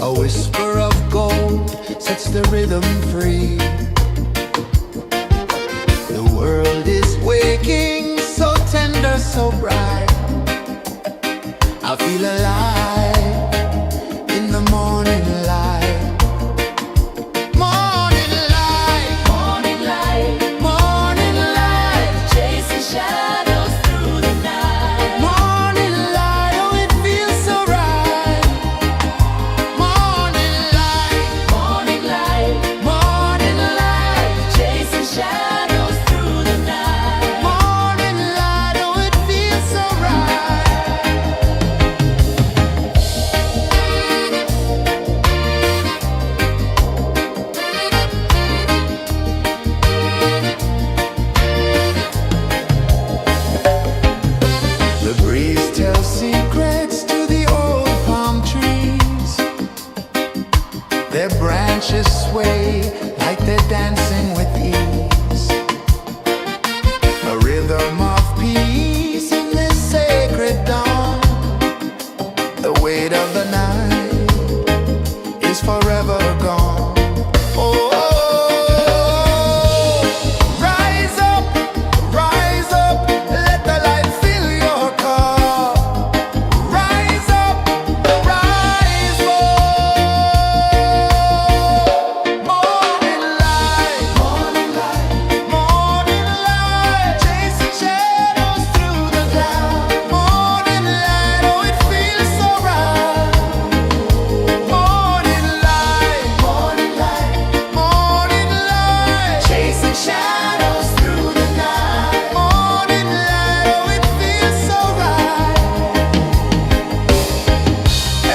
A whisper of gold sets the rhythm free. The world is waking, so tender, so bright. I feel alive in the morning light. Morning light, morning light, morning light, chasing shadows through the night. Morning light, oh it feels so right. way, like they're dancing with ease. A rhythm of peace in this sacred dawn. The weight of the night is forever gone. Oh, rise up, let the light fill your car. Rise up, rise up. Morning light, chasing shadows through the cloud. Morning light, oh it feels so right. Morning light, chasing shadows through the night. Morning light, oh it feels so right.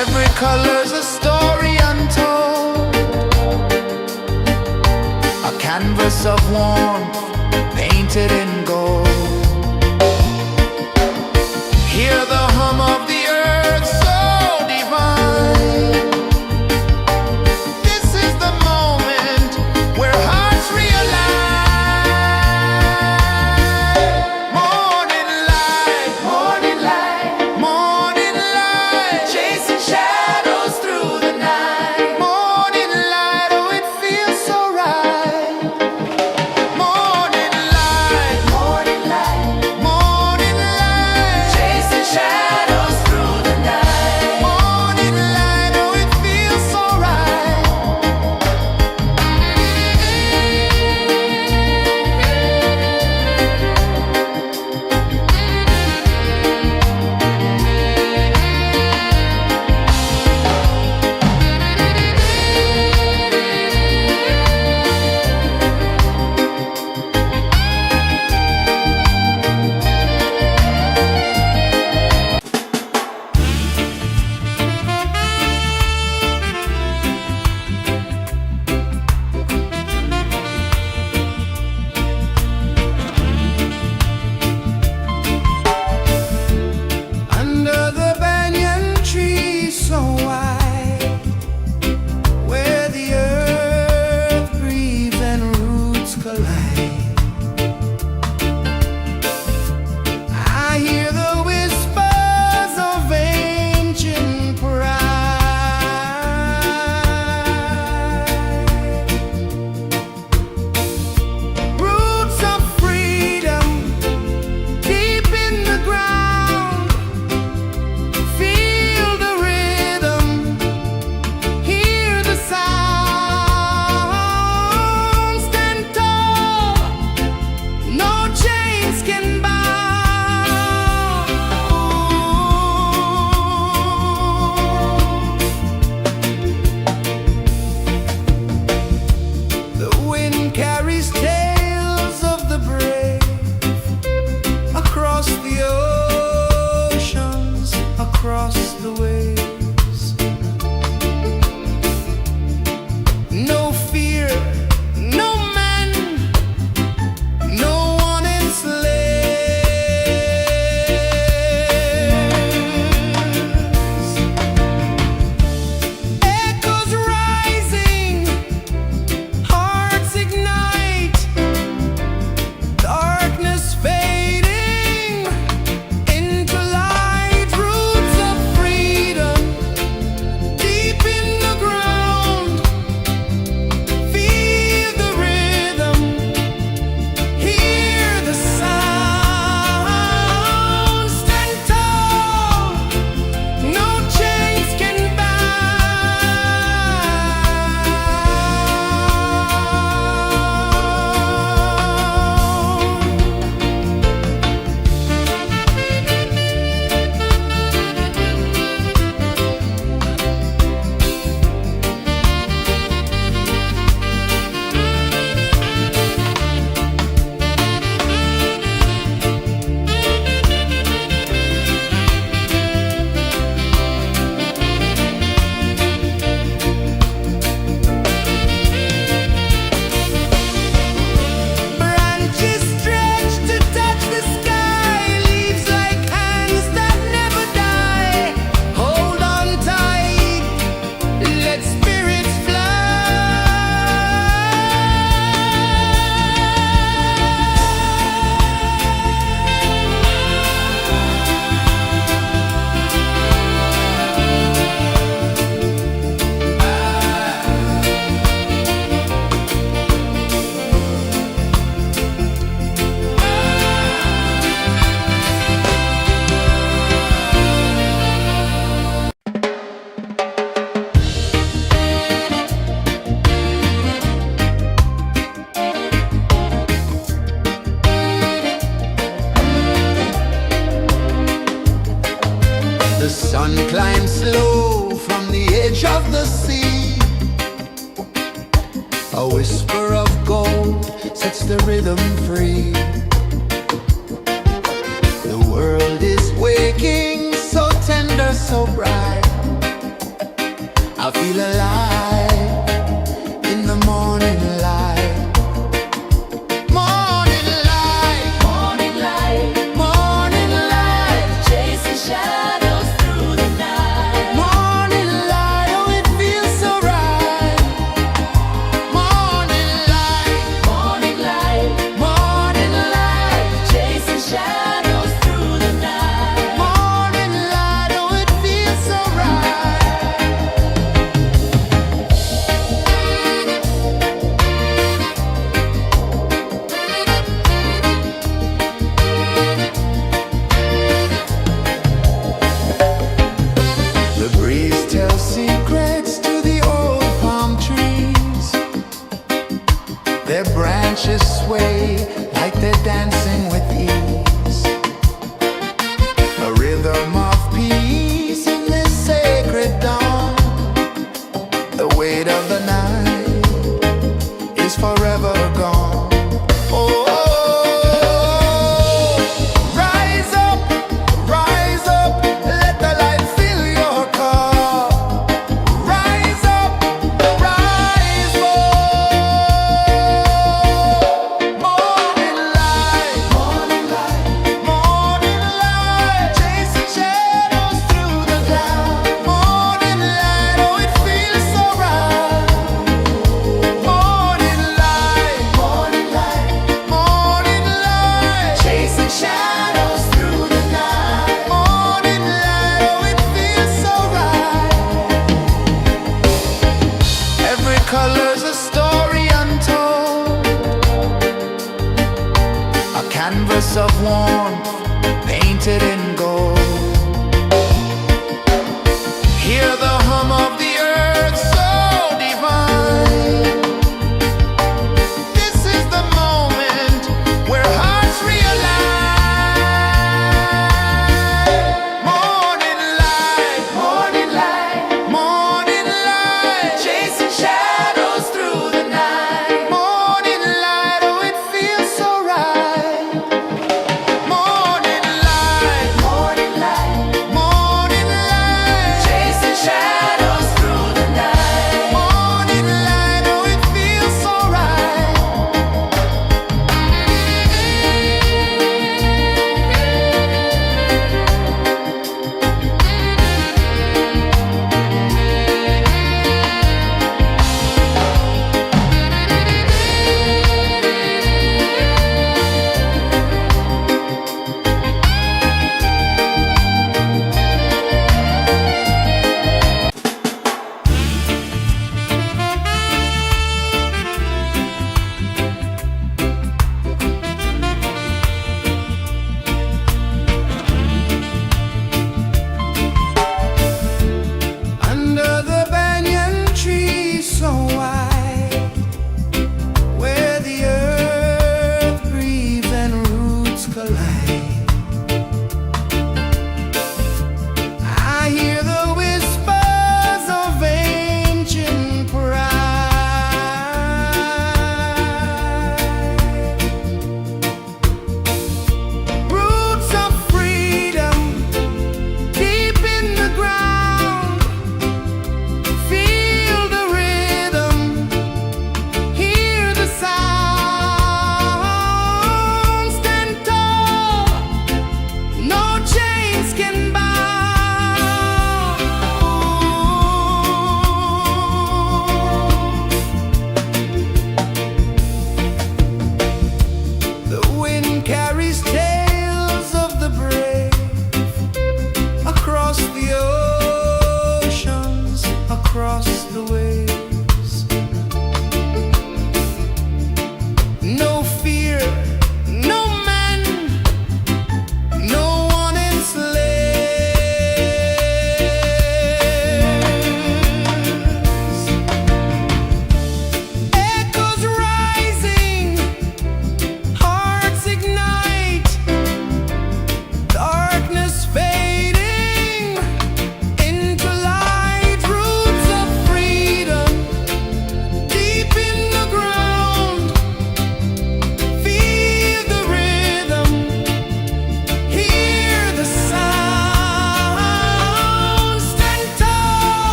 Every color's a story untold, a canvas of warmth painted in gold. Hear the hum of the earth so divine. This is the moment where hearts realign. Morning light, chasing shadows through the night. Morning light, oh it feels so right. Morning light, of the sea. A whisper of gold sets the rhythm free. The world is waking, so tender, so bright. I feel alive in the morning light. Morning light, morning light, morning light, chasing shadows through the night. Morning light, oh it feels so right. Morning light, morning light, morning light, chasing shadows through the night. Morning light, oh it feels so right. The breeze tells secrets to the old palm trees. Their branches sway like they're dancing with ease. A rhythm of peace in this sacred dawn. The weight of the night is forever gone. Oh, rise up, let the light fill your cup. Rise up, rise up. Morning light, morning light, morning light, chasing shadows through the cloud. Morning light, oh it feels so right. Morning light, morning light, morning light, chasing shadows through the night. Morning light, oh it feels so right. Every color's a story untold, a canvas of warmth painted in gold. Hear the hum of the earth so divine. This is the moment where hearts realign. Morning light, morning light, morning light, chasing shadows through the night. Morning light, oh it feels so right. Morning light, morning light, morning light, chasing shadows through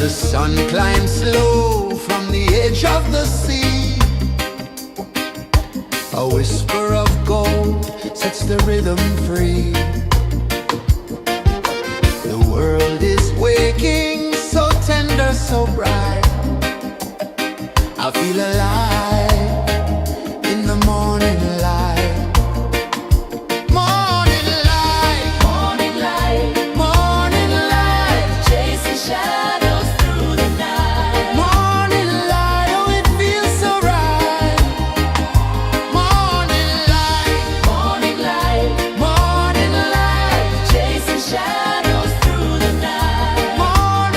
The sun climbs slow from the edge of the sea. A whisper of gold sets the rhythm free. The world is waking, so tender, so bright. I feel alive in the morning light. Morning light, morning light, morning light, chasing shadows through the night. Morning light, oh it feels so right. Morning light, morning light, morning light, chasing shadows through the night. Morning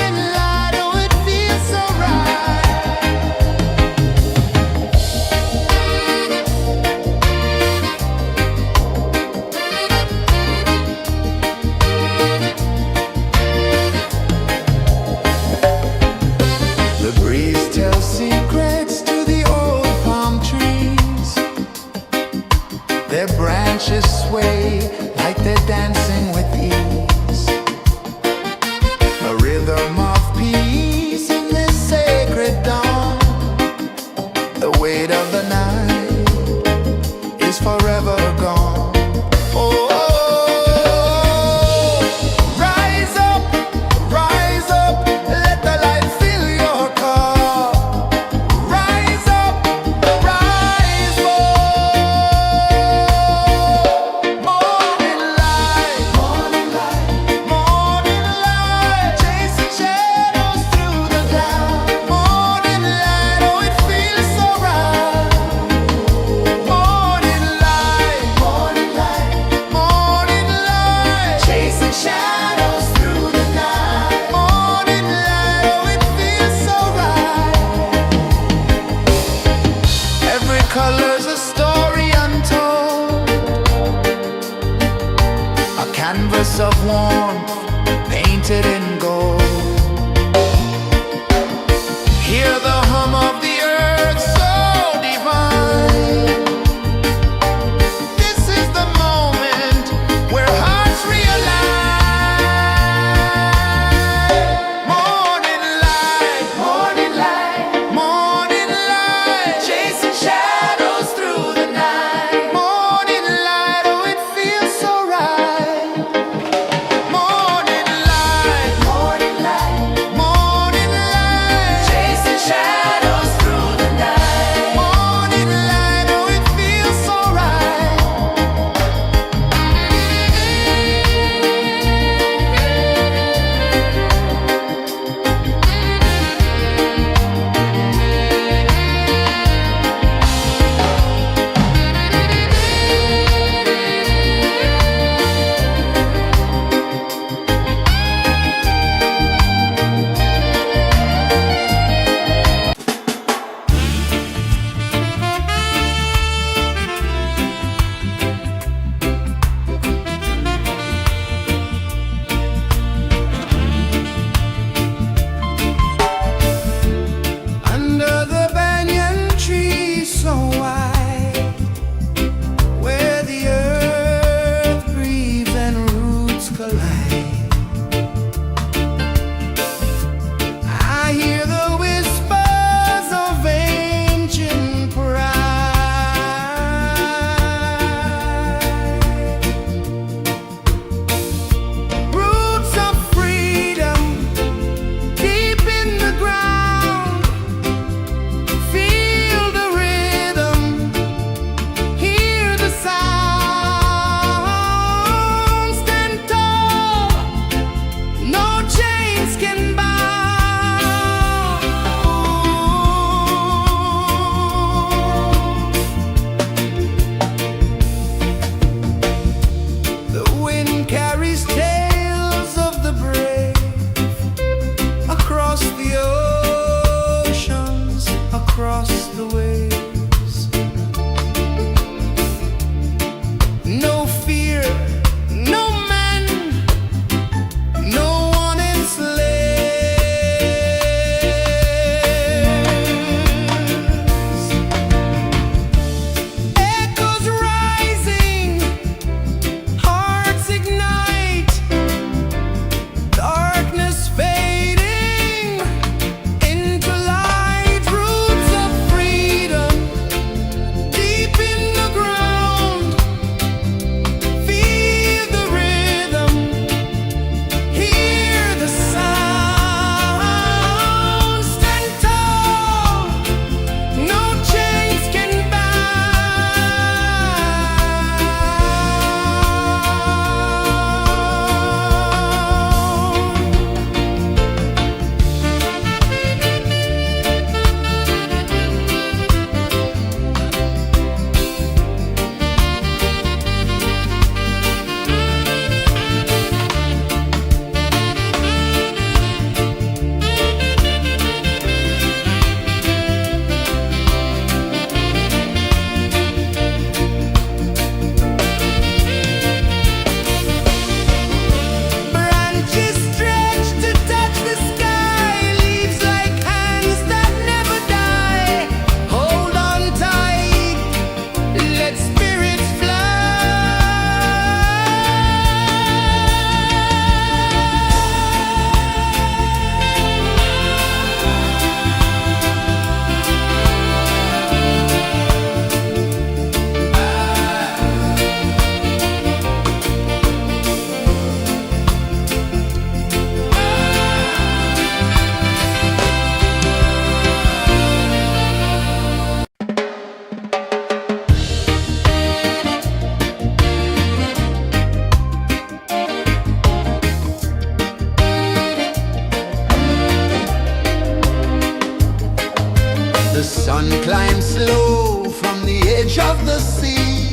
The sun climbs slow from the edge of the sea.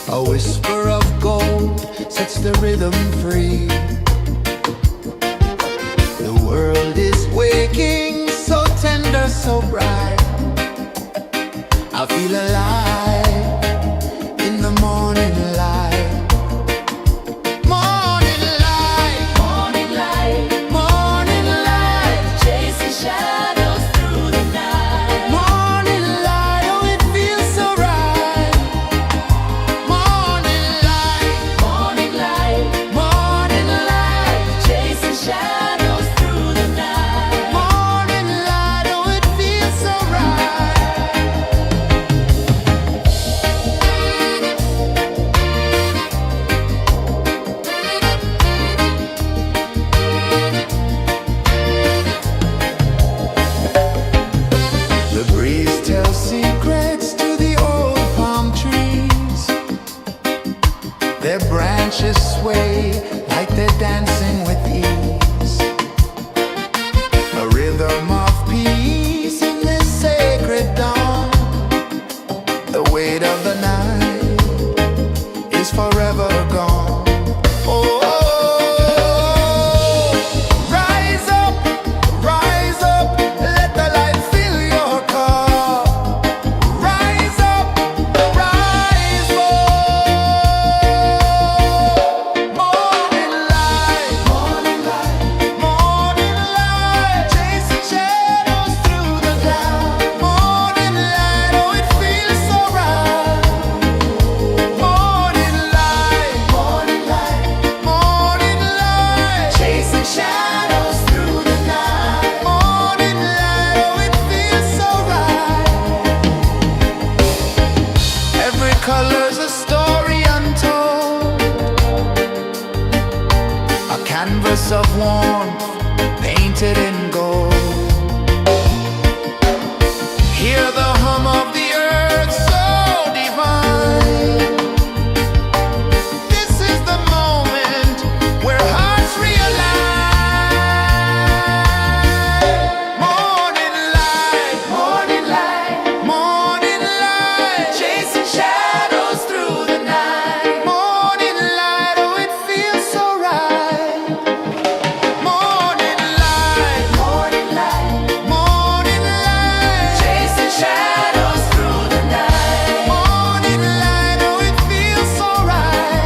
A whisper of gold sets the rhythm free. The world is waking, so tender, so bright. I feel alive in the morning light. Morning light, morning light, morning light, chasing shadows through the night. Morning light, oh it feels so right. Morning light, morning light, morning light, chasing shadows through the night. Morning light, oh it feels so right. The breeze tells secrets to the old palm trees. Their branches sway like they're dancing with ease. A rhythm of peace in this sacred dawn. The weight of the night is forever gone. Oh, rise up, let the light fill your cup. Rise up, rise up. Morning light, morning light, morning light, chasing shadows through the cloud. Morning light, oh it feels so right. Morning light, morning light, morning light, chasing shadows through the night. Morning light, oh it feels so right. Every color's a story untold, a canvas of warmth painted in gold. Hear the hum of the earth so divine. This is the moment where hearts realign. Morning light, morning light, morning light, chasing shadows through the night. Morning light, oh it feels so right. Morning light, morning light, morning light, chasing shadows through the night. Morning light, oh it feels so right.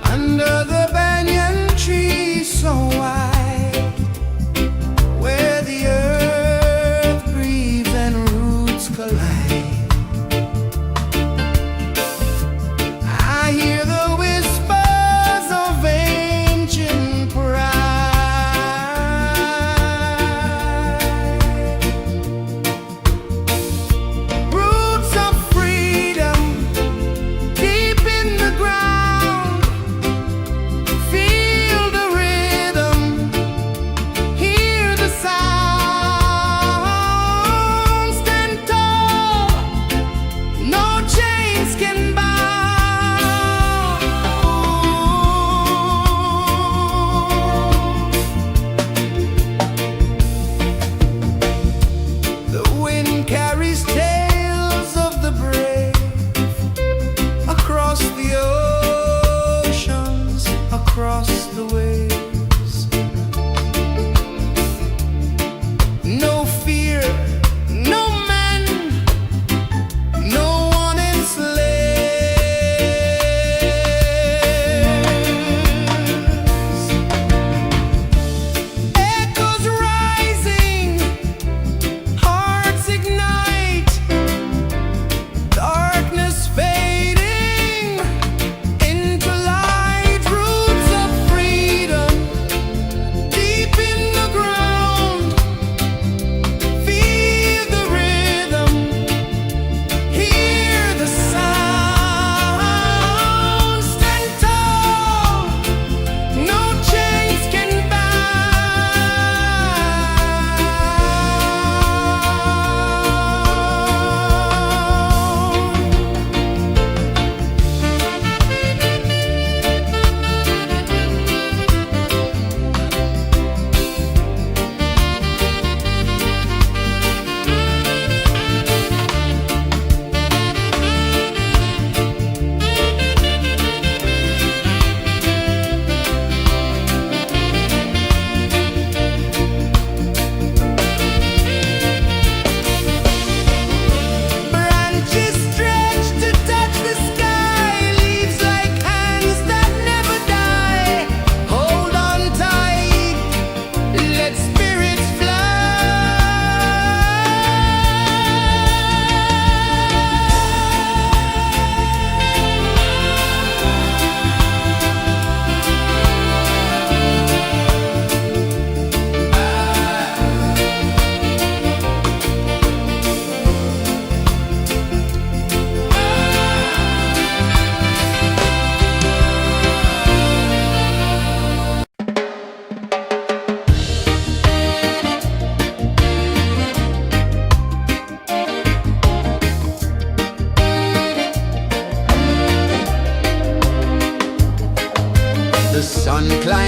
Under the banyan tree so wide, where the earth breathes and roots collide, I hear the whispers of ancient pride. Roots of freedom deep in the ground. Feel the rhythm, hear the sound. Stand tall, no chains can bound. The wind carries tales of the brave across the oceans, across the waves. No fear, no man, no one enslaved.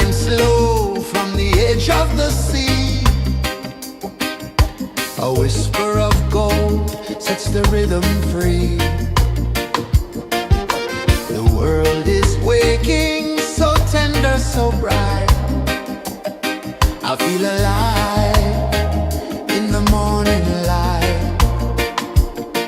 rhythm slow from the edge of the sea. A whisper of gold sets the rhythm free. The world is waking, so tender, so bright. I feel alive in the morning light.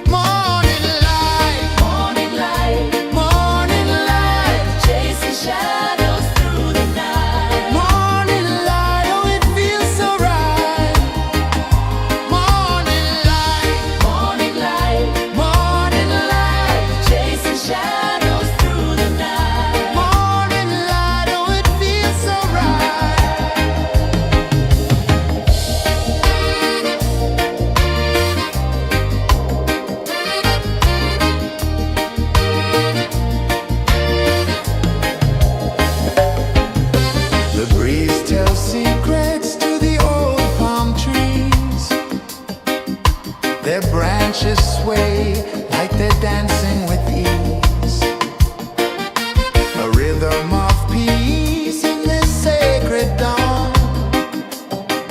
Morning light, Morning light, morning light, chasing shadows through the night. morning light, oh it feels so right. Morning light, Morning light, morning light, chasing shadows through the night. morning light, oh it feels so right. The breeze tells secrets to the old palm trees. Their branches sway like they're dancing with ease. A rhythm of peace in this sacred dawn.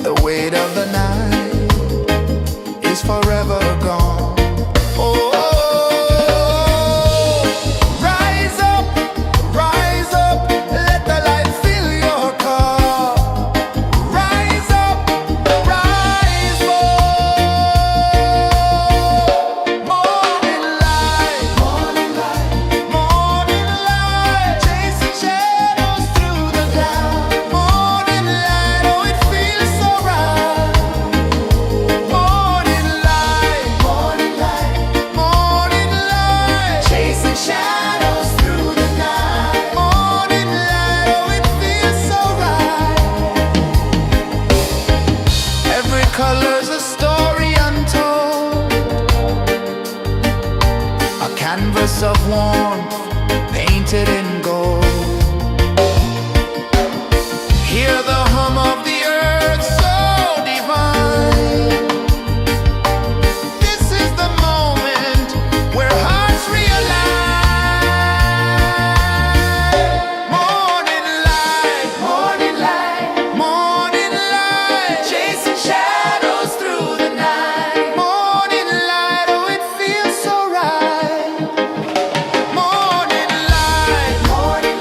The weight of the night is forever gone. Oh, rise up, let the light fill your cup. Rise up, rise up. Morning light, morning light, morning light, chasing shadows through the cloud. Morning light, oh it feels so right. Morning light, morning light, morning light, chasing shadows through the night. Morning light, oh it feels so right. Every color's a story untold, a canvas of warmth painted in gold. Hear the hum of the earth so divine. This is the moment where hearts realign. Morning light, morning light, morning light, chasing shadows through the night. Morning light, oh it feels so right. Morning light, morning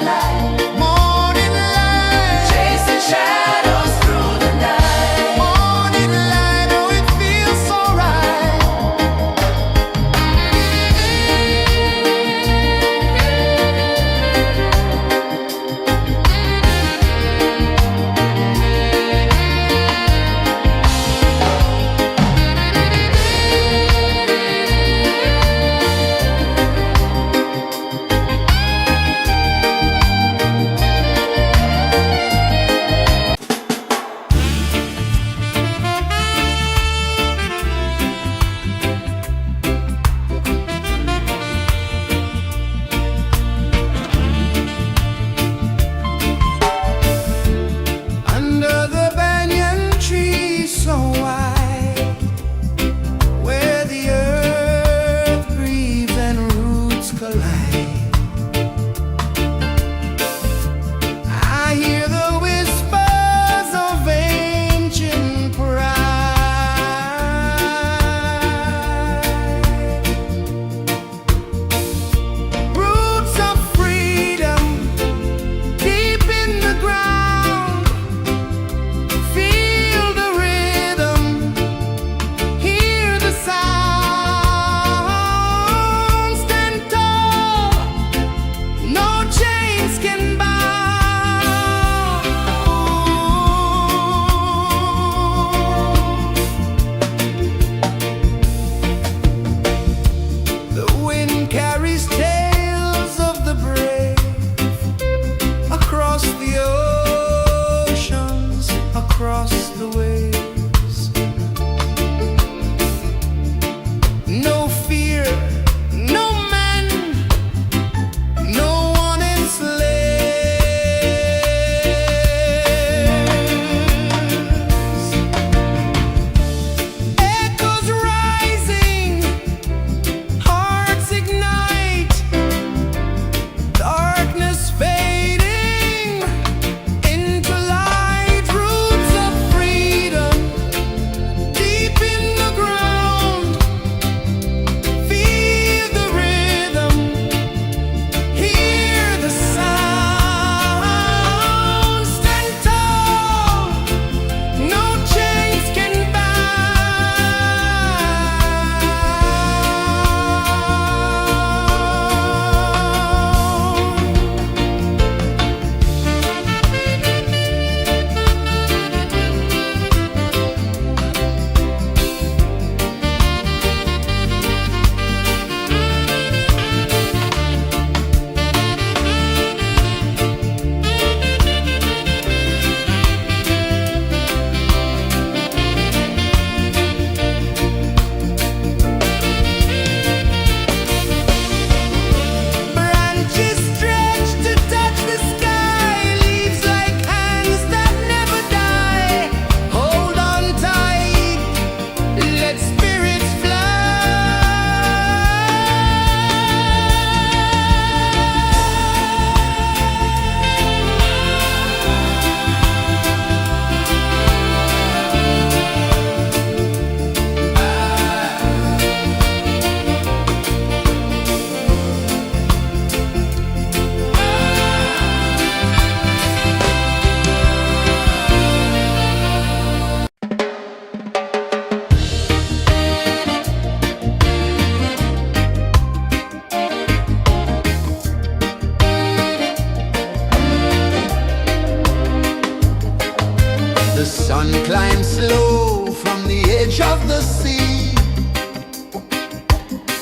edge of the sea.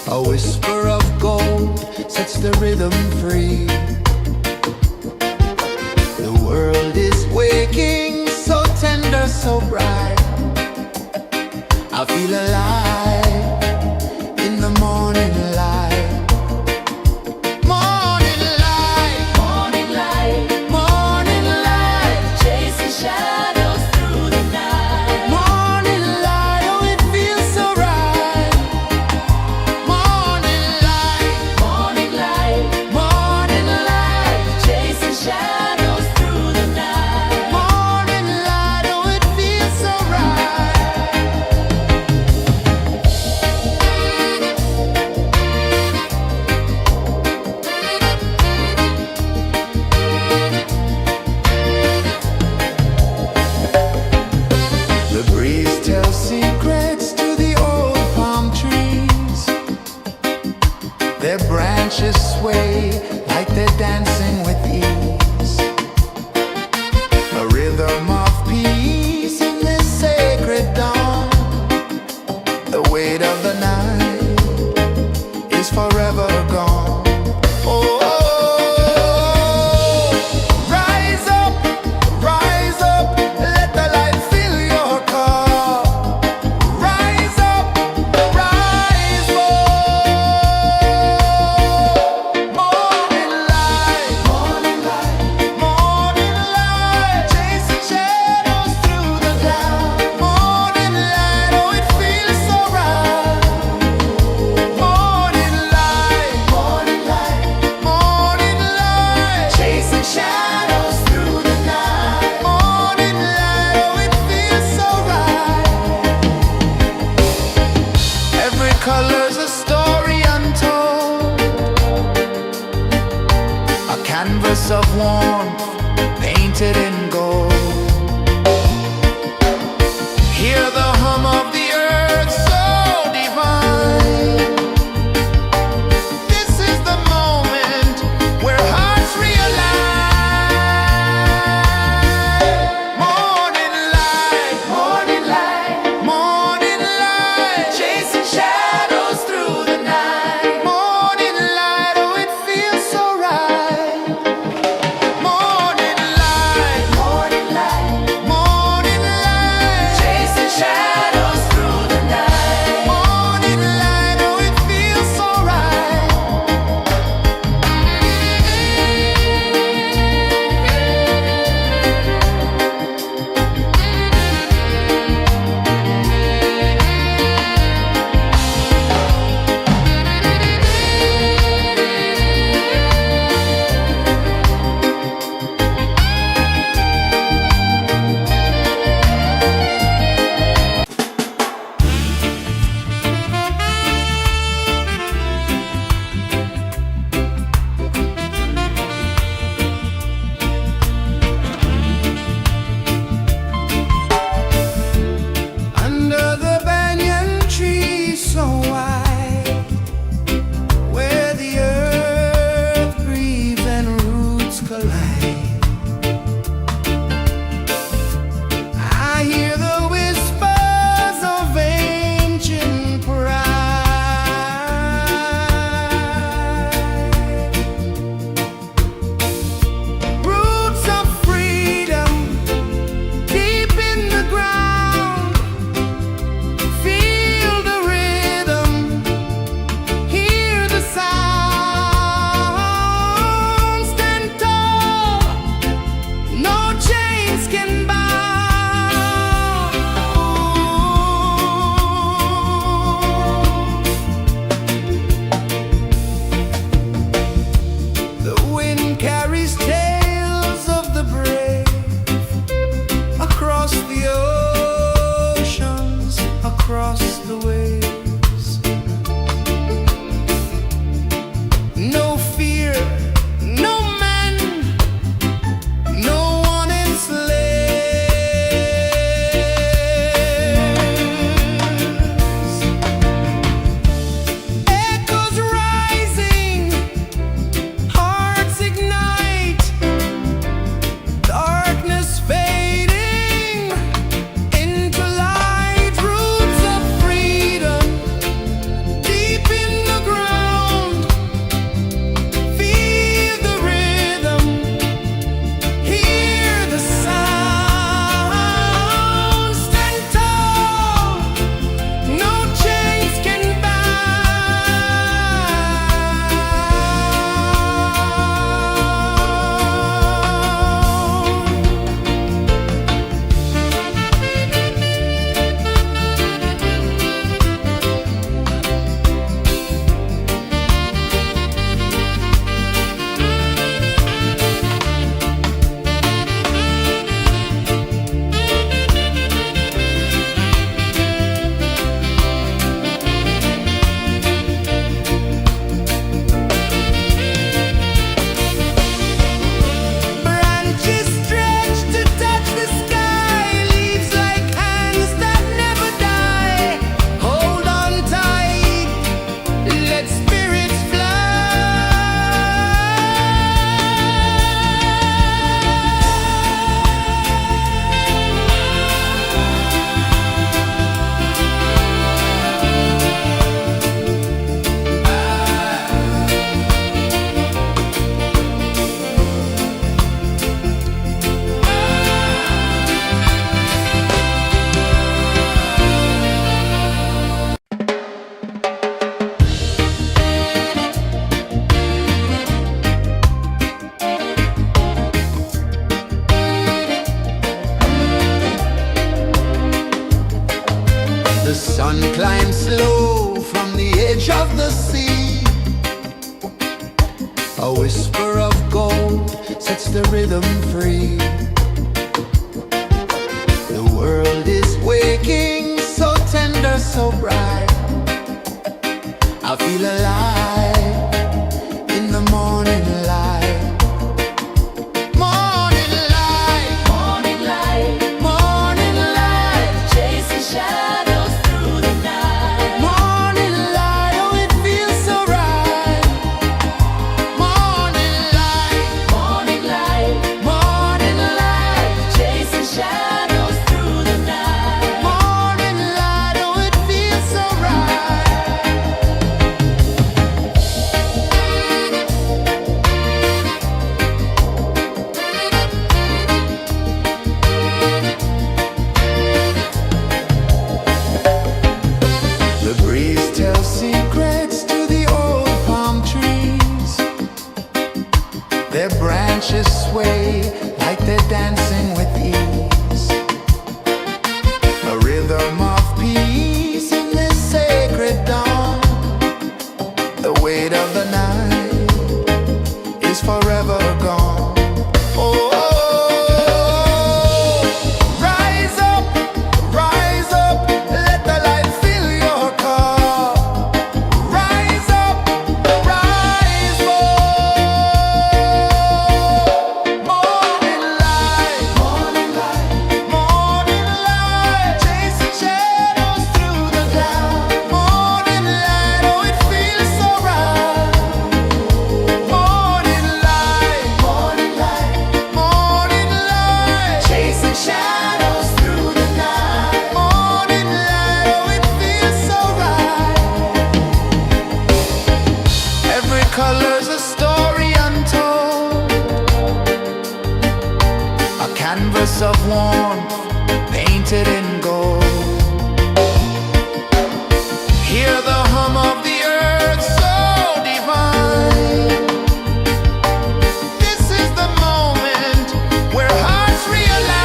A whisper of gold sets the rhythm free. The world is waking, so tender, so bright. I feel alive in the morning light. Morning light, Morning light, morning light, chasing shadows through the night. morning light, oh it feels so right. Morning light, Morning light, morning light, chasing shadows through the night. morning light, oh it feels so right. The breeze tells secrets to the old palm trees. Their branches sway like they're dancing with ease. A rhythm of peace in this sacred dawn. The weight of the night is forever gone. Oh, rise up, let the light fill your cup. Rise up, rise more. Morning light, morning light, morning light, chasing shadows through the cloud. Morning light, oh it feels so right. Morning light, morning light, morning whisper of gold sets the rhythm free. The world is waking, so tender, so bright. I feel alive in the morning light. Morning light, Morning light, morning light, chasing shadows through the night. morning light, oh it feels so right. Morning light, Morning light, morning light, chasing shadows through the night. morning light, oh it feels so right. The breeze tells secrets to the old palm trees. Their branches sway like they're dancing with ease. A rhythm of peace in this sacred dawn. The weight of the night is forever gone. Oh, rise up, let the light fill your cup. Rise up, rise up. Morning light, morning light, morning light, chasing shadows through the cloud. Morning light, oh it feels so right. Morning light, morning light, morning light, chasing shadows through the night. Morning light, oh it feels so right. Every color's a story untold, a canvas of warmth painted in gold. Hear the hum of the earth so divine. This is the moment where hearts realign.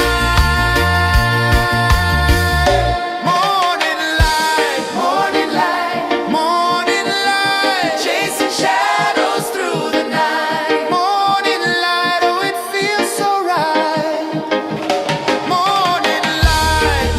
Morning light, morning light, morning light, chasing shadows through the night. Morning light, oh it feels so right. Morning light,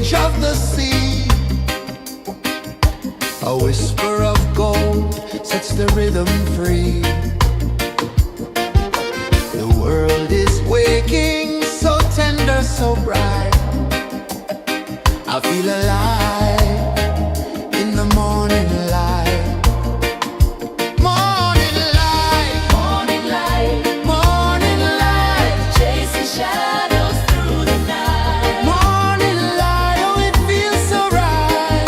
edge of the sea. A whisper of gold sets the rhythm free. The world is waking, so tender, so bright. I feel alive in the morning light. Morning light, Morning light, morning light, chasing shadows through the night. morning light, oh it feels so right.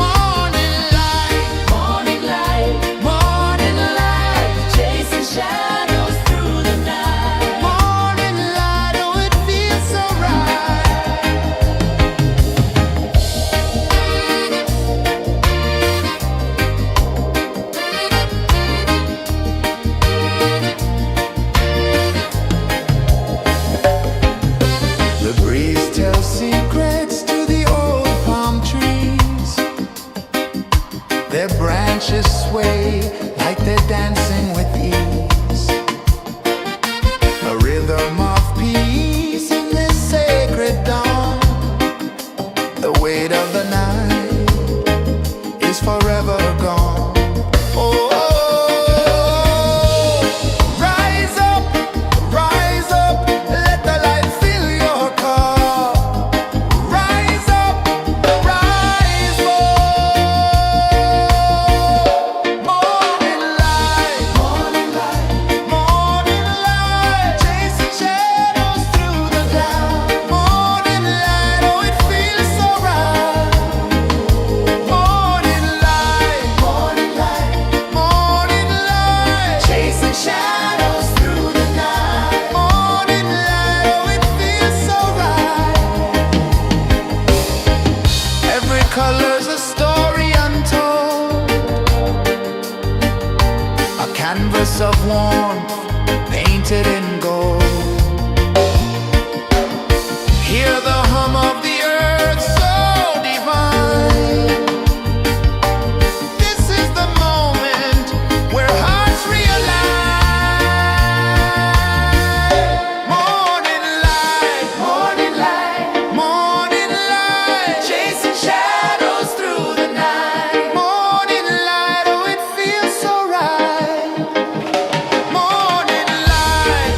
Morning light, Morning light, morning light, chasing shadows through the night. morning light, oh it feels so right. The breeze tells secrets to the old palm trees. Their branches sway like they're dancing with ease. A rhythm of peace in this sacred dawn. The weight of the night is forever gone. Oh, rise up, let the light fill your cup. Rise up, rise more. Morning light, morning light, chasing shadows through the cloud. Morning light, oh it feels so right. Morning light, morning light, chasing shadows through the night. Morning light, oh it feels so right. Every color's a story untold, a canvas of warmth painted in gold. Hear the hum of the earth so divine. This is the moment where hearts realign. Morning light, morning light, chasing shadows through the night. Morning light, oh it feels so right. Morning light,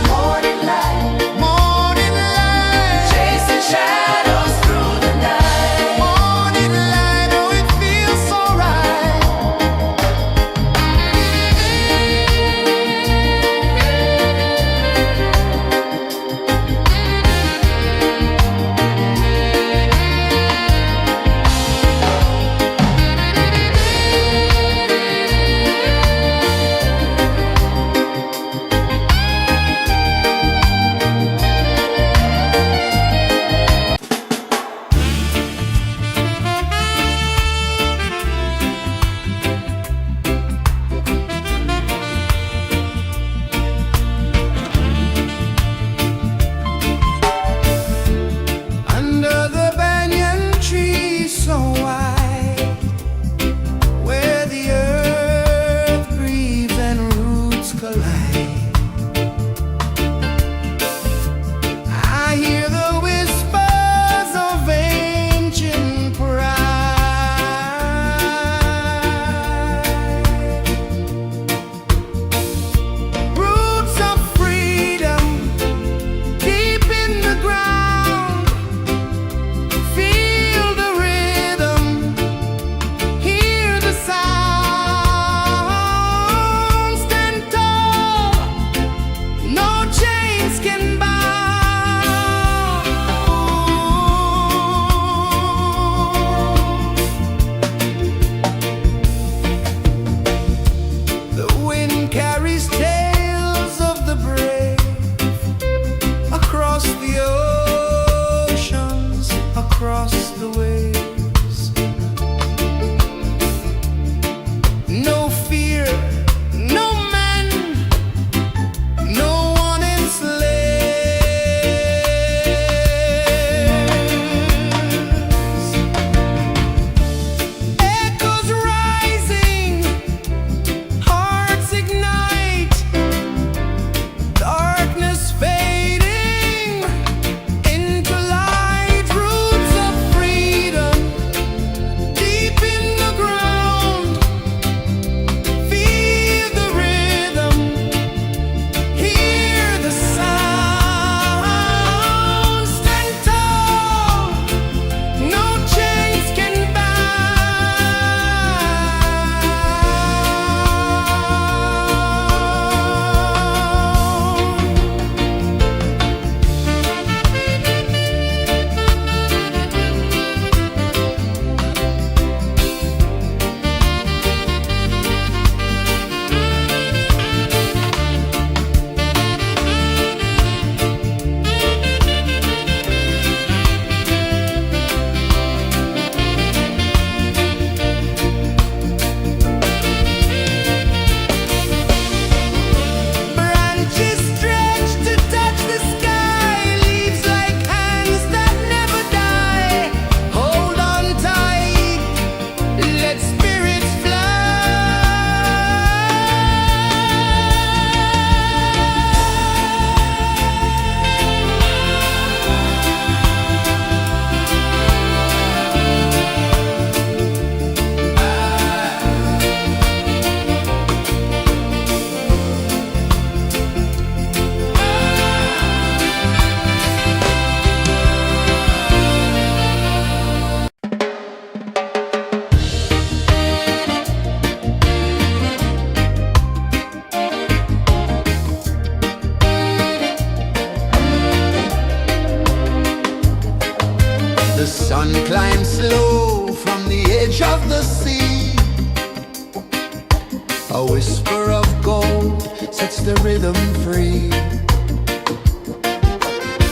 The sun climbs slow from the edge of the sea. A whisper of gold sets the rhythm free.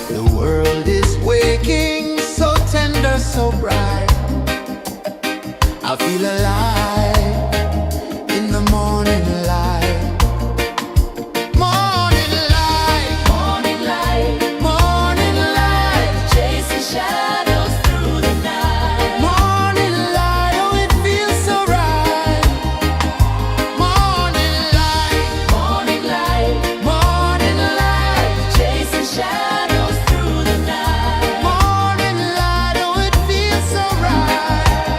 The world is waking, so tender, so bright. I feel alive in the morning light. Morning light, Morning light, morning light, chasing shadows through the night. morning light, oh it feels so right. Morning light, Morning light, morning light, chasing shadows through the night. morning light, oh it feels so right.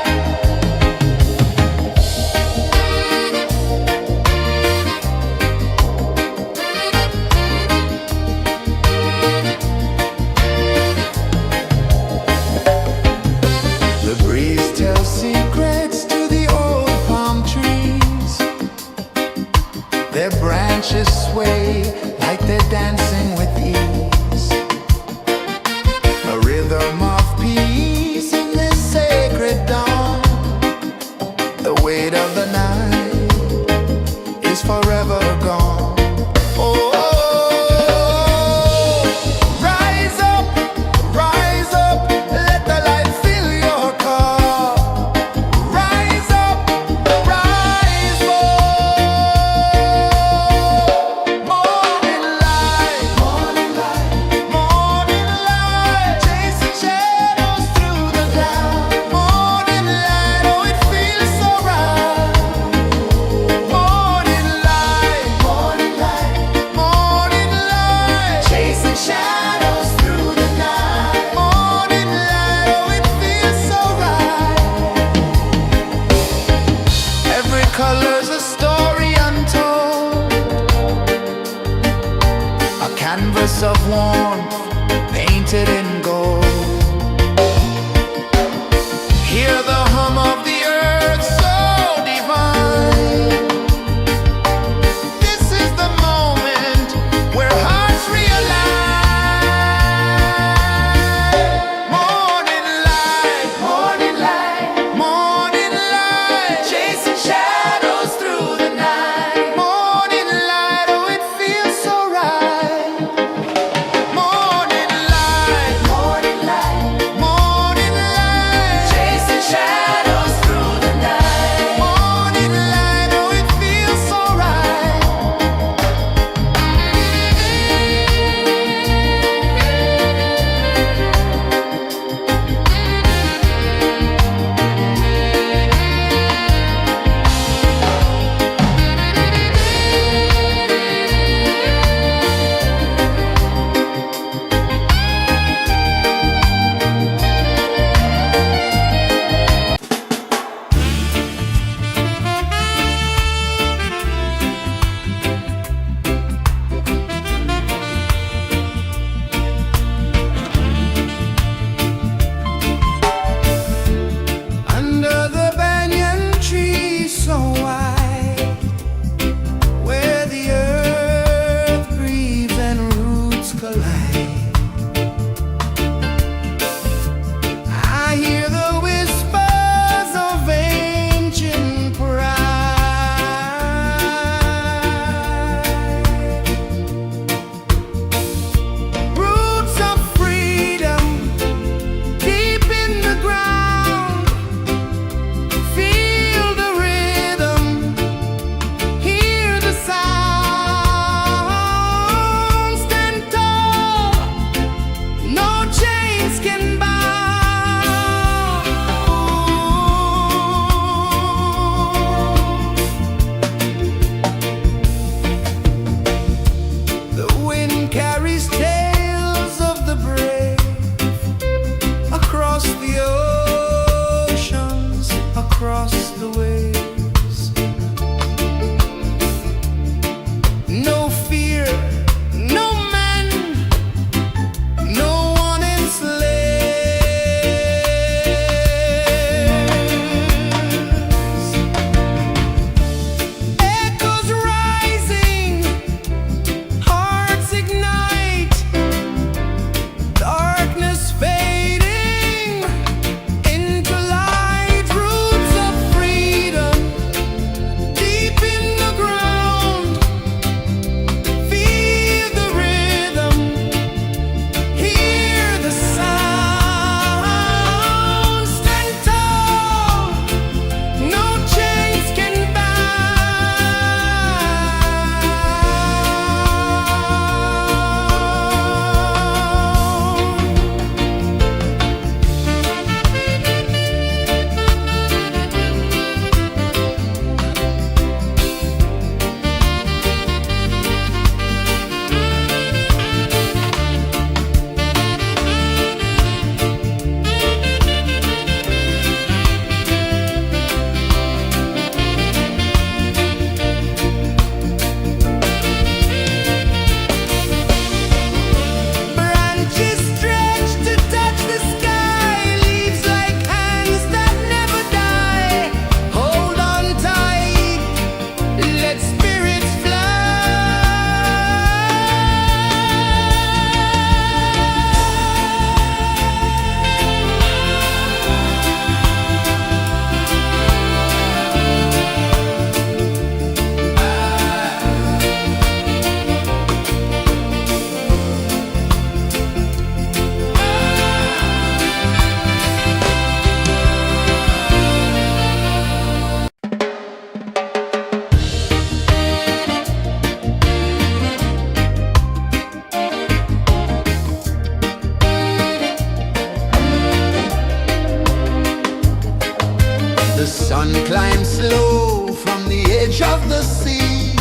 The sun climbs slow from the edge of the sea.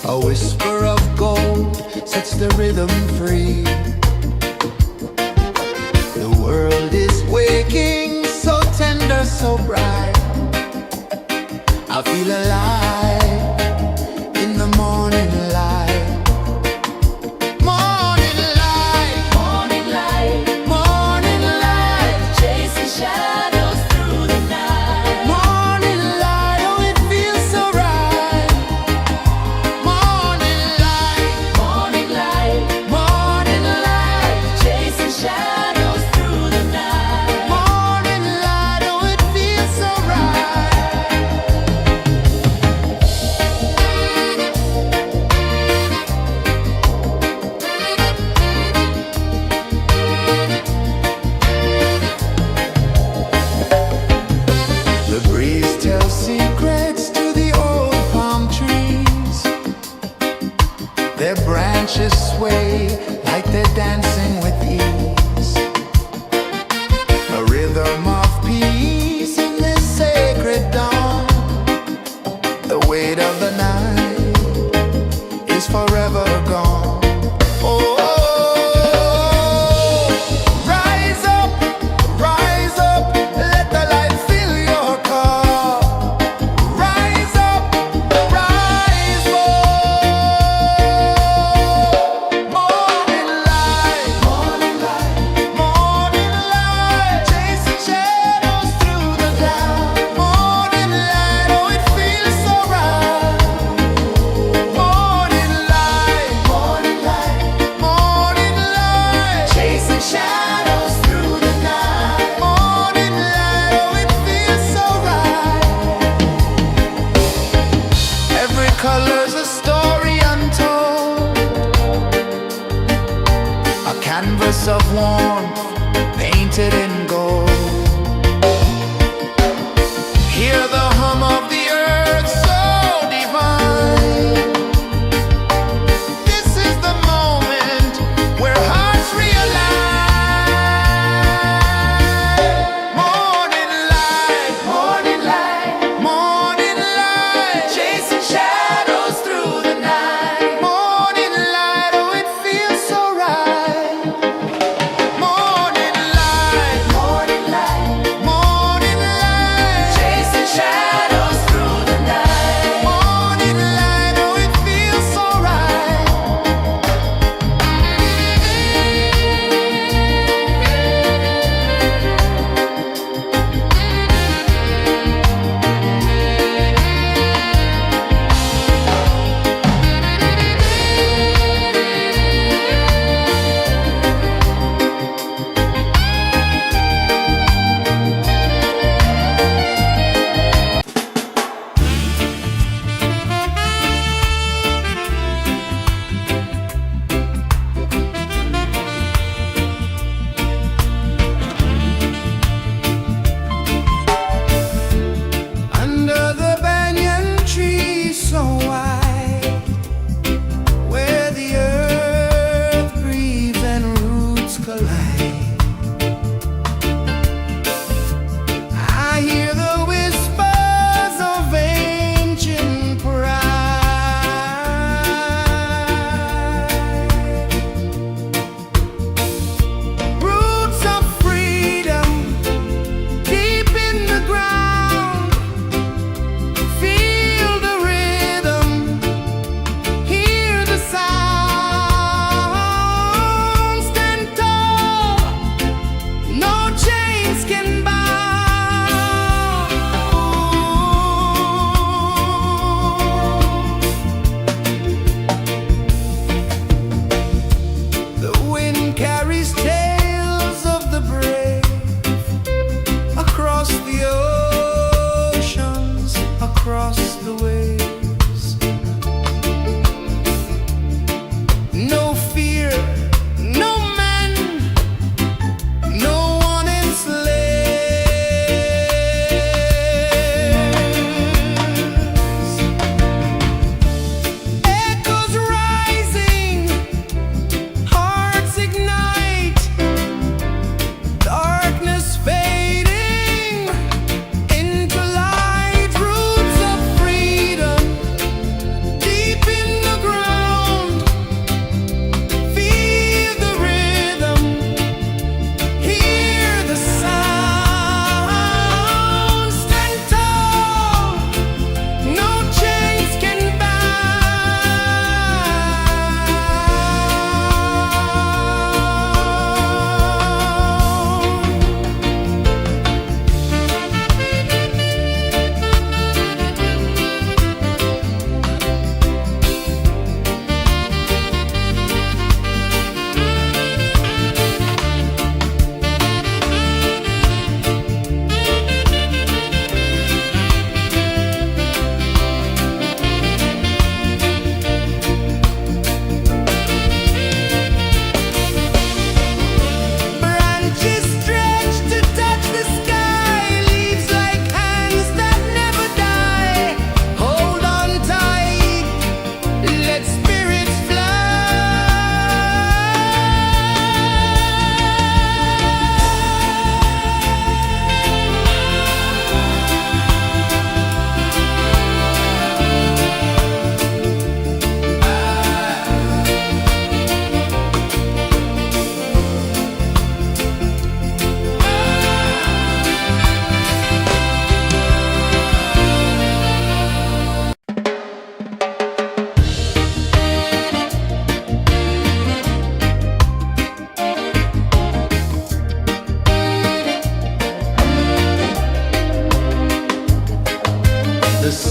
A whisper of gold sets the rhythm free. The world is waking, so tender, so bright. I feel alive in the morning light. Morning light, Morning light, morning light, chasing shadows through the night. morning light, oh it feels so right. Morning light, Morning light, morning light, chasing shadows through the night. morning light, oh it feels so right.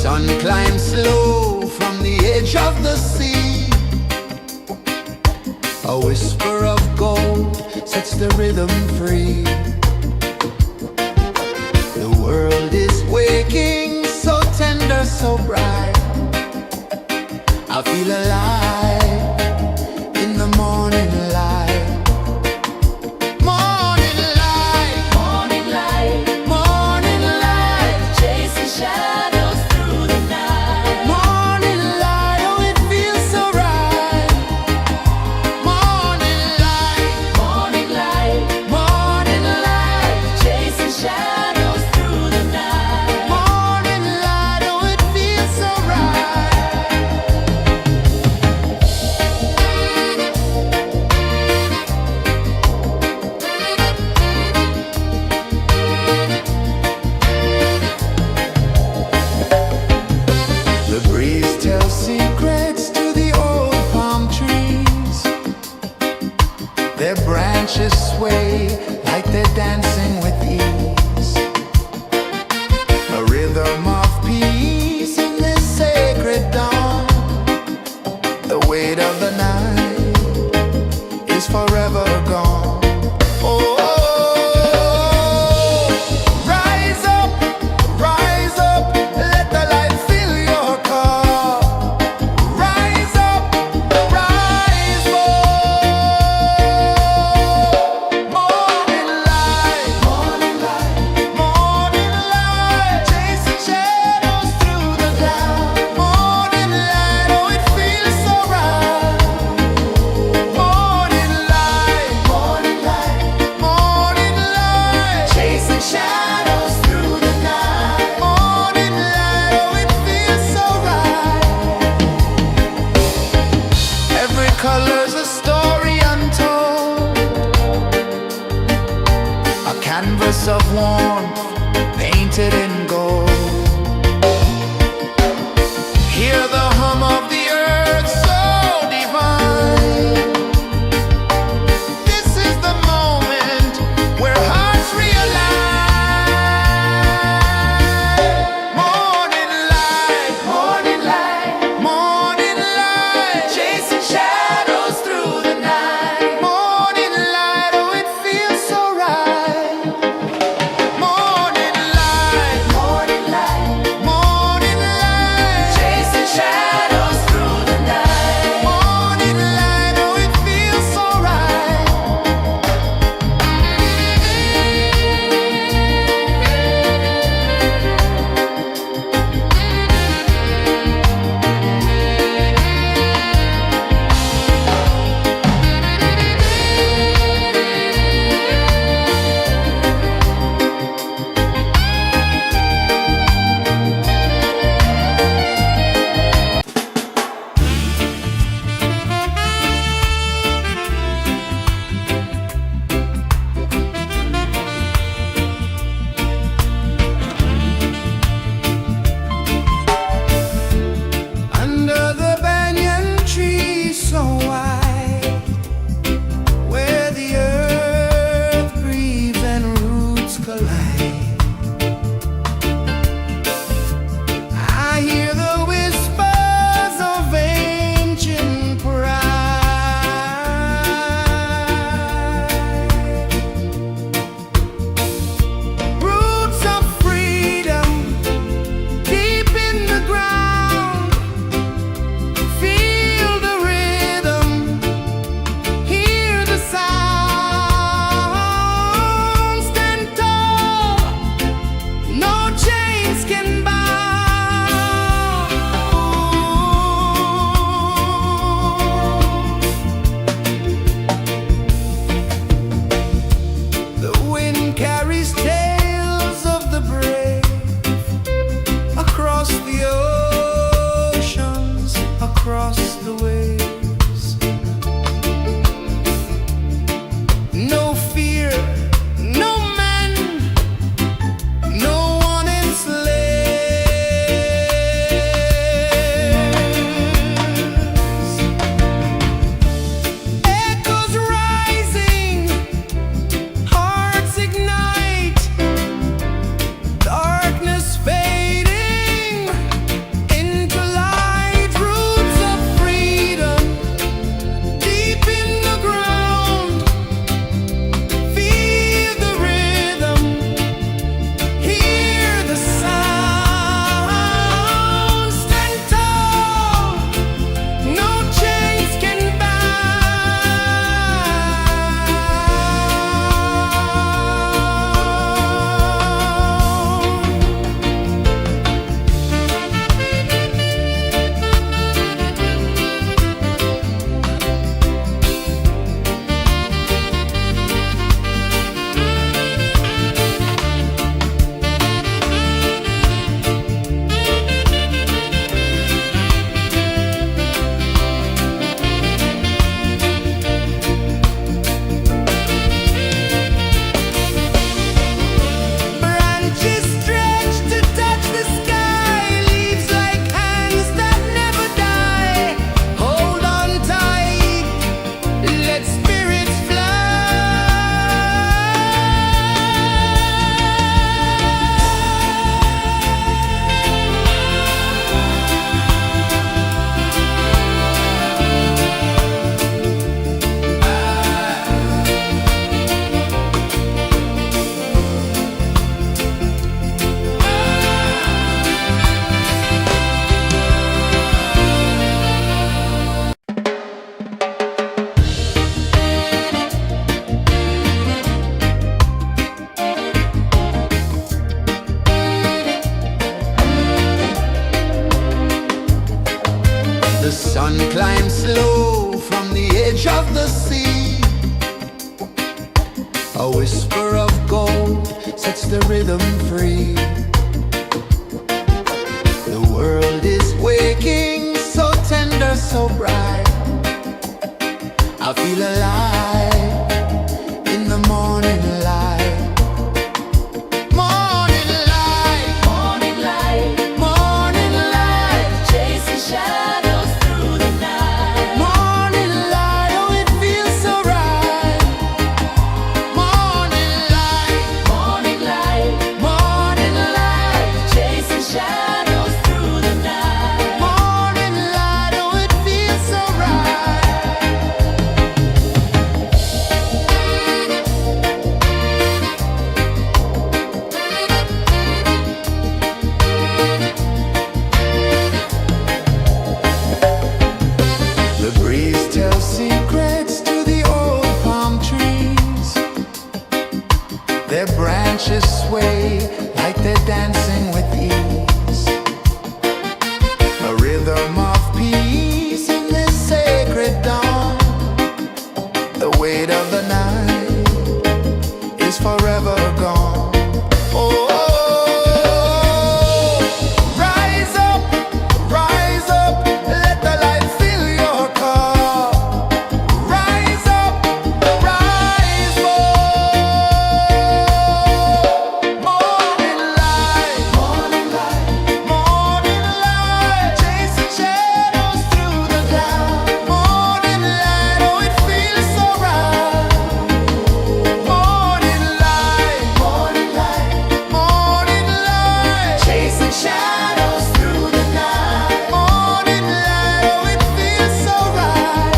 sun climbs slow from the edge of the sea. A whisper of gold sets the rhythm free. The world is waking, so tender, so bright. I feel alive in the morning light. Morning light, Morning light, morning light, chasing shadows through the night. morning light, oh it feels so right. Morning light, Morning light, morning light, chasing shadows through the night. morning light, oh it feels so right. The breeze tells secrets to the old palm trees. Their branches sway like they're dancing with ease. A rhythm of peace in this sacred dawn. The weight of the night is forever gone. Oh, rise up, let the light fill your car. Rise up, rise up. Morning light, morning light, morning light, chasing shadows through the cloud. Morning light, oh it feels so right. Morning light, morning light, morning light, chasing shadows through the night. Morning light, oh it feels so right. Every color's a story untold, a canvas of warmth painted in gold. Hear the hum of the earth so divine. This is the moment where hearts realign. Morning light, morning light, morning light, chasing shadows through the night. Morning light, oh it feels so right. Morning light, morning light, morning light, chasing shadows through the night. Morning light, oh it feels so right. Under the banyan tree so wide, where the earth breathes and roots collide, I hear the whispers of ancient pride. Roots of freedom deep in the ground. Feel the rhythm, hear the sound. Stand tall, no chains can bound. The wind carries tales of the brave across the oceans, across the waves. No fear, no man, no one enslaves. Echoes rising, hearts ignite. whisper of gold sets the rhythm free. The world is waking, so tender, so bright. I feel alive in the morning light. Morning light, Morning light, morning light, chasing shadows through the night. morning light, oh it feels so right. Morning light, Morning light, morning light, chasing shadows through the night. morning light, oh it feels so right. The breeze tells secrets to the old palm trees. Their branches sway like they're dancing with ease. A rhythm of peace in this sacred dawn. The weight of the night is forever gone. Oh, rise up, let the light fill your car. Rise up, rise more. Morning light, morning light, morning light, chasing shadows through the cloud. Morning light, oh it feels so right. Morning light, morning light, morning light, chasing shadows through the night. Morning light, oh it feels so right.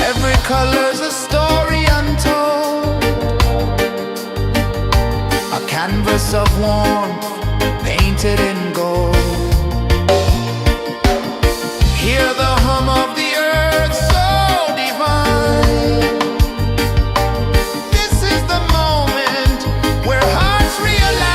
Every color's a story untold, a canvas of warmth painted in gold. Hear the hum of the earth so divine. This is the moment where hearts realign.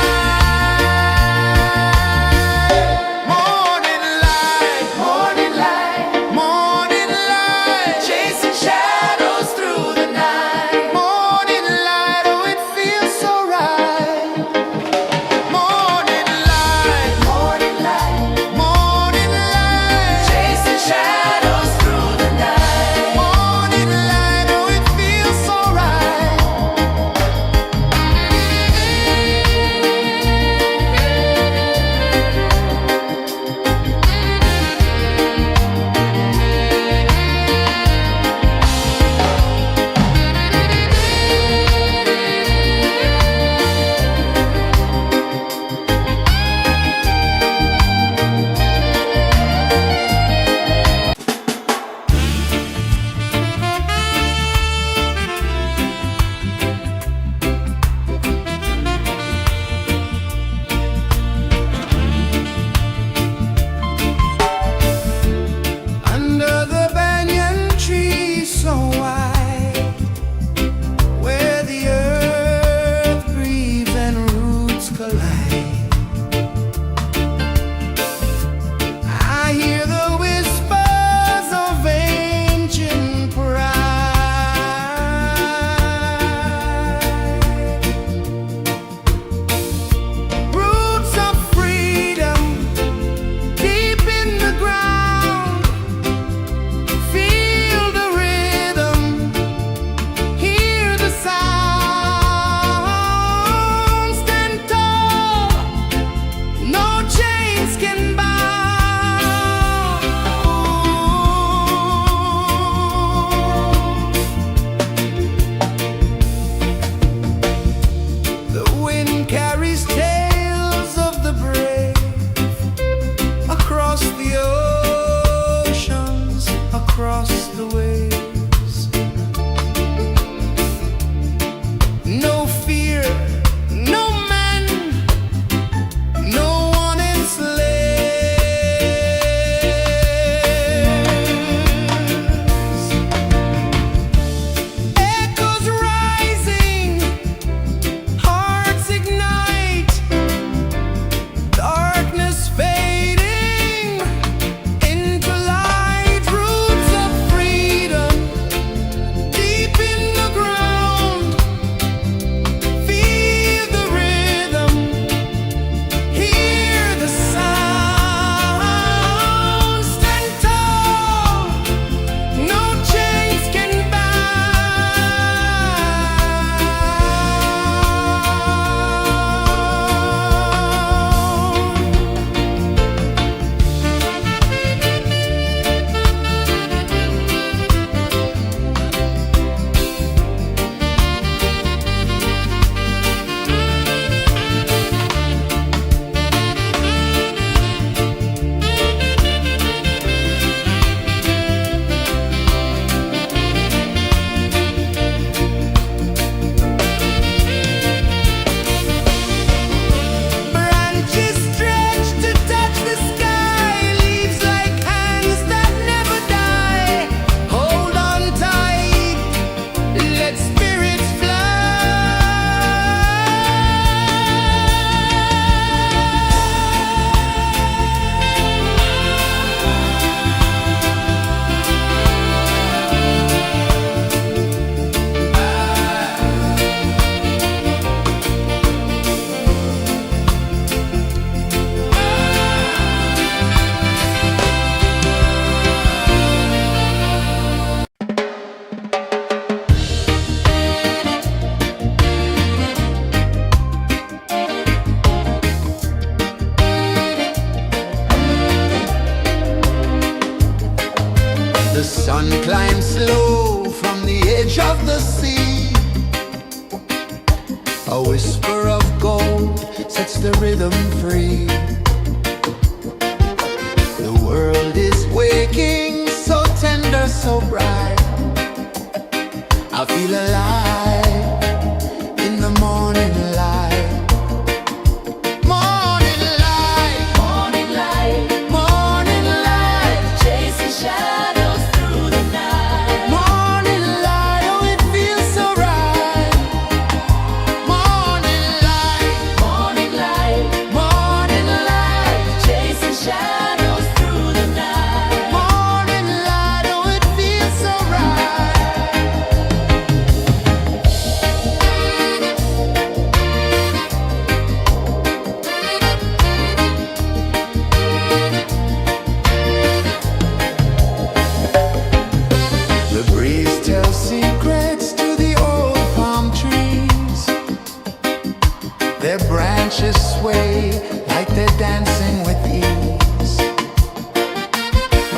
Morning light, morning light, morning light, chasing shadows through the night. Morning light, oh it feels so right. Morning light, A whisper of gold sets the rhythm free. The world is waking, so tender, so bright. I feel alive in the morning light. Morning light, Morning light, morning light, chasing shadows through the night. morning light, oh it feels so right. Morning light, Morning light, morning light, chasing shadows through the night. morning light, oh it feels so right. The breeze tells secrets to the old palm trees. Their branches sway like they're dancing with ease.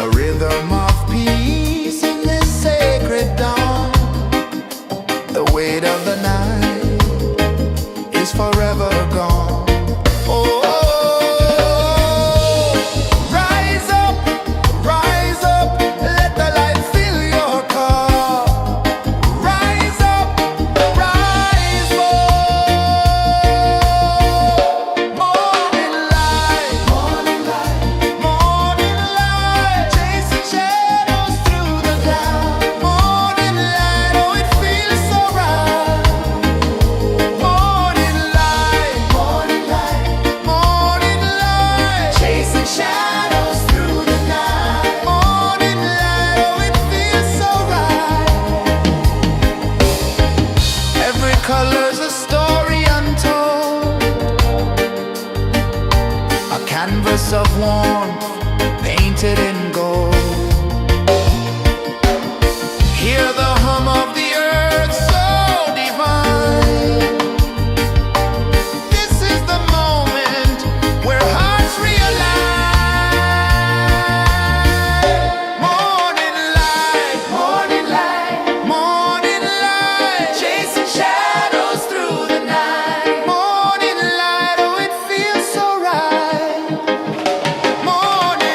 A rhythm of peace in this sacred dawn. The weight of the night is forever gone. Oh, rise up, let the light fill your cup. Rise up, rise more. Morning light, morning light, morning light, chasing shadows through the cloud. Morning light, oh it feels so right. Morning light, morning light, morning light, chasing shadows through the night. Morning light, oh it feels so right. Every color's a story untold, a canvas of warmth painted in gold. Hear the hum of the earth so divine. This is the moment where hearts realign. Morning light, morning light, morning light, chasing shadows through the night. Morning light, oh it feels so right. Morning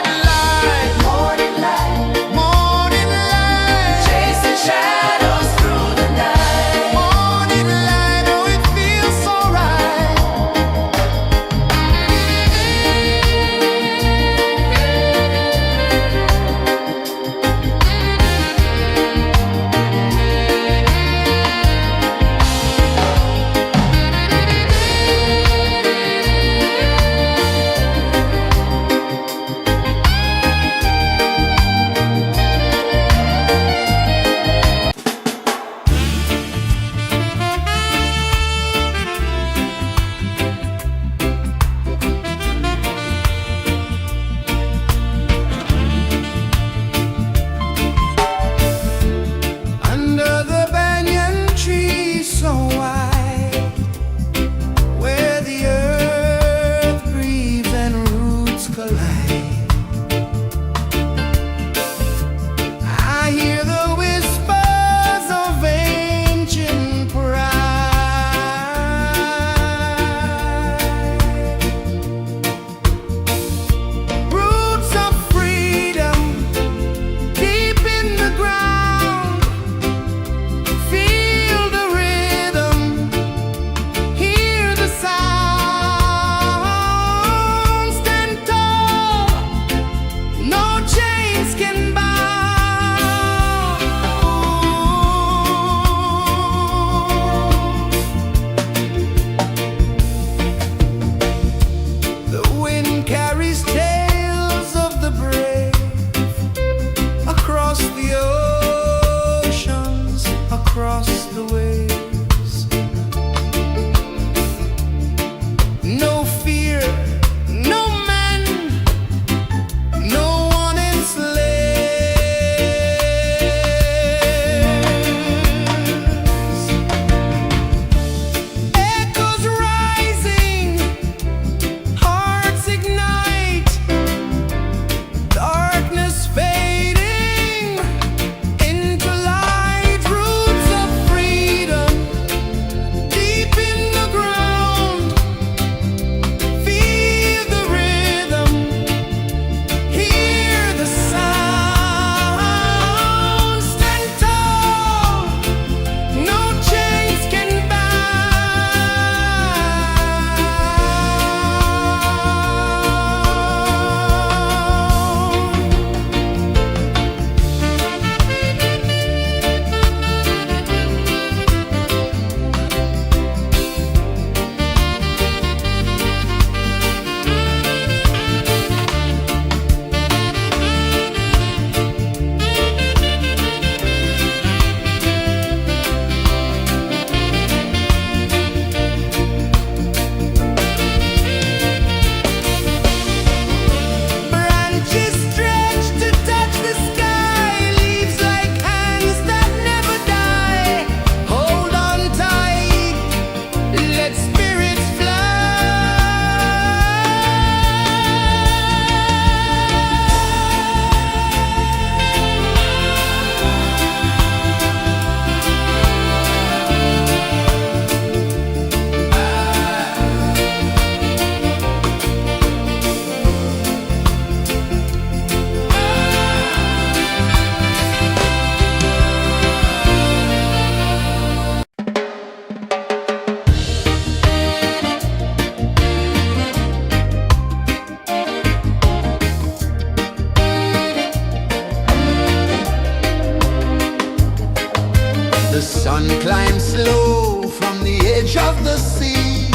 the sea.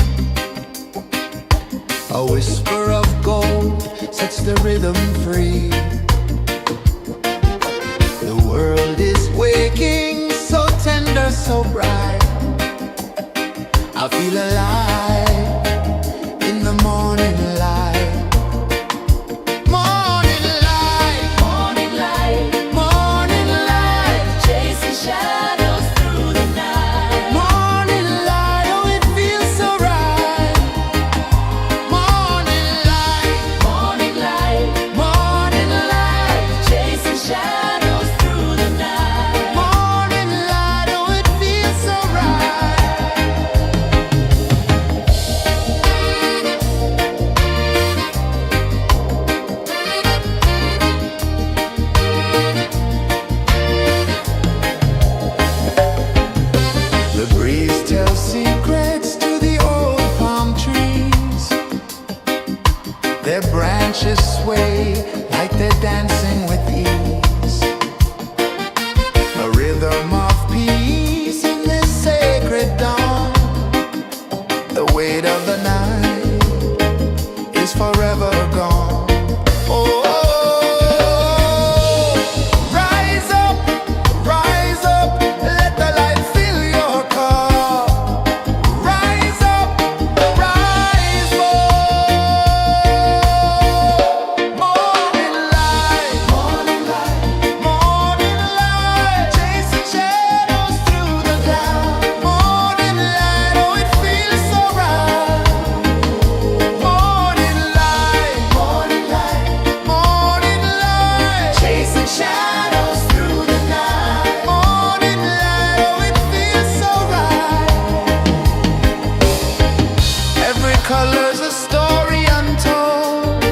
A whisper of gold sets the rhythm free. The world is waking, so tender, so bright. I feel alive in the morning light. Morning light, Morning light, morning light, chasing shadows through the night. morning light, oh it feels so right. Morning light, Morning light, morning light, chasing shadows through the night. morning light, oh it feels so right. The breeze tells secrets to the old palm trees. Their branches sway like they're dancing with ease. A rhythm of peace in this sacred dawn. The weight of the night is forever gone. Oh, rise up, let the light fill your cup. Rise up, rise more. Morning light, morning light, morning light, chasing shadows through the cloud. Morning light, oh it feels so right. Morning light, morning light, morning light, chasing shadows through the night. Morning light, oh it feels so right. Every color's a story untold,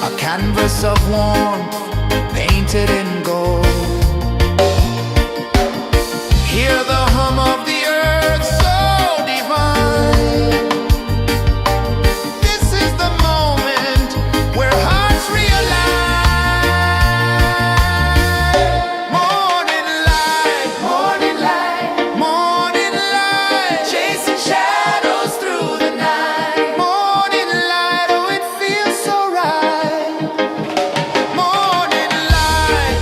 a canvas of warmth painted in gold. Hear the hum of the earth so divine. This is the moment where hearts realign. Morning light, morning light, morning light, chasing shadows through the night. Morning light, oh it feels so right. Morning light,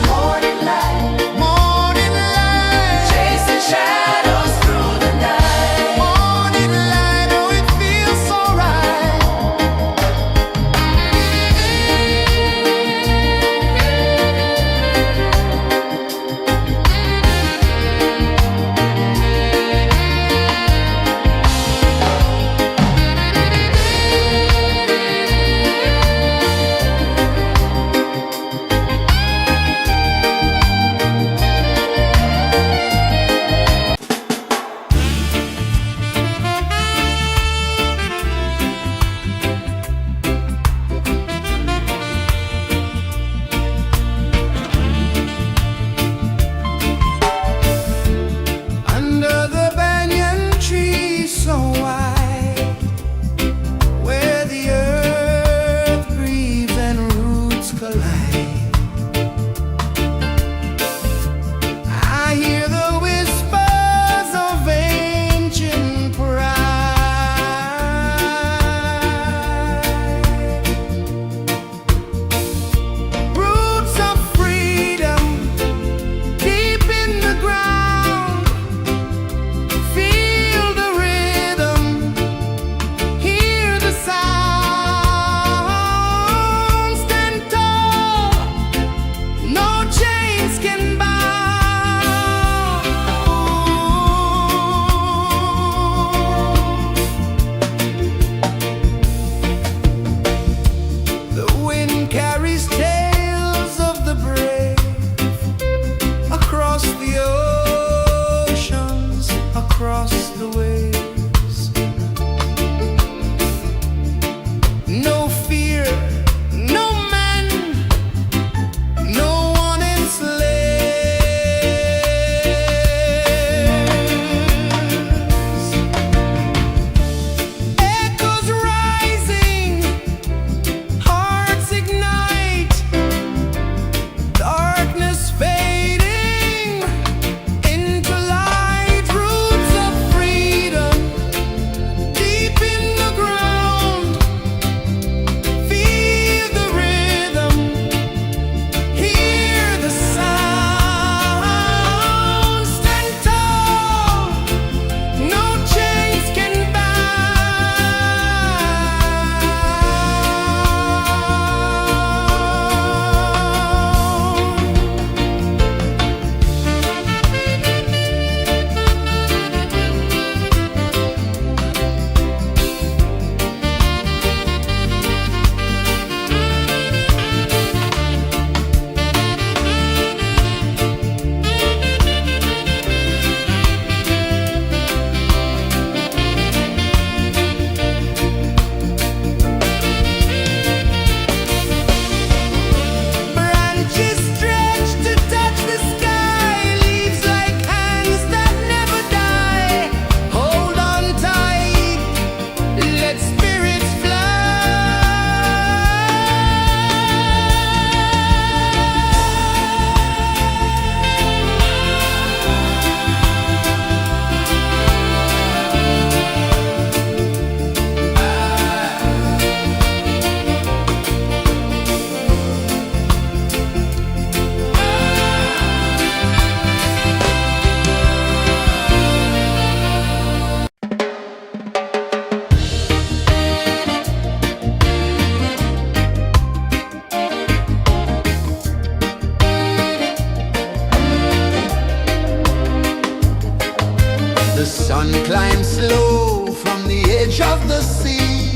The sun climbs slow from the edge of the sea.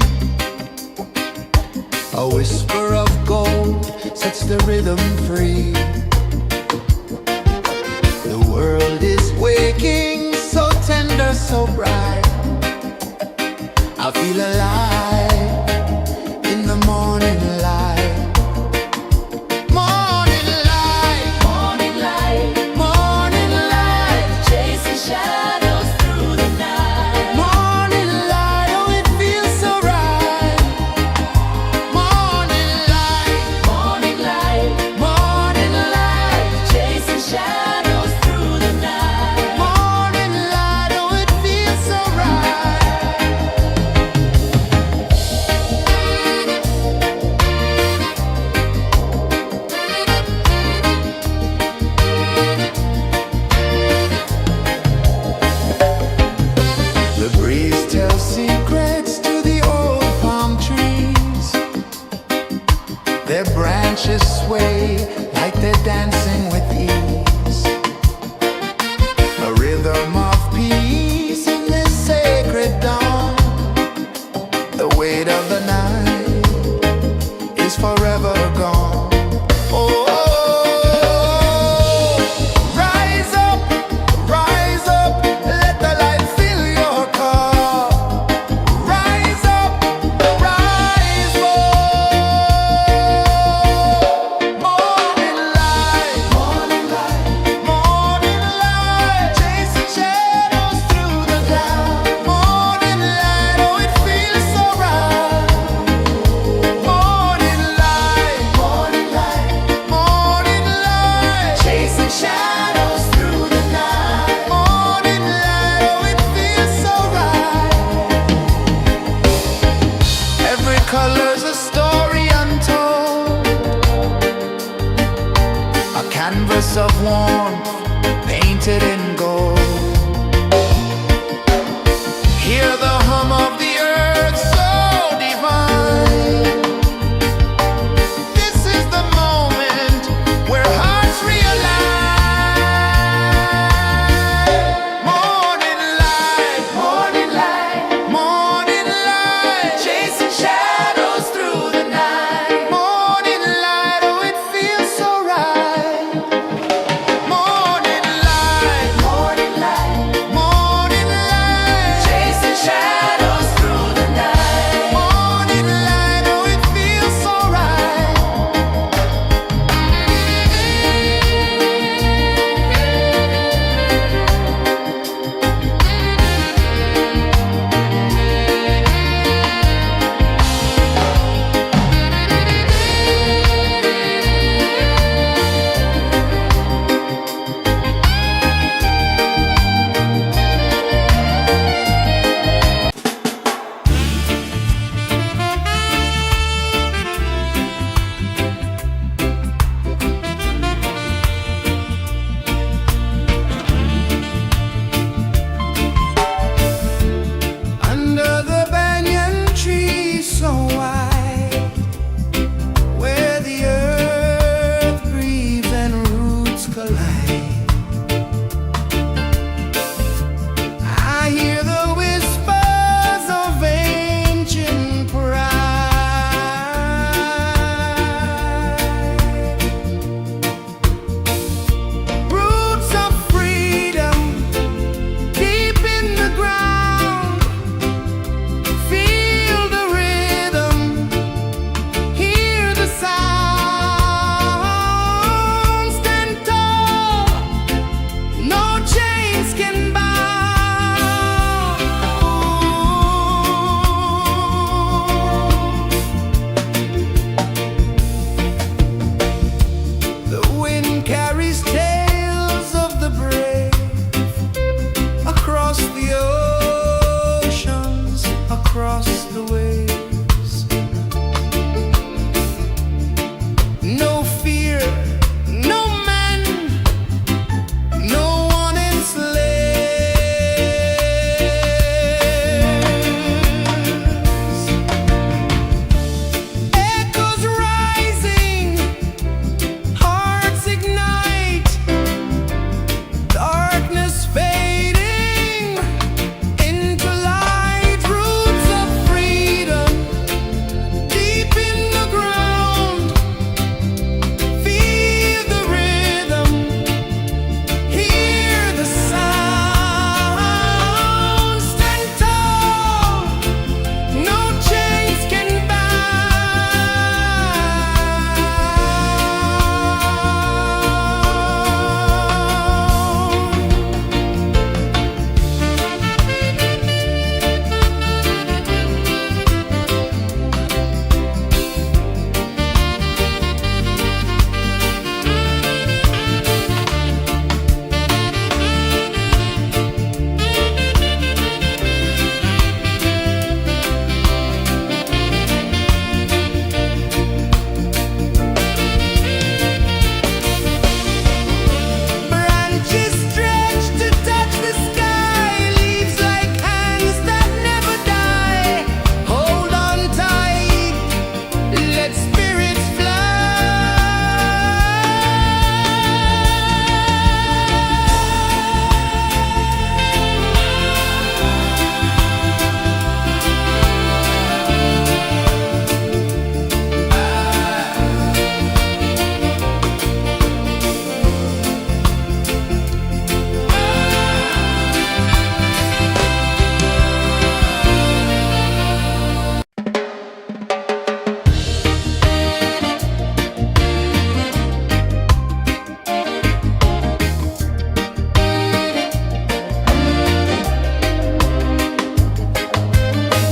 A whisper of gold sets the rhythm free. The world is waking, so tender, so bright. I feel alive in the morning light. Morning light, Morning light, morning light, chasing shadows through the night. morning light, oh it feels so right. Morning light, Morning light, morning light.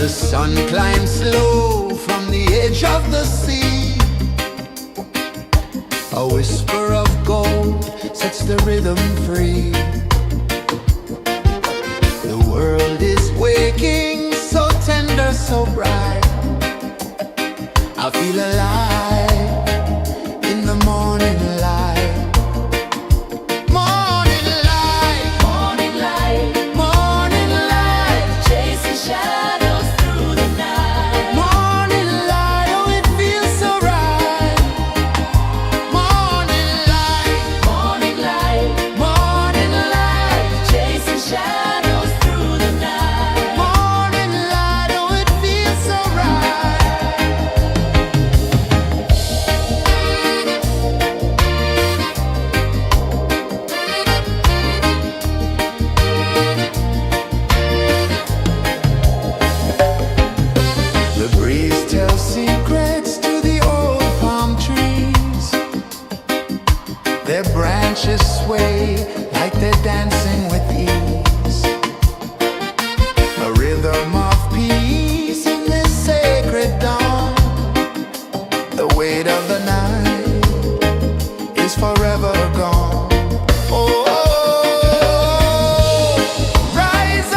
The sun climbs slow from the edge of the sea. A whisper of gold sets the rhythm free. The world is waking, so tender, so bright. I feel alive in the morning light. Morning light, Morning light, morning light, chasing shadows through the night. morning light, oh it feels so right. Morning light, Morning light, morning light, chasing shadows through the night. morning light, oh it feels so right. The breeze tells secrets to the old palm trees. Their branches sway like they're dancing with ease. A rhythm of peace in this sacred dawn. The weight of the night is forever gone. Oh, rise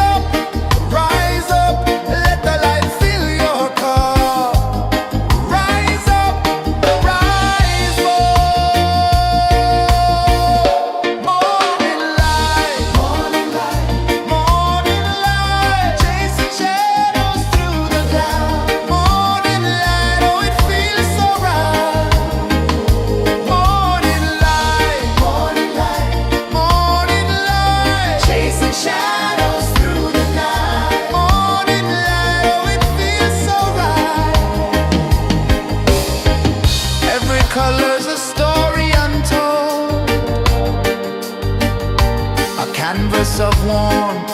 up, let the light fill your cup. Rise up, rise up. Morning light, morning light, chasing shadows through the cloud. Morning light, oh it feels so right. Morning light, chasing shadows through the night. Morning light, oh it feels so right. Every color's a story untold, a canvas of warmth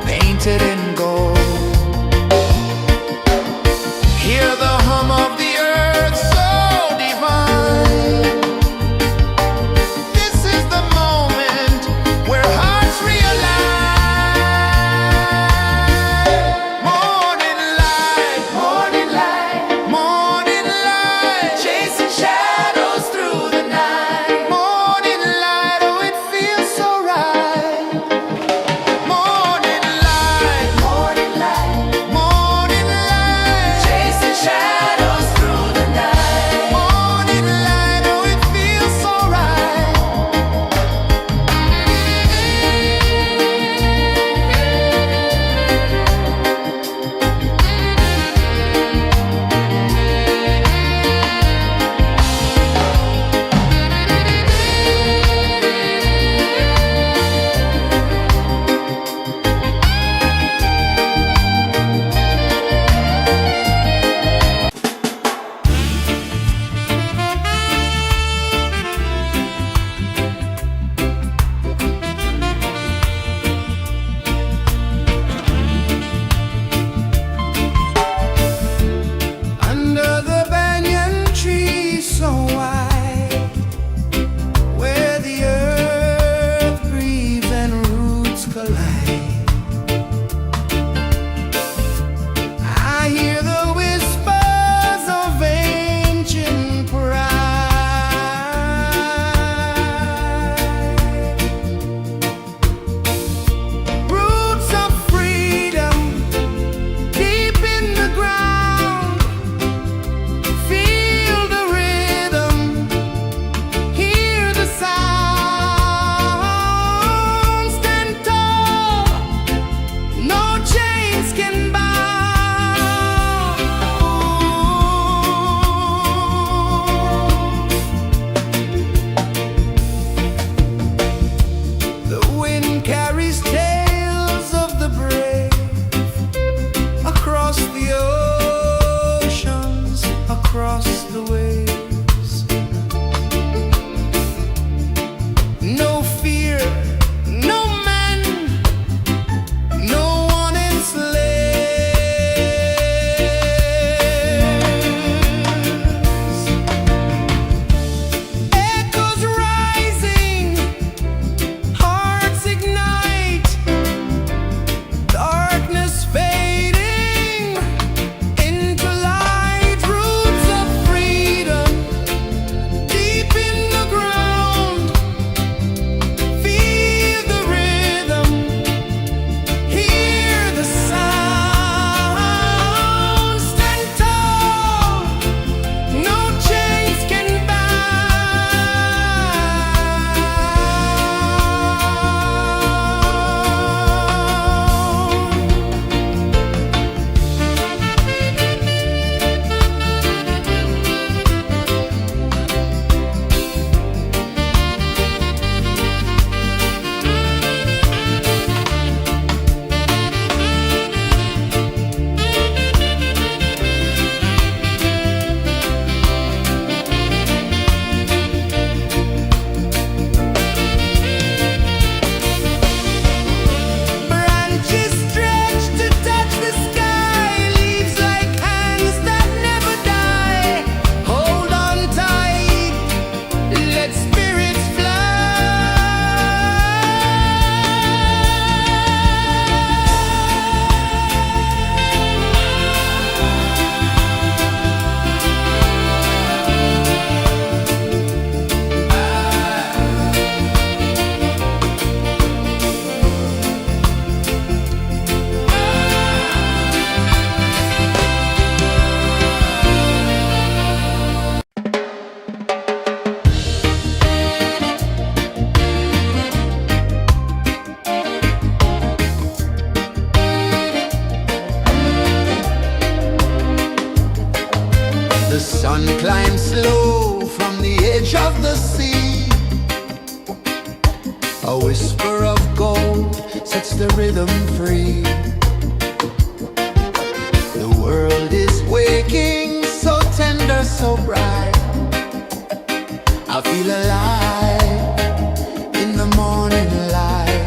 painted in gold. Hear the hum of the earth so divine. This is the moment where hearts realign. sun climbs slow from the edge of the sea. A whisper of gold sets the rhythm free. The world is waking, so tender, so bright. I feel alive in the morning light.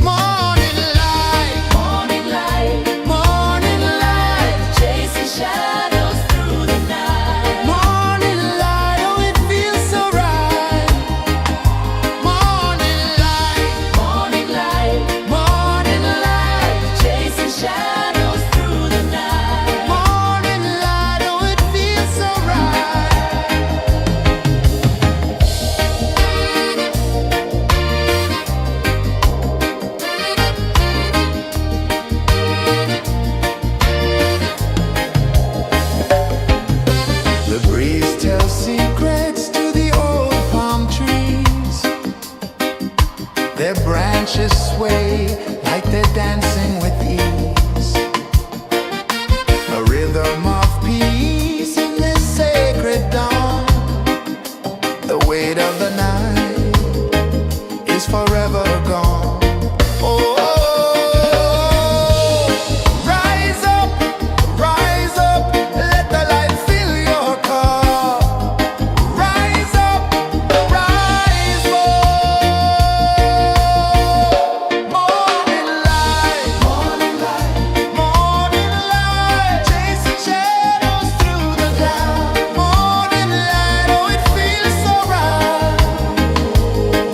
Morning light, Morning light, morning light, chasing shadows through the night. morning light, oh it feels so right. Morning light, Morning light, morning light, chasing shadows through the night. morning light, oh it feels so right. The breeze tells secrets to the old palm trees. Their branches sway like they're dancing with ease. A rhythm of peace in this sacred dawn. The weight of the night is forever gone. Oh, rise up, let the light fill your cup. Rise up, rise up. Morning light, morning light, morning light, chasing shadows through the cloud. Morning light, oh it feels so right.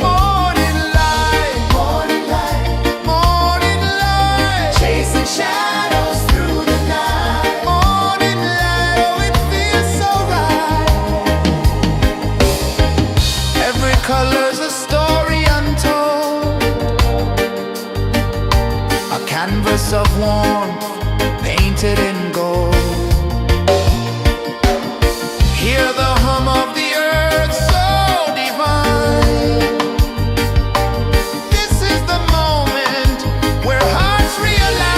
Morning light, morning light, morning light, chasing shadows through the night. Morning light, oh it feels so right. Every color's a story untold, a canvas of warmth painted in gold. Hear the hum of the earth so divine. This is the moment where hearts realign.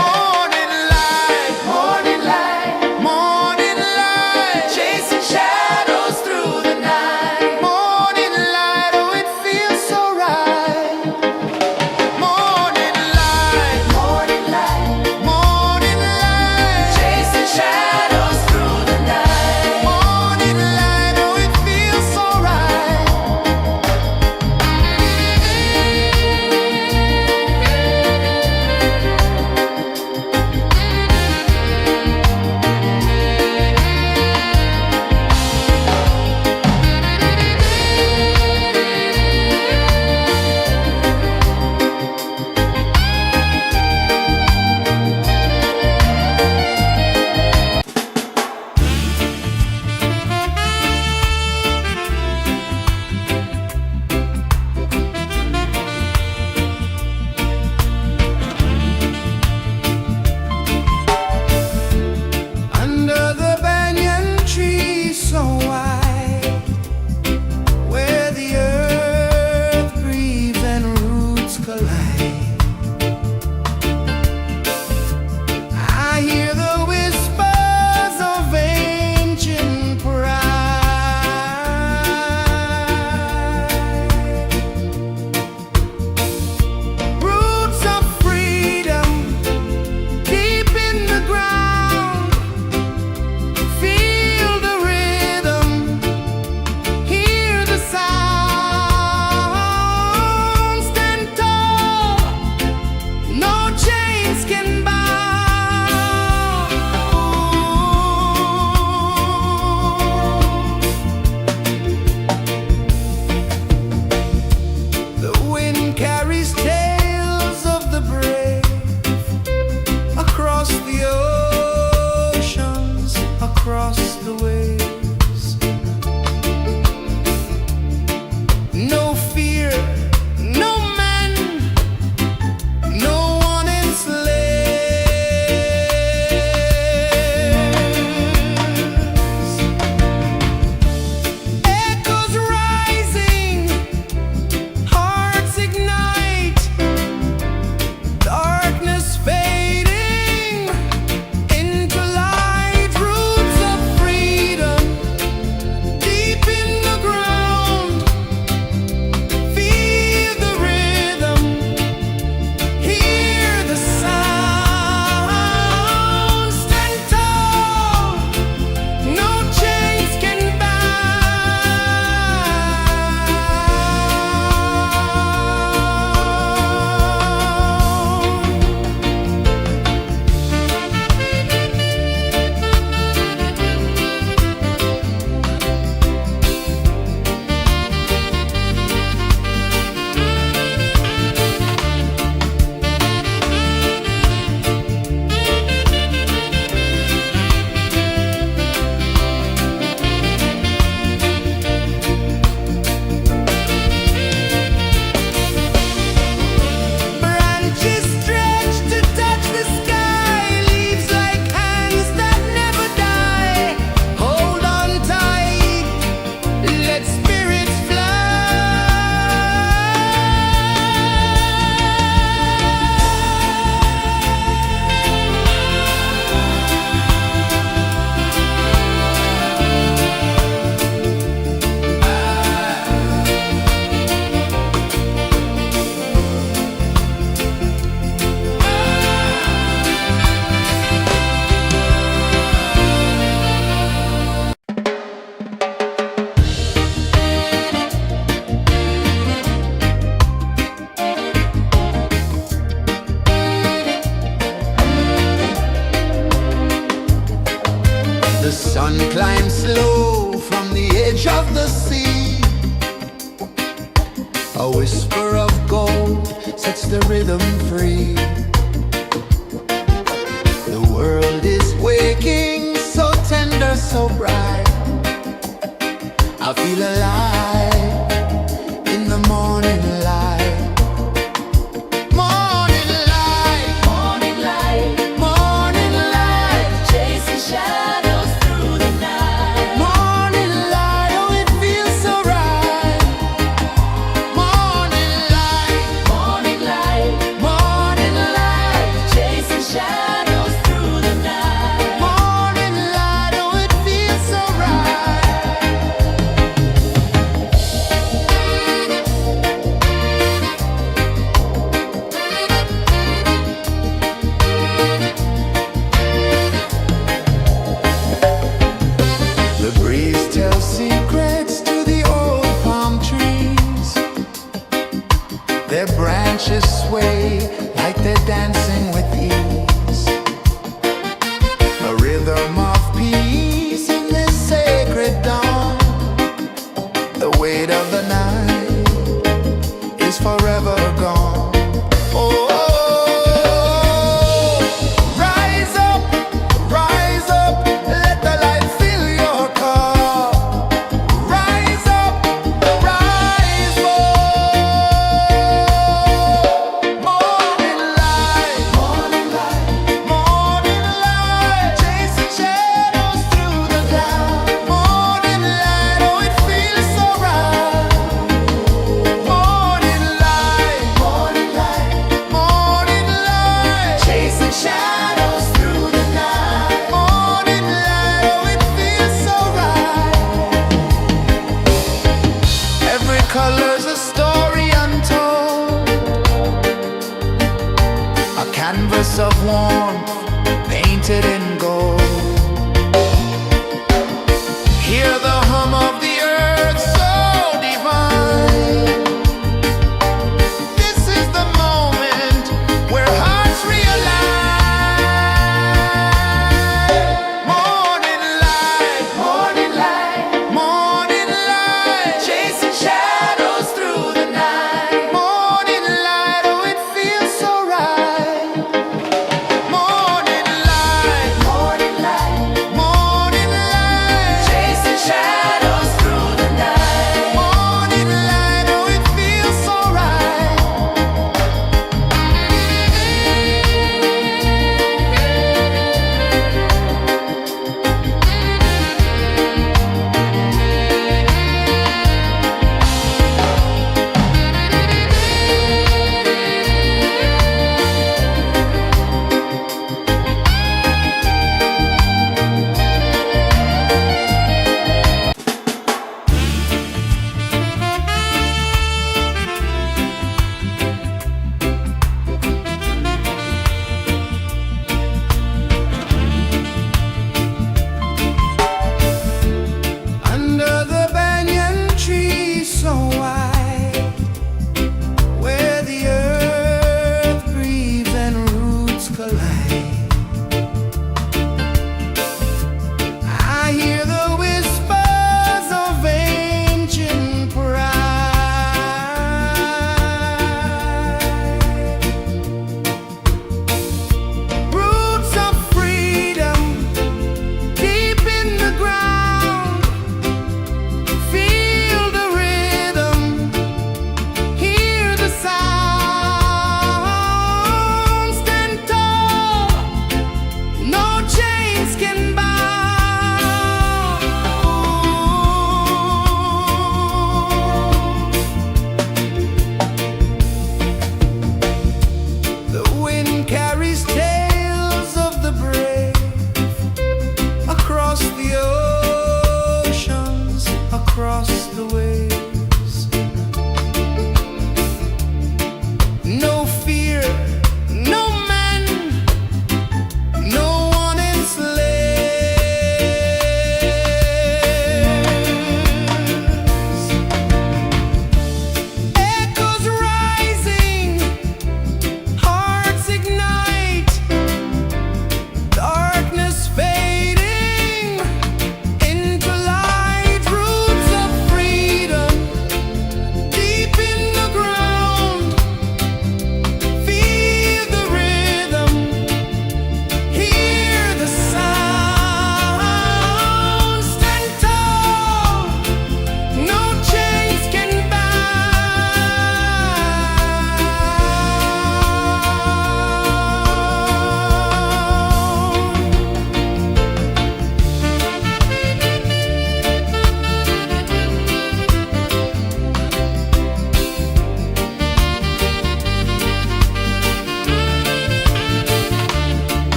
Morning light, morning light, morning light, chasing shadows through the night. Morning light, oh it feels so right. Morning light, morning light, morning light, chasing shadows through the night. Morning light, oh it feels so right. Under the banyan tree so wide, where the earth breathes and roots collide, I hear the whispers of ancient pride. Roots of freedom deep in the ground. Feel the rhythm, hear the sound. Stand tall, no chains can bound. The wind carries tales of the brave across the oceans, across the waves. No fear, no man, no one enslaves. Echoes rising, hearts ignite. rhythm free. The world is waking, so tender, so bright. I feel alive in the morning light. Morning light, Morning light, morning light, chasing shadows through the night. morning light. Oh, it feels so right. Morning light, Morning light, morning light, chasing shadows through the night. morning light. Oh, it feels so right. The breeze tells secrets to the old palm trees. Their branches sway like they're dancing with ease. A rhythm of peace in this sacred dawn. The weight of the night is forever gone. Oh, rise up, let the light fill your cup. Rise up, rise more. Morning light, morning light, chasing shadows through the cloud. Morning light, oh, it feels so right. Morning light, morning light, chasing shadows through the night. Morning light, oh, it feels so right. Every color's a story untold, a canvas of warmth painted in gold. Hear the hum of the earth so divine. This is the moment where hearts realign. Morning light, morning light, chasing shadows through the night. Morning light, oh, it feels so right. Morning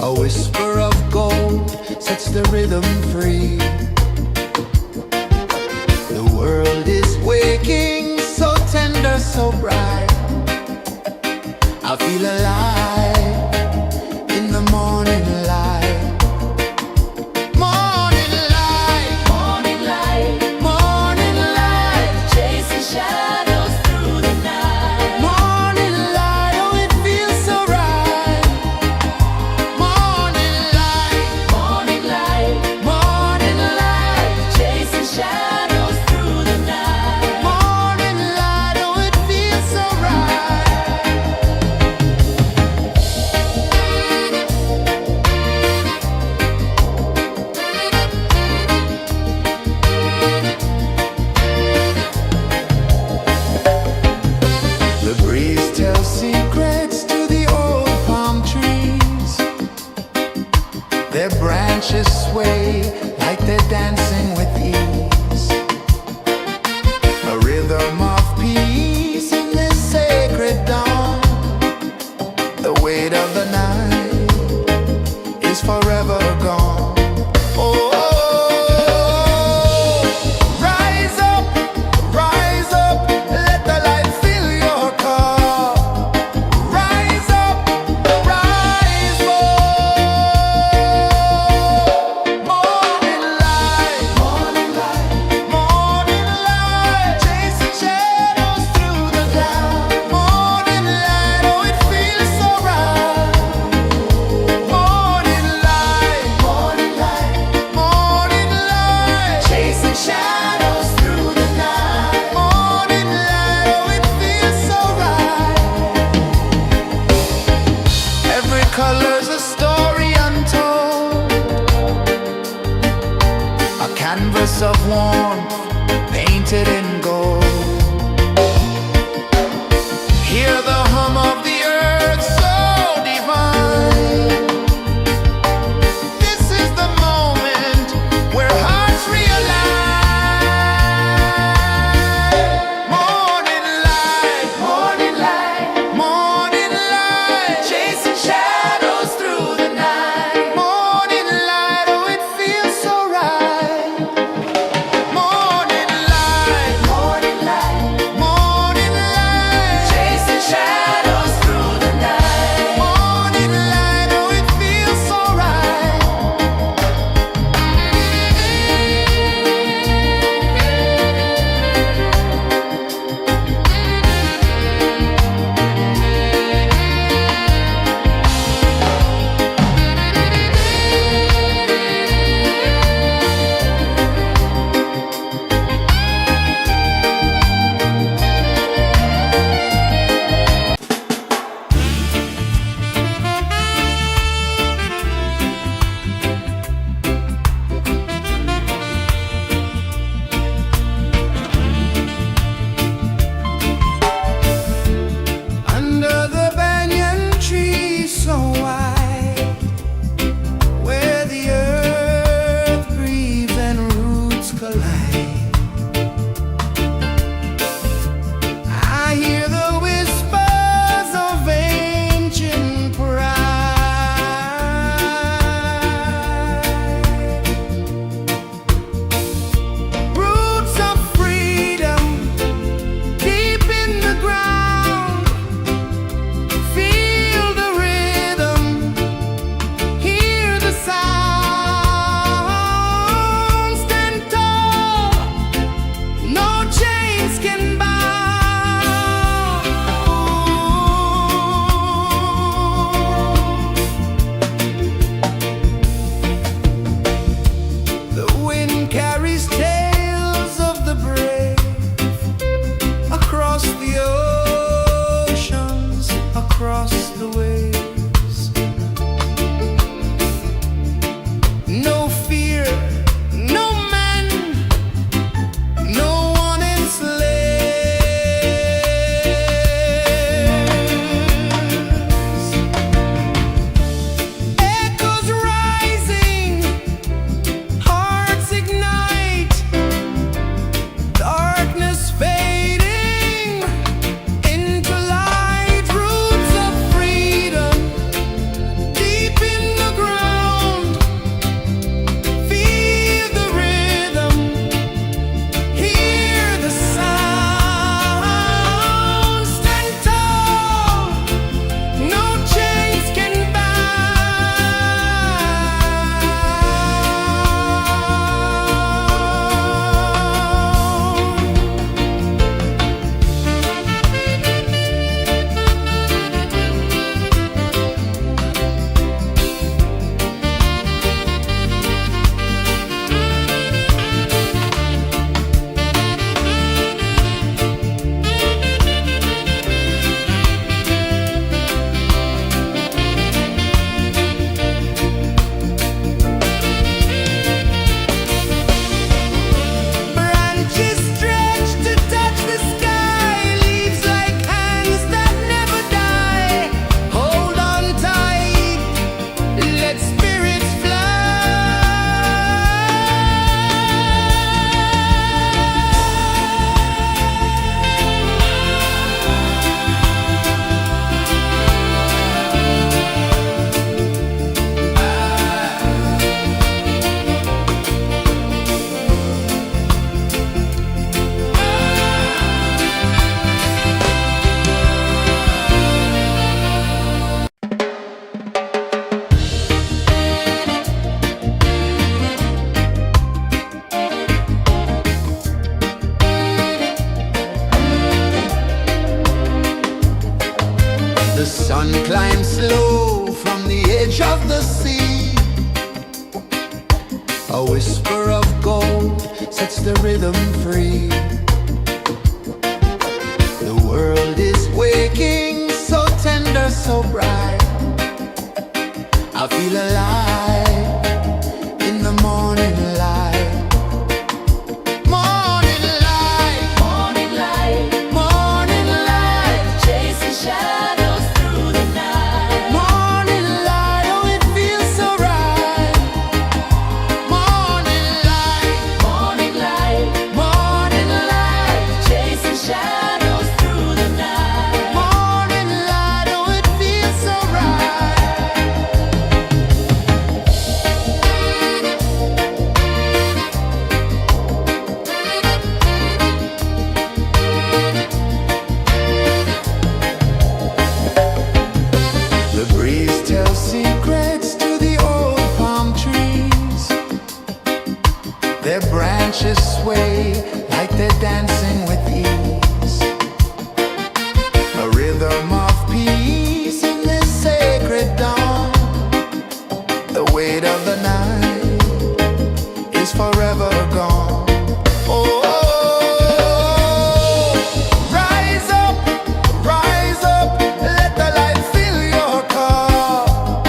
A whisper of gold sets the rhythm free. The world is waking, so tender, so bright. I feel alive in the morning light. Morning light, Morning light, morning light, chasing shadows through the night. morning light, oh it feels so right. Morning light, Morning light, morning light, chasing shadows through the night. morning light, oh it feels so right. The breeze tells secrets to the old palm trees. Their branches sway like they're dancing with ease. A rhythm of peace in this sacred dawn. The weight of the night is forever gone. Oh, rise up, let the light fill your cup. Rise up, rise up. Morning light, morning light, chasing shadows through the cloud. Morning light, oh it feels so right. Morning light, morning light, chasing shadows through the night. Morning light, oh it feels so right. Every color's a story untold, a canvas of warmth painted in gold. Hear the hum of the earth so divine. This is the moment where hearts realign. Morning light, morning light, chasing shadows through the night. Morning light, oh it feels so right. Morning I feel alive in the morning light. Morning light, Morning light, morning light, chasing shadows through the night. morning light. Oh, it feels so right. Morning light, Morning light, morning light, chasing shadows through the night. morning light. Oh, it feels so right. The breeze tells secrets to the old palm trees. Their branches sway like they're dancing with ease. A rhythm of peace in this sacred dawn. The weight of the night is forever gone. Oh, rise up, let the light fill your cup.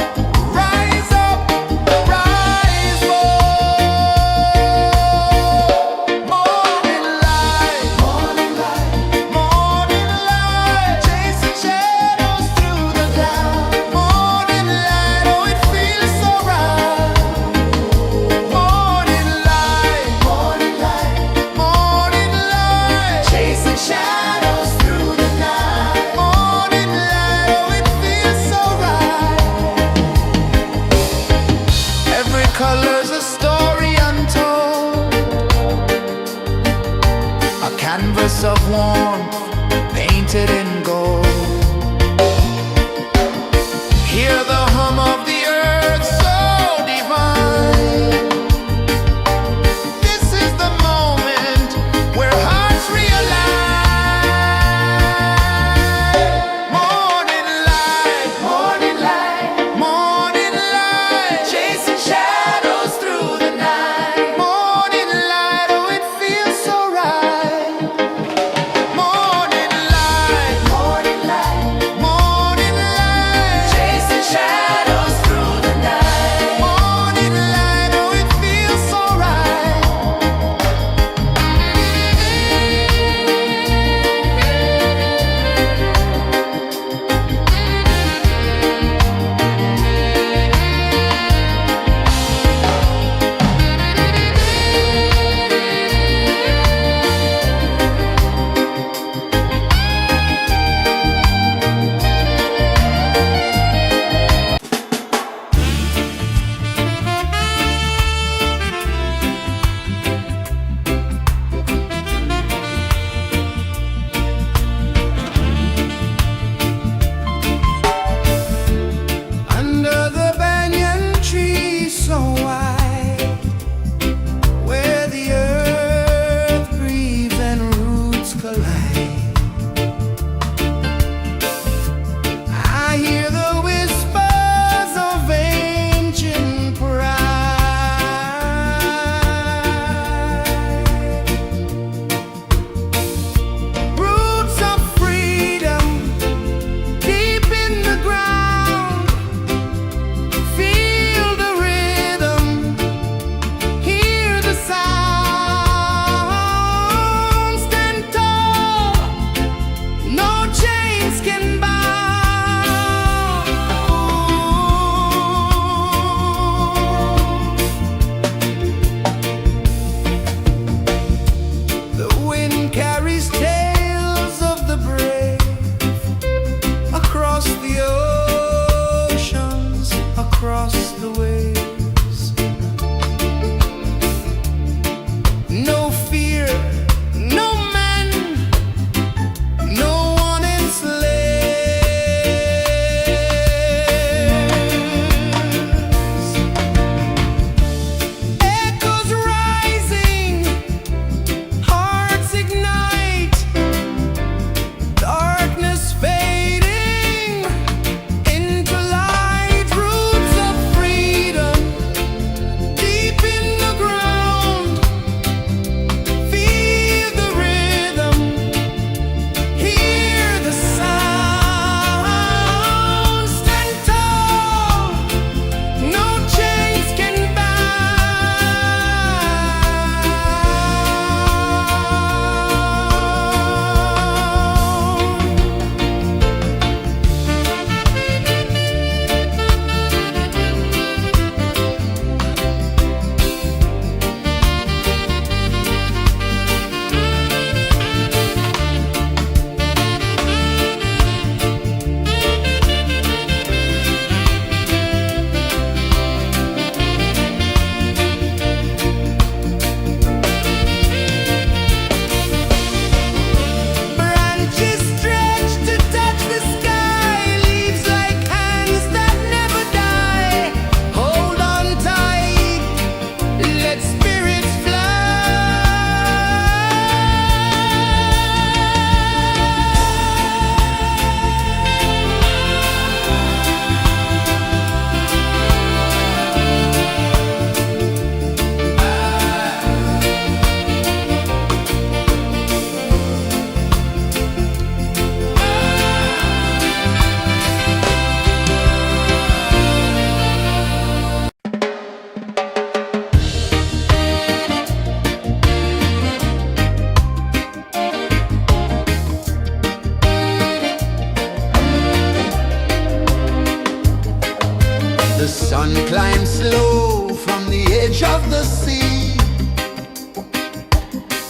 The sun climbs slow from the edge of the sea.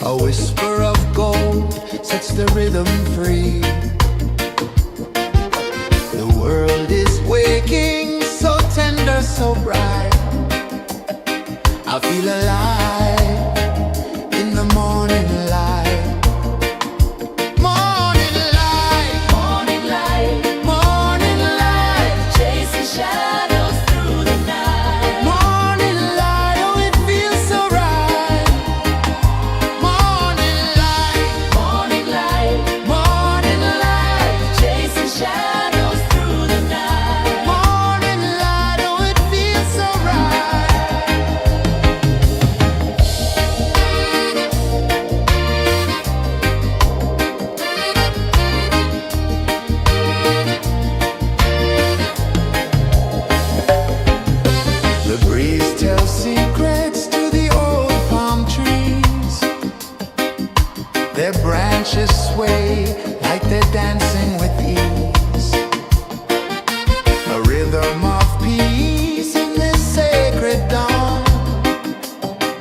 A whisper of gold sets the rhythm free. The world is waking, so tender, so bright. I feel alive in the morning light. Morning light, Morning light, morning light, chasing shadows through the night. morning light, oh it feels so right. Morning light, Morning light, morning light, chasing shadows through the night. morning light, oh it feels so right. The breeze tells secrets to the old palm trees. Their branches sway like they're dancing with ease. A rhythm of peace in this sacred dawn.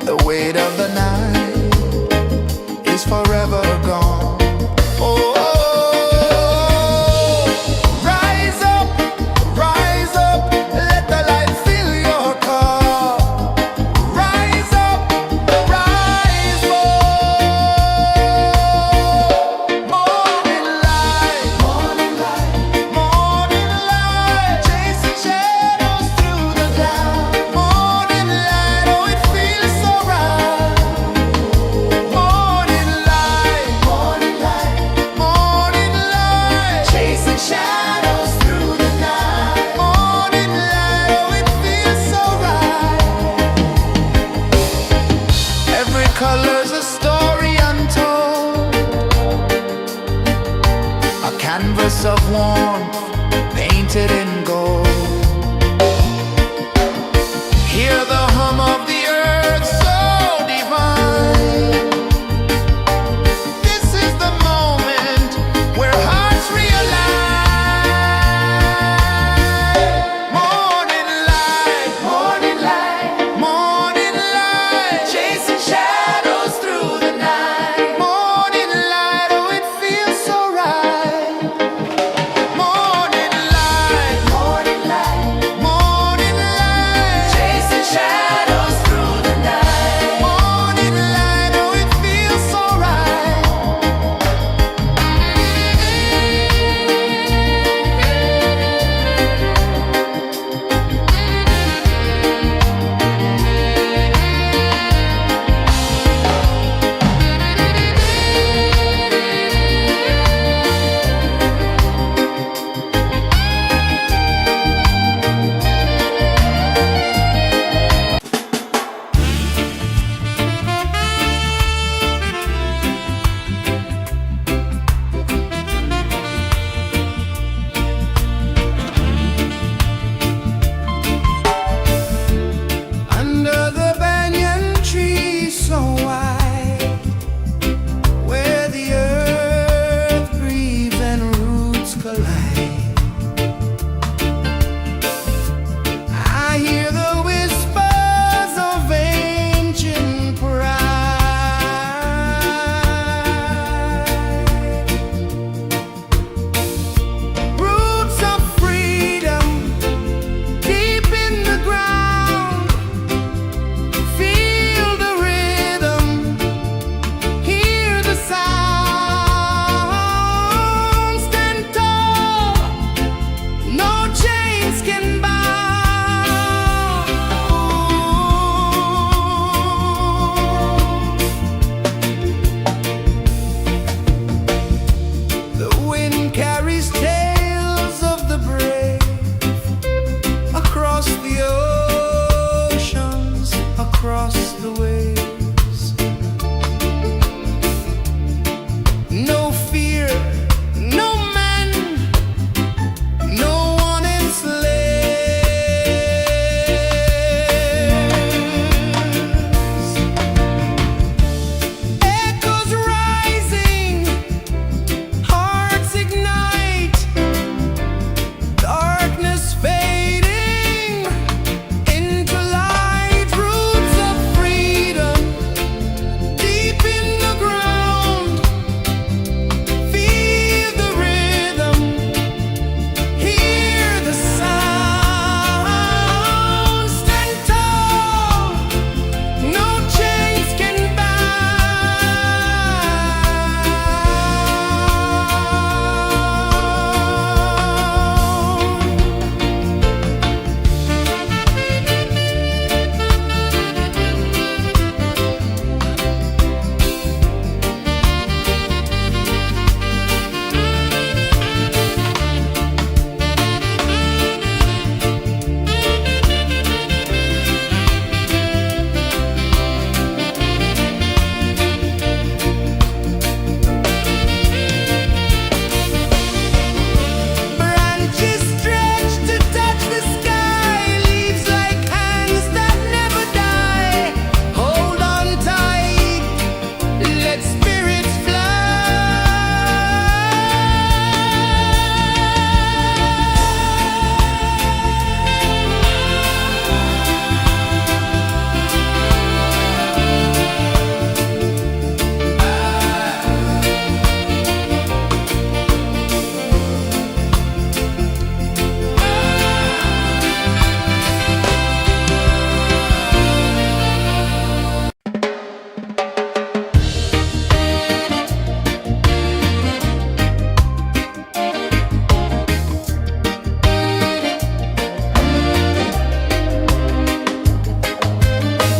The weight of the night is forever gone. Oh, rise up, let the light fill your cup. Rise up, rise up. Morning light, morning light, morning light, chasing shadows through the cloud. Morning light, oh it feels so right. Morning light, morning light, morning light, chasing shadows through the night. Morning light, oh it feels so right. Every color's a story untold, a canvas of warmth painted in gold. Hear the hum of the earth so divine. This is the moment where hearts realign. Morning light, morning light, morning light, chasing shadows through the night. Morning light, oh it feels so right. Morning light,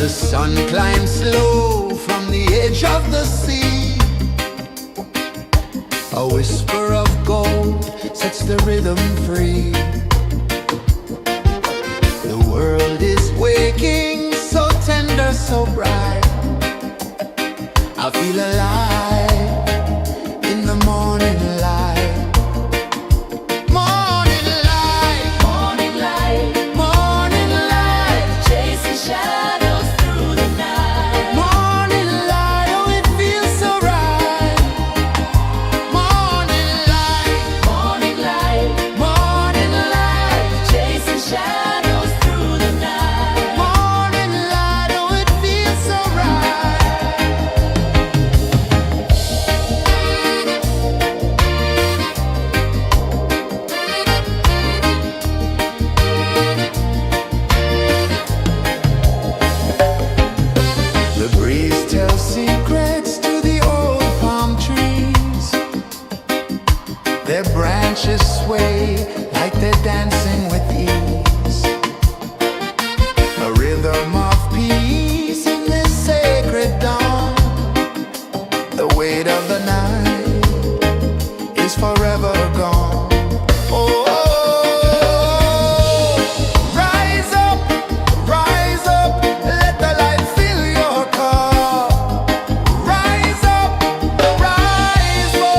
The sun climbs slow from the edge of the sea. A whisper of gold sets the rhythm free. The world is waking, so tender, so bright. I feel alive in the morning light. Morning light, Morning light, morning light, chasing shadows through the night. morning light, oh it feels so right. Morning light, Morning light, morning light, chasing shadows through the night. morning light, oh it feels so right. The breeze tells secrets to the old palm trees. Their branches sway like they're dancing with ease. A rhythm of peace in this sacred dawn. The weight of the night is forever gone. Oh, rise up, let the light fill your car. Rise up, rise up.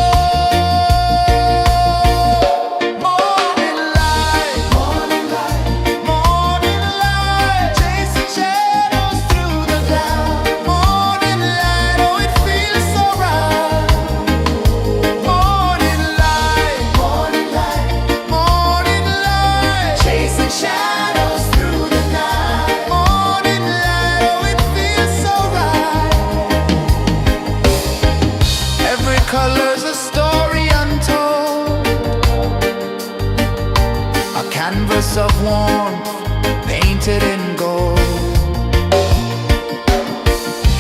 Morning light, morning light, morning light, chasing shadows through the cloud. Morning light, oh it feels so right. Morning light, morning light, morning light, chasing shadows through the night. Morning light, oh it feels so right. Every color's a story untold, a canvas of warmth painted in gold.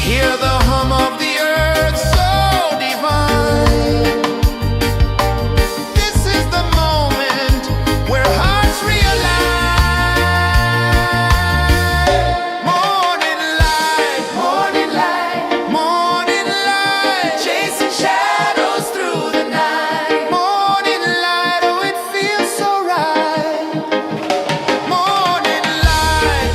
Hear the hum of the earth so divine. This is the moment where hearts realign. Morning light, morning light, morning light, chasing shadows through the night. Morning light, oh it feels so right. Morning light,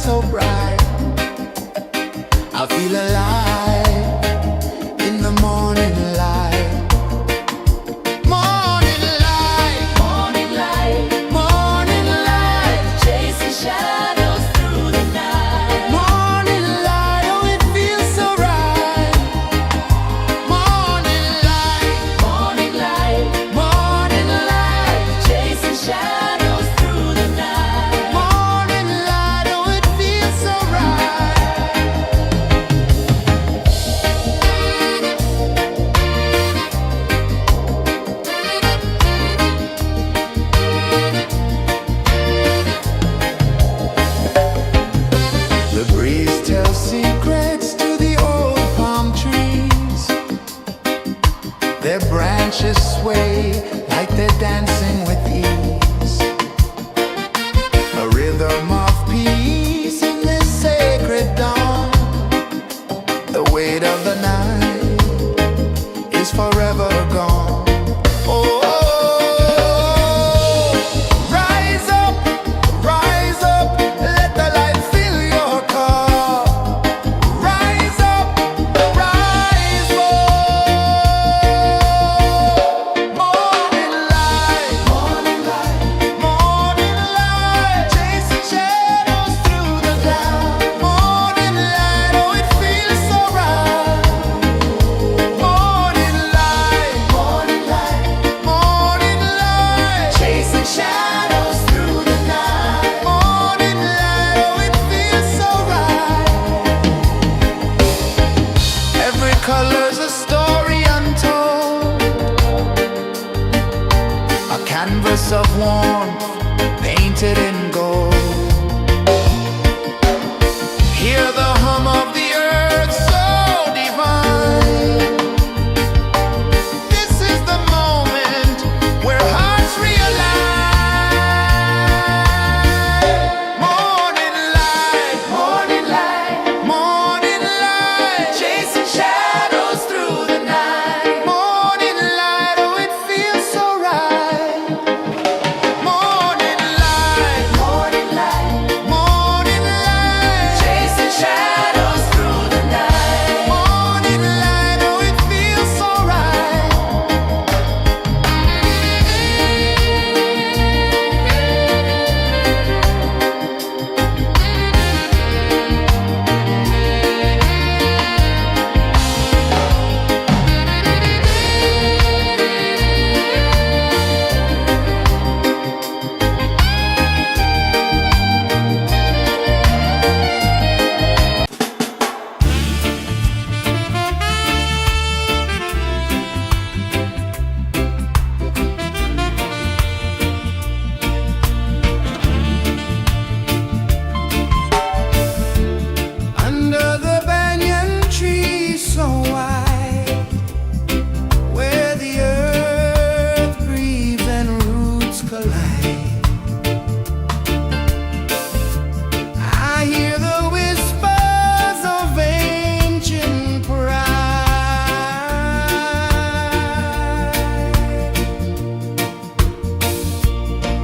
so bright. I feel alive in the morning light. Morning light, Morning light, morning light, chasing shadows through the night. morning light. Oh, it feels so right. Morning light, Morning light, morning light, chasing shadows through the night. morning light. Oh, it feels so right. The breeze tells secrets to the old palm trees. Their branches sway like they're dancing with ease. A rhythm of peace in this sacred dawn. The weight of the night is forever gone. Oh, rise up, let the light fill your cup. Rise up, rise up. Morning light, morning light, morning light, chasing shadows through the cloud. Morning light, oh, it feels so right. Morning light, morning light, morning light, chasing shadows through the night. Morning light, oh, it feels so right. Every color's a story untold, a canvas of warmth painted in gold. Hear the hum of the earth so divine. This is the moment where hearts realign. Morning light, morning light, morning light, chasing shadows through the night. Morning light, oh, it feels so right. Morning light, morning light, morning light, chasing shadows through the night. Morning light, oh, it feels so right. Under the banyan tree so wide, where the earth breathes and roots collide, I hear the whispers of ancient pride.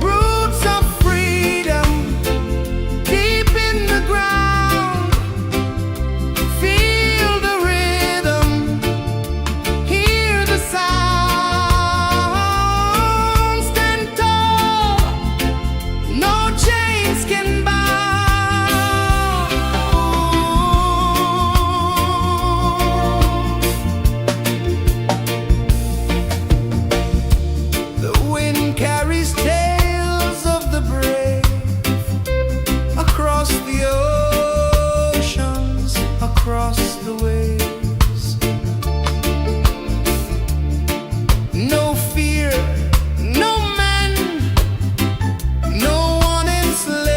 Roots of freedom deep in the ground. Feel the rhythm, hear the sound. Stand tall, no chains can bound. The wind carries tales of the brave across the oceans, across the waves. No fear, no man, no one enslaves.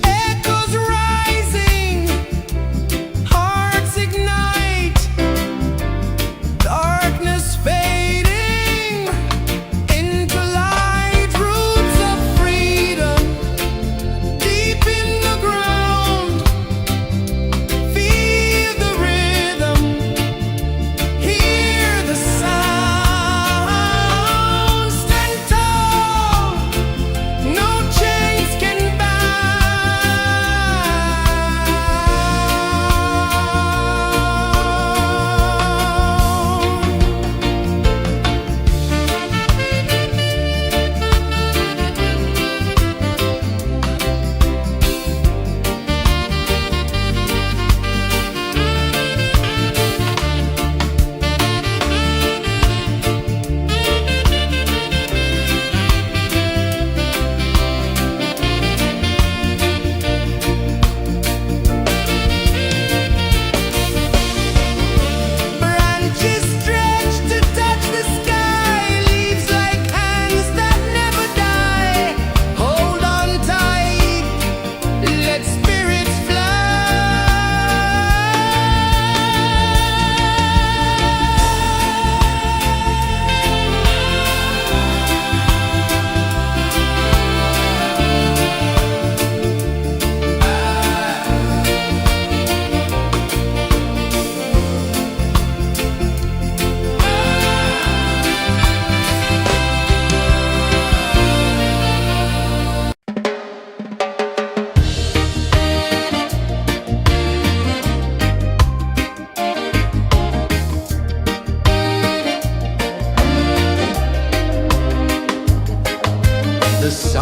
Echoes rising, hearts ignite,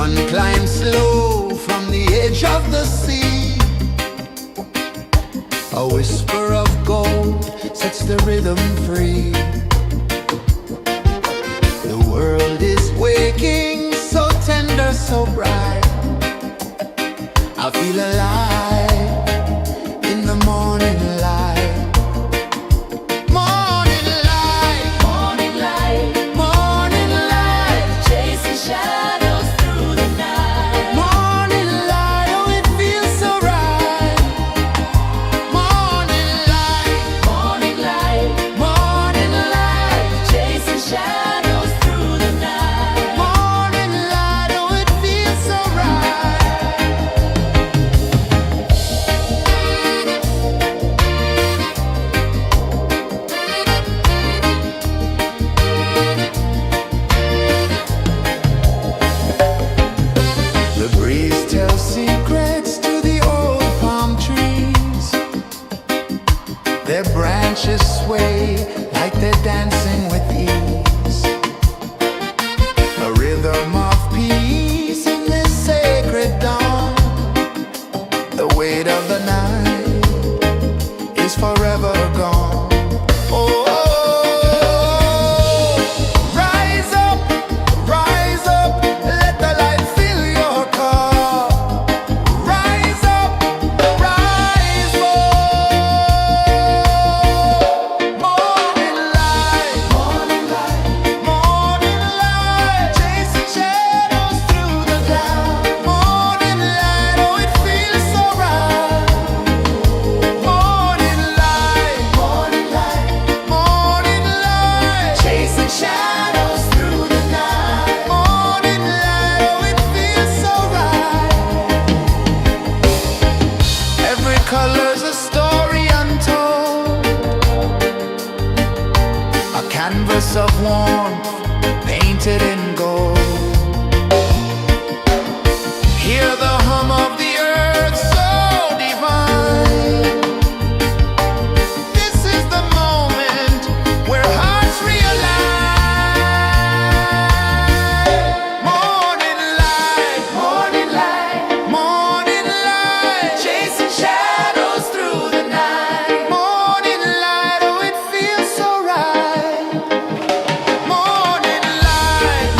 sun climbs slow from the edge of the sea. A whisper of gold sets the rhythm free. The world is waking, so tender, so bright. I feel alive in the morning light. Morning light, Morning light, morning light, chasing shadows through the night. morning light, oh it feels so right. Morning light, Morning light, morning light, chasing shadows through the night. morning light, oh it feels so right. The breeze tells secrets to the old palm trees. Their branches sway like they're dancing with ease. A rhythm of peace in this sacred dawn. The weight of the night is forever gone. Oh, rise up, let the light fill your cup. Rise up, rise up. Morning light, morning light, morning light, chasing shadows through the cloud. Morning light, oh it feels so right. Morning light, morning light, morning light, chasing shadows through the night. Morning light, oh it feels so right. Every color's a story untold, a canvas of warmth painted in gold. Hear the hum of the earth so divine. This is the moment where hearts realign. Morning light, morning light, morning light, chasing shadows through the night. Morning light, oh it feels so right. Morning light,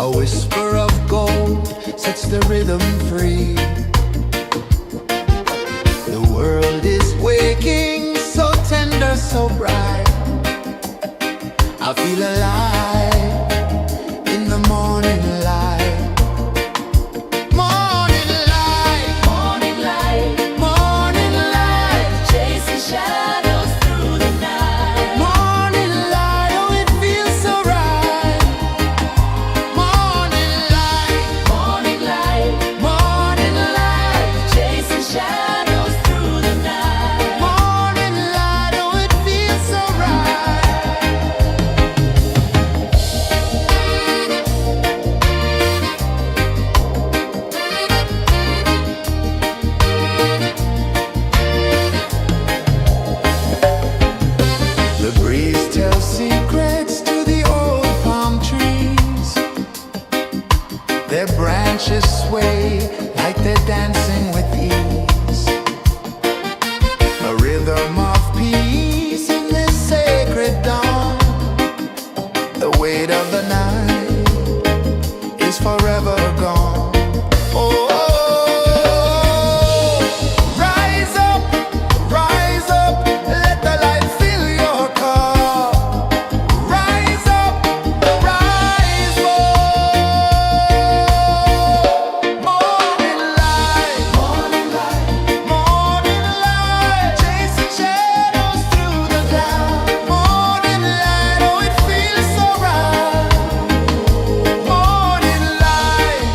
A whisper of gold sets the rhythm free. The world is waking, so tender, so bright. I feel alive in the morning light. Morning light, Morning light, morning light, chasing shadows through the night. morning light, oh it feels so right. Morning light, Morning light, morning light, chasing shadows through the night. morning light, oh it feels so right. The breeze tells secrets to the old palm trees. Their branches sway like they're dancing with ease. A rhythm of peace in this sacred dawn. The weight of the night is forever gone. Oh, rise up, let the light fill your cup. Rise up, rise up. Morning light, morning light, chasing shadows through the cloud. Morning light, oh it feels so right. Morning light,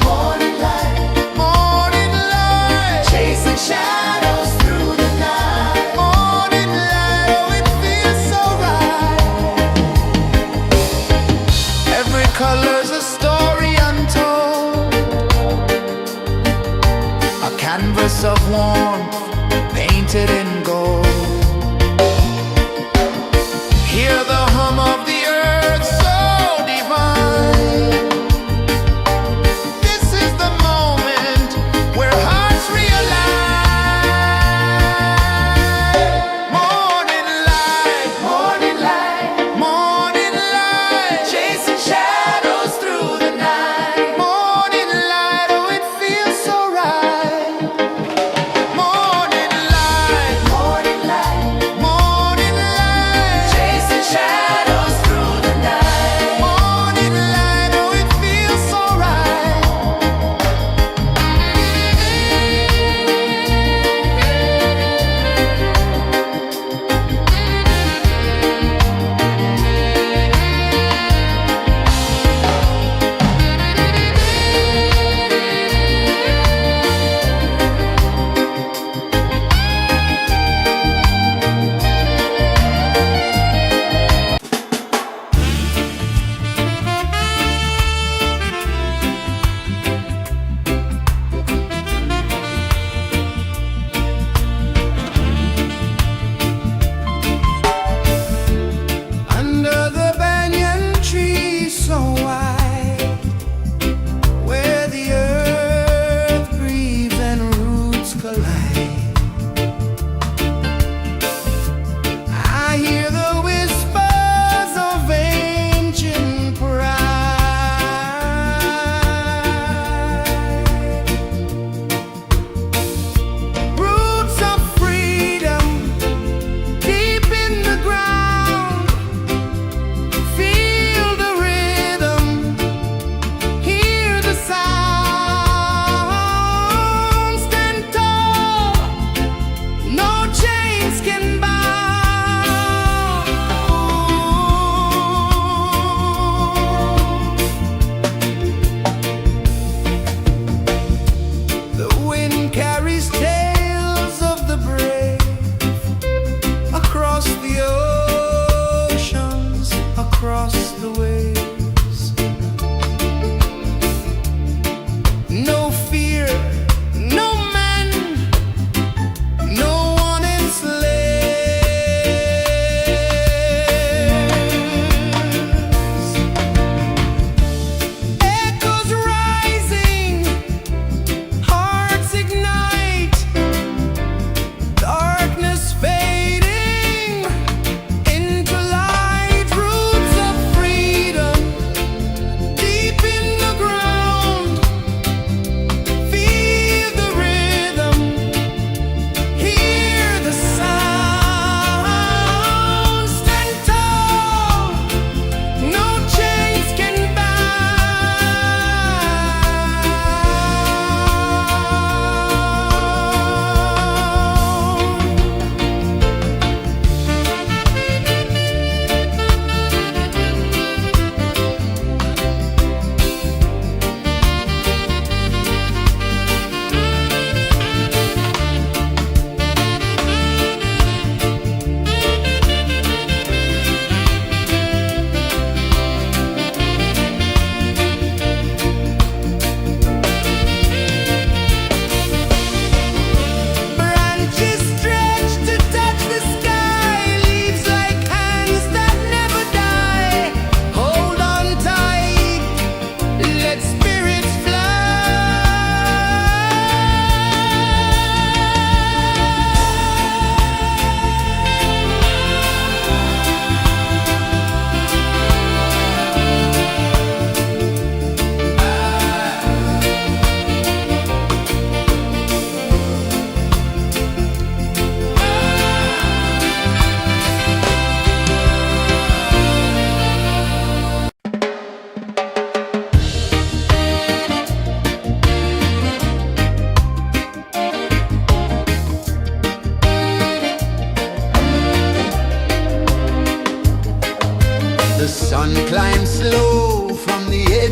morning light, chasing shadows through the night. Morning light, oh it feels so right. Every color's a story untold, a canvas of warmth painted in gold. Hear the hum of the earth so divine. This is the moment where hearts realign. Morning light, morning light, chasing shadows through the night. Morning light, oh it feels so right. Morning light,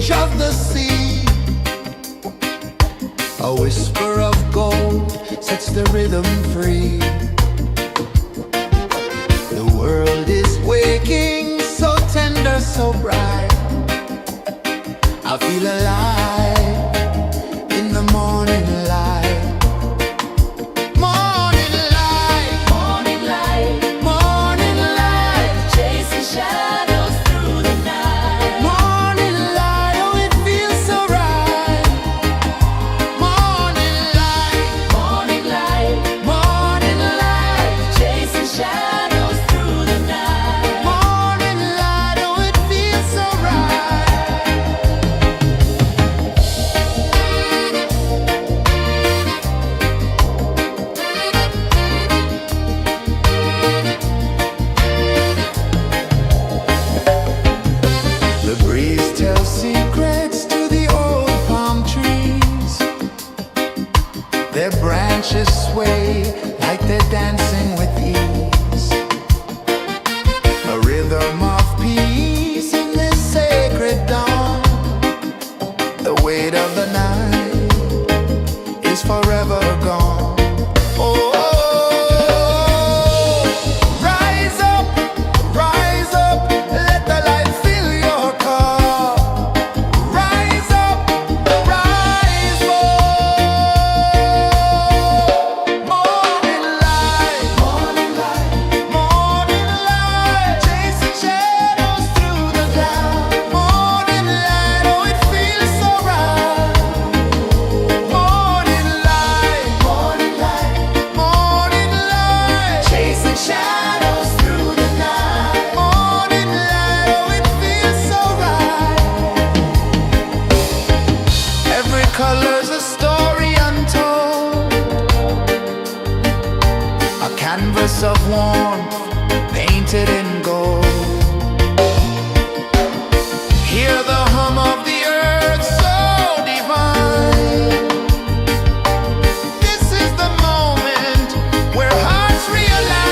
edge of the sea. A whisper of gold sets the rhythm free. The world is waking, so tender, so bright. I feel alive in the morning light. Morning light, Morning light, morning light, chasing shadows through the night. morning light, oh it feels so right. Morning light, Morning light, morning light, chasing shadows through the night. morning light, oh it feels so right. The breeze tells secrets to the old palm trees. Their branches sway like they're dancing with ease. A rhythm of peace in this sacred dawn. The weight of the night is forever gone. Oh, rise up, let the light fill your cup. Rise up, rise up. Morning light, morning light, morning light, chasing shadows through the cloud. Morning light, oh it feels so right. Morning light, morning light, morning light, chasing shadows through the night. Morning light, oh it feels so right. Every color's a story untold, a canvas of warmth painted in gold. Hear the hum of the earth so divine. This is the moment where hearts realign.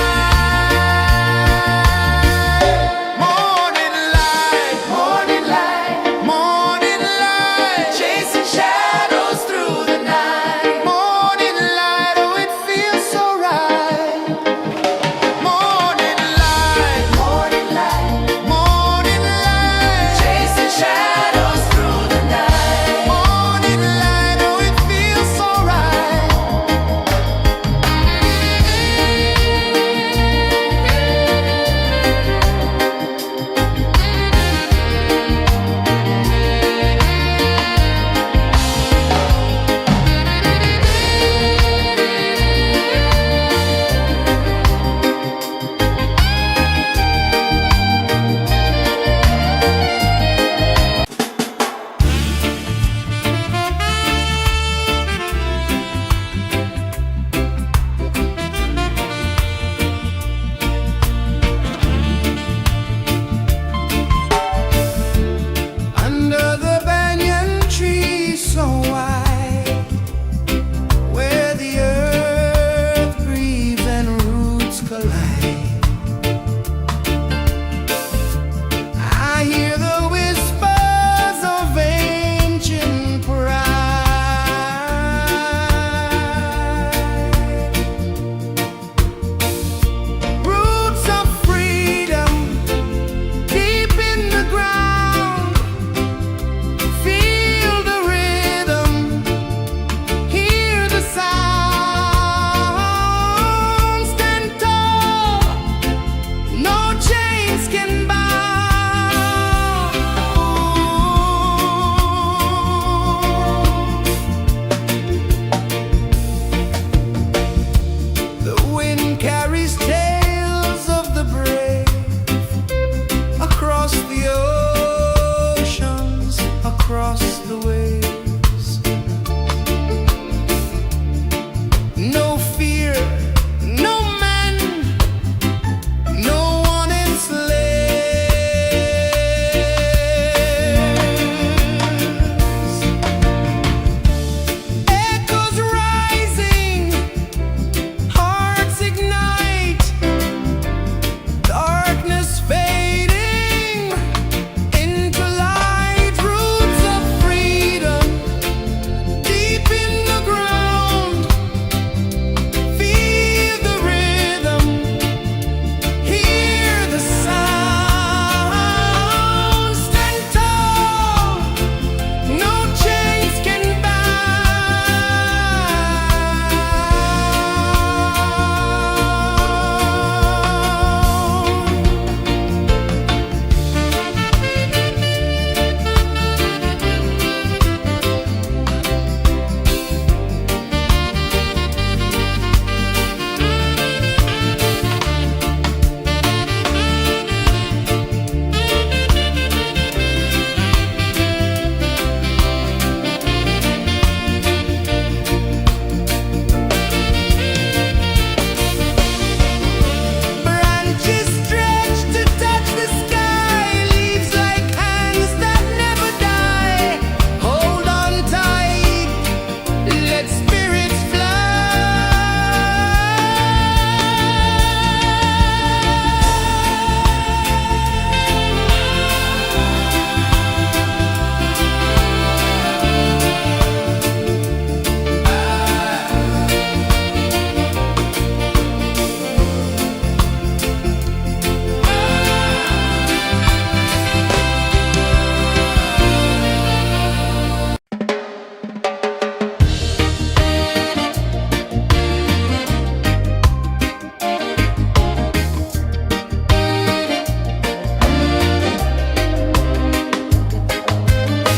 Morning light, morning light, morning light, chasing shadows through the night. Morning light, oh it feels so right. Morning light, morning light, morning light, chasing shadows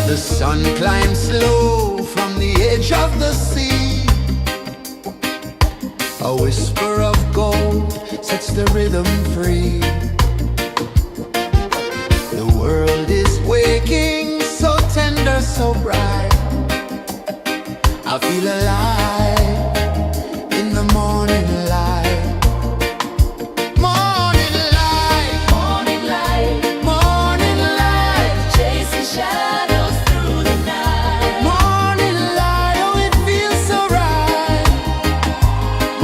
The sun climbs slow from the edge of the sea. A whisper of gold sets the rhythm free. The world is waking, so tender, so bright. I feel alive in the morning light. Morning light, Morning light, morning light, chasing shadows through the night. morning light, oh it feels so right.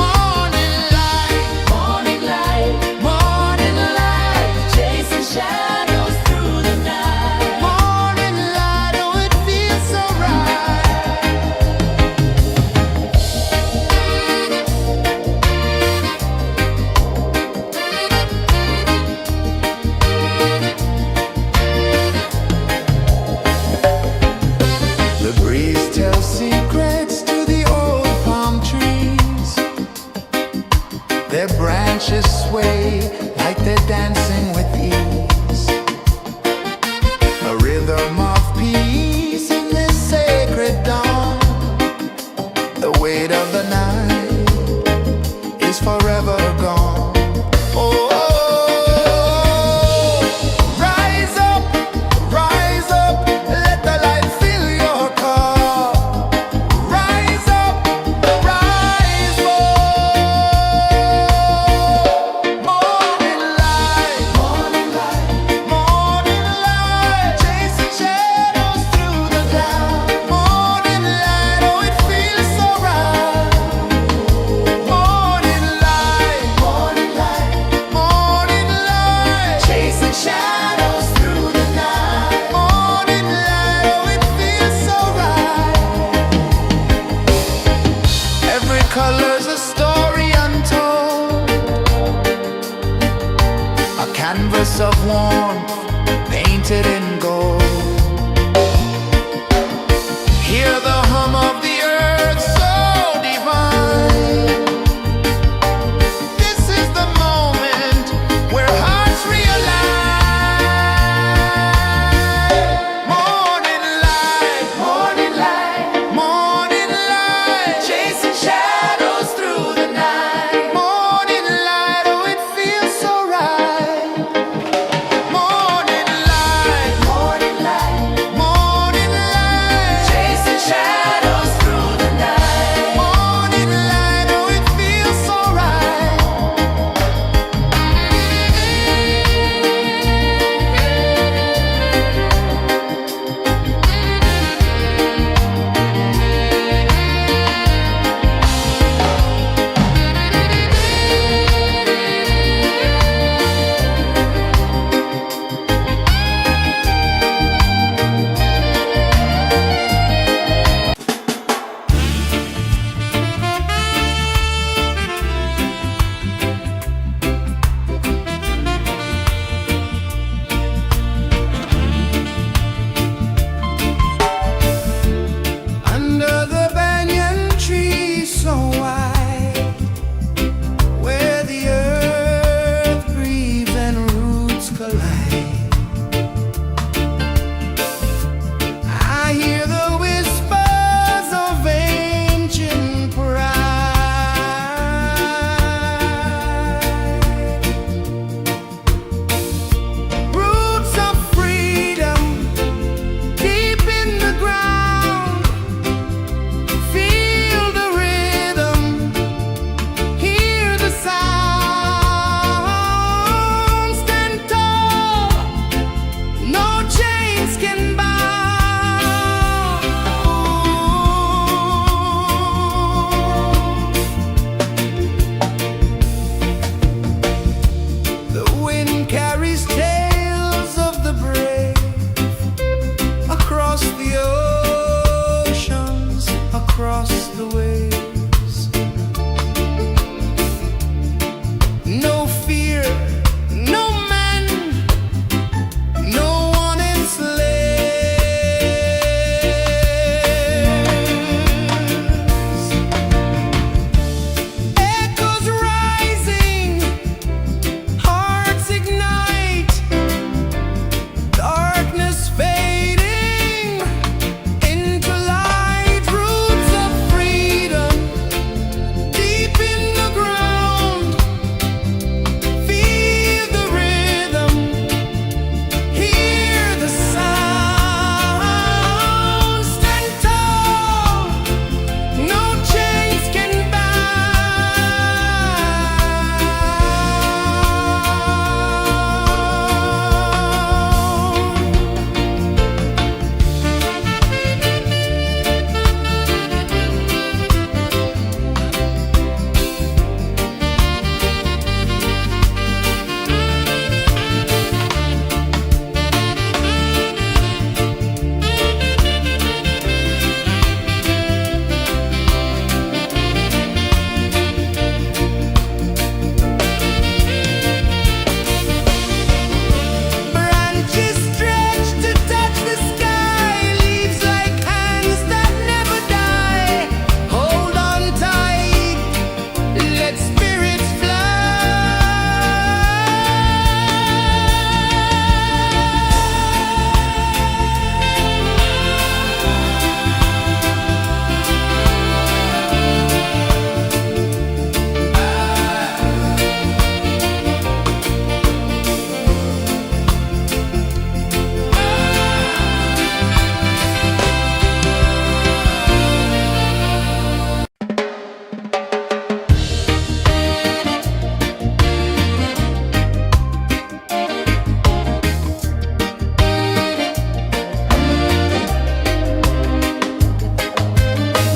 Morning light, Morning light, morning light, chasing shadows through the night. morning light, oh it feels so right.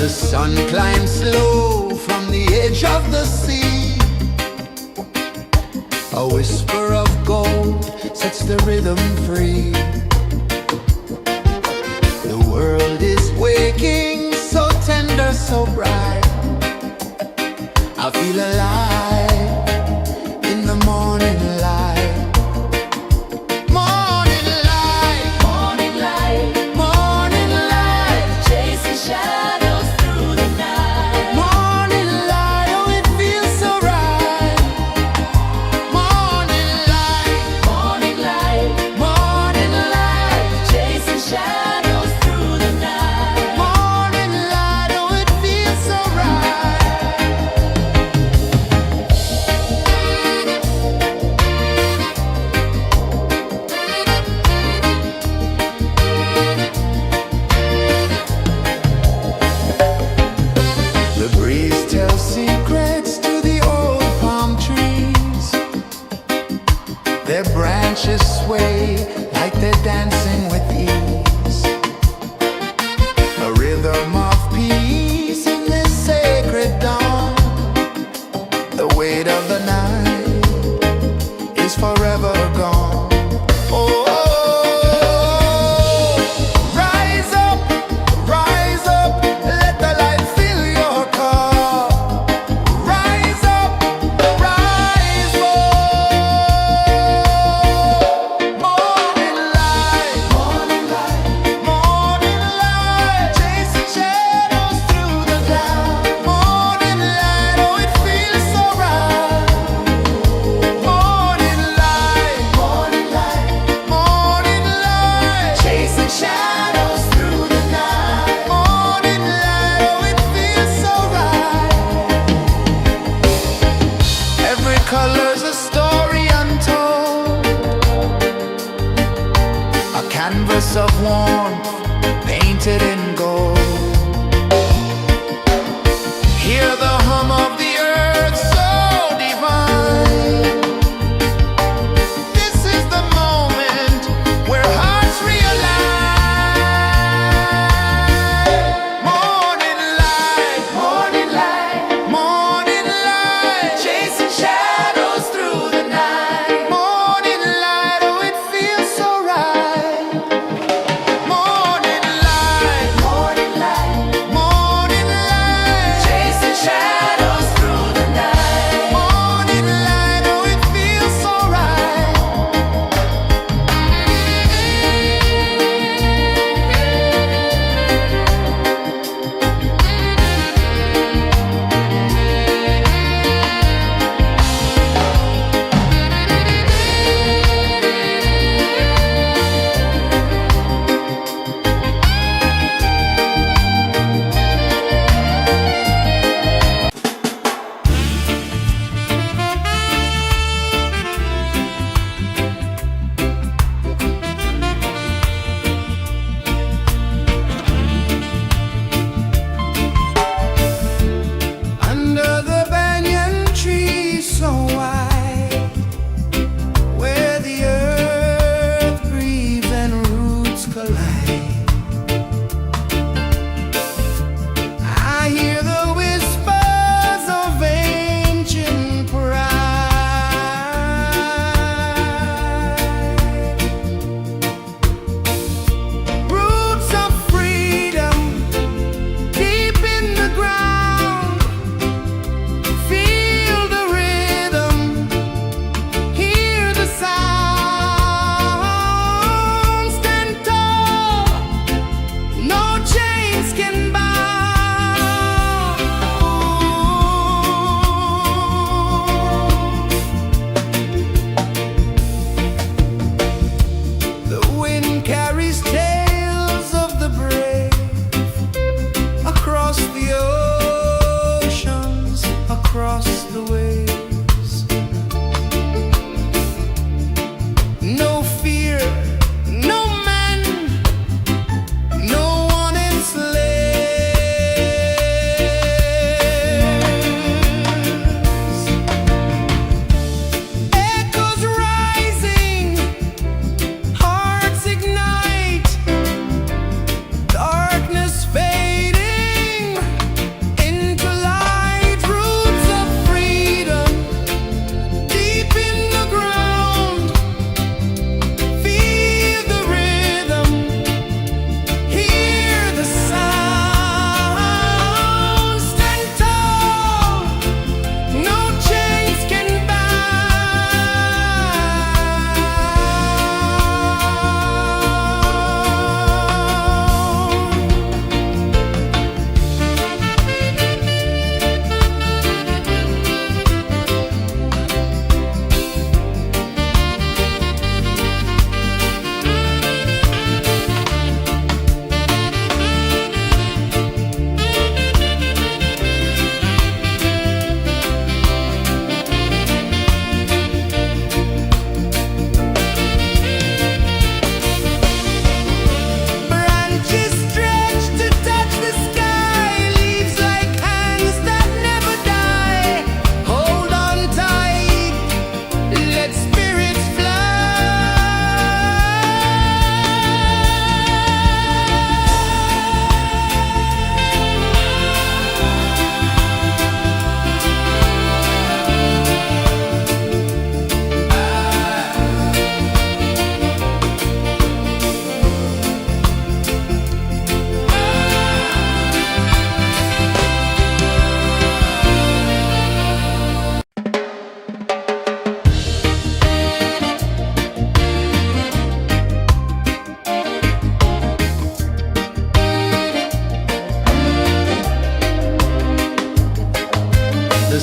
The sun climbs slow from the edge of the sea. A whisper of gold sets the rhythm free. The world is waking, so tender, so bright. I feel alive in the morning light. Morning light, Morning light, morning light, chasing shadows through the night. morning light, oh it feels so right. Morning light, Morning light, morning light, chasing shadows through the night. morning light, oh it feels so right.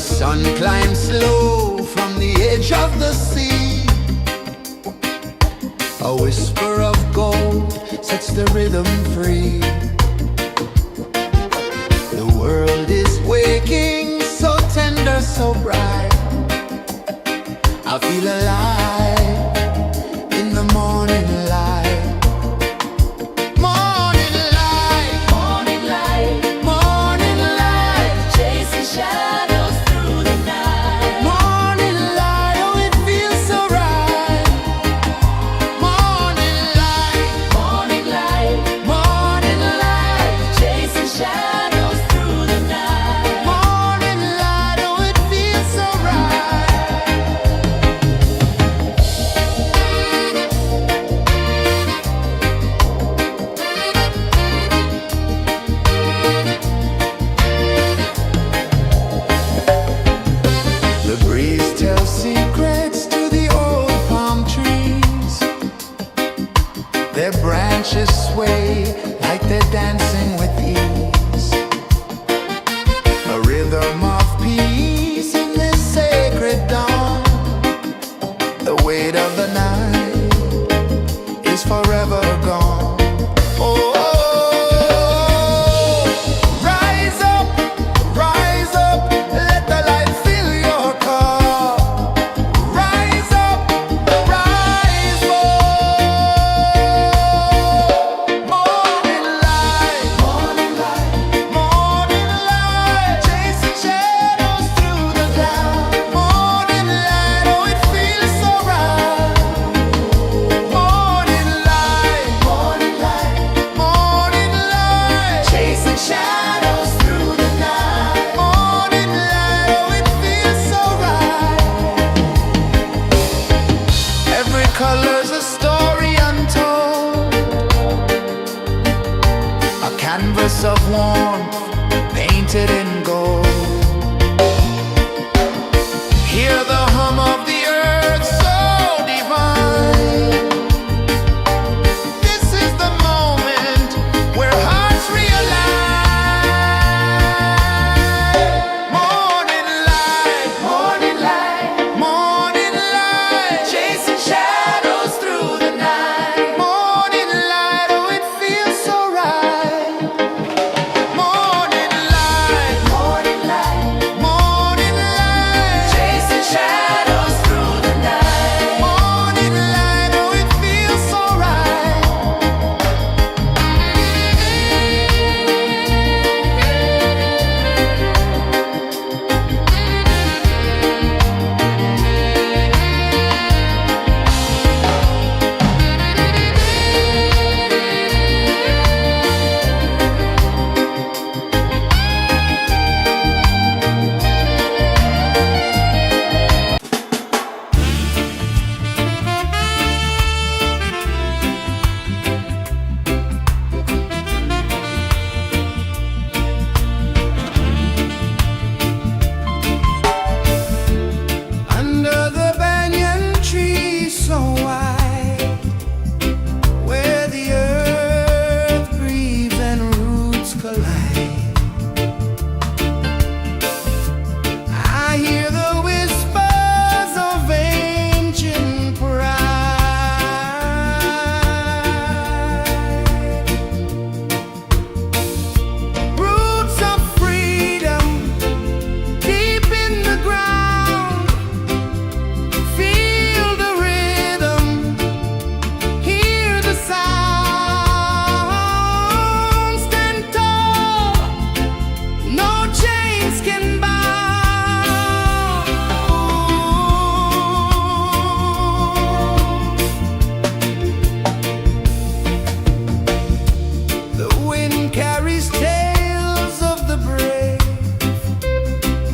sun climbs slow from the edge of the sea. A whisper of gold sets the rhythm free. The world is waking, so tender, so bright. I feel alive in the morning light. Morning light, Morning light, morning light, chasing shadows through the night. morning light, oh it feels so right. Morning light, Morning light, morning light, chasing shadows through the night. morning light, oh it feels so right. The breeze tells secrets to the old palm trees. Their branches sway like they're dancing with ease. A rhythm of peace in this sacred dawn. The weight of the night is forever gone. Oh, rise up, let the light fill your cup. Rise up, rise up. Morning light, morning light, morning light, chasing shadows through the cloud. Morning light, oh it feels so right. Morning light, morning light, morning light, chasing shadows through the night. Morning light, oh it feels so right. Every color's a story untold, a canvas of warmth painted in gold. Hear the hum of the earth so divine. This is the moment where hearts realign. Morning light, morning light, morning light, chasing shadows through the night. Morning light, oh it feels so right. Morning light, morning light, morning light, chasing shadows through the night. Morning light, oh it feels so right. Under the banyan tree so wide, where the earth breathes and roots collide, I hear the whispers of ancient pride. Roots of freedom deep in the ground. Feel the rhythm, hear the sound. Stand tall, no chains can bound. The wind carries tales of the brave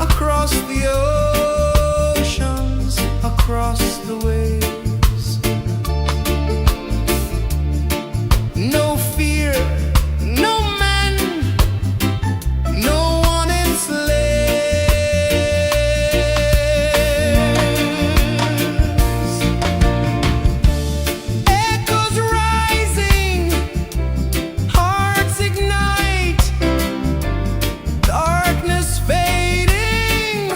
across the oceans, across the waves. No fear, no man, no one enslaves. Echoes rising, hearts ignite, darkness fading,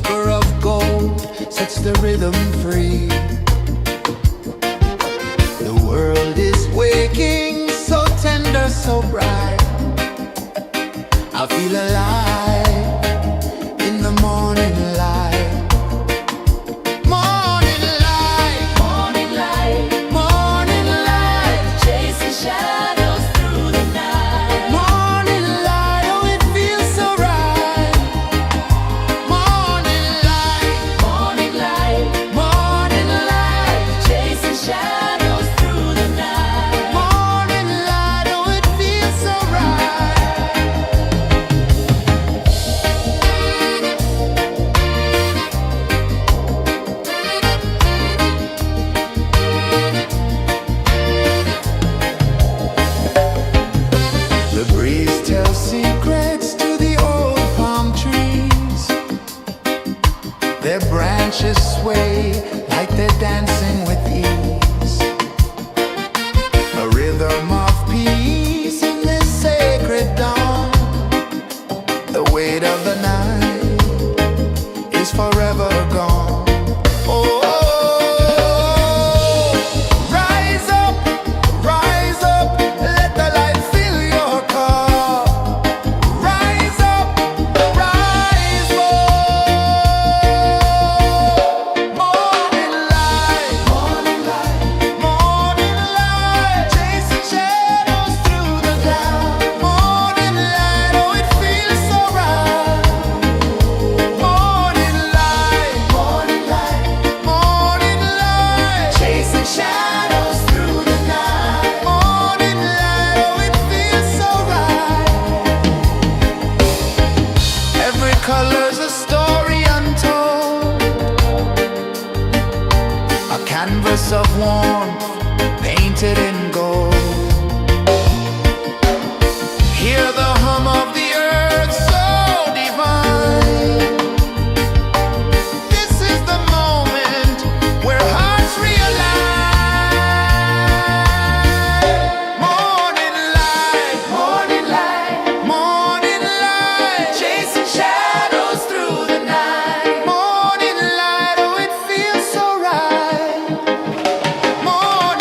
whisper of gold sets the rhythm free. The world is waking, so tender, so bright. I feel alive in the morning light. Morning light, Morning light, morning light, chasing shadows through the night. morning light, oh it feels so right. Morning light, Morning light, morning light, chasing shadows through the night. morning light, oh it feels so right. The breeze tells secrets to the old palm trees. Their branches sway like they're dancing with ease. A rhythm of peace in this sacred dawn. The weight of the night is forever gone. Oh, rise up, let the light fill your cup. Rise up, rise up. Morning light, morning light, morning light, chasing shadows through the cloud. Morning light, oh it feels so right. Morning light, morning light, morning light, chasing shadows through the night. Morning light, oh it feels so right. Every color's a story untold, a canvas of warmth painted in gold. Hear the hum of the earth so divine. This is the moment where hearts realign. Morning light, morning light, morning light, chasing shadows through the night. Morning light, oh it feels so right. Morning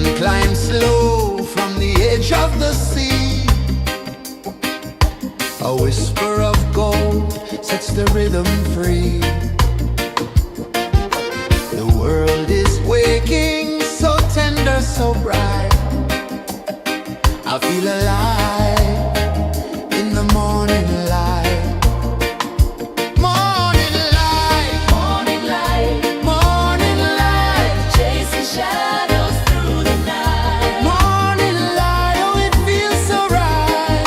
sun climbs slow from the edge of the sea. A whisper of gold sets the rhythm free. The world is waking, so tender, so bright. I feel alive in the morning light. Morning light, Morning light, morning light, chasing shadows through the night. morning light, oh it feels so right.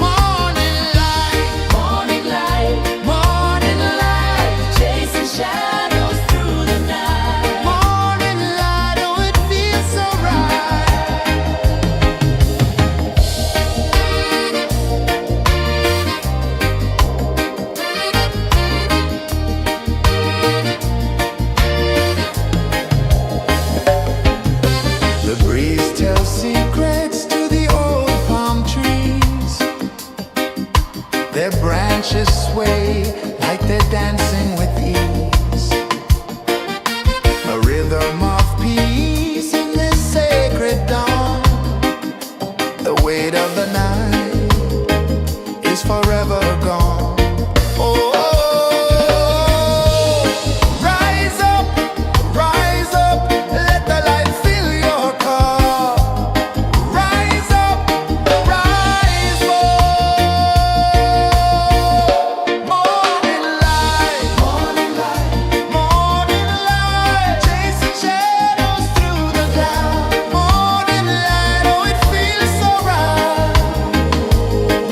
Morning light, Morning light, morning light, chasing shadows through the night. morning light, oh it feels so right. The breeze tells secrets to the old palm trees. Their branches sway like they're dancing with ease. A rhythm of peace in this sacred dawn. The weight of the night is forever gone. Oh, rise up, let the light fill your cup. Rise up, rise up. Morning light, morning light, morning light, chasing shadows through the cloud. Morning light, oh it feels so right.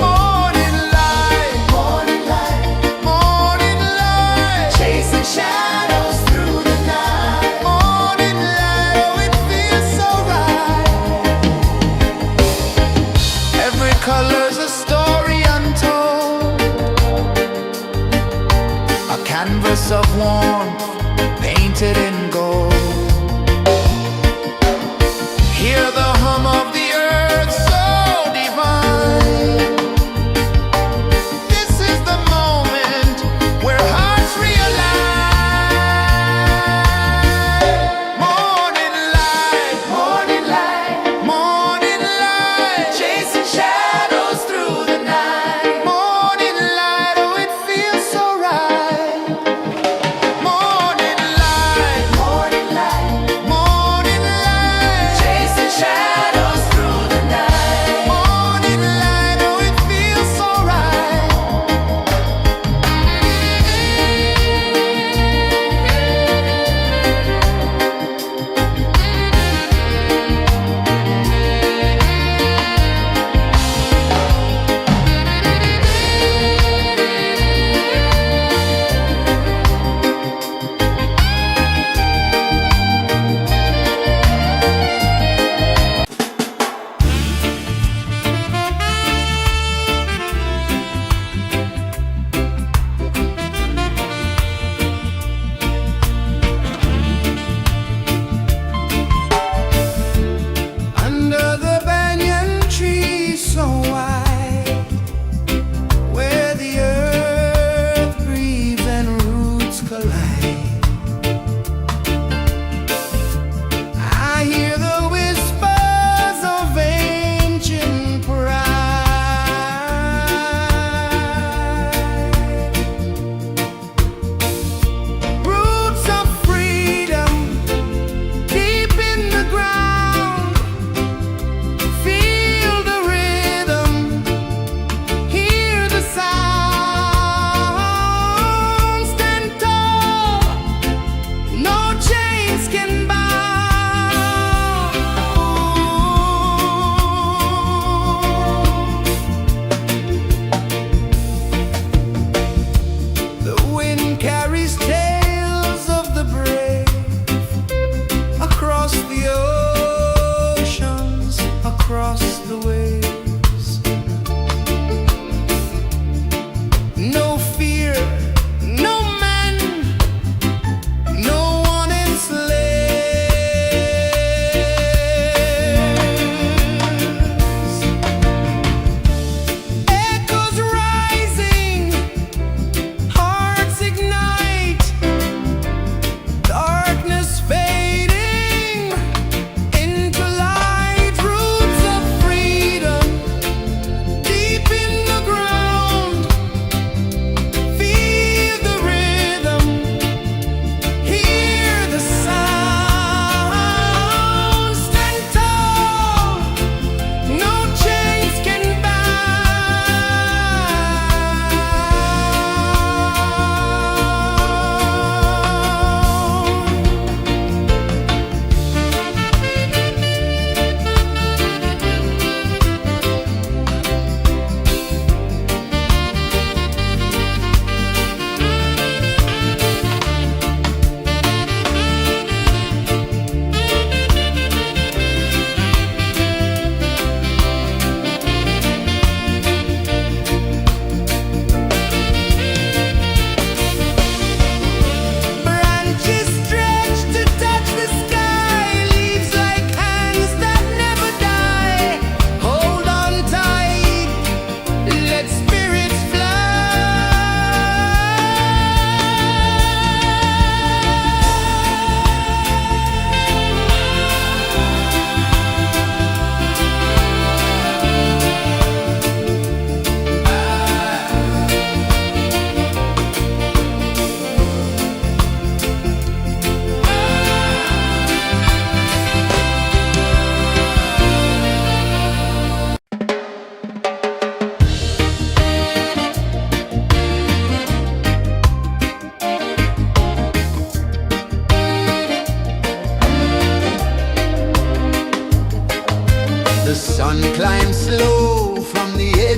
Morning light, morning light, morning light, chasing shadows through the night. Morning light, oh it feels so right. Every color's a story untold, a canvas of warmth painted in gold. Hear the hum of the earth so divine. This is the moment where hearts realign. Morning light, morning light, morning light, chasing shadows through the night. Morning light, oh it feels so right. Morning light, morning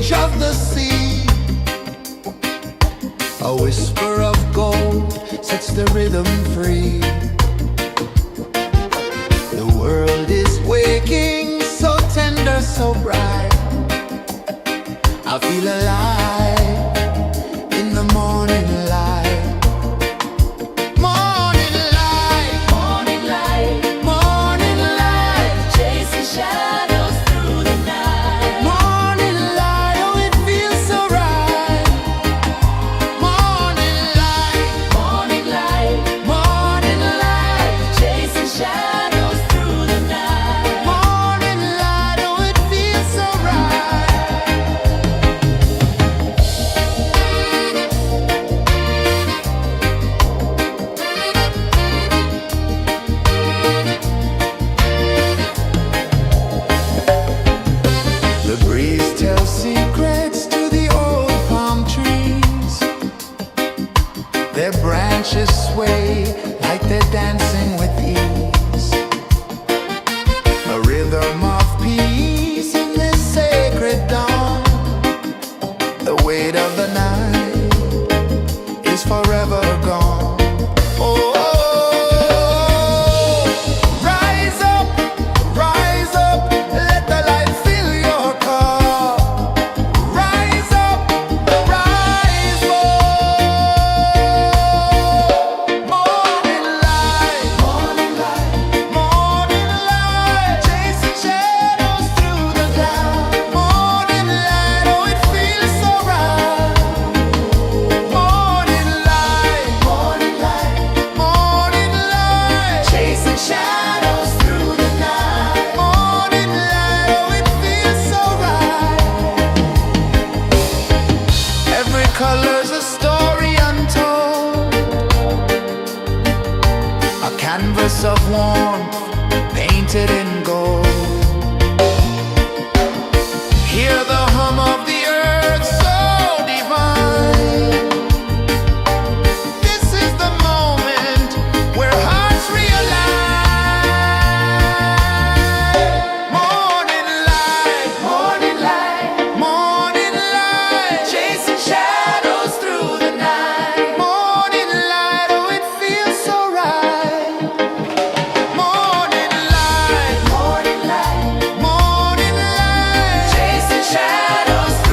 edge of the sea. A whisper of gold sets the rhythm free. The world is waking, so tender, so bright. I feel alive in the morning light. Morning light, Morning light, morning light, chasing shadows through the night. morning light, oh it feels so right. Morning light, Morning light, morning light, chasing shadows through the night. morning light, oh it feels so right. The breeze tells secrets to the old palm trees. Their branches sway like they're dancing with ease. A rhythm of peace in this sacred dawn. The weight of the night is forever gone. Oh, rise up, let the light fill your car. Rise up, rise up. Morning light, morning light, morning light, chasing shadows through the cloud. Morning light, oh it feels so right. Morning light, morning light, morning light, chasing shadows through the night. Morning light, oh it feels so right. Every color's a story untold, a canvas of warmth painted in gold. Hear the hum of the earth so divine. This is the moment where hearts realign. Morning light, morning light, morning light, chasing shadows through the night. Morning light, oh it feels so right. Morning light, morning light, morning light, chasing shadows through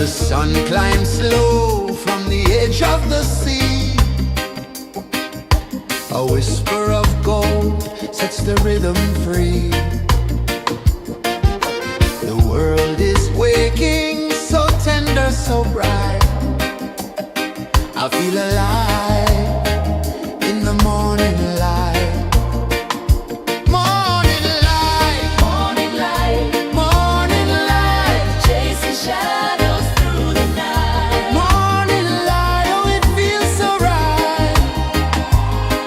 The sun climbs slow from the edge of the sea. A whisper of gold sets the rhythm free. The world is waking, so tender, so bright. I feel alive in the morning light. Morning light, Morning light, morning light, chasing shadows through the night. morning light, oh it feels so right.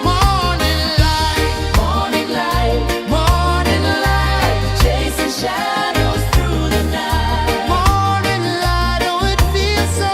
Morning light, Morning light, morning light, chasing shadows through the night. morning light, oh it feels so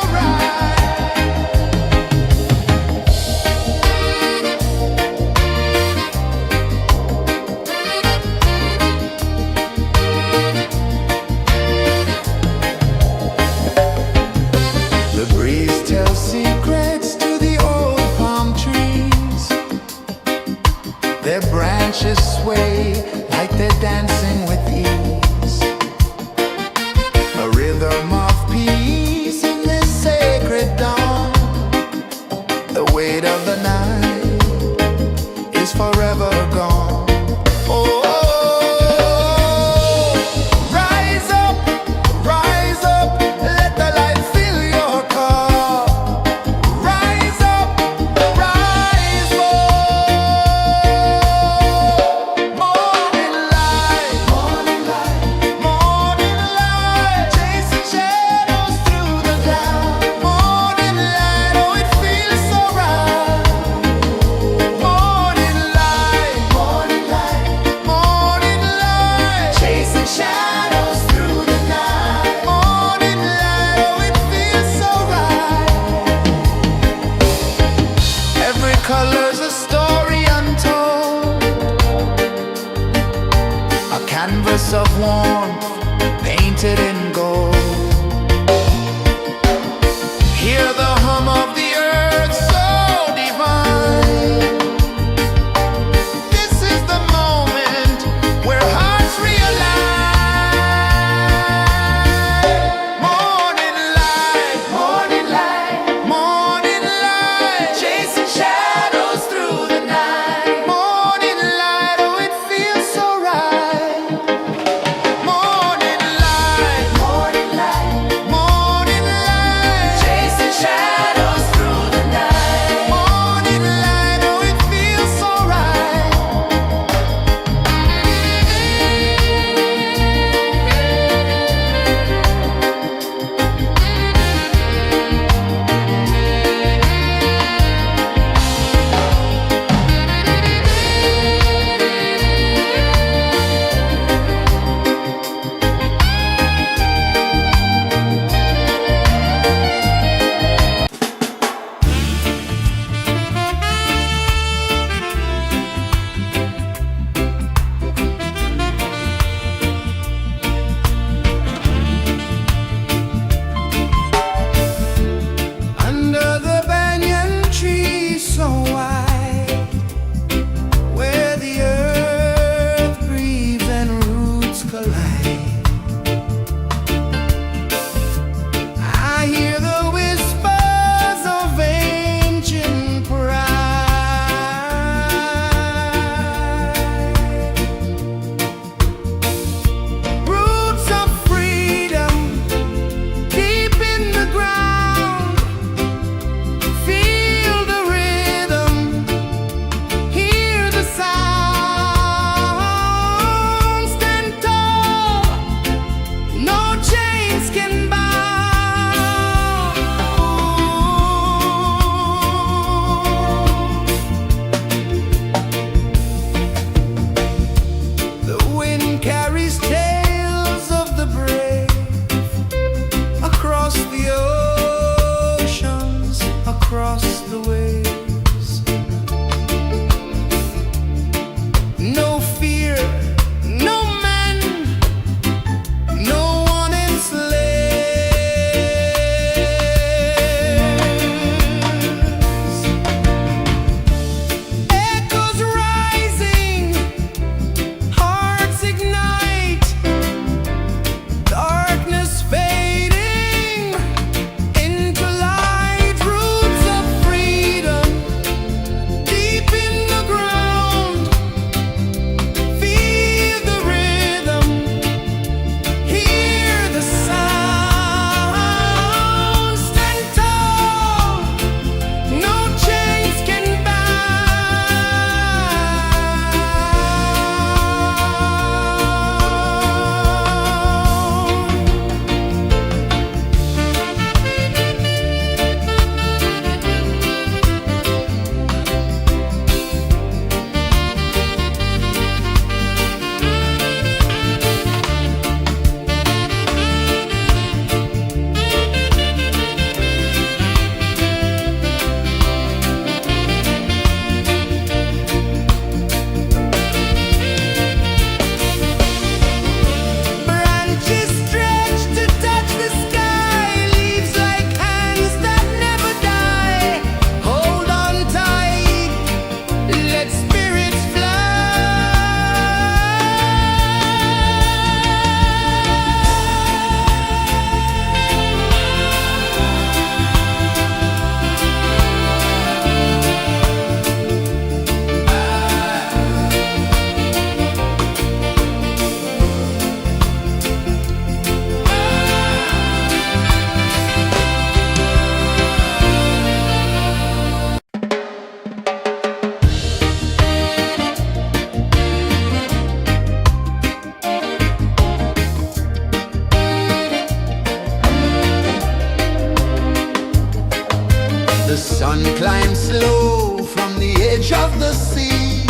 The sun climbs slow from the edge of the sea.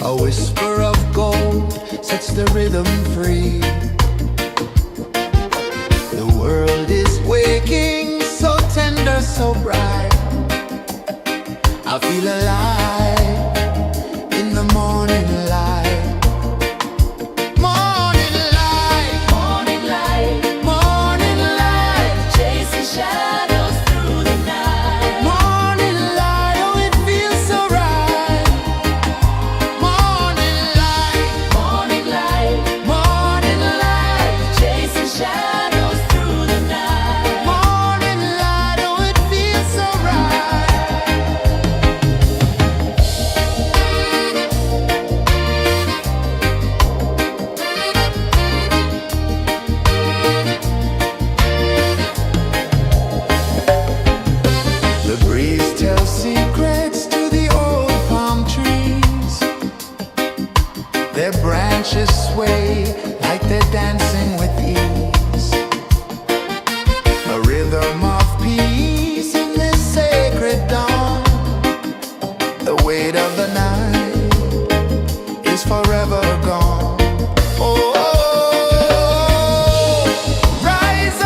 A whisper of gold sets the rhythm free. The world is waking, so tender, so bright. I feel alive in the morning light. Morning light, Morning light, morning light, chasing shadows through the night. morning light, oh it feels so right. Morning light, Morning light, morning light, chasing shadows through the night. morning light, oh it feels so right. The breeze tells secrets to the old palm trees. Their branches sway like they're dancing with ease. A rhythm of peace in this sacred dawn. The weight of the night is forever gone. Oh, rise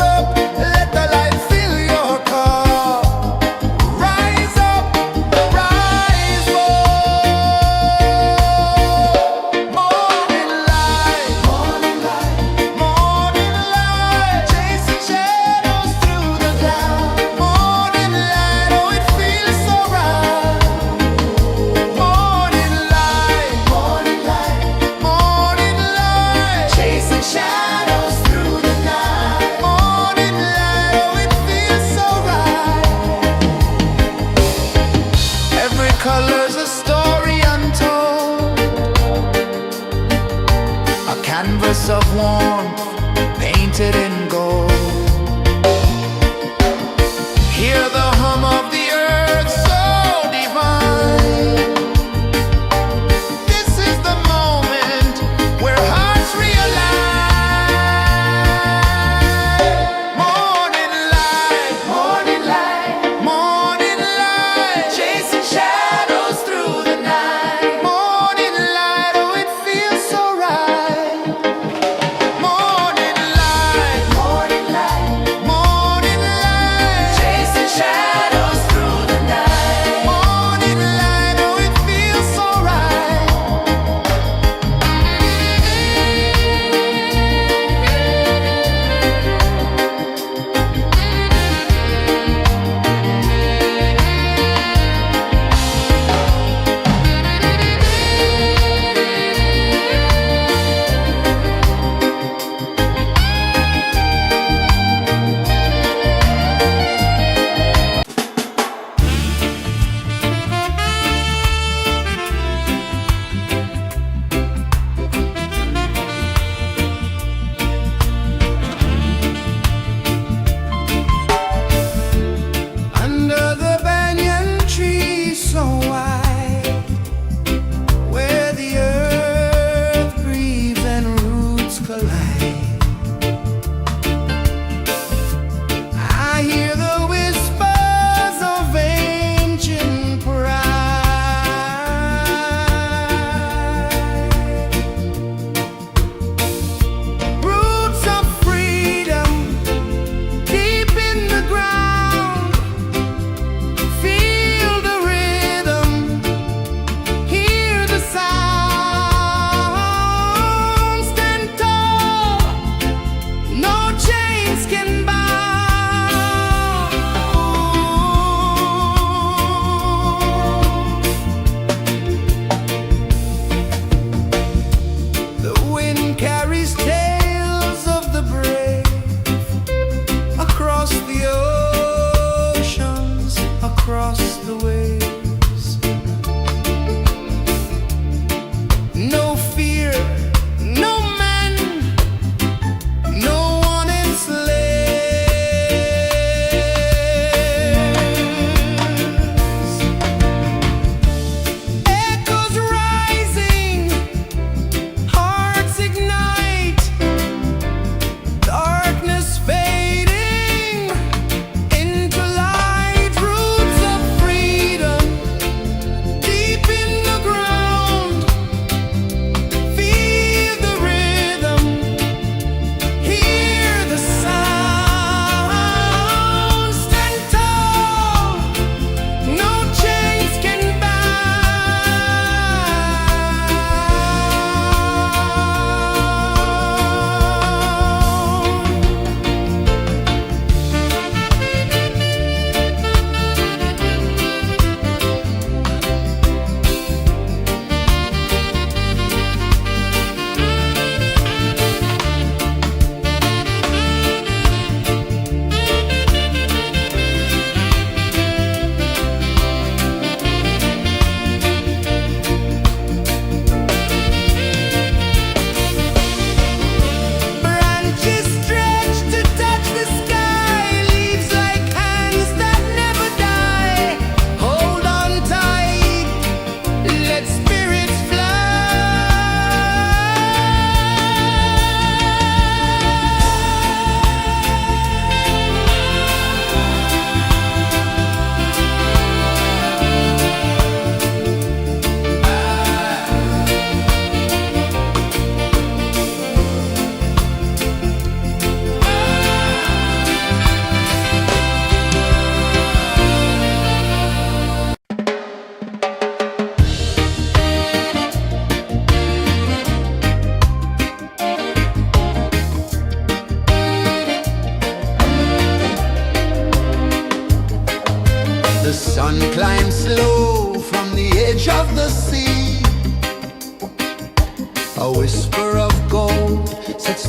up, let the light fill your cup. Rise up, rise up. Morning light, morning light, morning light, chasing shadows through the cloud. Morning light, oh it feels so right. Morning light, morning light, morning light, chasing shadows through the night. Morning light, oh it feels so right. Every color's a story untold, a canvas of warmth painted in gold. Hear the hum of the earth so divine. This is the moment where hearts realign. Morning light, morning light, morning light, chasing shadows through the night. Morning light, oh it feels so right. Morning light, morning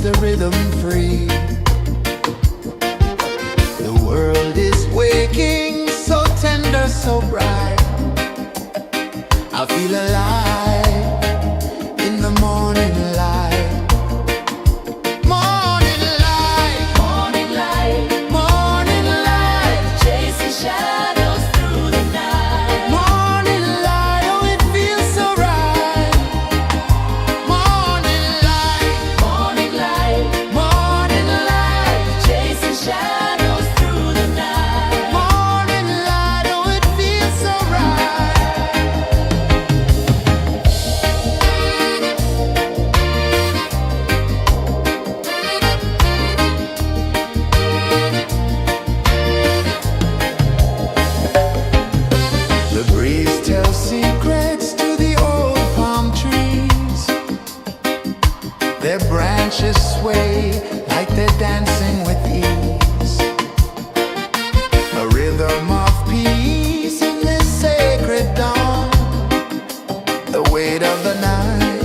the rhythm free. The world is waking, so tender, so bright. I feel alive in the morning light. Morning light, Morning light, morning light, chasing shadows through the night. morning light, oh it feels so right. Morning light, Morning light, morning light, chasing shadows through the night. morning light, oh it feels so right. The breeze tells secrets to the old palm trees. Their branches sway like they're dancing with ease. A rhythm of peace in this sacred dawn. The weight of the night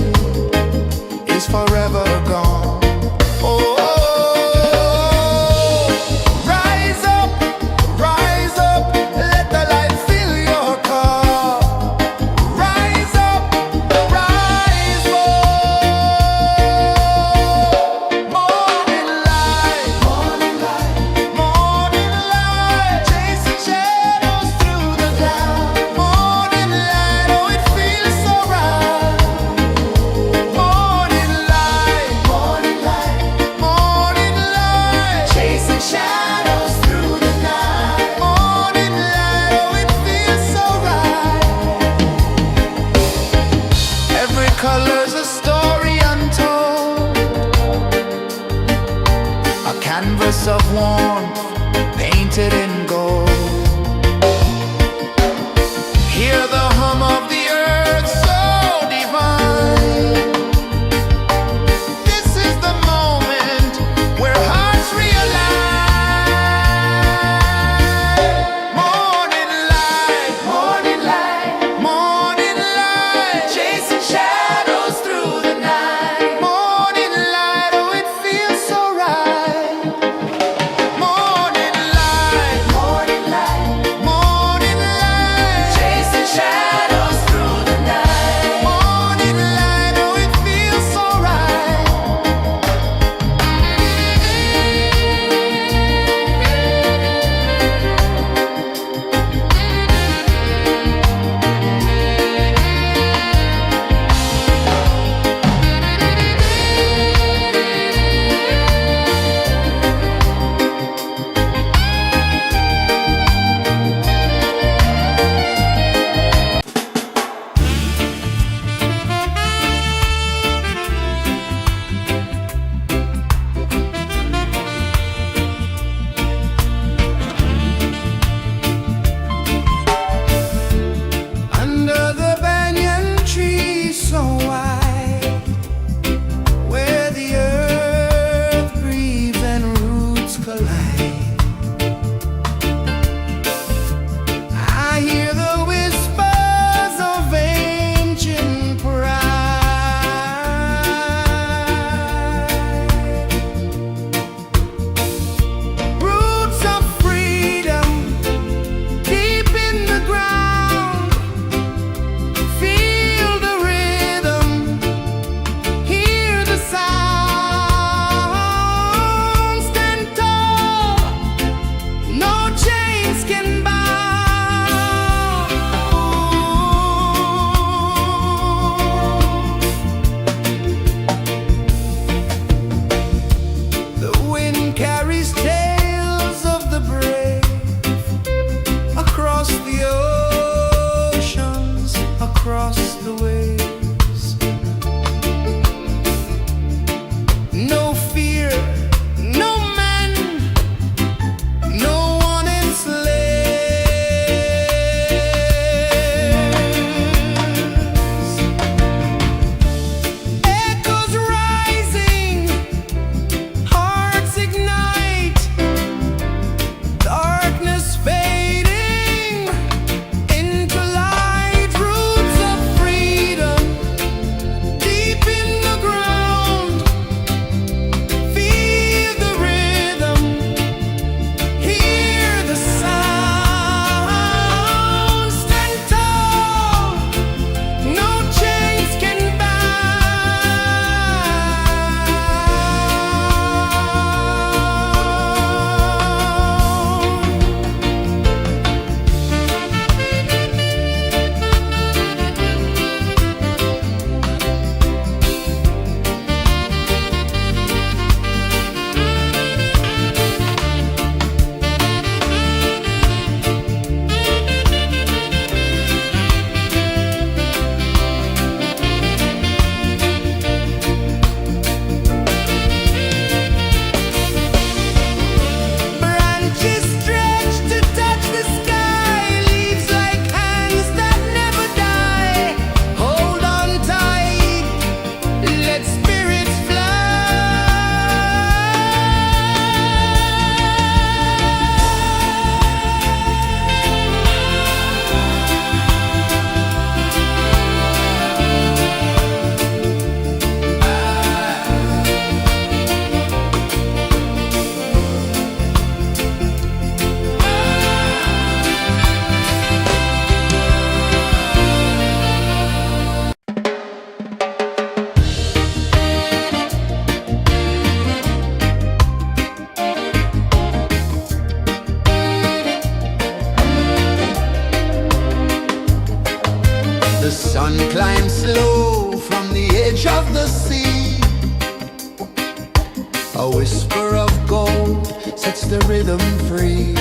is forever gone. Oh, rise up, let the light fill your cup. Rise up, rise up. Morning light, morning light, morning light, chasing shadows through the cloud. Morning light, oh it feels so right. Morning light, morning light, morning light, chasing shadows through the night. Morning light, oh it feels so right. Every color's a story untold, a canvas of warmth painted in gold. Hear the hum of the earth so divine. This is the moment where hearts realign. Morning light, morning light, morning light, chasing shadows through the night. Morning light, oh it feels so right. Morning light, morning light, morning light, chasing shadows through the night. Morning light, oh it feels so right. Under the banyan tree so wide, where the earth breathes and roots collide, I hear the whispers of ancient pride. Roots of freedom deep in the ground. Feel the rhythm, hear the sound. Stand tall, no chains can bound. The wind carries tales of the brave across the oceans, across the waves. No fear, no man, no one enslaves. Echoes rising, hearts ignite. whisper of gold sets the rhythm free.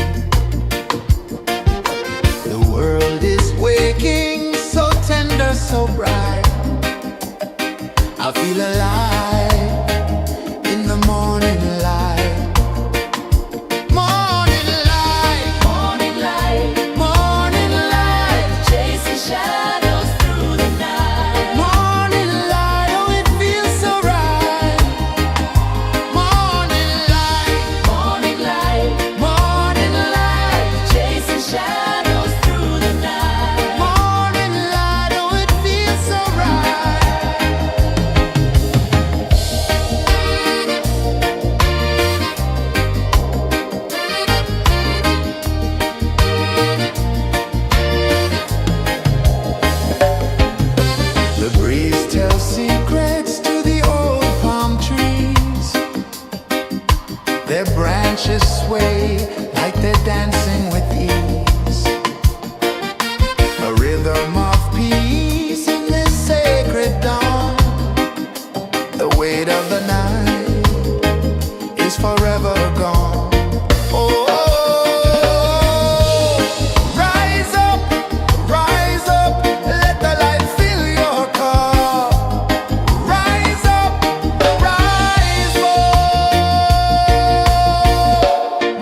The world is waking, so tender, so bright. I feel alive in the morning light. Morning light, Morning light, morning light, chasing shadows through the night. morning light, oh it feels so right. Morning light, Morning light, morning light, chasing shadows through the night. morning light, oh it feels so right. The breeze tells secrets to the old palm trees. Their branches sway like they're dancing with ease. A rhythm of peace in this sacred dawn. The weight of the night is forever gone. Oh, rise up, let the light fill your cup. Rise up, rise up.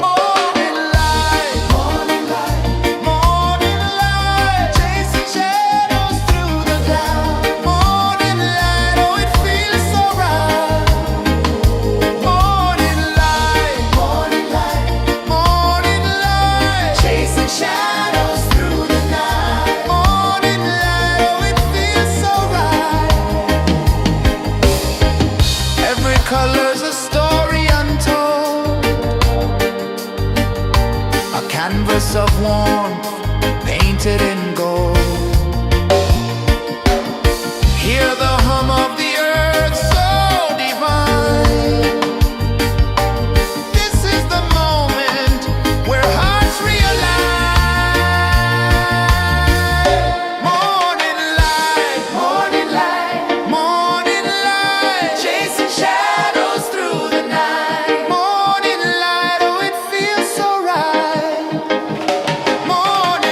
Morning light, morning light, morning light, chasing shadows through the cloud. Morning light, oh it feels so right. Morning light, morning light, morning light, chasing shadows through the night. Morning light, oh it feels so right. Every color's a story untold, a canvas of warmth painted in gold. Hear the hum of the earth so divine. This is the moment where hearts realign. Morning light, morning light, morning light, chasing shadows through the night. Morning light, oh it feels so right. Morning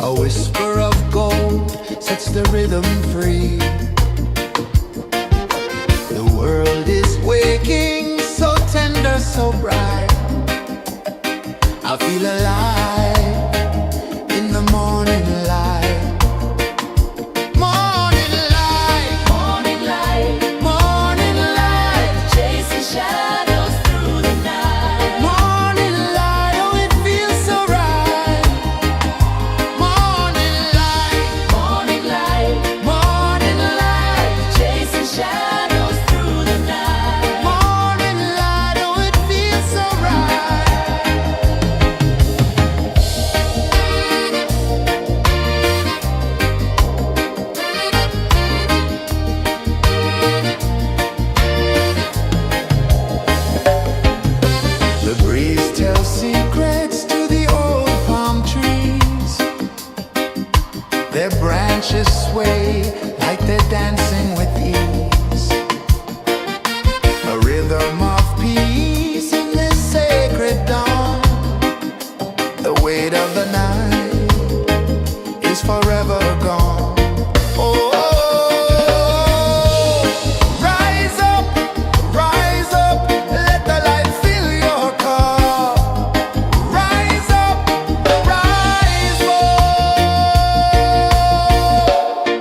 A whisper of gold sets the rhythm free. The world is waking, so tender, so bright. I feel alive in the morning light. Morning light, Morning light, morning light, chasing shadows through the night. morning light. Oh, it feels so right. Morning light, Morning light, morning light, chasing shadows through the night. morning light. Oh, it feels so right. The breeze tells secrets to the old palm trees. Their branches sway like they're dancing with ease. A rhythm of peace in this sacred dawn. The weight of the night is forever gone. Oh, rise up, let the light fill your cup. Rise up, rise up.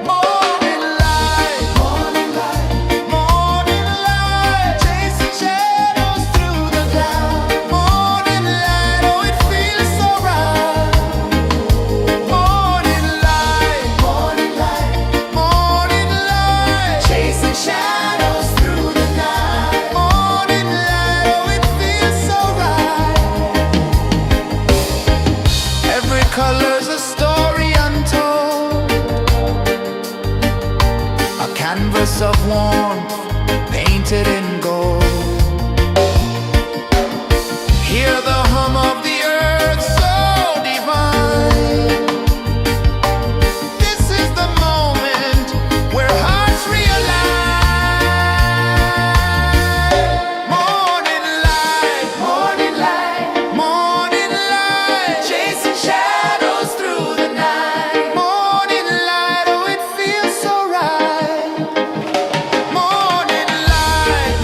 Morning light, morning light, morning light, chasing shadows through the cloud. Morning light, oh, it feels so right. Morning light, morning light, morning light, chasing shadows through the night. Morning light, oh, it feels so right. Every color's a story untold, a canvas of warmth painted in gold. Hear the hum of the earth so divine. This is the moment where hearts realign. Morning light, morning light, morning light, chasing shadows through the night. Morning light, oh, it feels so right. Morning light,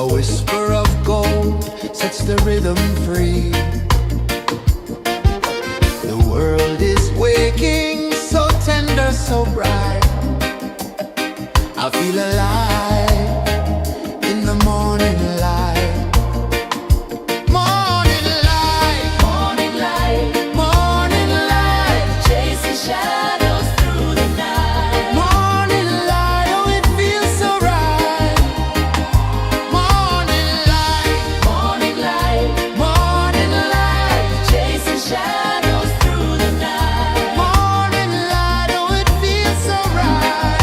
A whisper of gold sets the rhythm free. The world is waking, so tender, so bright. I feel alive in the morning light. Morning light, Morning light, morning light, chasing shadows through the night. morning light. Oh, it feels so right. Morning light, Morning light, morning light, chasing shadows through the night. morning light. Oh, it feels so right.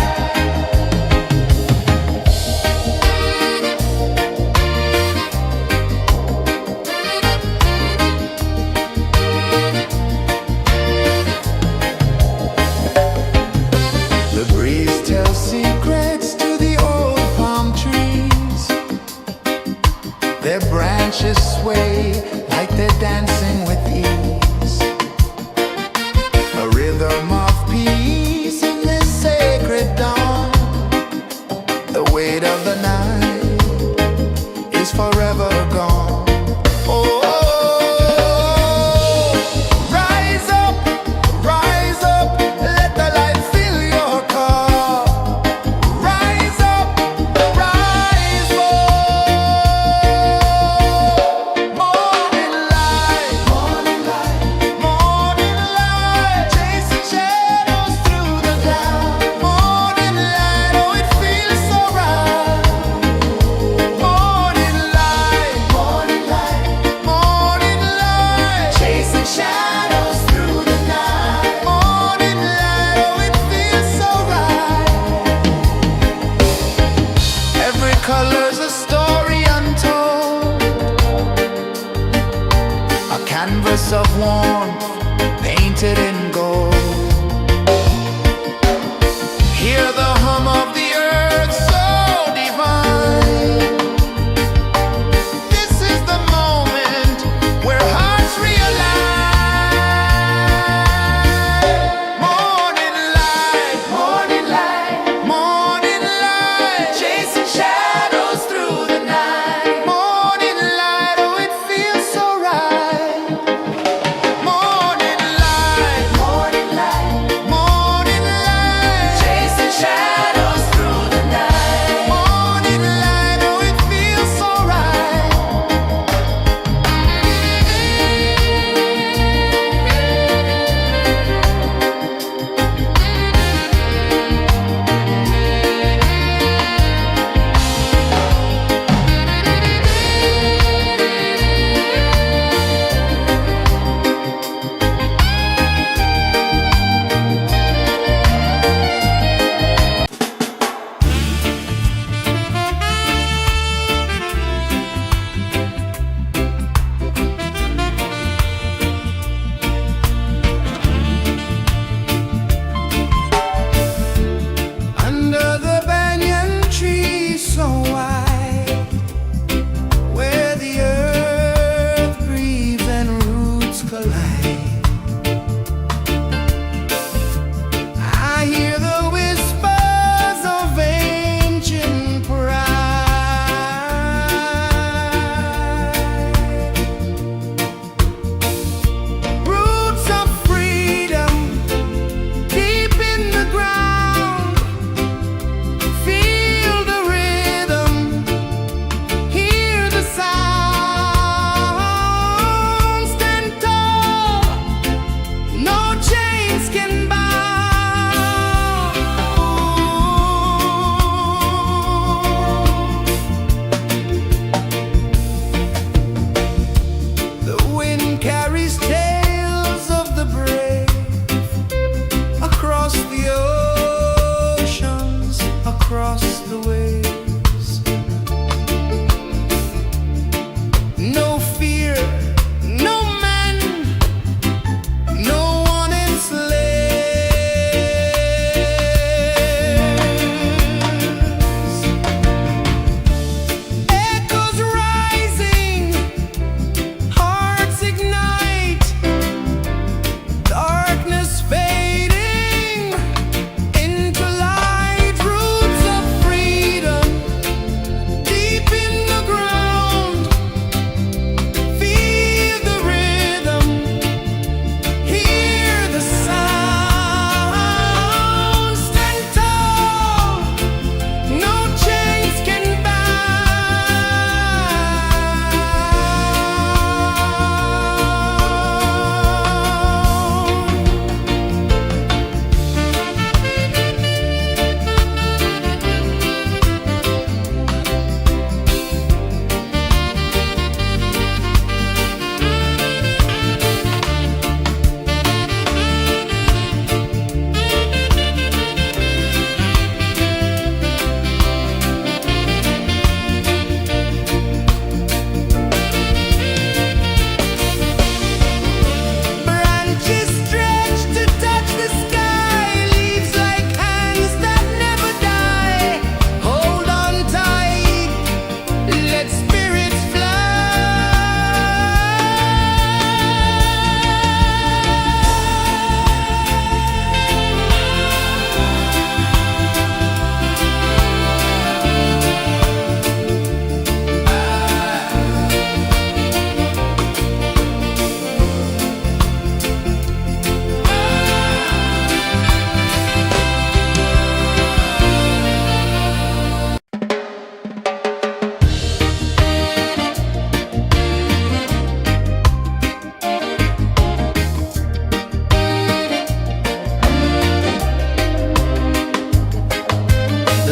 The breeze tells secrets to the old palm trees. Their branches sway like they're dancing with ease. A rhythm of peace in this sacred dawn. The weight of the night is forever gone. Oh, rise up, let the light fill your cup. Rise up, rise up. Morning light, morning light, chasing shadows through the cloud. Morning light, oh, it feels so right. Morning light, morning light, chasing shadows through the night. Morning light, oh, it feels so right. Every color's a story untold, a canvas of warmth painted in gold. Hear the hum of the earth so divine. This is the moment where hearts realign. Morning light, morning light, chasing shadows through the night. Morning light, oh, it feels so right. Morning light, chasing shadows through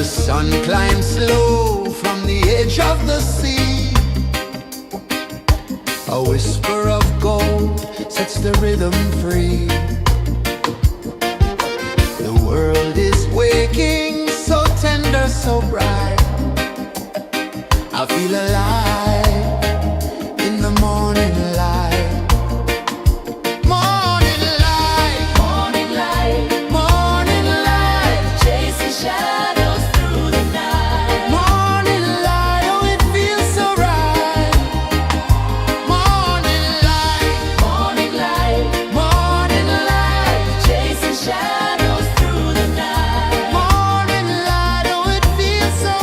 The sun climbs slow from the edge of the sea. A whisper of gold sets the rhythm free. The world is waking, so tender, so bright. I feel alive in the morning light. Morning light, Morning light, morning light, chasing shadows through the night. morning light, oh it feels so right. Morning light, Morning light, morning light, chasing shadows through the night. morning light, oh it feels so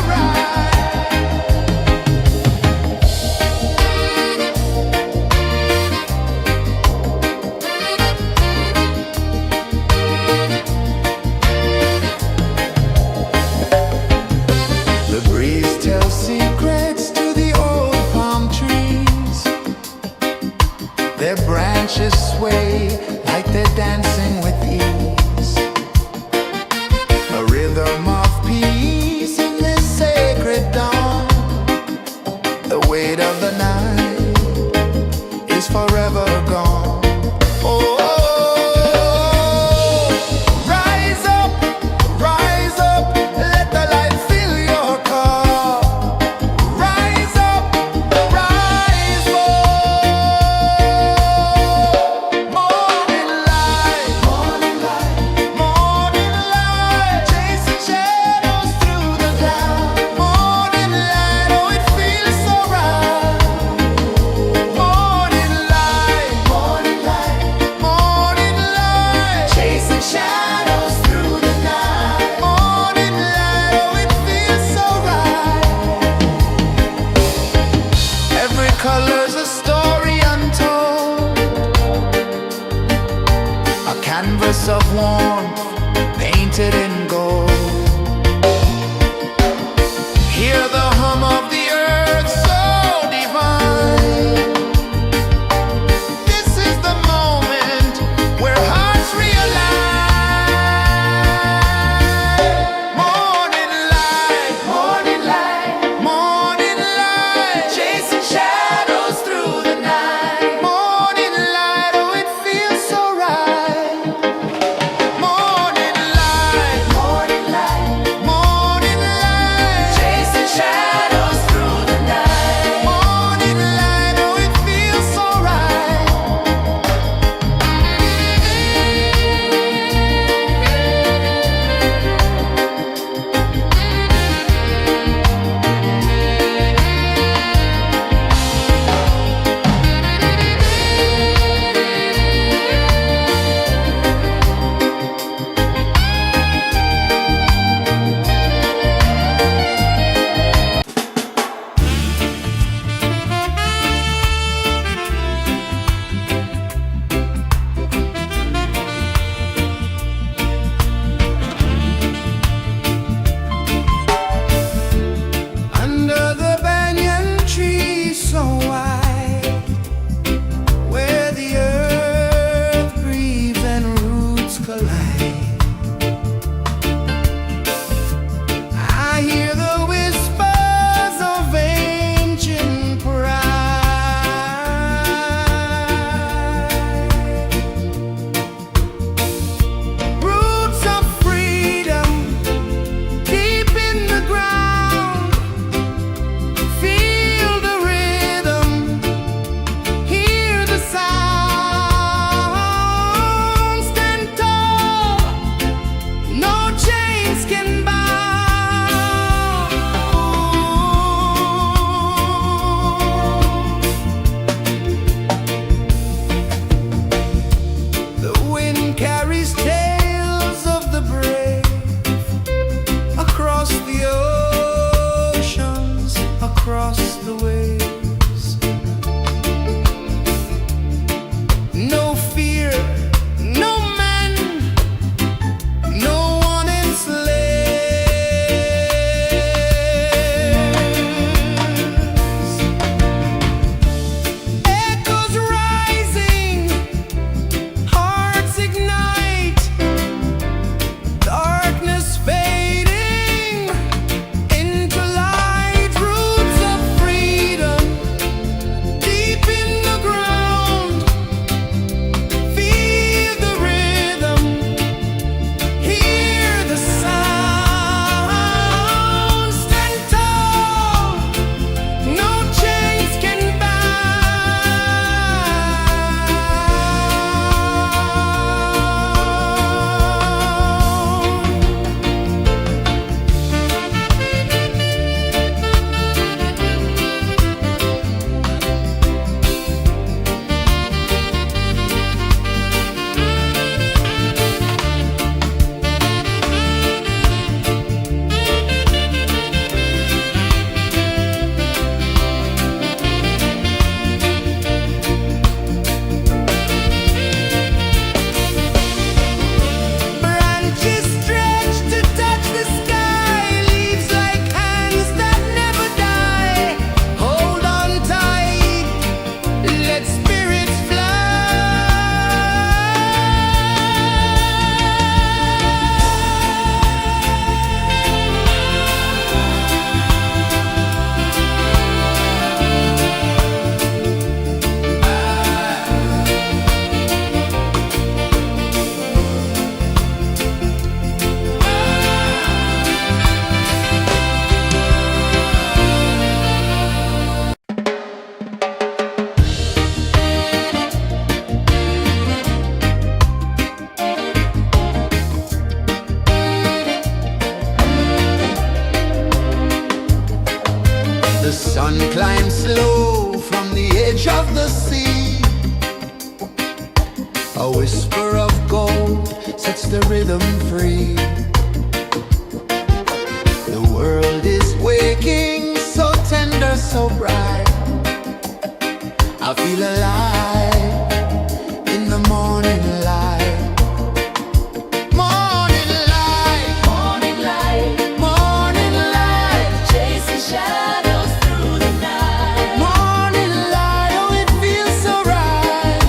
The sun climbs slow from the edge of the sea. A whisper of gold sets the rhythm free. The world is waking, so tender, so bright. I feel alive in the morning light. Morning light, Morning light, morning light, chasing shadows through the night. morning light, oh it feels so right.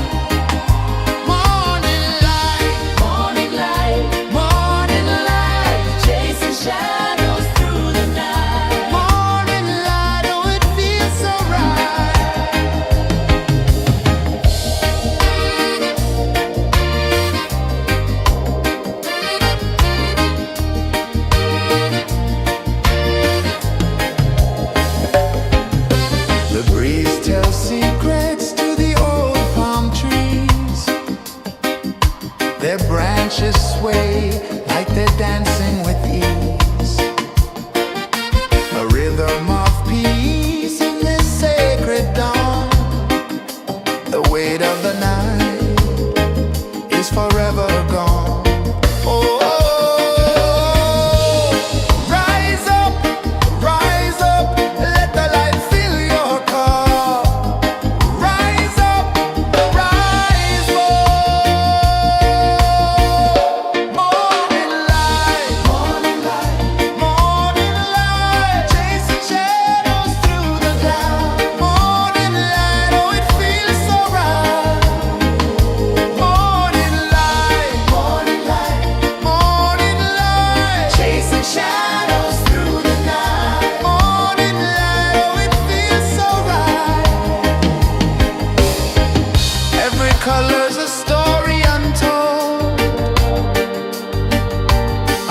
Morning light, Morning light, morning light, chasing shadows through the night. morning light, oh it feels so right. The breeze tells secrets to the old palm trees. Their branches sway like they're dancing with ease. A rhythm of peace in this sacred dawn. The weight of the night is forever gone. Oh, rise up, let the light fill your cup. Rise up, rise up. Morning light, morning light, morning light, chasing shadows through the cloud. Morning light, oh it feels so right. Morning light, morning light, morning light, chasing shadows through the night. Morning light, oh it feels so right. Every color's a story untold,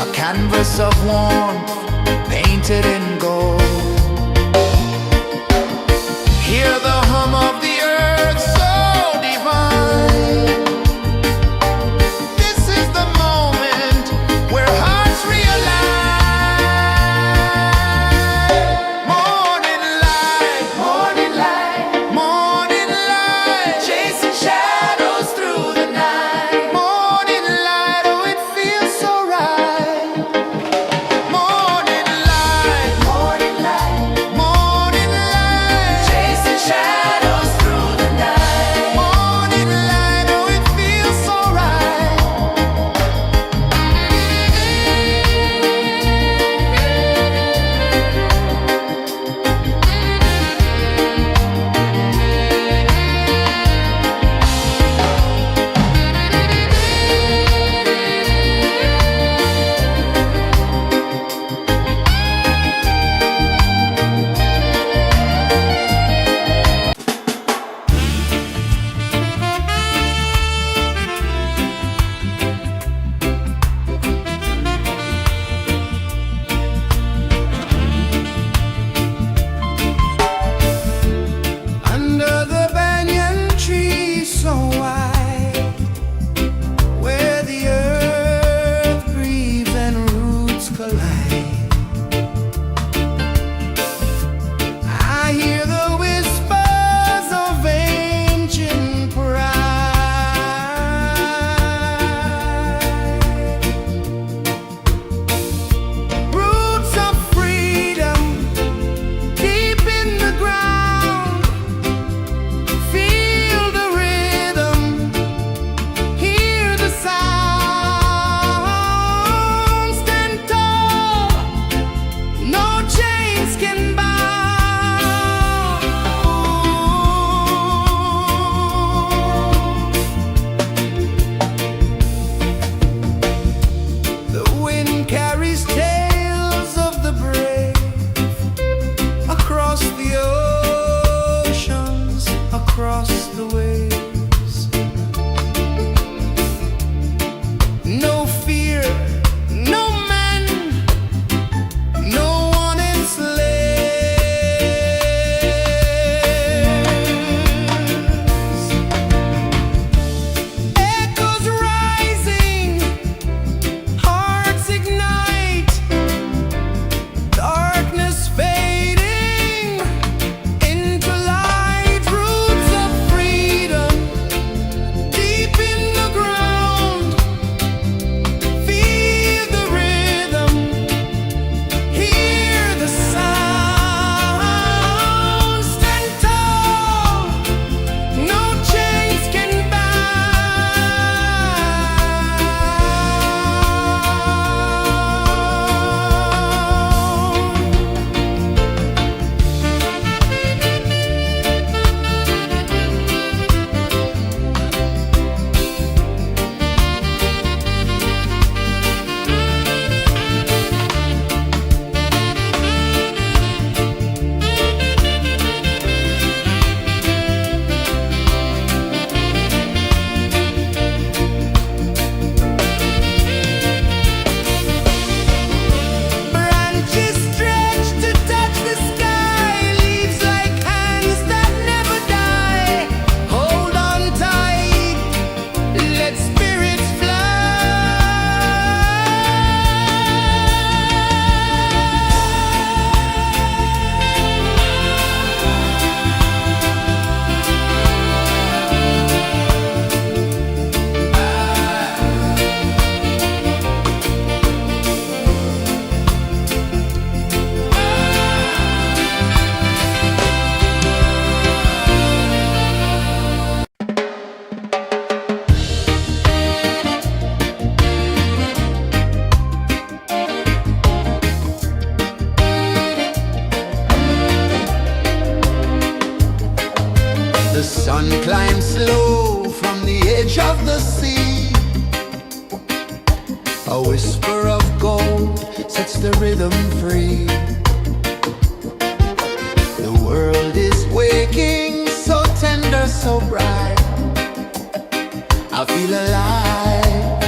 a canvas of warmth painted in gold. Hear the hum of the earth so divine. This is the moment where hearts realign. Morning light, morning light, morning light, chasing shadows through the night. Morning light, oh it feels so right. Morning sun climbs slow from the edge of the sea. A whisper of gold sets the rhythm free. The world is waking, so tender, so bright. I feel alive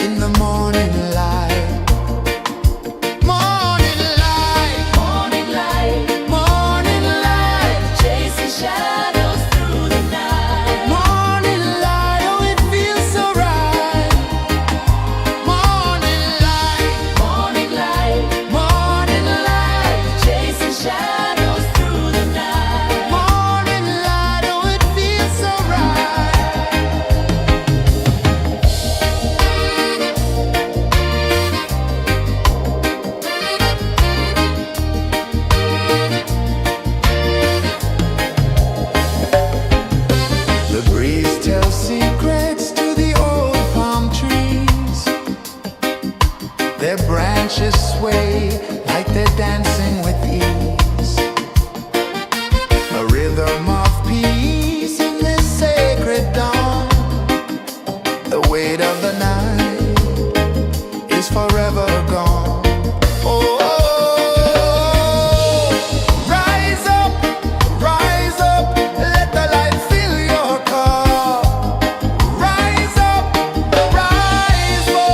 in the morning light. Morning light, Morning light, morning light, chasing shadows through the night. morning light, oh it feels so right. Morning light, Morning light, morning light, chasing shadows through the night. morning light, oh it feels so right. The breeze tells secrets to the old palm trees. Their branches sway like they're dancing with ease. A rhythm of peace in this sacred dawn. The weight of the night is forever gone. Oh, rise up, let the light fill your car. Rise up, rise up.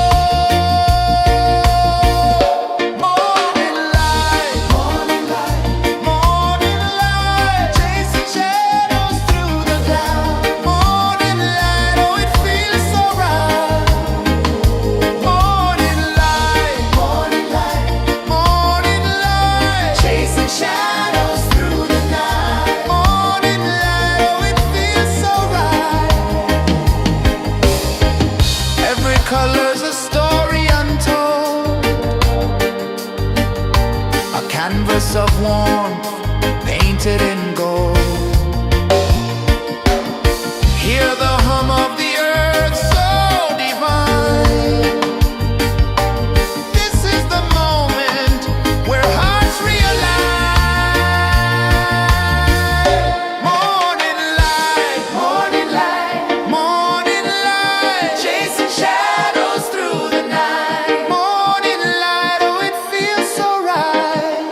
Morning light, morning light, morning light, chasing shadows through the cloud. Morning light, oh it feels so right. Morning light, morning light, morning light, chasing shadows through the night. Morning light, oh it feels so right. Every color's a story untold, a canvas of warmth painted in gold. Hear the hum of the earth so divine. This is the moment where hearts realign. Morning light, morning light, morning light, chasing shadows through the night. Morning light, oh it feels so right.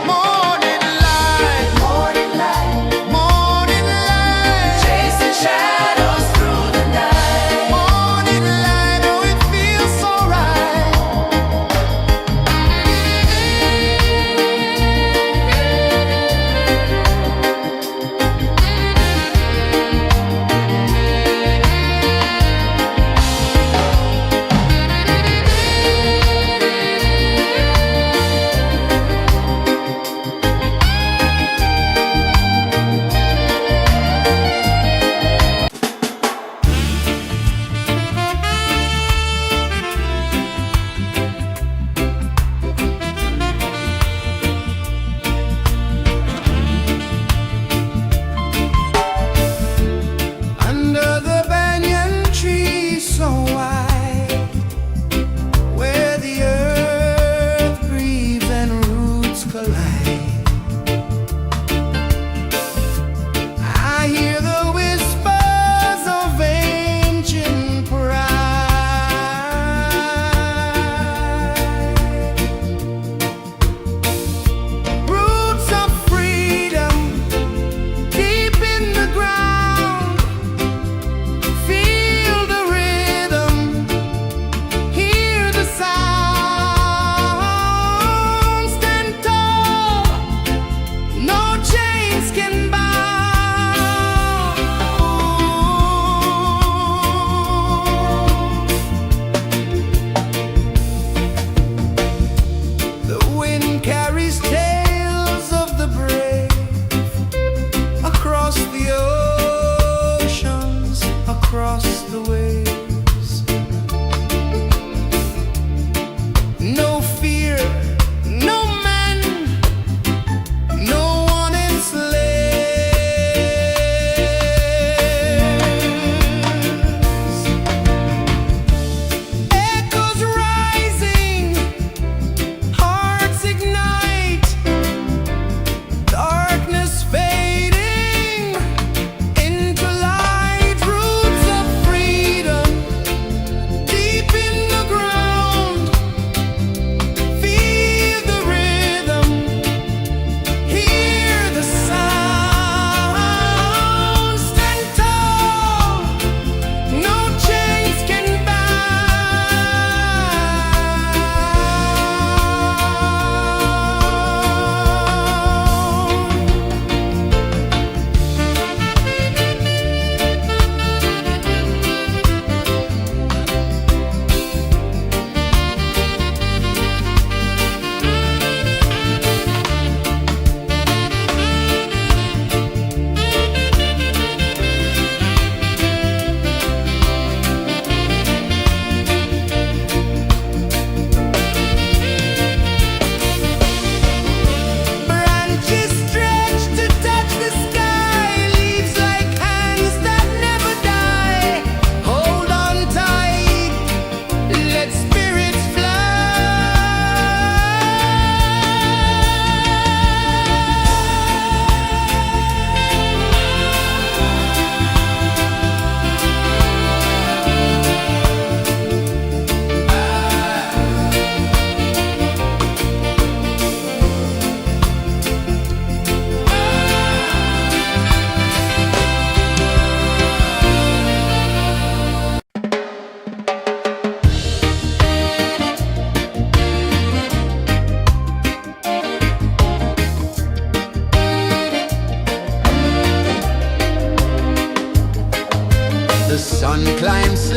Morning light, morning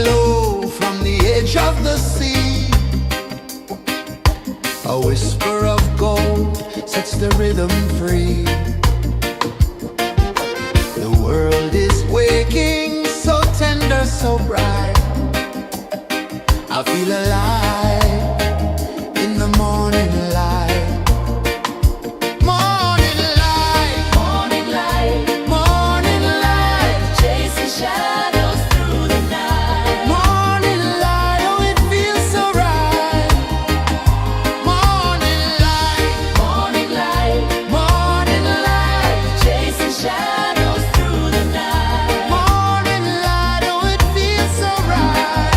slow from the edge of the sea. A whisper of gold sets the rhythm free. The world is waking, so tender, so bright. I feel alive in the morning light. Morning light, Morning light, morning light, chasing shadows through the night. morning light, oh it feels so right. Morning light, Morning light, morning light, chasing shadows through the night. morning light, oh it feels so right.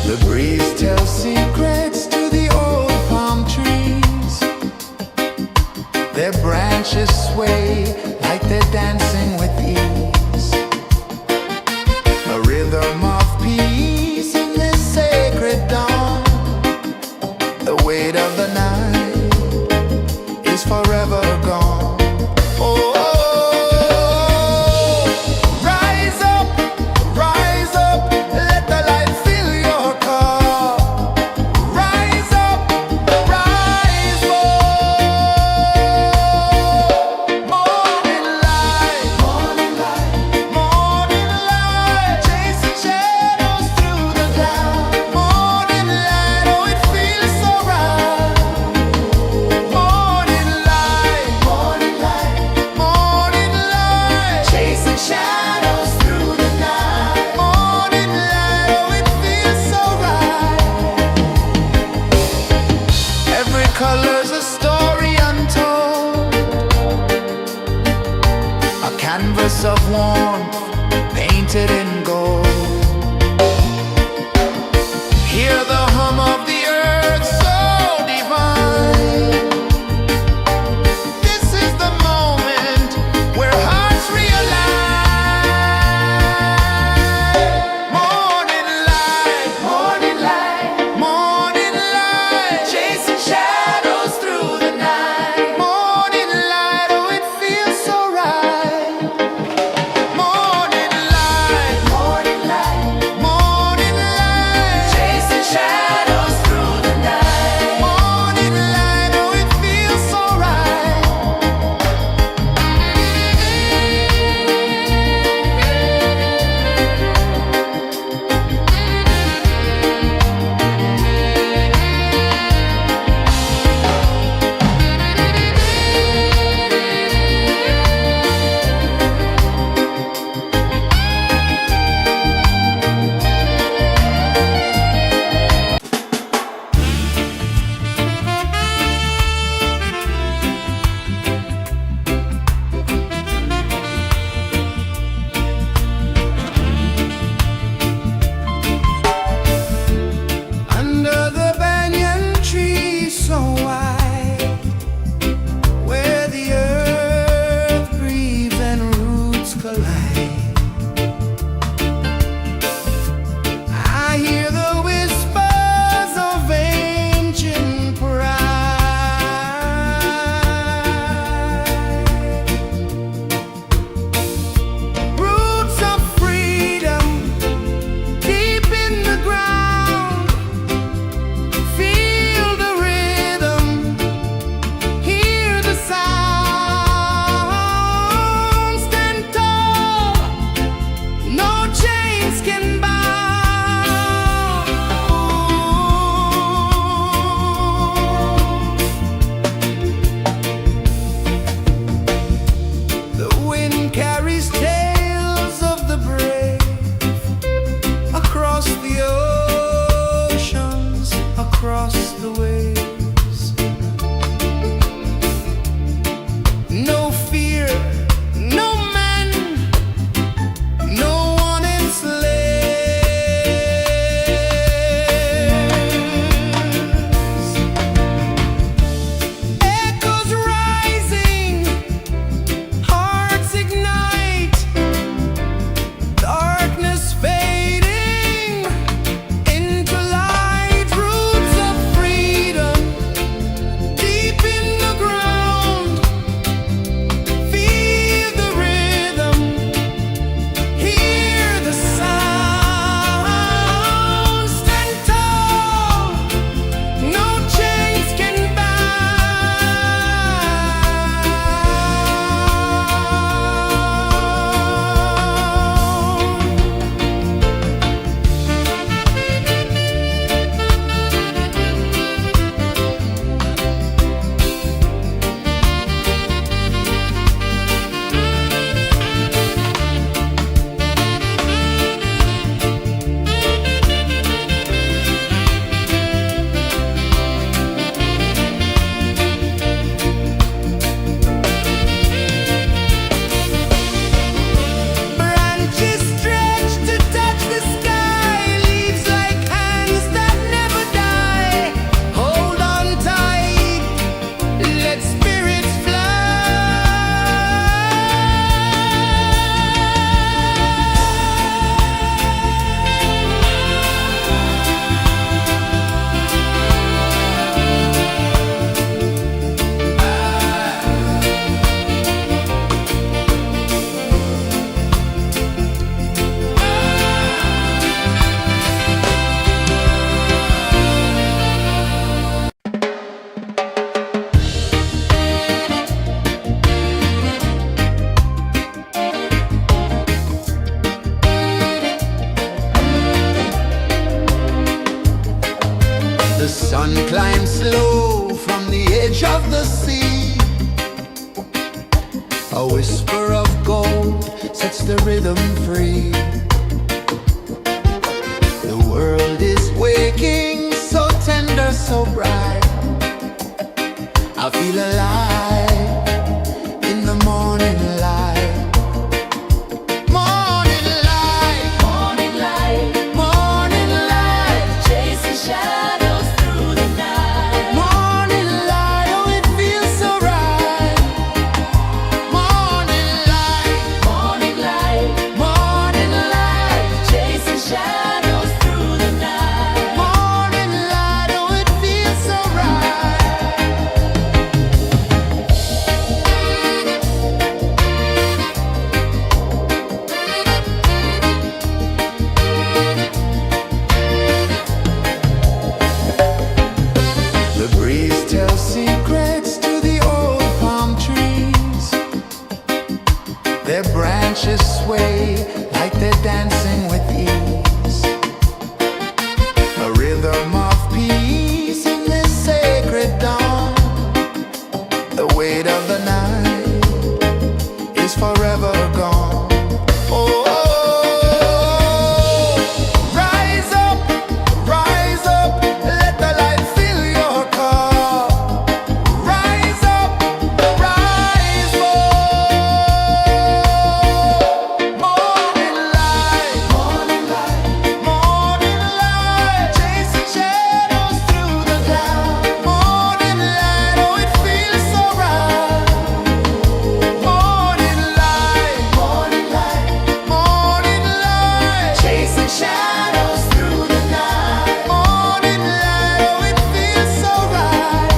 The breeze tells secrets to the old palm trees. Their branches sway like they're dancing with ease. A rhythm of peace in this sacred dawn. The weight of the night is forever gone. Oh, rise up, let the light fill your cup. Rise up, rise up. Morning light, morning light, morning light, chasing shadows through the cloud. Morning light, oh it feels so right. Morning light, morning light, morning light, chasing shadows through the night. Morning light, oh it feels so right. Every color's a story untold, a canvas of warmth painted in gold. Hear the hum of the earth so divine. This is the moment where hearts realign. Morning light, morning light, morning light, chasing shadows through the night. Morning light, oh it feels so right. Morning A whisper of gold sets the rhythm free. The world is waking, so tender, so bright. I feel alive in the morning light. Morning light, Morning light, morning light, chasing shadows through the night. morning light, oh it feels so right. Morning light, Morning light, morning light, chasing shadows through the night. morning light, oh it feels so right. The breeze tells secrets to the old palm trees. Their branches sway like they're dancing with ease. A rhythm of peace in this sacred dawn. The weight of the night is forever gone. Oh, rise up, let the light fill your cup. Rise up, rise up. Morning light, morning light, morning light, chasing shadows through the cloud. Morning light, oh it feels so right. Morning light, morning light, morning light, chasing shadows through the night. Morning light, oh it feels so right.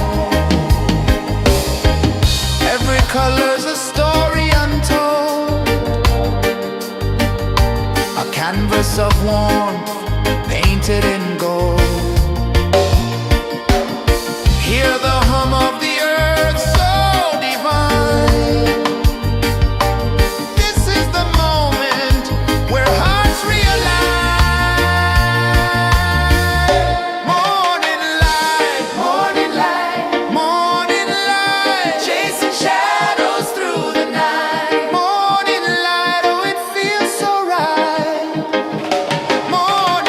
Every color's a story untold, a canvas of warmth painted in gold. Hear the hum of the earth so divine. This is the moment where hearts realign. Morning light, morning light, morning light, chasing shadows through the night. Morning light, oh it feels so right. Morning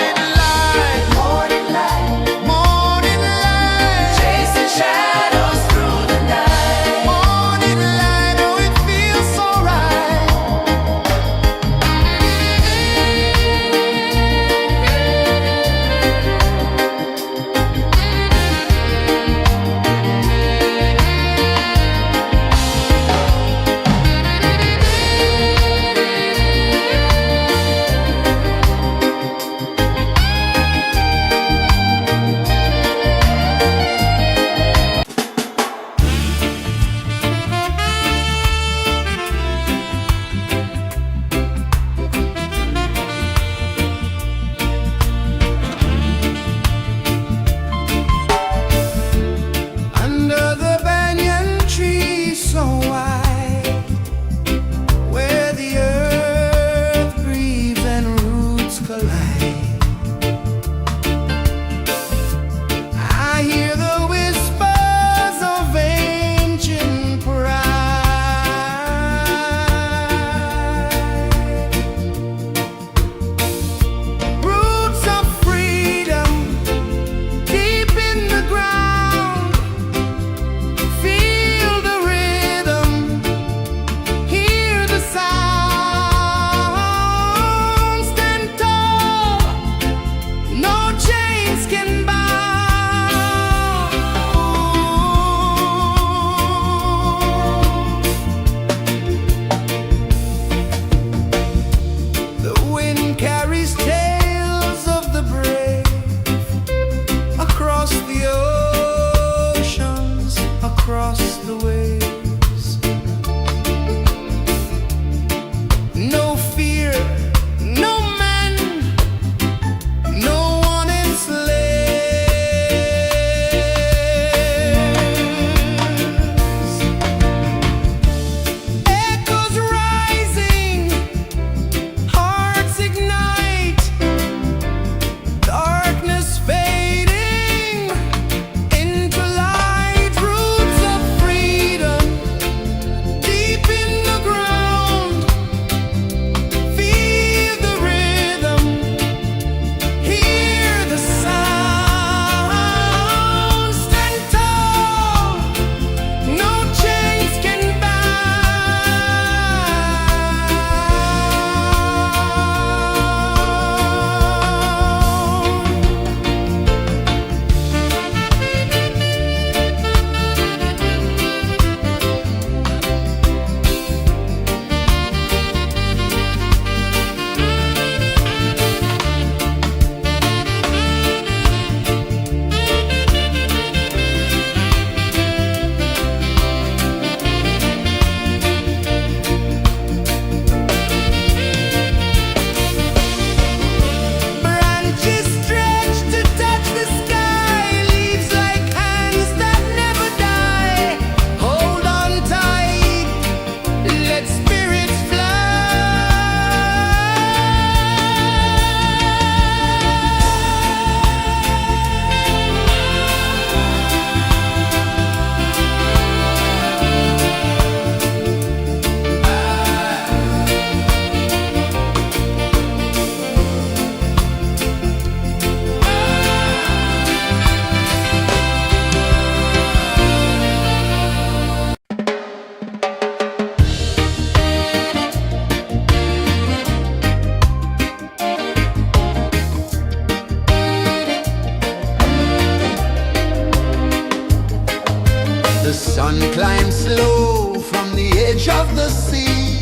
of the sea.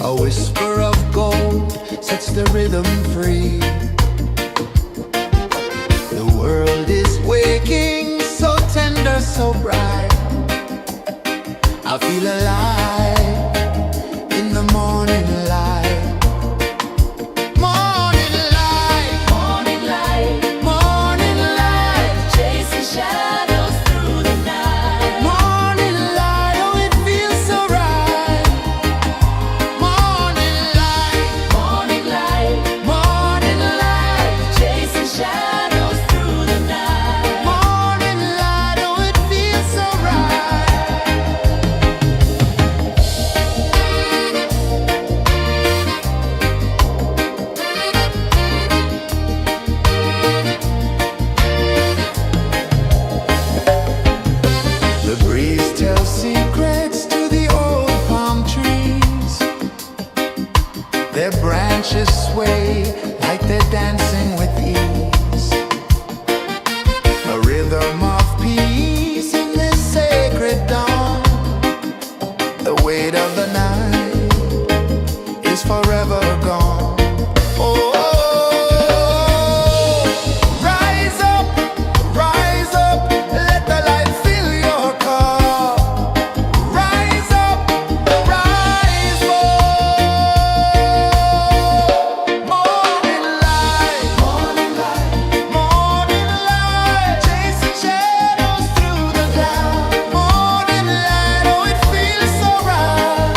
A whisper of gold sets the rhythm free. The world is waking, so tender, so bright. I feel alive in the morning light. Morning light, Morning light, morning light, chasing shadows through the night. morning light, oh it feels so right. Morning light, Morning light, morning light, chasing shadows through the night. morning light, oh it feels so right. The breeze tells secrets to the old palm trees. Their branches sway like they're dancing with ease. A rhythm of peace in this sacred dawn. The weight of the night is forever gone. Oh, rise up, let the light fill your cup. Rise up, rise up. Morning light, morning light, morning light, chasing shadows through the cloud. Morning light, oh it feels so right.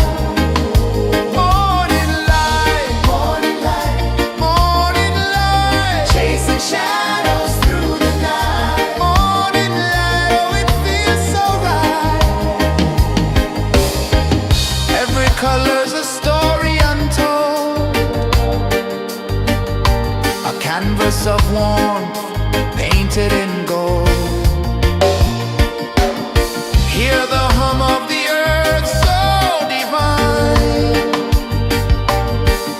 Morning light, morning light, morning light, chasing shadows through the night. Morning light, oh it feels so right. Every color's a story untold, a canvas of warmth painted in gold. Hear the hum of the earth so divine.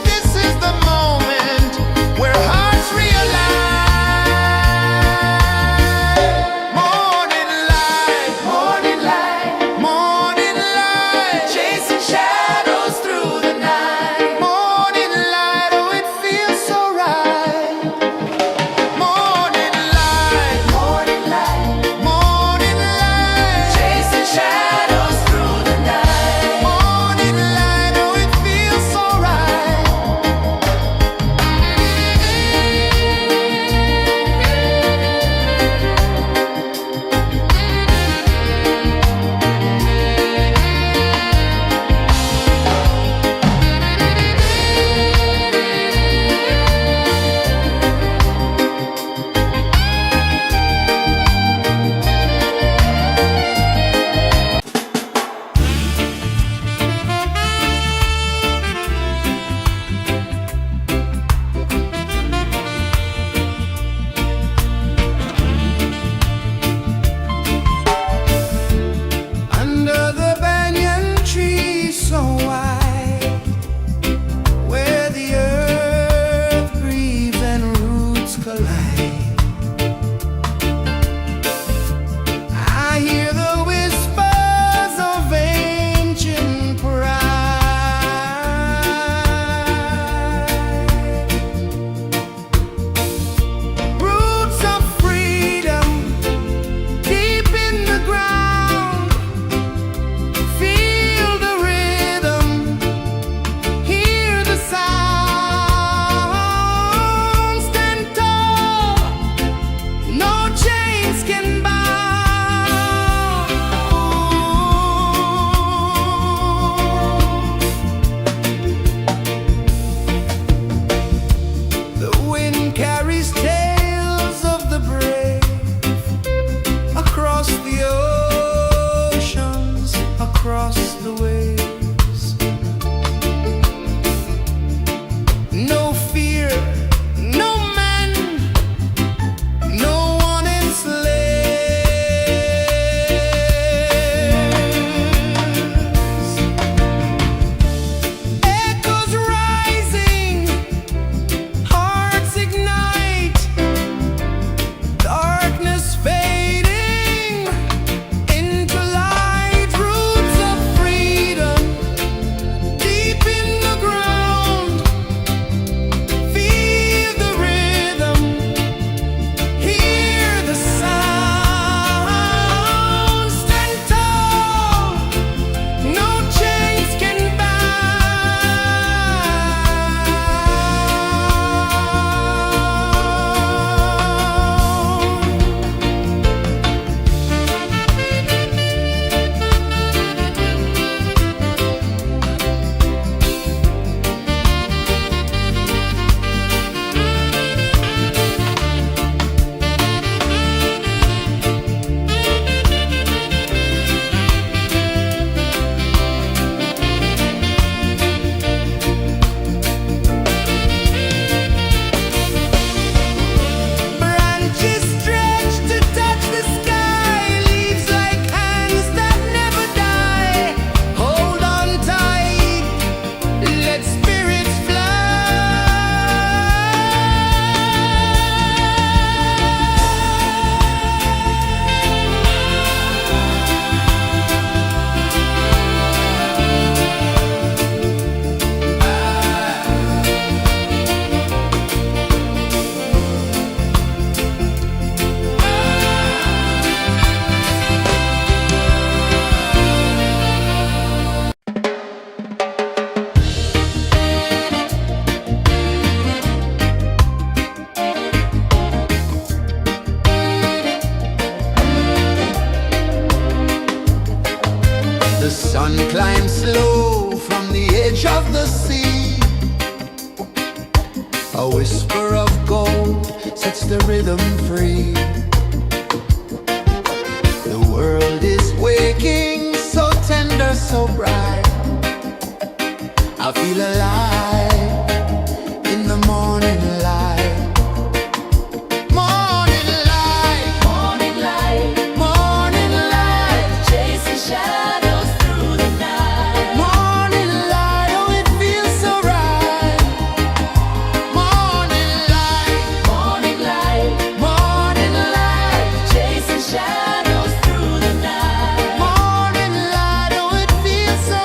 This is the moment where hearts realign. Morning light, morning light, morning light, chasing shadows through the night. Morning light, oh it feels so right. Morning light, The sun climbs slow from the edge of the sea. A whisper of gold sets the rhythm free. The world is waking, so tender, so bright. I feel alive in the morning light. Morning light, Morning light, morning light, chasing shadows through the night. morning light, oh it feels so right. Morning light, Morning light, morning light, chasing shadows through the night. morning light, oh it feels so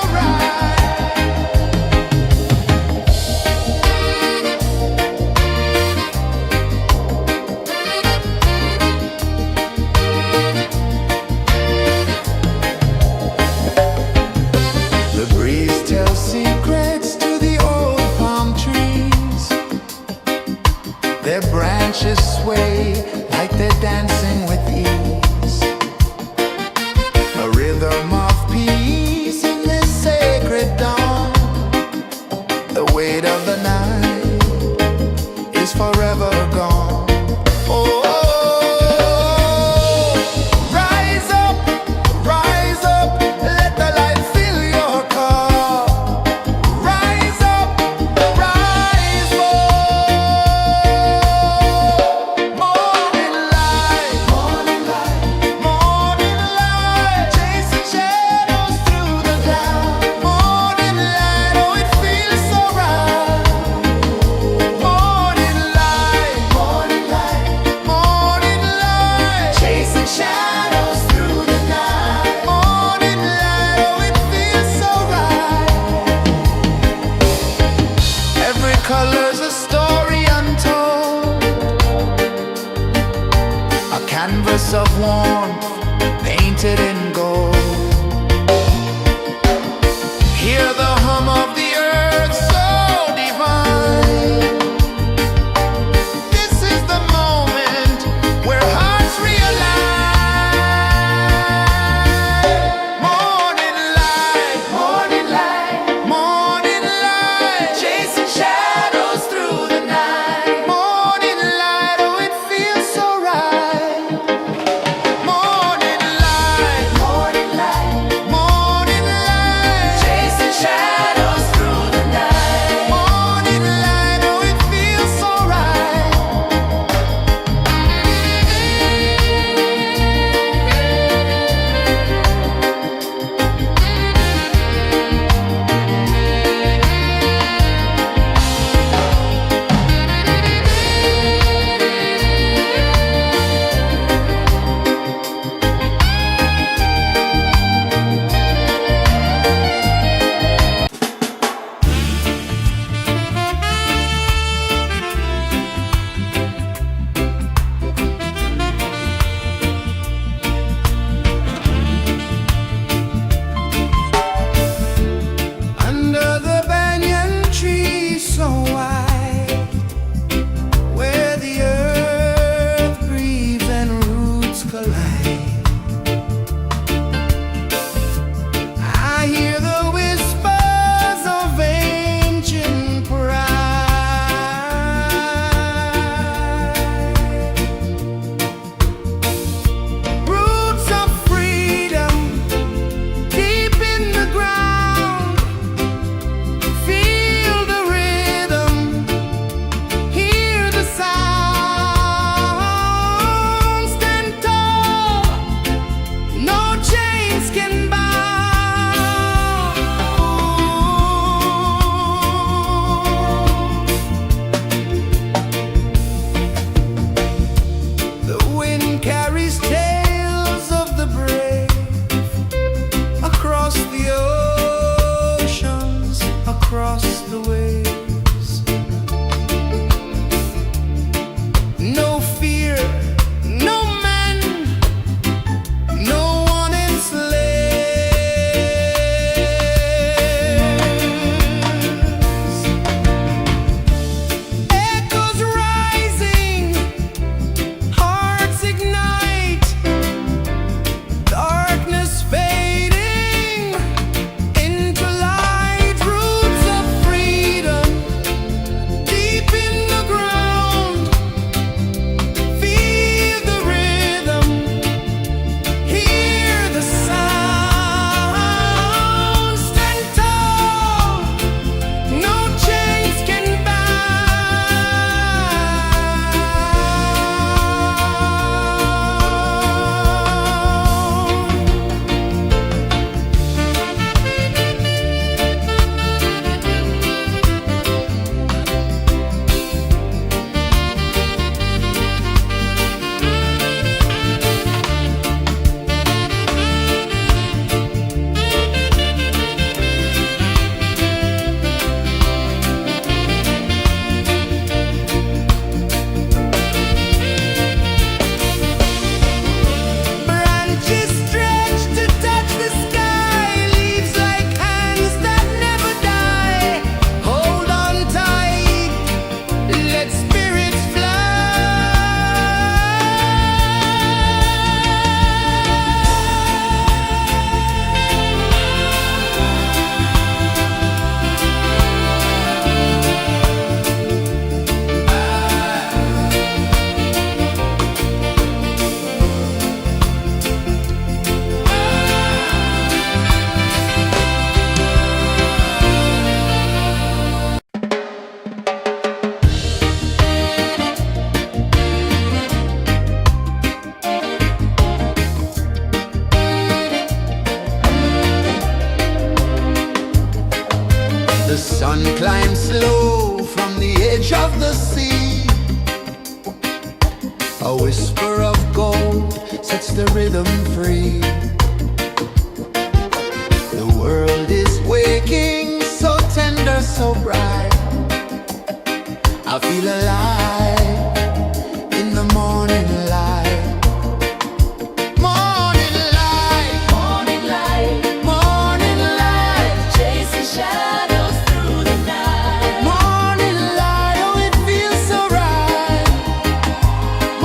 The sun climbs slow from the edge of the sea. A whisper of gold sets the rhythm free. The world is waking, so tender, so bright. I feel alive in the morning light. Morning light, Morning light, morning light, chasing shadows through the night. morning light, oh it feels so right.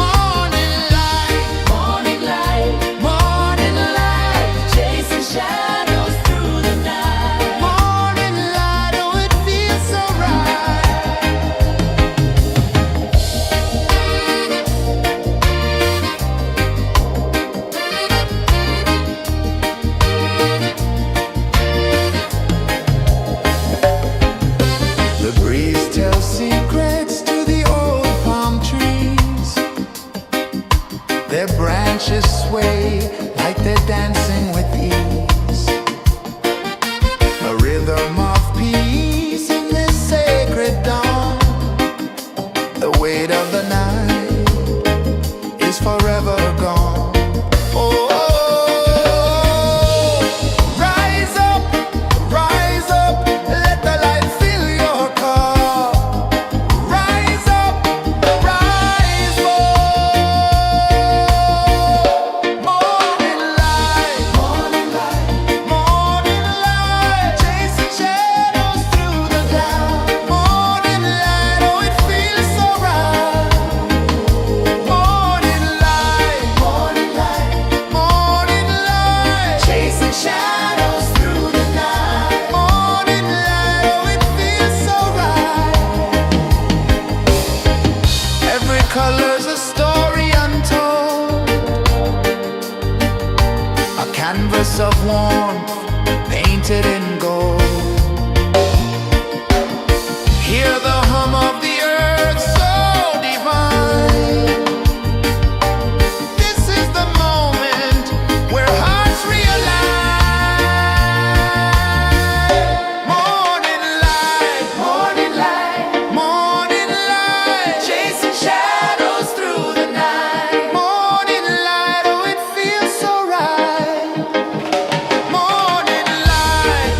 Morning light, Morning light, morning light, chasing shadows through the night. morning light, oh it feels so right. The breeze tells secrets to the old palm trees. Their branches sway like they're dancing with ease. A rhythm of peace in this sacred dawn. The weight of the night is forever gone. Oh, rise up, let the light fill your cup. Rise up, rise up. Morning light, morning light, morning light, chasing shadows through the cloud. Morning light, oh it feels so right. Morning light, morning light, morning light, chasing shadows through the night. Morning light, oh it feels so right. Every color's a story untold, a canvas of warmth painted in gold. Hear the hum of the earth so divine. This is the moment where hearts realign. Morning light, morning light, morning light, chasing shadows through the night. Morning light, oh it feels so right. Morning light,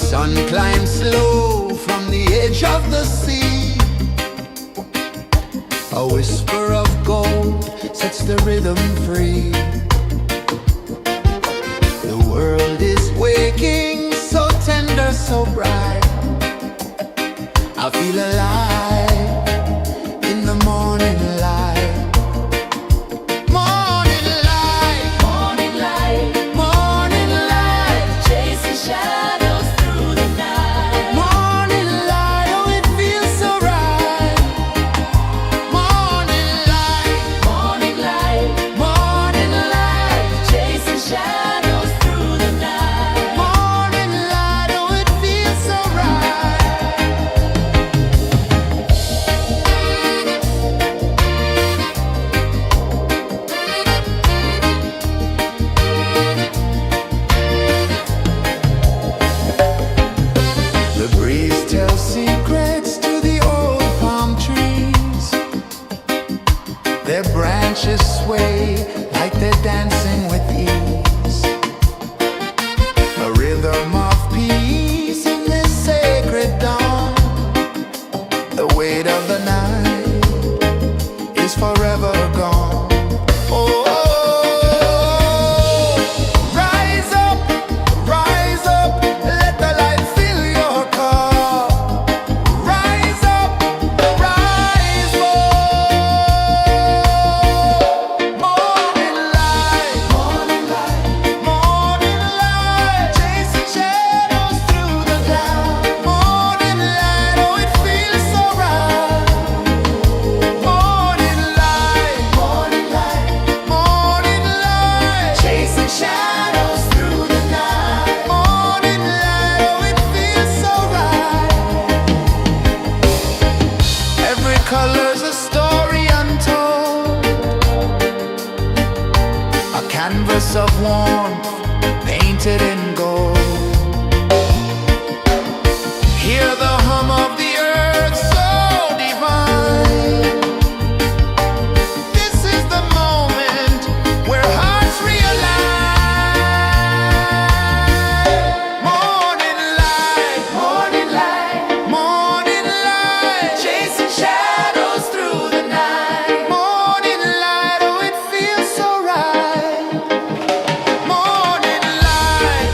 sun climbs slow from the edge of the sea. A whisper of gold sets the rhythm free. The world is waking, so tender, so bright. I feel alive in the morning light. Morning light, Morning light, morning light, chasing shadows through the night. morning light, oh it feels so right. Morning light, Morning light, morning light, chasing shadows through the night. morning light, oh it feels so right. The breeze tells secrets to the old palm trees. Their branches sway like they're dancing with ease. A rhythm of peace in this sacred dawn. The weight of the night is forever gone. Oh, rise up, let the light fill your cup. Rise up, rise more. Morning light, morning light, chasing shadows through the cloud. Morning light, oh it feels so right. Morning light, morning light, chasing shadows through the night. Morning light, oh it feels so right. Every color's a story untold, a canvas of warmth painted in gold. Hear the hum of the earth so divine. This is the moment where hearts realign. Morning light, morning light, chasing shadows through the night. Morning light, oh it feels so right. Morning light,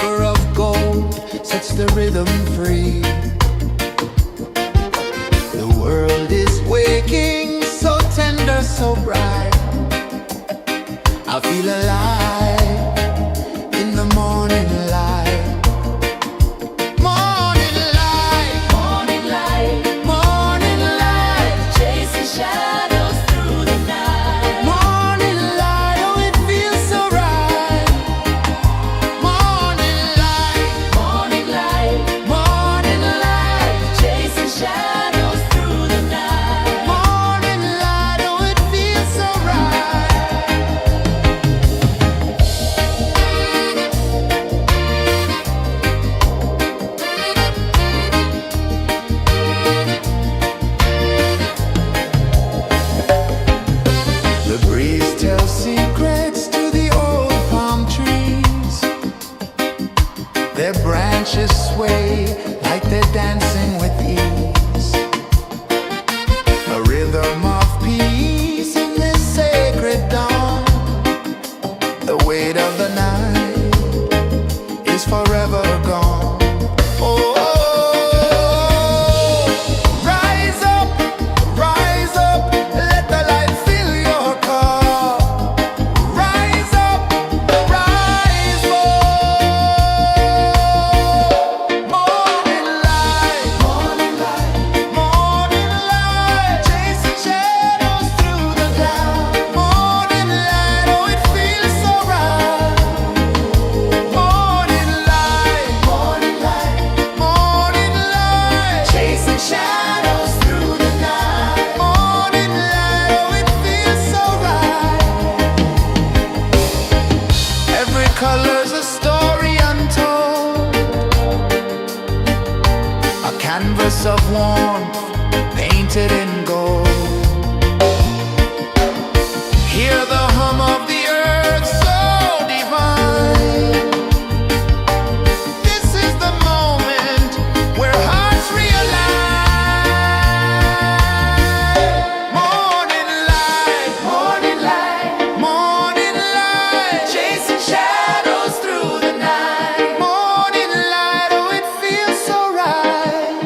river of gold sets the rhythm free. The world is waking, so tender, so bright. I feel alive in the morning light. Morning light, Morning light, morning light, chasing shadows through the night. morning light, oh it feels so right. Morning light, Morning light, morning light, chasing shadows through the night. morning light, oh it feels so right. The breeze tells secrets to the old palm trees. Their branches sway like they're dancing with ease. A rhythm of peace in this sacred dawn. The weight of the night is forever gone. Oh, rise up, let the light fill your cup. Rise up, rise up. Morning light, morning light, chasing shadows through the cloud. Morning light, oh it feels so right. Morning light, morning light, chasing shadows through the night. Morning light, oh it feels so right. Every color's a story untold, a canvas of warmth painted in gold. Hear the hum of the earth so divine. This is the moment where hearts realign. Morning light, morning light, chasing shadows through the night. Morning light, oh it feels so right.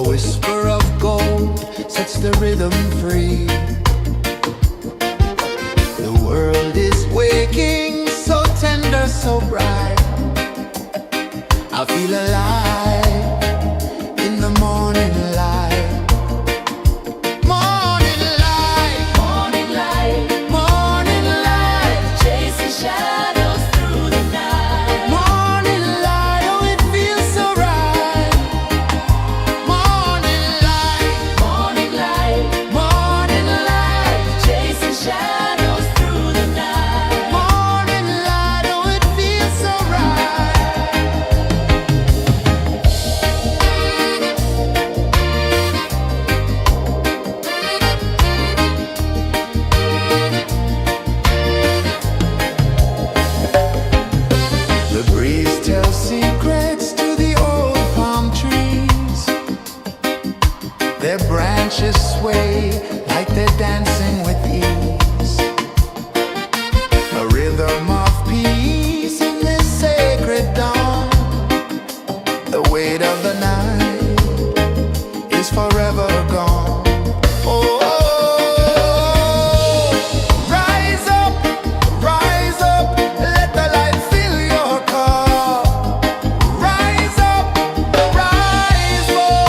A whisper of gold sets the rhythm free. The world is waking, so tender, so bright. I feel alive in the morning light. Morning light, Morning light, morning light, chasing shadows through the night. morning light, oh it feels so right. Morning light, Morning light, morning light, chasing shadows through the night. morning light, oh it feels so right. The breeze tells secrets to the old palm trees. Their branches sway like they're dancing with ease. A rhythm of peace in this sacred dawn. The weight of the night is forever gone. Oh, rise up, let the light fill your cup. Rise up, rise up.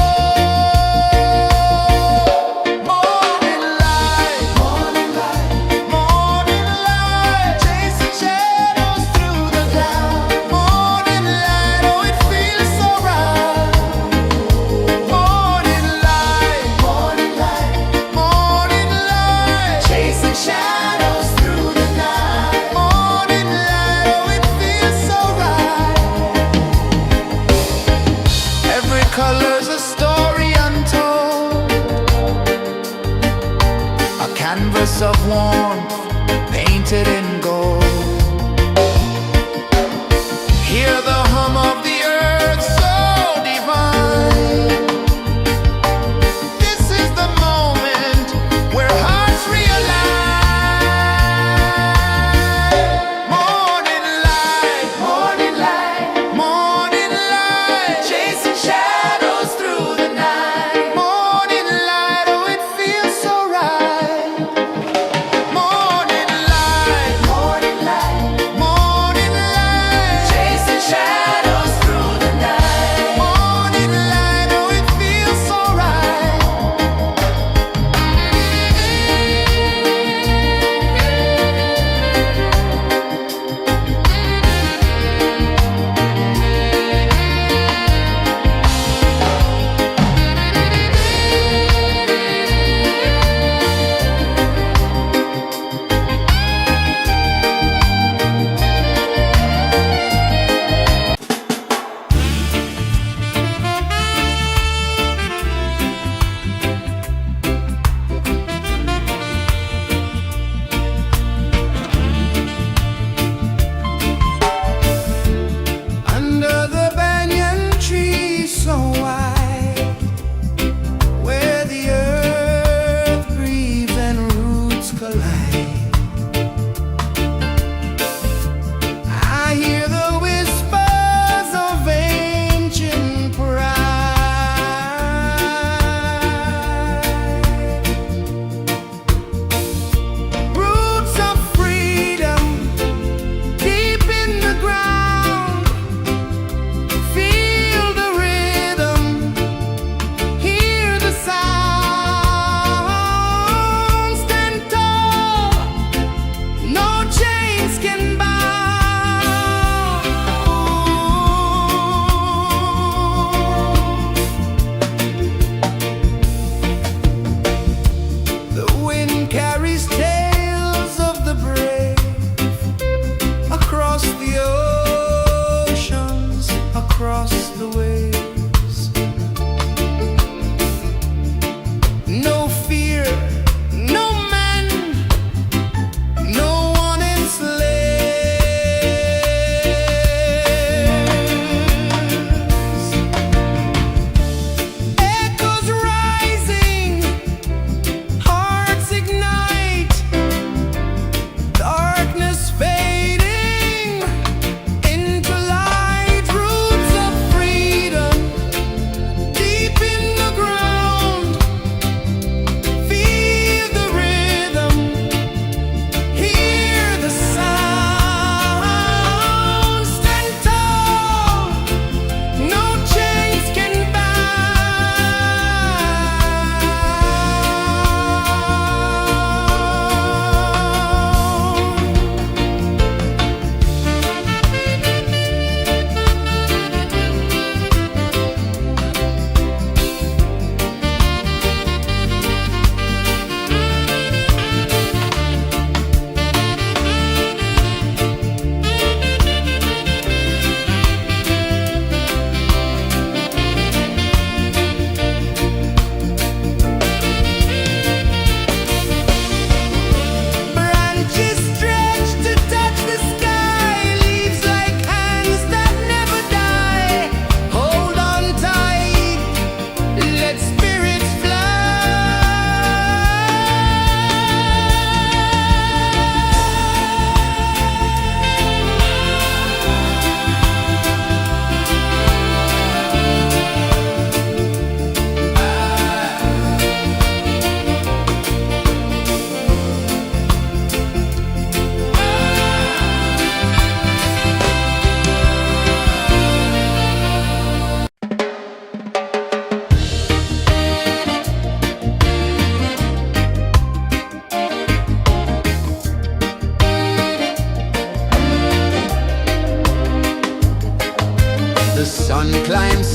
Morning light, morning light, morning light, chasing shadows through the cloud. Morning light, oh it feels so right. Morning light, morning light, morning light, chasing shadows through the night. Morning light, oh it feels so right. Every color's a story untold, a canvas of warmth painted in gold. Hear the hum of the earth so divine. This is the moment where hearts realign. Morning light, morning light, morning light, chasing shadows through the night. Morning light, oh it feels so right. Morning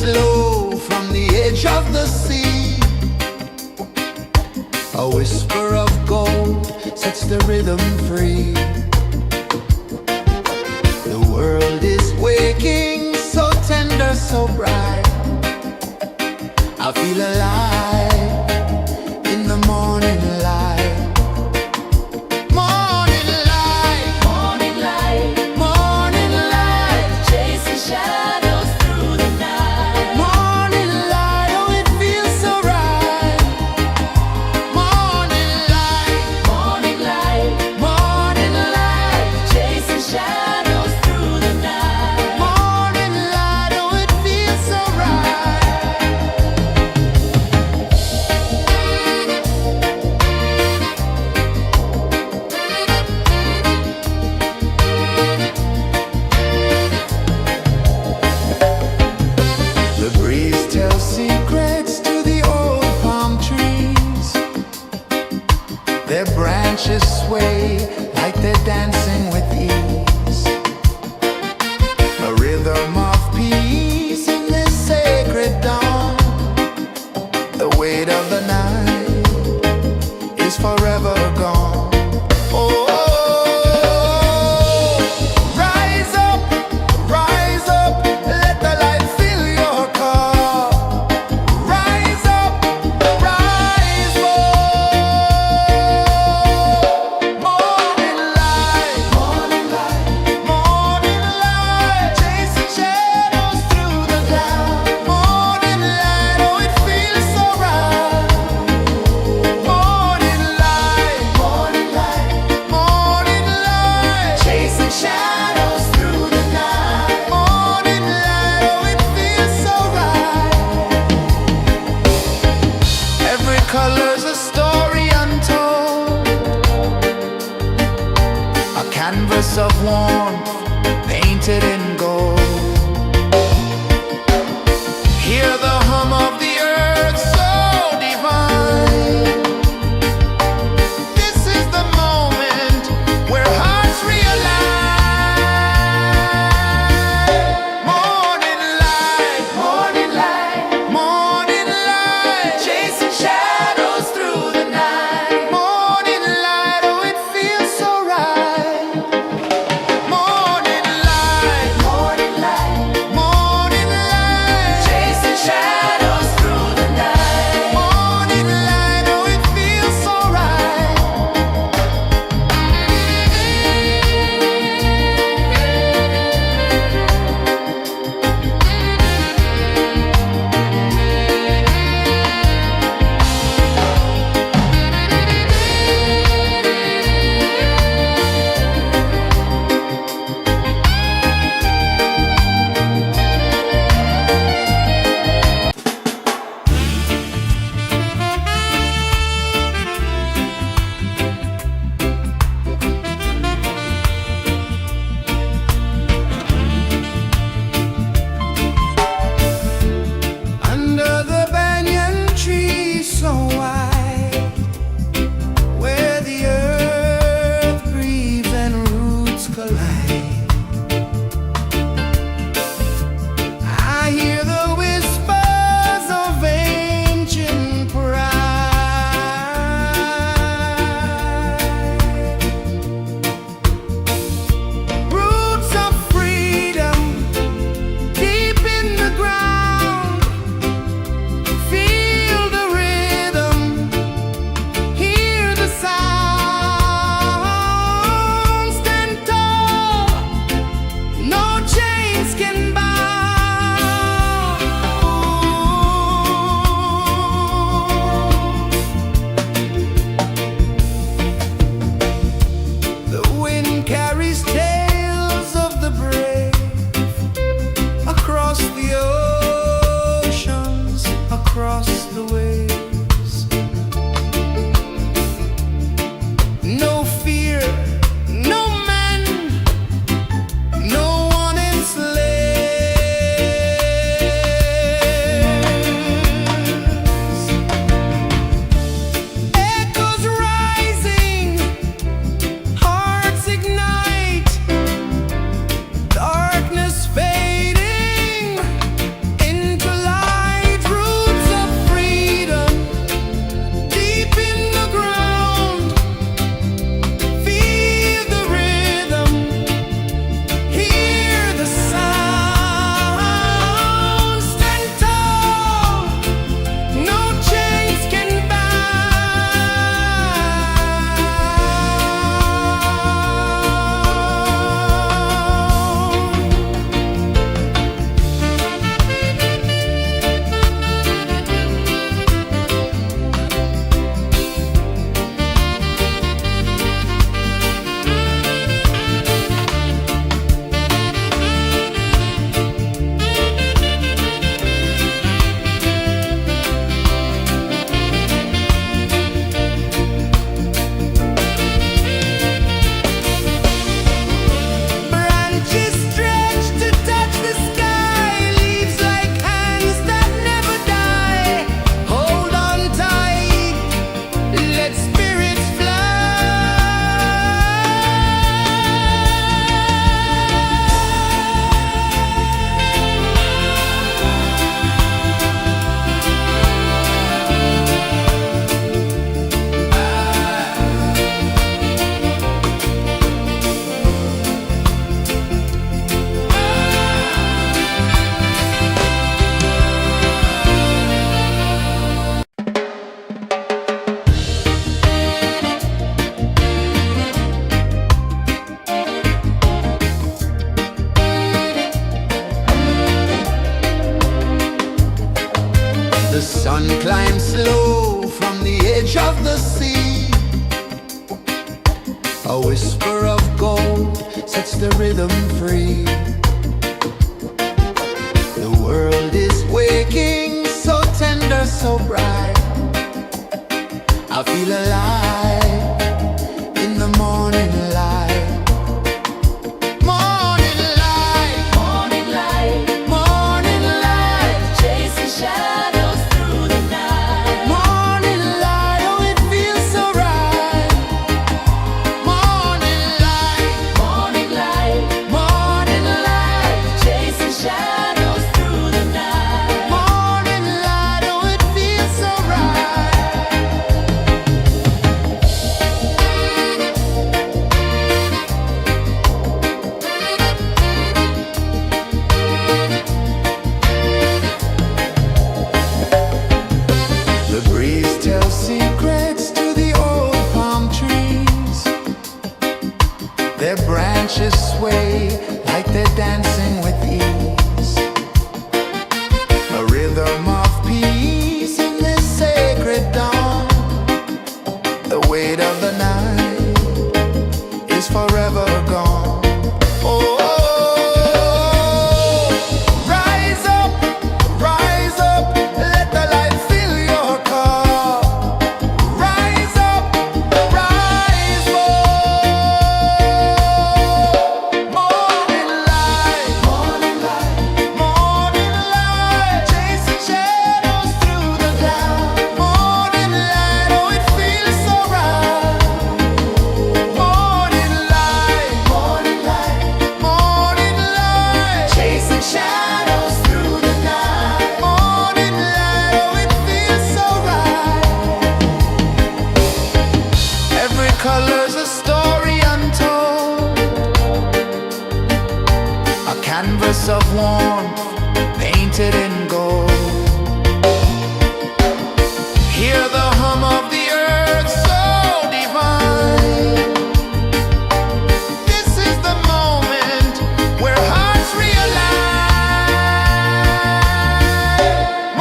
slow from the edge of the sea. A whisper of gold sets the rhythm free. The world is waking, so tender, so bright. I feel alive in the morning light. Morning light, Morning light, morning light, chasing shadows through the night. morning light, oh it feels so right. Morning light, Morning light, morning light, chasing shadows through the night. morning light, oh it feels so right. The breeze tells secrets to the old palm trees. Their branches sway like they're dancing with ease. A rhythm of peace in this sacred dawn. The weight of the night is forever gone. Oh, rise up, let the light fill your car. Rise up, rise up. Morning light, morning light, morning light, chasing shadows through the cloud. Morning light, oh it feels so right. Morning light, morning light, morning light, chasing shadows through the night. Morning light, oh it feels so right. Every color's a story untold, a canvas of warmth painted in gold. Hear the hum of the earth so divine. This is the moment where hearts realign. Morning light, morning light, morning light, chasing shadows through the night. Morning light, oh it feels so right. The sun climbs slow from the edge of the sea. A whisper of gold sets the rhythm free. The world is waking, so tender, so bright. I feel alive in the morning light. Morning light, Morning light, morning light, chasing shadows through the night. morning light, oh it feels so right. Morning light, Morning light, morning light, chasing shadows through the night. morning light, oh it feels so right. The breeze tells secrets to the old palm trees. Their branches sway like they're dancing with ease. A rhythm of peace in this sacred dawn. The weight of the night is forever gone. Oh, rise up, let the light fill your cup. Rise up, rise up. Morning light, morning light, morning light, chasing shadows through the cloud. Morning light, oh it feels so right. Morning light, morning light, morning light, chasing shadows through the night. Morning light, oh it feels so right. Every color's a story untold, a canvas of warmth painted in gold. Hear the hum of the earth so divine. This is the moment where hearts realign.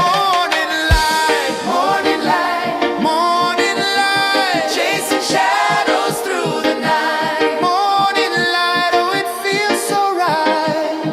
Morning light, morning light, morning light, chasing shadows through the night. Morning light, oh it feels so right.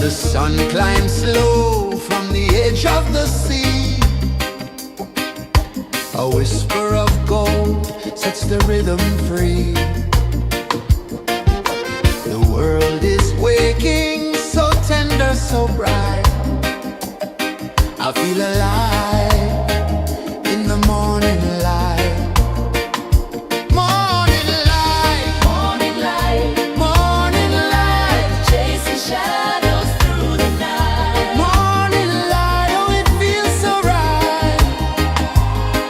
The sun climbs slow from the edge of the sea. A whisper of gold sets the rhythm free. The world is waking, so tender, so bright. I feel alive in the morning light. Morning light, Morning light, morning light, chasing shadows through the night. morning light, oh it feels so right.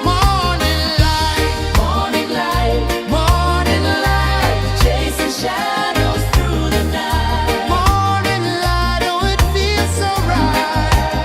Morning light, Morning light, morning light, chasing shadows through the night. morning light, oh it feels so right.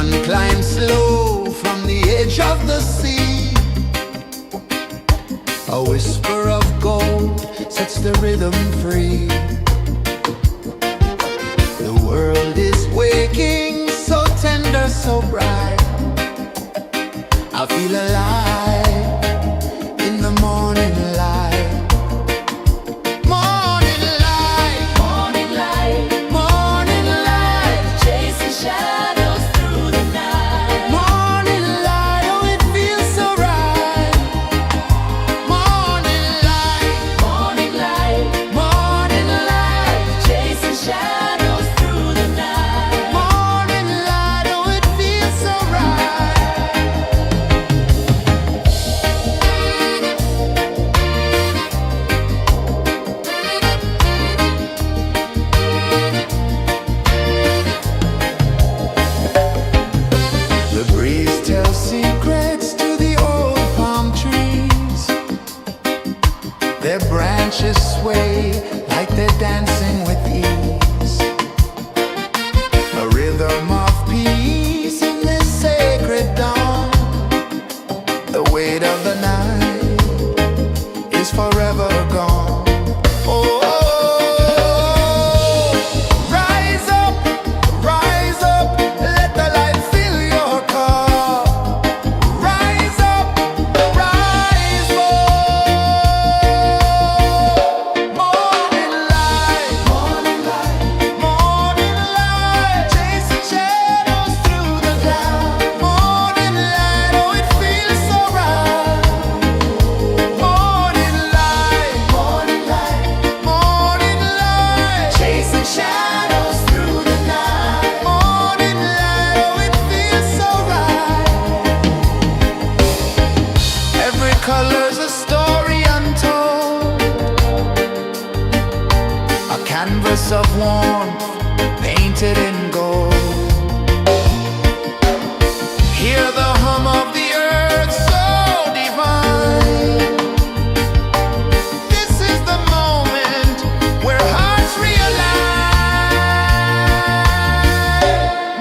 Sun climbs slow from the edge of the sea. A whisper of gold sets the rhythm free. The world is waking, so tender, so bright. I feel alive in the morning light. Morning light, Morning light, morning light, chasing shadows through the night. morning light, oh it feels so right. Morning light, Morning light, morning light, chasing shadows through the night. morning light, oh it feels so right. The breeze tells secrets to the old palm trees. Their branches sway like they're dancing with ease. A rhythm of peace in this sacred dawn. The weight of the night is forever gone. Oh, rise up, let the light fill your cup. Rise up, rise up. Morning light, morning light, morning light, chasing shadows through the cloud. Morning light, oh it feels so right. Morning light, morning light, morning light, chasing shadows through the night. Morning light, oh it feels so right. Every color's a story untold, a canvas of warmth painted in gold. Hear the hum of the earth so divine. This is the moment where hearts realign.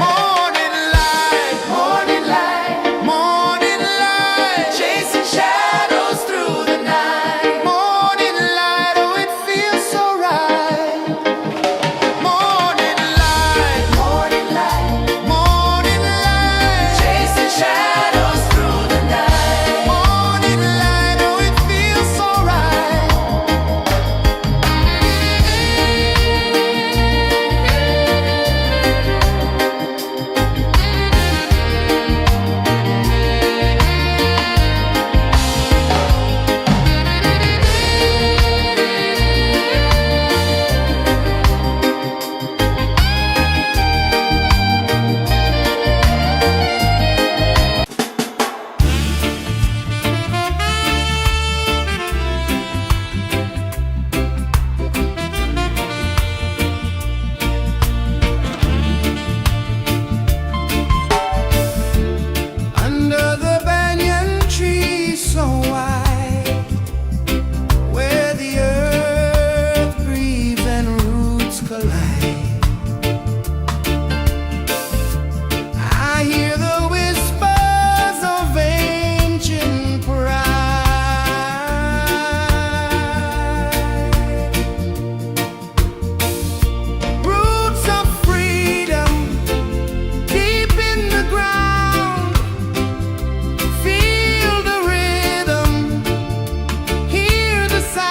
Morning light, morning light, morning light, chasing shadows through the night. Morning light, oh it feels so right. Morning light, morning light, morning light, chasing shadows through the night. Morning light, oh it feels so right. Under the banyan tree so wide, where the earth breathes and roots collide, I hear the whispers of ancient pride. Roots of freedom deep in the ground. Feel the rhythm, hear the sound.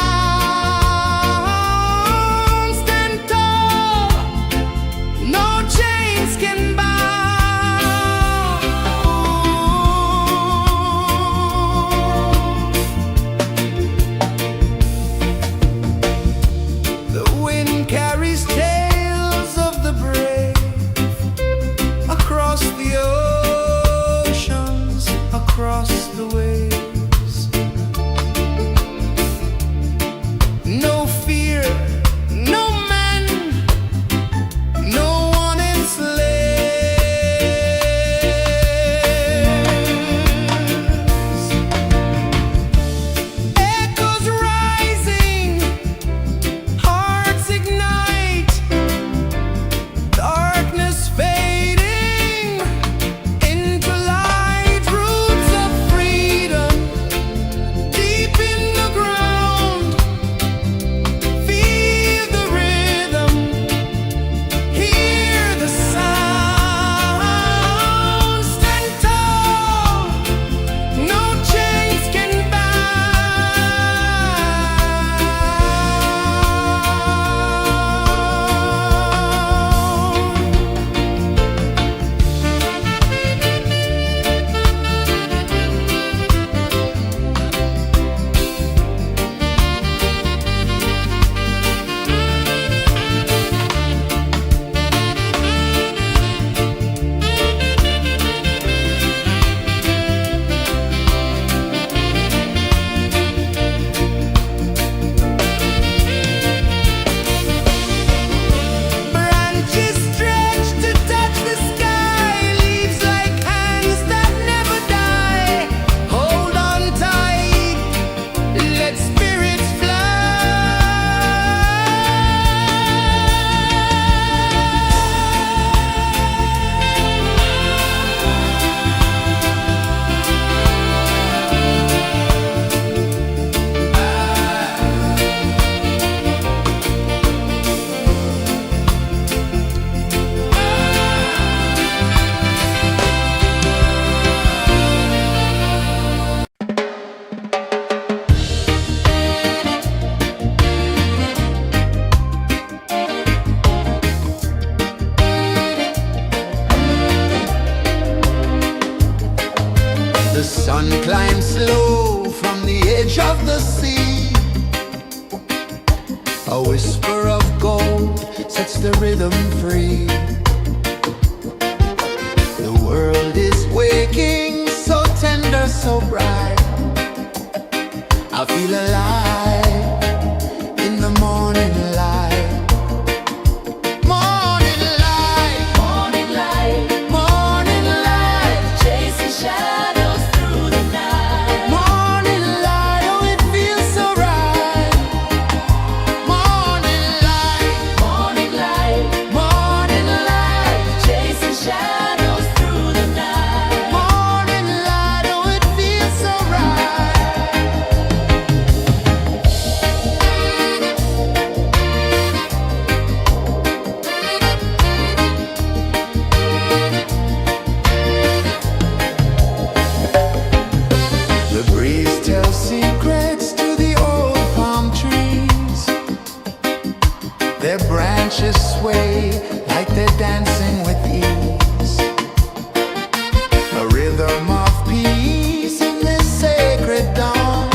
Stand tall, no chains can bound. The wind carries tales of the brave across the oceans, across the waves. No fear, no man, no one enslaves. Echoes rising, hearts ignite. sun climbs slow from the edge of the sea. A whisper of gold sets the rhythm free. The world is waking, so tender, so bright. I feel alive in the morning light. Morning light, Morning light, morning light, chasing shadows through the night. morning light, oh it feels so right. Morning light, Morning light, morning light, chasing shadows through the night. morning light, oh it feels so right. The breeze tells secrets to the old palm trees. Their branches sway like they're dancing with ease. A rhythm of peace in this sacred dawn.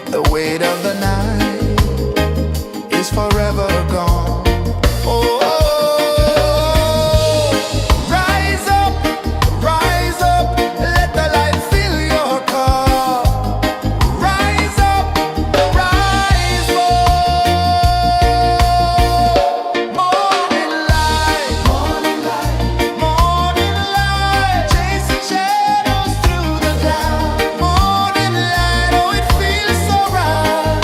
The weight of the night is forever gone. Oh, rise up, let the light fill your cup. Rise up, rise up. Morning light, morning light, chasing shadows through the cloud. Morning light, oh it feels so right.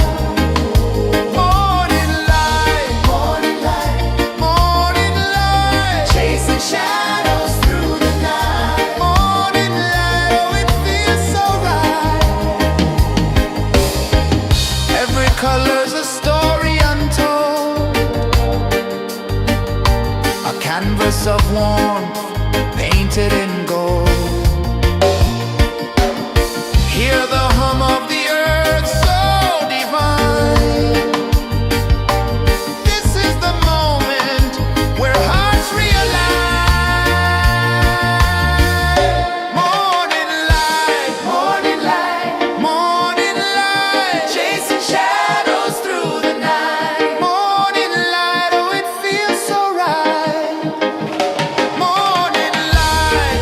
Morning light, chasing shadows through the night. Morning light, oh it feels so right. Every color's a story untold, a canvas of warmth painted in gold. Hear the hum of the earth so divine. This is the moment where hearts realign. Morning light, morning light, chasing shadows through the night. Morning light, oh it feels so right. Morning light,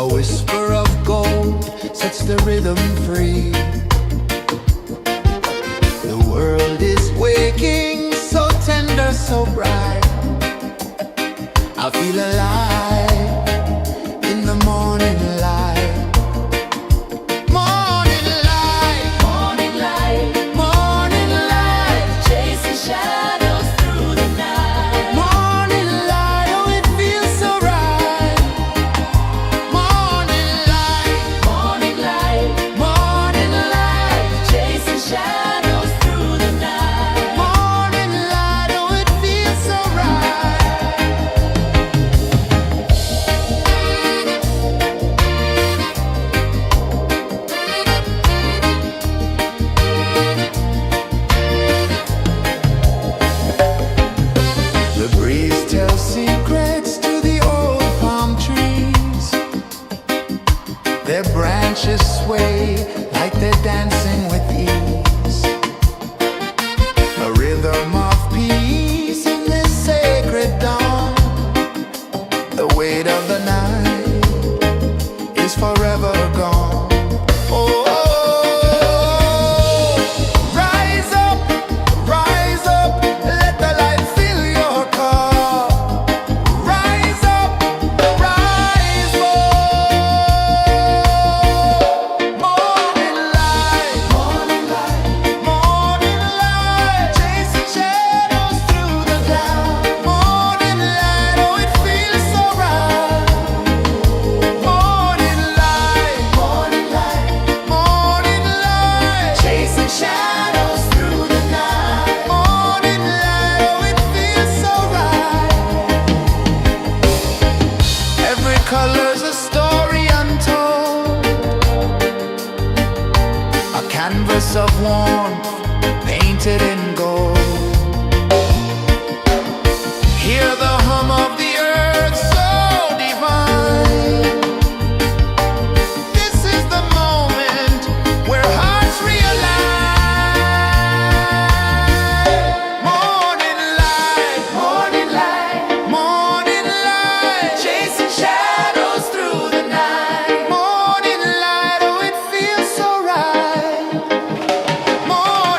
A whisper of gold sets the rhythm free. The world is waking, so tender, so bright. I feel alive in the morning light. Morning light, Morning light, morning light, chasing shadows through the night. morning light, oh it feels so right. Morning light, Morning light, morning light, chasing shadows through the night. morning light, oh it feels so right. The breeze tells secrets to the old palm trees. Their branches sway like they're dancing with ease. A rhythm of peace in this sacred dawn. The weight of the night is forever gone. Oh, rise up, let the light fill your cup. Rise up, rise up. Morning light, morning light, chasing shadows through the cloud. Morning light, oh it feels so right. Morning light, chasing shadows through the night. Morning light, oh it feels so right. Every color's a story untold, a canvas of warmth painted in gold. Hear the hum of the earth so divine. This is the moment where hearts realign. Morning light, morning light, chasing shadows through the night. Morning light, oh it feels so right. Morning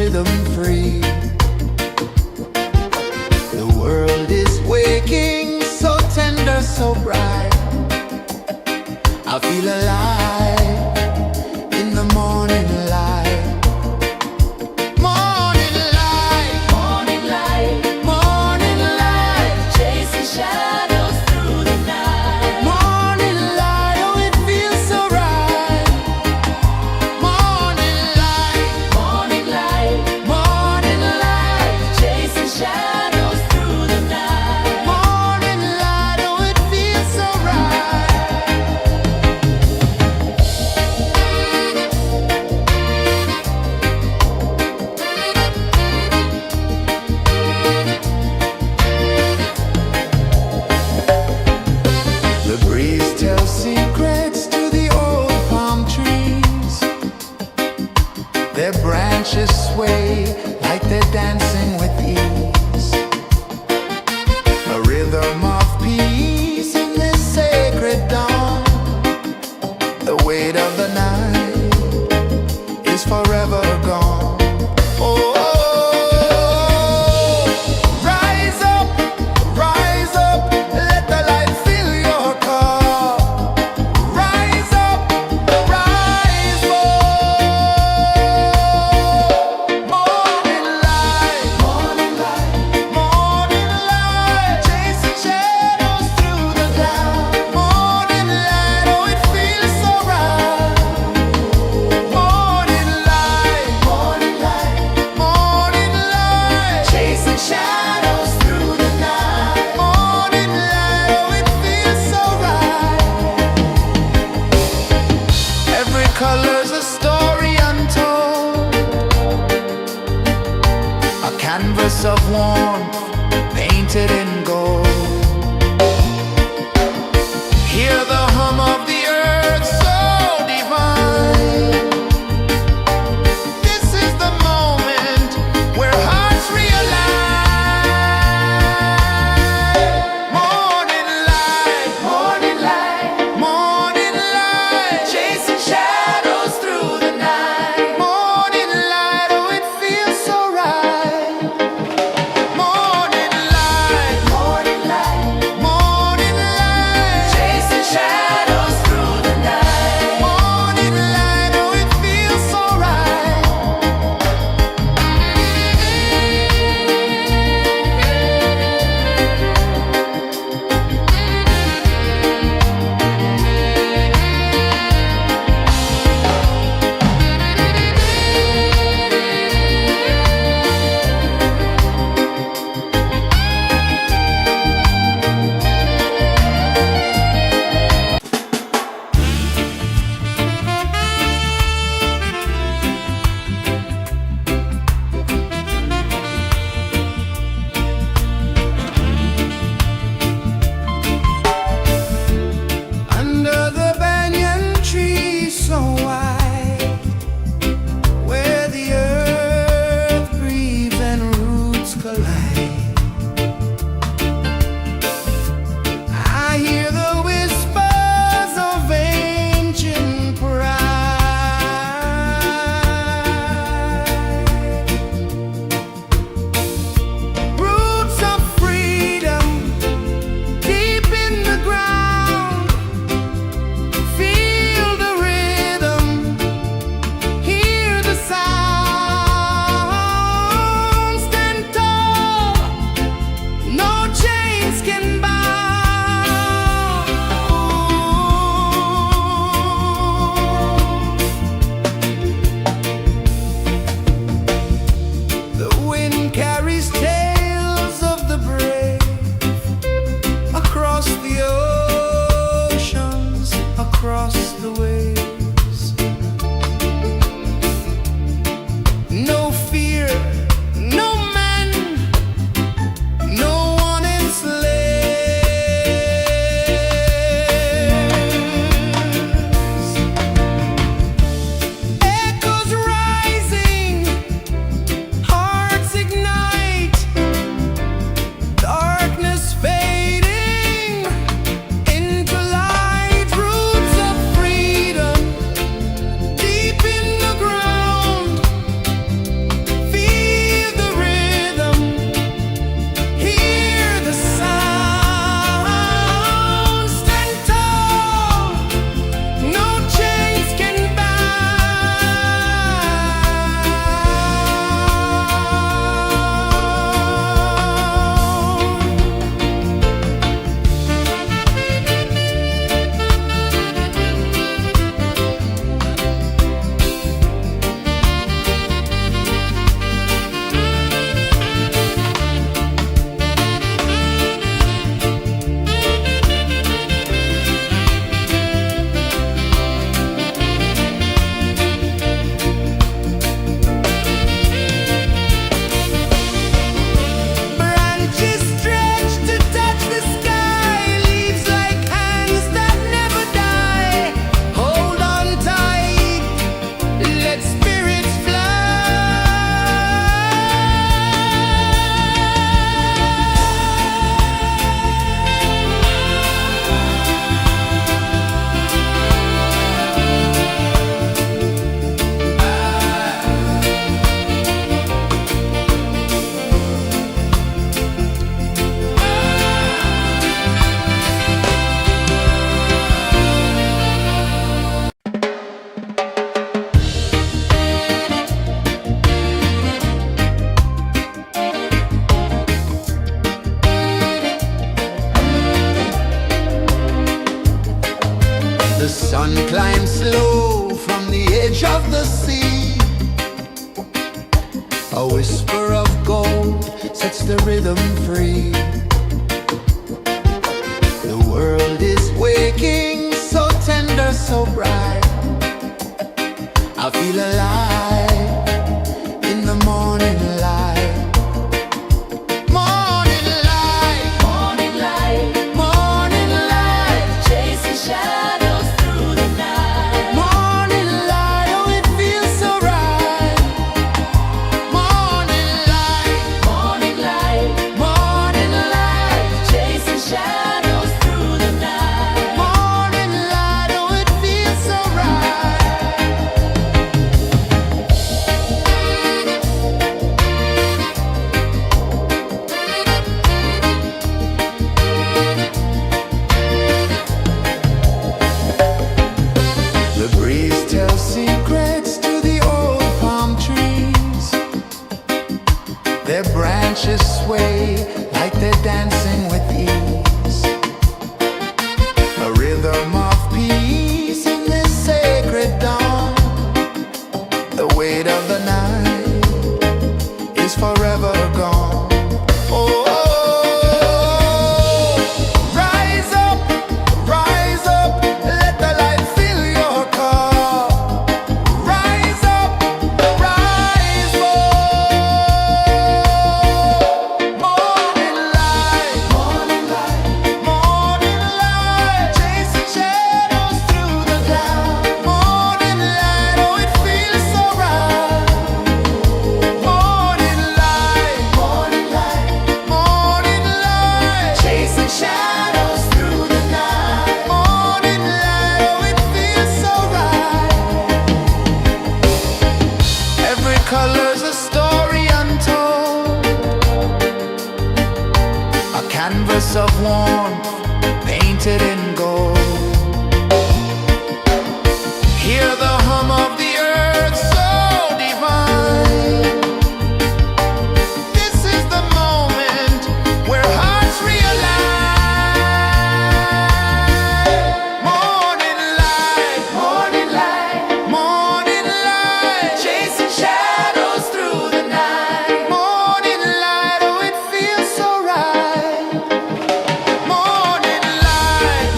rhythm free. The world is waking, so tender, so bright. I feel alive in the morning light. Morning light, Morning light, morning light, chasing shadows through the night. morning light. Oh, it feels so right. Morning light, Morning light, morning light, chasing shadows through the night. morning light. Oh, it feels so right. The breeze tells secrets to the old palm trees. Their branches sway like they're dancing with ease. A rhythm of peace in this sacred dawn. The weight of the night is forever gone. Oh, rise up, let the light fill your cup. Rise up, rise up. Morning light, morning light, morning light, chasing shadows through the cloud. Morning light, oh, it feels so right. Morning light, morning light, morning light, chasing shadows through the night. Morning light, oh, it feels so right. Every color's a story untold, a canvas of warmth painted in gold. Hear the hum of the earth so divine. This is the moment where hearts realign. Morning light, morning light, morning light, chasing shadows through the night. Morning light, oh, it feels so right. Morning The sun climbs slow from the edge of the sea. A whisper of gold sets the rhythm free. The world is waking, so tender, so bright. I feel alive in the morning light. Morning light, Morning light, morning light, chasing shadows through the night. morning light, oh it feels so right. Morning light, Morning light, morning light, chasing shadows through the night. morning light, oh it feels so right. The breeze tells secrets to the old palm trees. Their branches sway like they're dancing with ease. A rhythm of peace in this sacred dawn. The weight of the night is forever gone. Oh, rise up, let the light fill your cup. Rise up, rise more. Morning light, morning light, chasing shadows through the cloud. Morning light, oh it feels so right. Morning light, morning light, chasing shadows through the night. Morning light, oh it feels so right. Every color's a story untold, a canvas of warmth painted in gold. Hear the hum of the earth so divine. This is the moment where hearts realign. Morning light, morning light, chasing shadows through the night. Morning light, oh it feels so right. Morning light,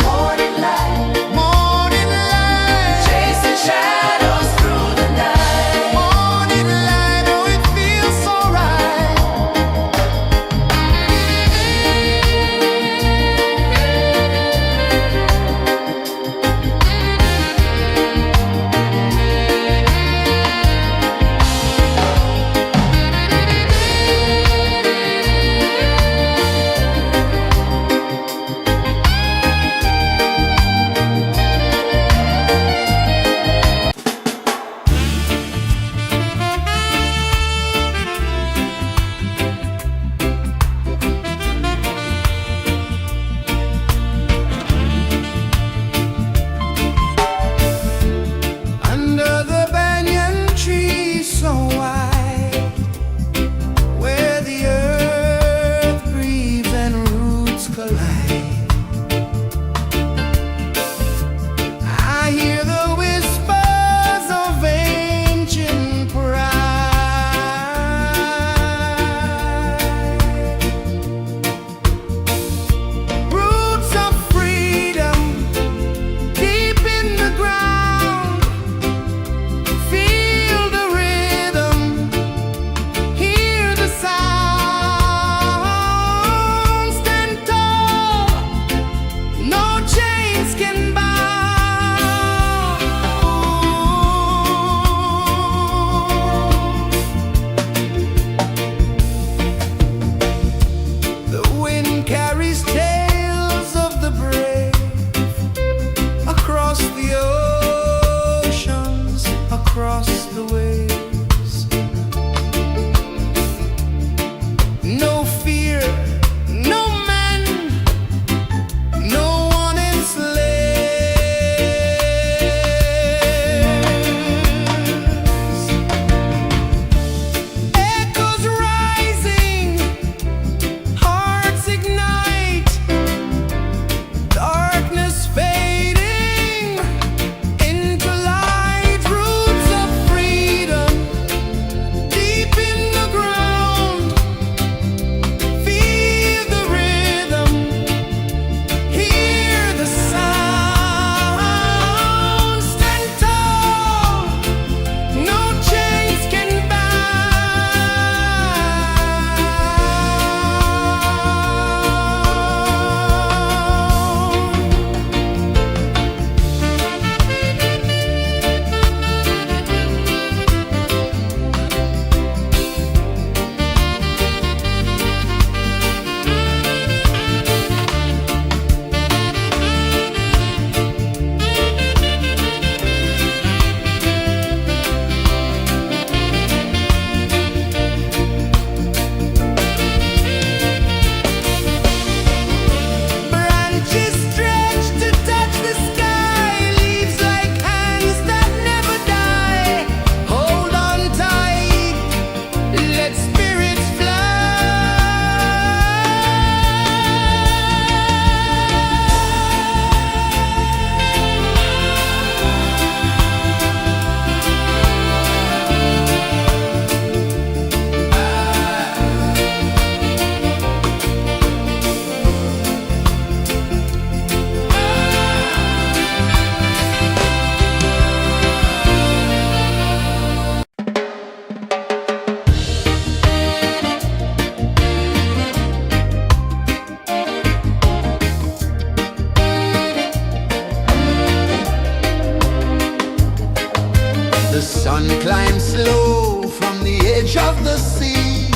The sun climbs slow from the edge of the sea.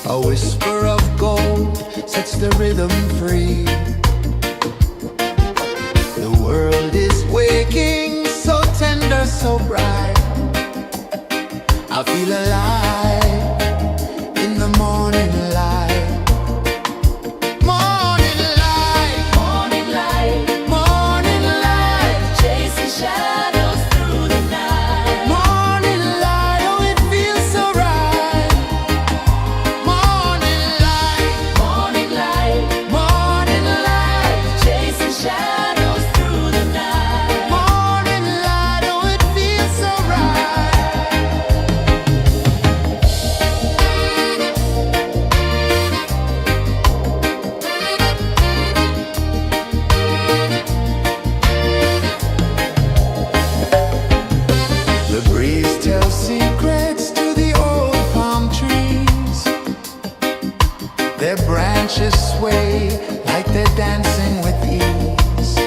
A whisper of gold sets the rhythm free. The world is waking, so tender, so bright. I feel alive in the morning light. Morning light, Morning light, morning light, chasing shadows through the night. morning light, oh it feels so right. Morning light, Morning light, morning light, chasing shadows through the night. morning light, oh it feels so right. The breeze tells secrets to the old palm trees. Their branches sway like they're dancing with ease.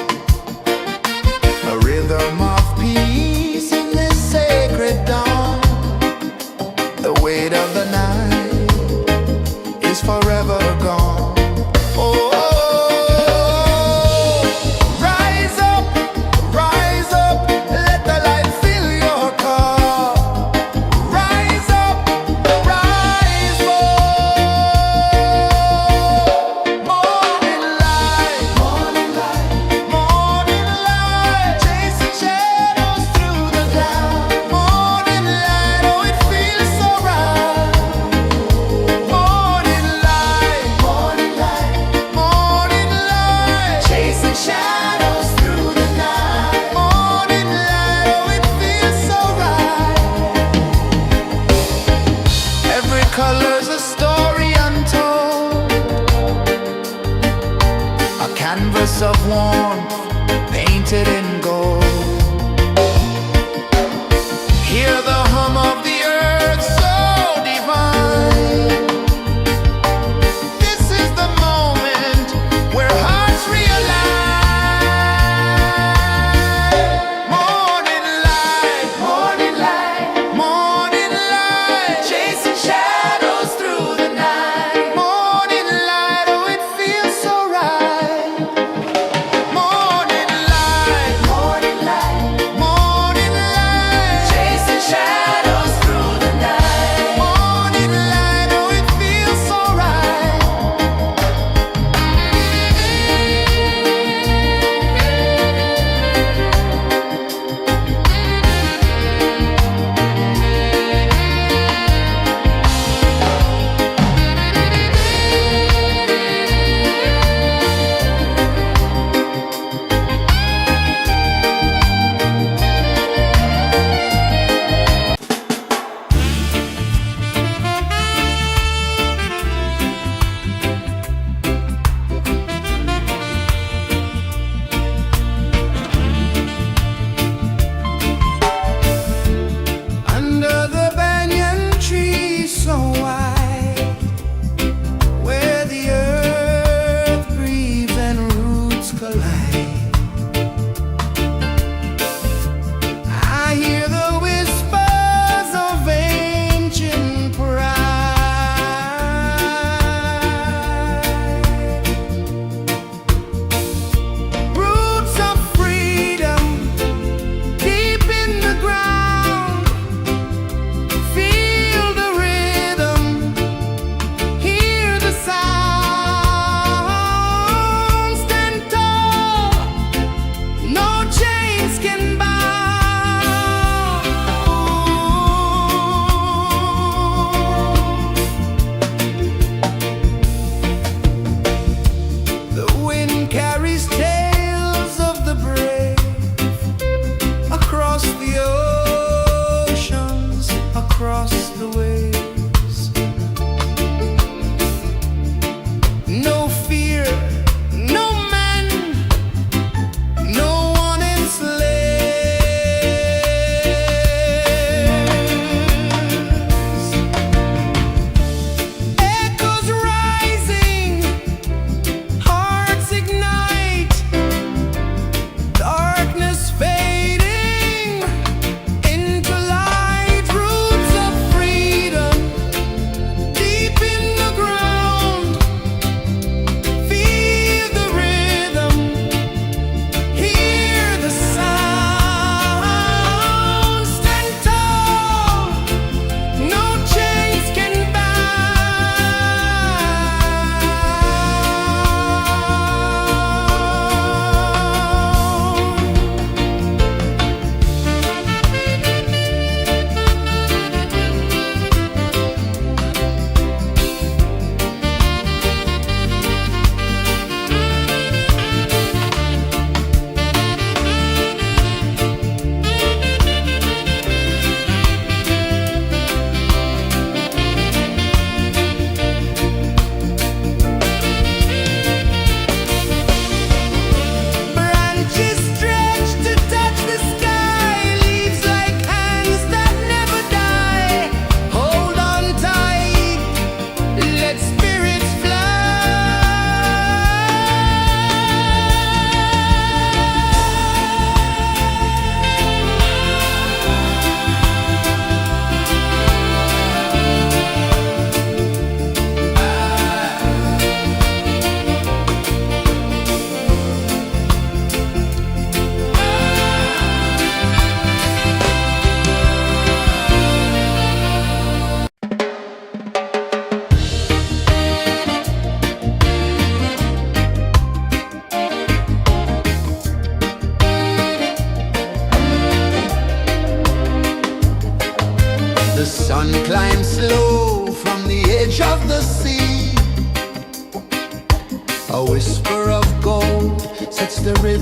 A rhythm of peace in this sacred dawn. The weight of the night is forever gone. Oh, rise up, let the light fill your cup. Rise up, rise more. Morning light, morning light, chasing shadows through the cloud. Morning light, oh it feels so right. Morning light, morning light, chasing shadows through the night. Morning light, oh it feels so right. Every color's a story untold, a canvas of warmth painted in gold. Hear the hum of the earth so divine. This is the moment where hearts realign. Morning light, morning light, chasing shadows through the night. Morning light, oh it feels so right. Morning light,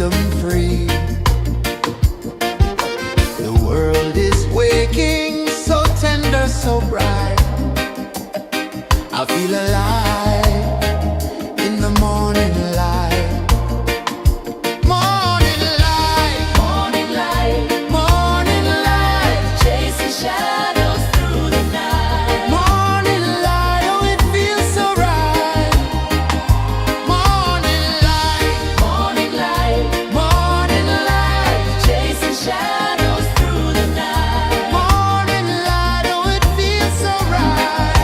rhythm free. The world is waking, so tender, so bright. I feel alive in the morning light. Morning light, Morning light, morning light, chasing shadows through the night. morning light, oh it feels so right. Morning light, Morning light, morning light, chasing shadows through the night. morning light, oh it feels so right.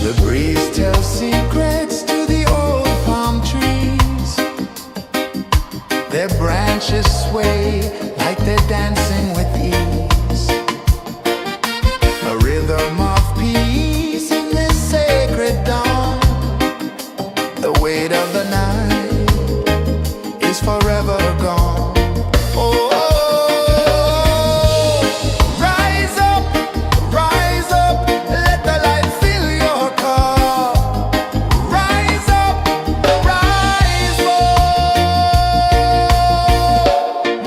The breeze tells secrets to the old palm trees. Their branches sway like they're dancing with ease. A rhythm of peace in this sacred dawn. The weight of the night is forever gone. Oh, rise up, let the light fill your cup. Rise up, rise up.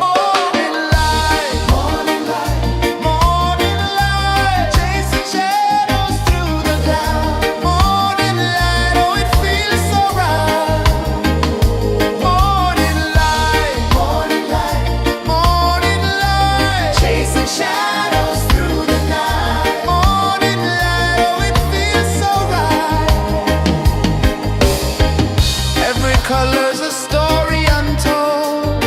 Morning light, morning light, morning light, chasing shadows through the cloud. Morning light, oh it feels so right. Morning light, morning light, morning light, chasing shadows through the night. Morning light, oh it feels so right. Every color's a story untold,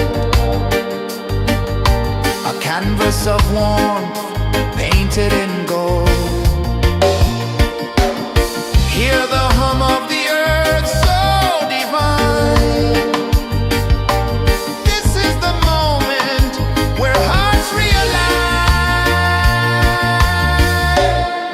a canvas of warmth painted in gold. Hear the hum of the earth so divine. This is the moment where hearts realign.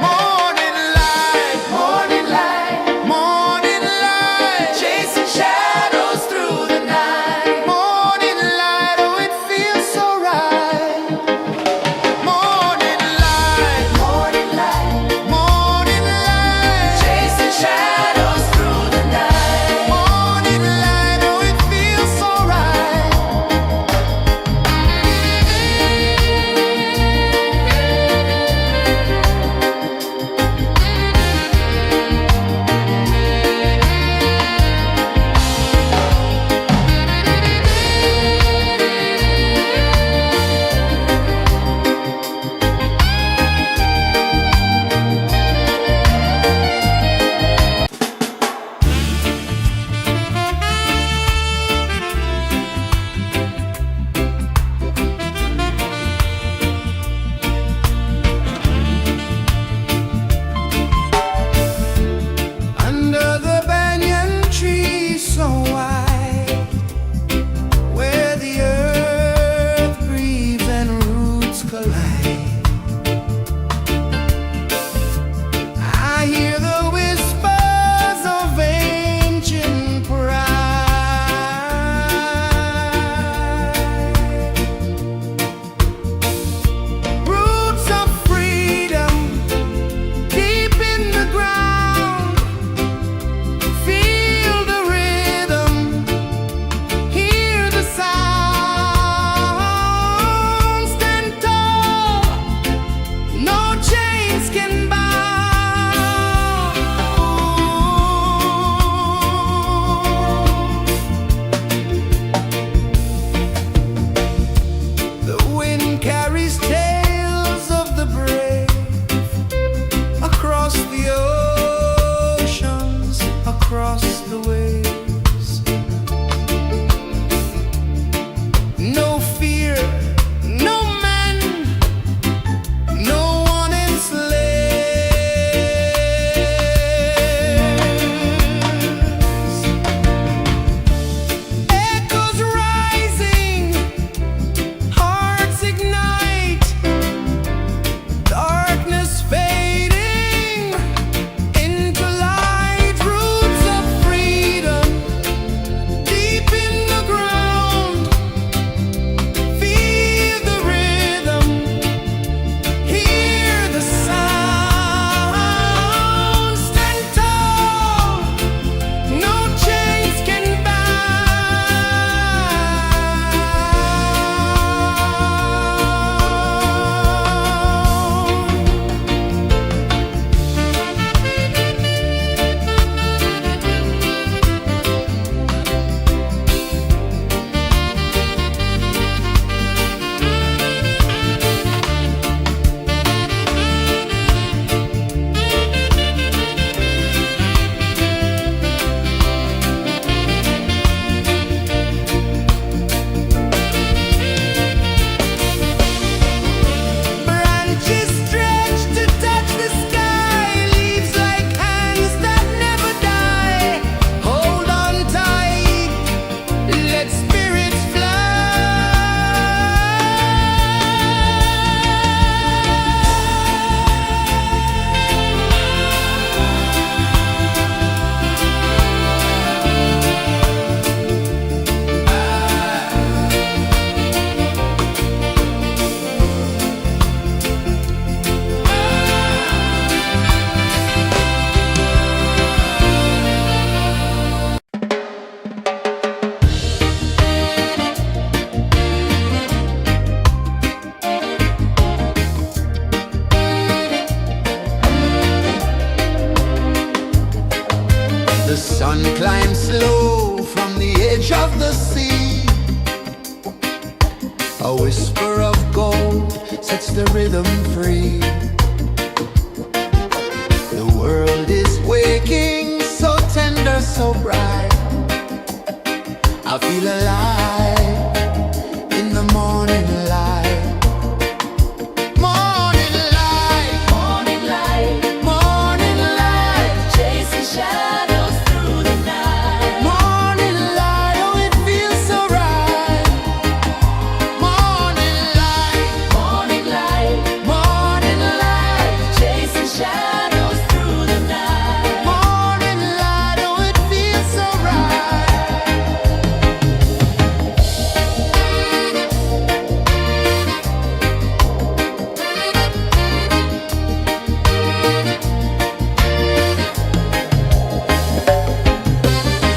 Morning light, morning light, morning light, chasing shadows through the night. Morning light, oh it feels so right. Morning light, morning light, morning light, chasing shadows through the night. Morning light, oh it feels so right. Under the banyan tree so wide, where the earth breathes and roots collide, I hear the whispers of ancient pride. Roots of freedom deep in the ground. Feel the rhythm, hear the sound. Stand tall, no chains can bound. The wind carries tales of the brave across the oceans, across the waves. No fear, no man, no one enslaves. Echoes rising, hearts ignite. sun climbs slow from the edge of the sea. A whisper of gold sets the rhythm free. The world is waking, so tender, so bright. I feel alive in the morning light. Morning light, Morning light, morning light, chasing shadows through the night. morning light, oh it feels so right. Morning light, Morning light, morning light, chasing shadows through the night. morning light, oh it feels so right.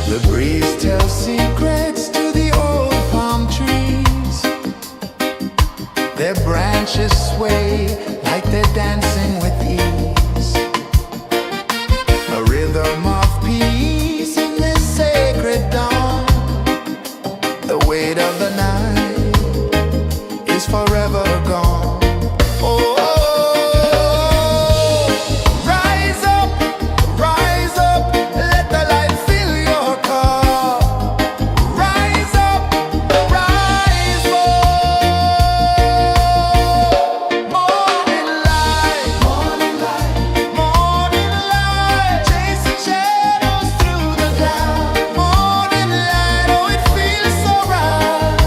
The breeze tells secrets to the old palm trees. Their branches sway like they're dancing with ease. A rhythm of peace in this sacred dawn. The weight of the night is forever gone. Oh, rise up, let the light fill your cup. Rise up, rise up. Morning light, morning light, morning light, chasing shadows through the cloud. Morning light, oh it feels so right.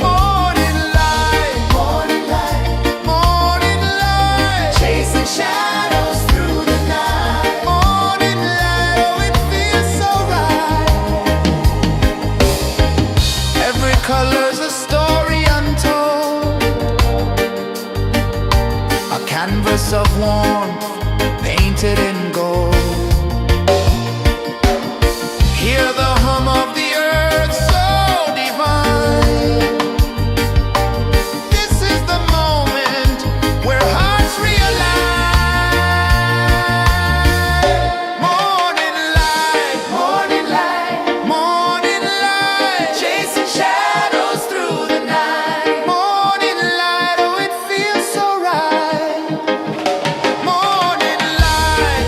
Morning light, morning light, morning light, chasing shadows through the night. Morning light, oh it feels so right. Every color's a story untold, a canvas of warmth painted in gold. Hear the hum of the earth so divine. This is the moment where hearts realign. Morning light, morning light, morning light, chasing shadows through the night. Morning light, oh it feels so right. Morning light,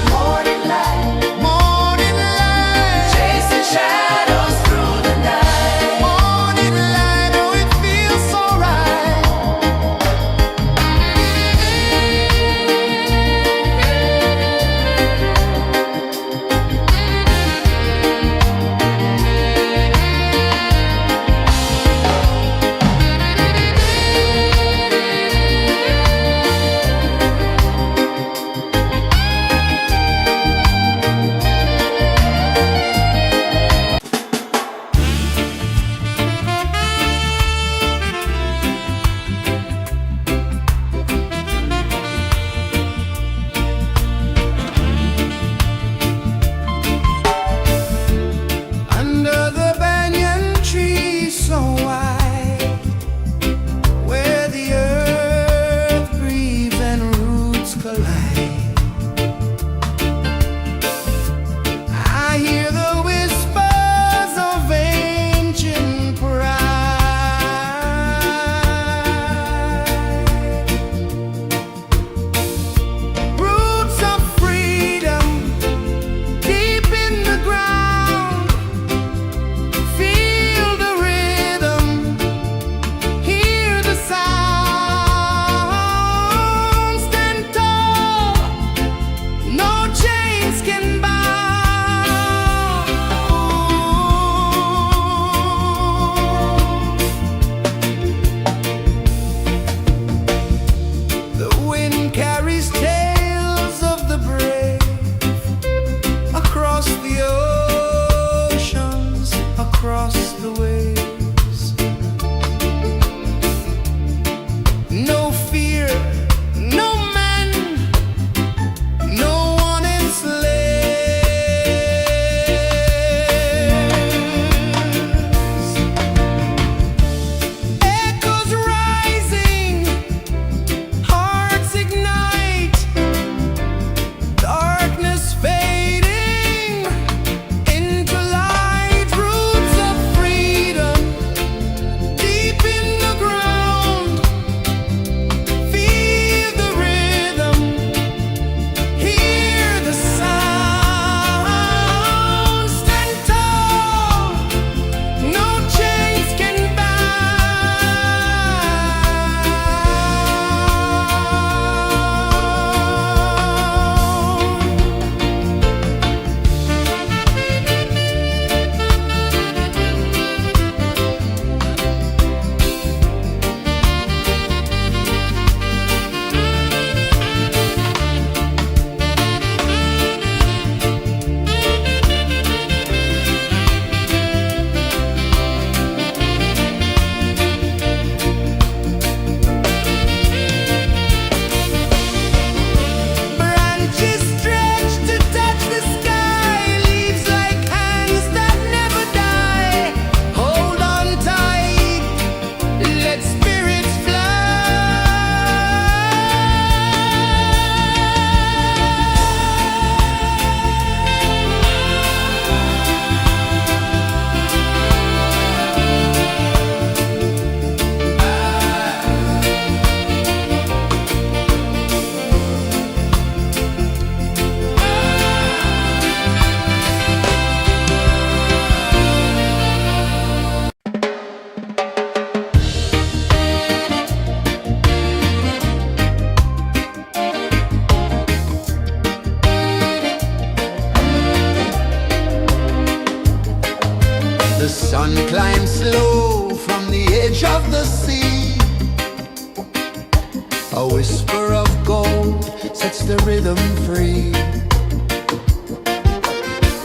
A whisper of gold sets the rhythm free.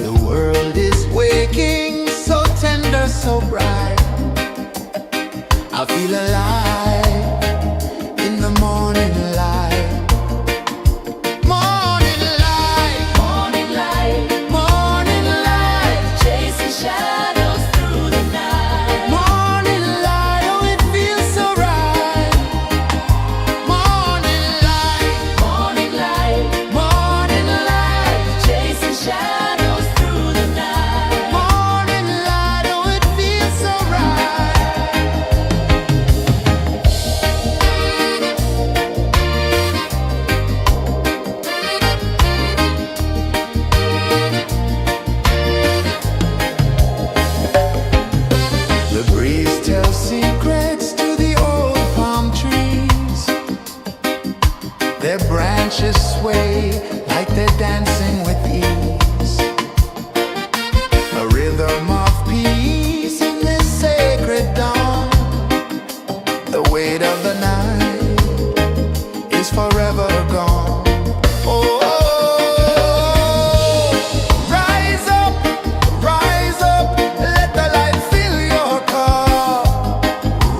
The world is waking, so tender, so bright. I feel alive in the morning light. Morning light, Morning light, morning light, chasing shadows through the night. morning light, oh it feels so right. Morning light, Morning light, morning light, chasing shadows through the night. morning light, oh it feels so right. The breeze tells secrets to the old palm trees. Their branches sway like they're dancing with ease. A rhythm of peace in this sacred dawn. The weight of the night is forever gone. Oh, rise up, let the light fill your cup.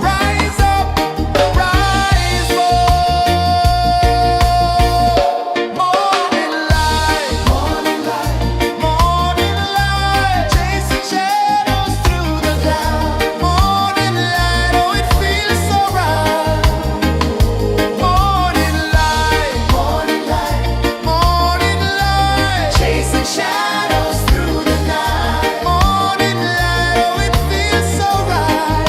Rise up, rise up. Morning light, morning light, morning light, chasing shadows through the cloud. Morning light, oh it feels so right. Morning light, morning light, morning light, chasing shadows through the night. Morning light, oh it feels so right.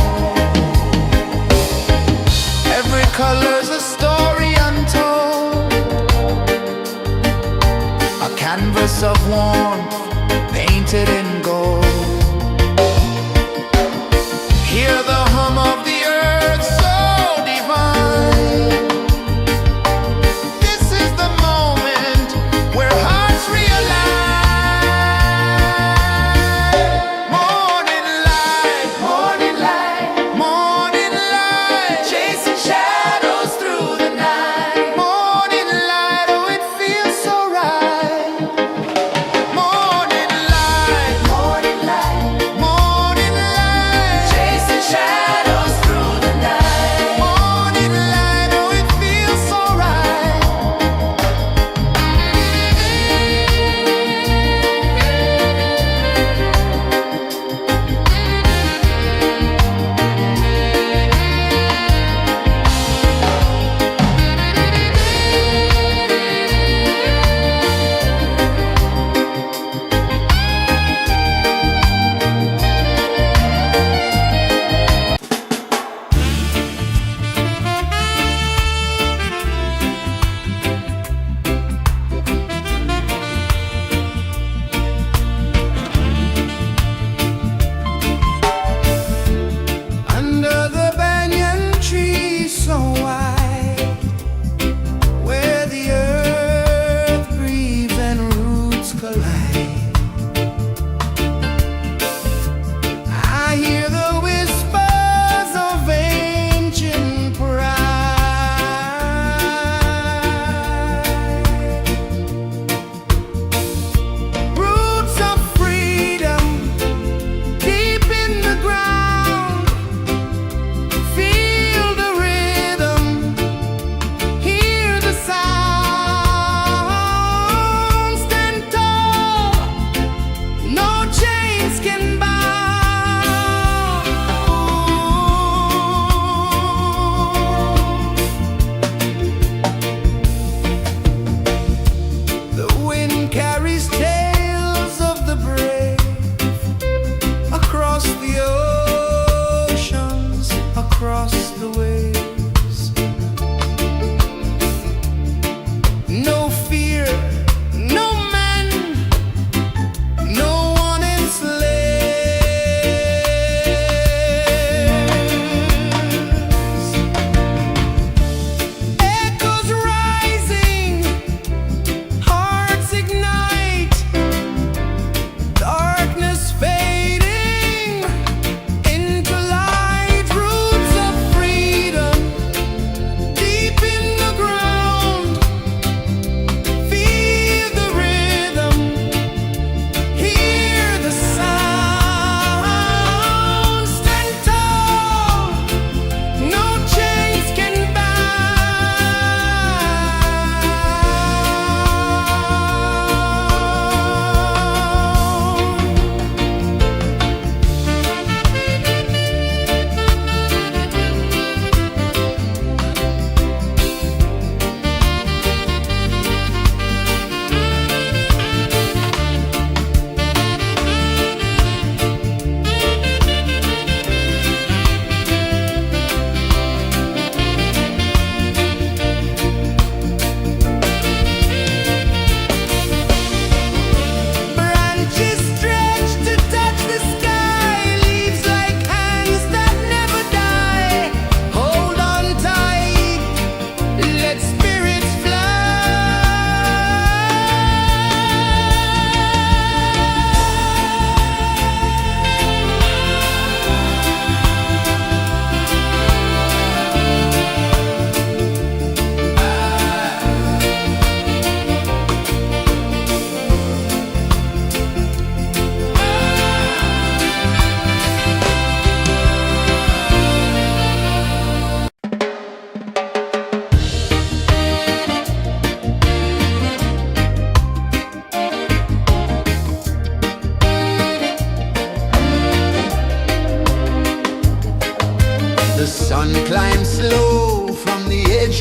Every color's a story untold, a canvas of warmth painted in gold. Hear the hum of the earth so divine. This is the moment where hearts realign. Morning light, morning light, morning light, chasing shadows through the night. Morning light, oh it feels so right. Morning light, morning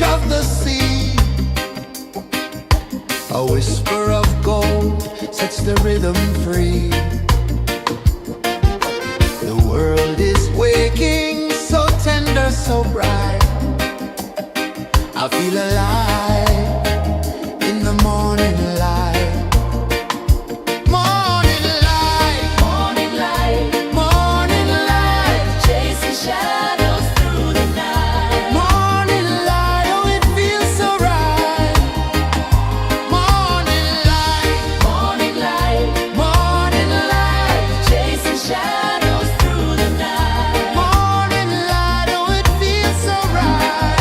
edge of the sea. A whisper of gold sets the rhythm free. The world is waking, so tender, so bright. I feel alive in the morning light. Morning light, Morning light, morning light, chasing shadows through the night. morning light, oh it feels so right. Morning light, Morning light, morning light, chasing shadows through the night. morning light, oh it feels so right.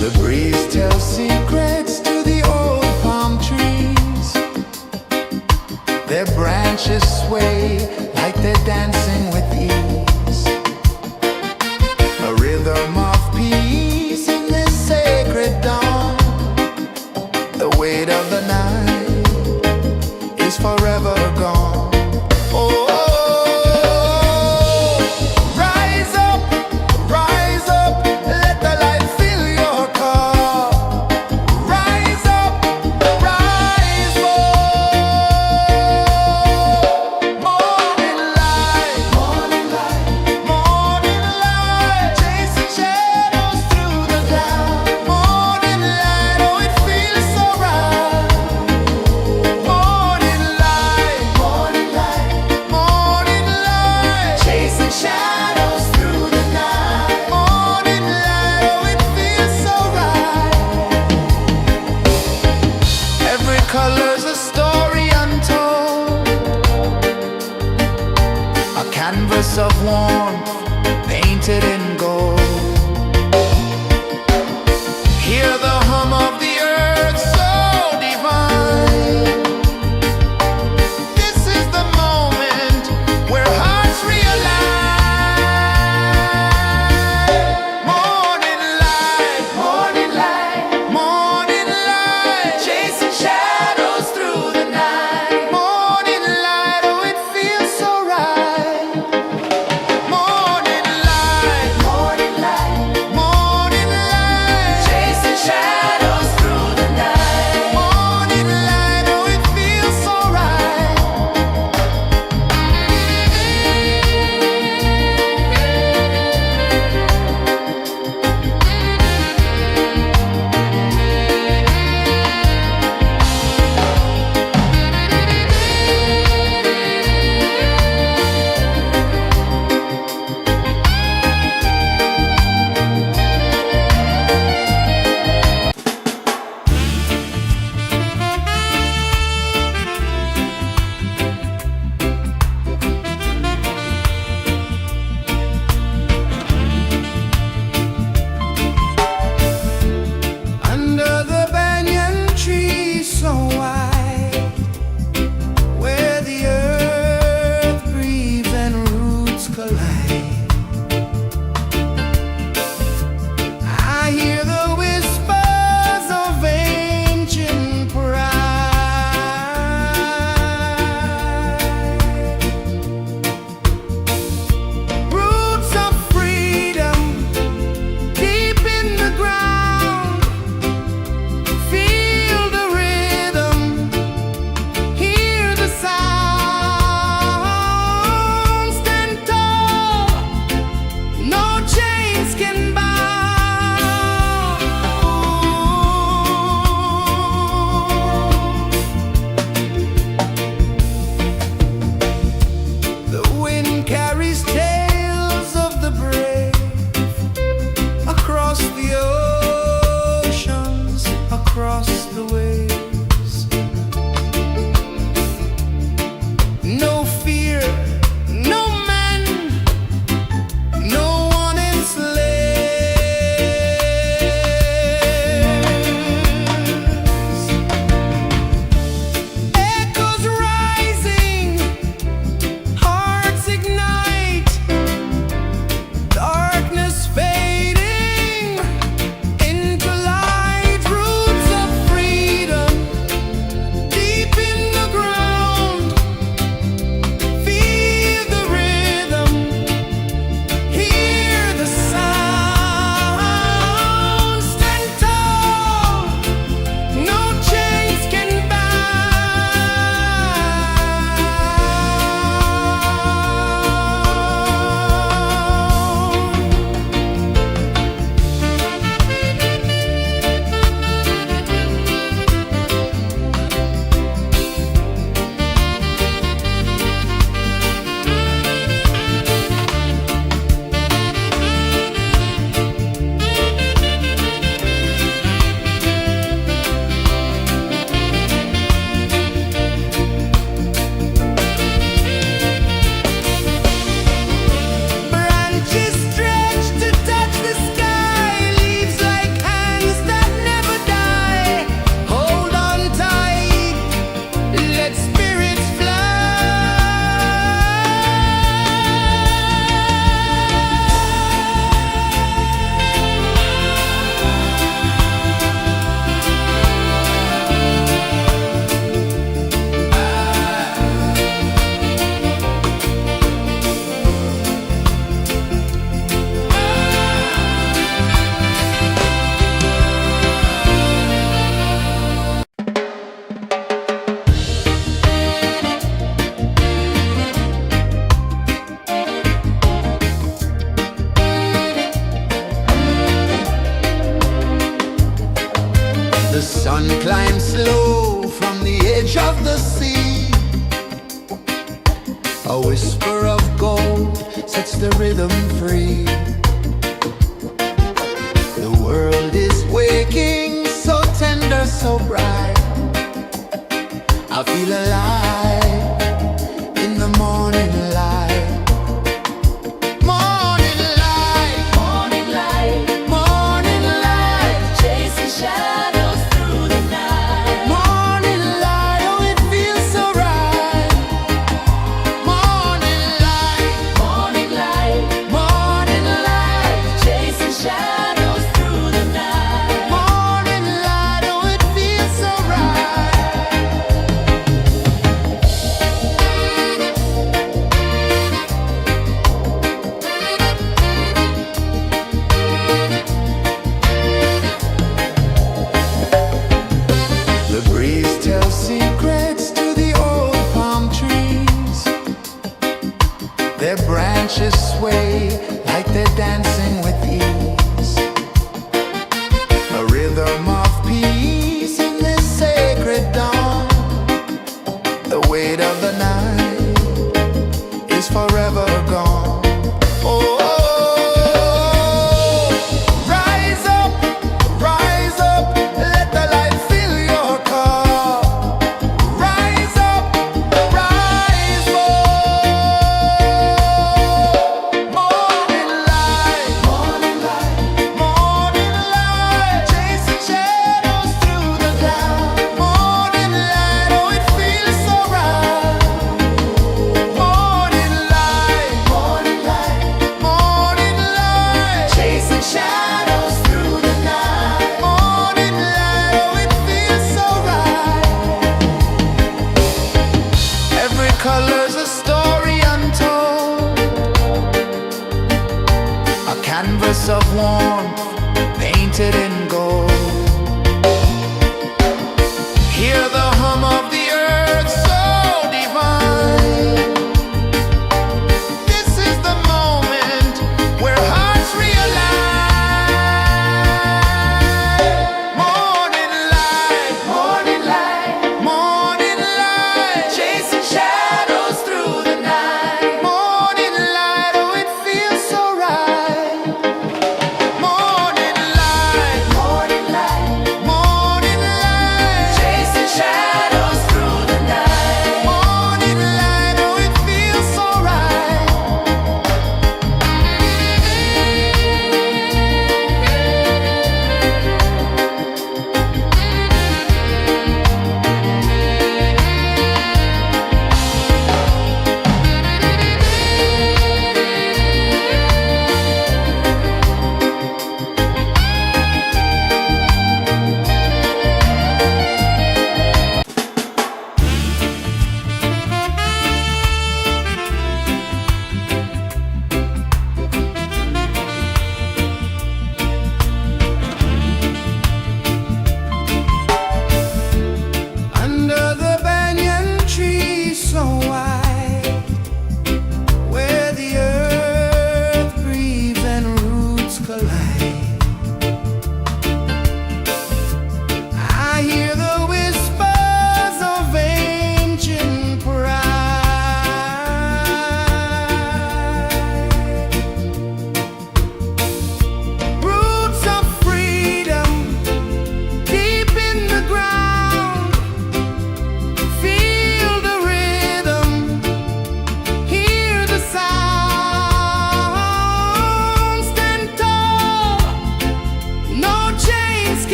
The breeze tells secrets to the old palm trees. Their branches sway like they're dancing with ease. A rhythm of peace in this sacred dawn. The weight of the night is forever gone. Oh, rise up, let the light fill your cup. Rise up, rise more. Morning light, The sun climbs slow from the edge of the sea. A whisper of gold sets the rhythm free. The world is waking, so tender, so bright. I feel alive in the morning light. Morning light, Morning light, morning light, chasing shadows through the night. morning light, oh it feels so right. Morning light, Morning light, morning light, chasing shadows through the night. morning light, oh it feels so right. The breeze tells secrets to the old palm trees. Their branches sway like they're dancing with ease. A rhythm of peace in this sacred dawn. The weight of the night is forever gone. Oh, rise up, let the light fill your cup. Rise up, rise up. Morning light, morning light, morning light, chasing shadows through the cloud. Morning light, oh it feels so right. Morning light, morning light, morning light, chasing shadows through the night. Morning light, oh it feels so right. Every color's a story untold, a canvas of warmth painted in gold. Hear the hum of the earth so divine. This is the moment where hearts realign. Morning light, morning light, morning light, chasing shadows through the night. Morning light, oh it feels so right.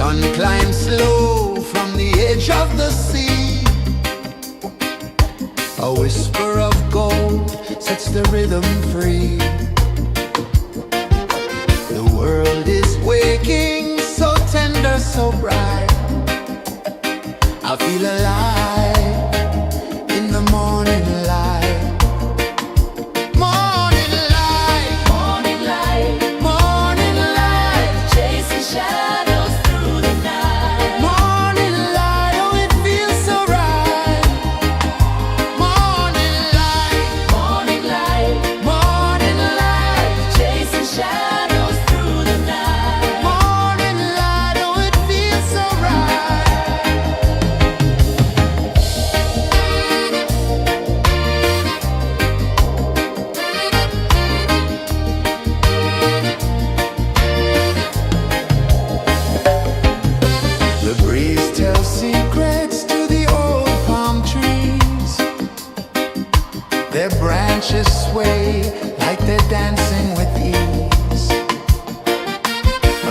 sun climbs slow from the edge of the sea. A whisper of gold sets the rhythm free. The world is waking, so tender, so bright. I feel alive in the morning light. Morning light, Morning light, morning light, chasing shadows through the night. morning light, oh it feels so right. Morning light, Morning light, morning light, chasing shadows through the night. morning light, oh it feels so right. The breeze tells secrets to the old palm trees. Their branches sway like they're dancing with ease.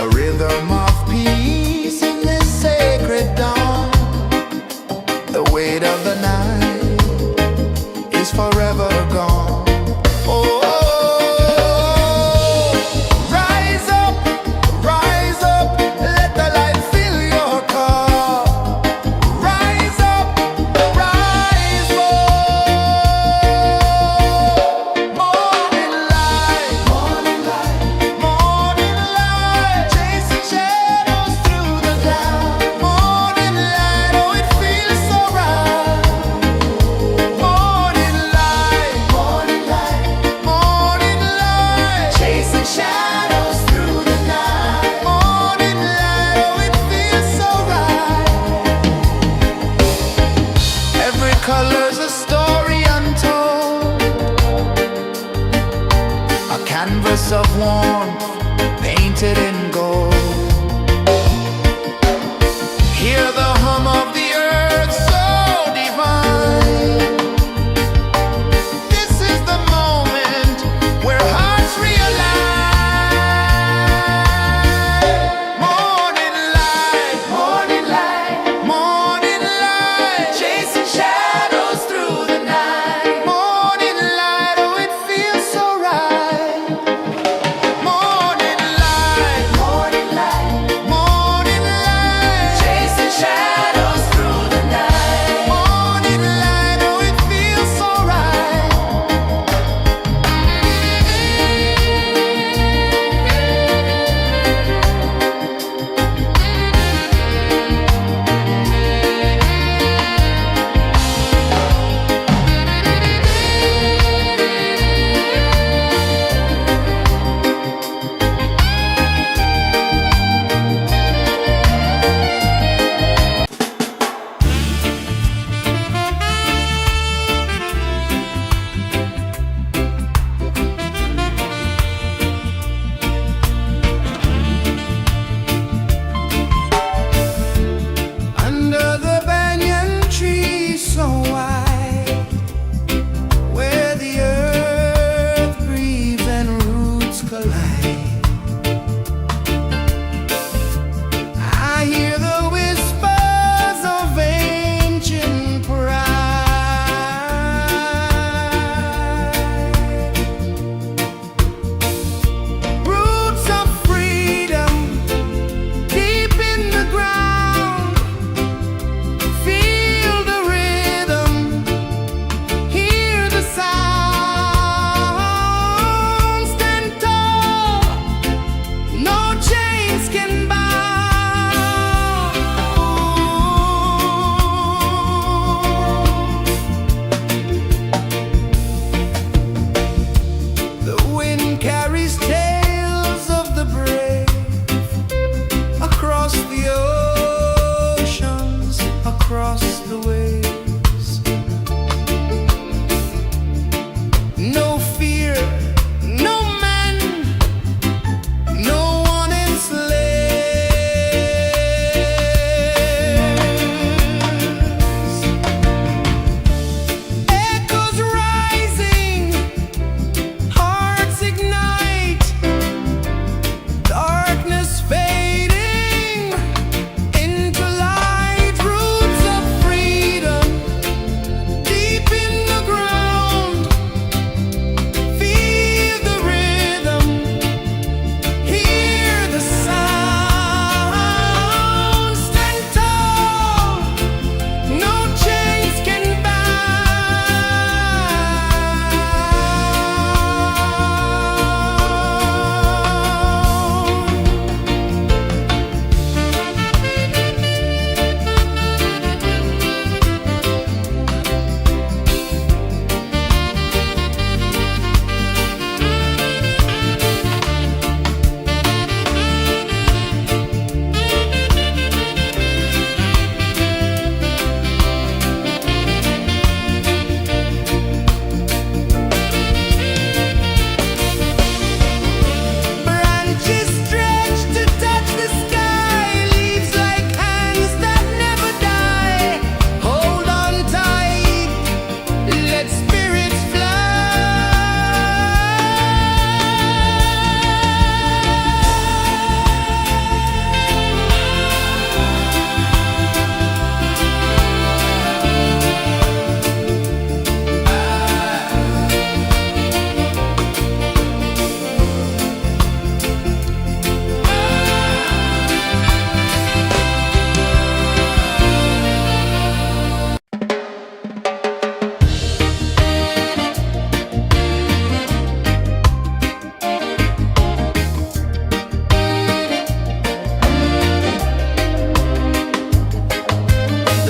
A rhythm of peace in this sacred dawn. The weight of the night is forever gone. Oh, rise up, let the light fill your cup. Rise up, rise more. Morning light, morning light, morning light, chasing shadows through the cloud. Morning light, oh it feels so right. Morning light, morning light, morning light, chasing shadows through the night. Morning light, oh it feels so right. Every color's a story untold, a canvas of warmth painted in gold. Hear the hum of the earth so divine. This is the moment where hearts realign. Morning light, morning light, morning light, chasing shadows through the night. Morning light, oh it feels so right. Morning light, morning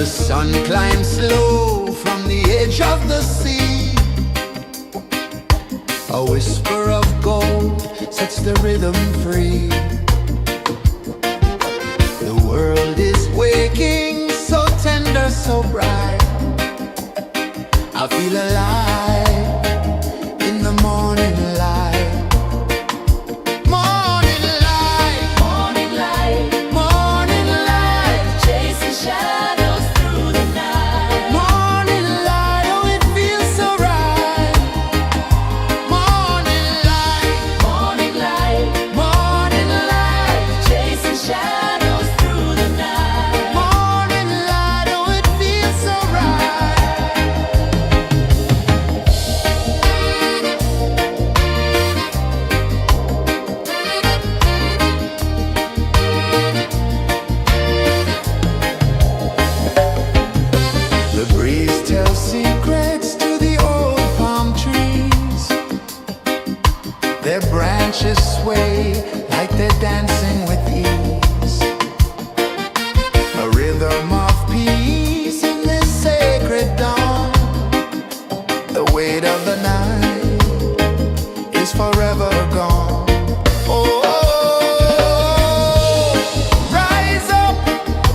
The sun climbs slow from the edge of the sea. A whisper of gold sets the rhythm free. The world is waking, so tender, so bright. I feel alive in the morning light. Morning light, Morning light, morning light, chasing shadows through the night. morning light, oh it feels so right. Morning light, Morning light, morning light, chasing shadows through the night. morning light, oh it feels so right. The breeze tells secrets to the old palm trees. Their branches sway like they're dancing with ease. A rhythm of peace in this sacred dawn. The weight of the night is forever gone. Oh,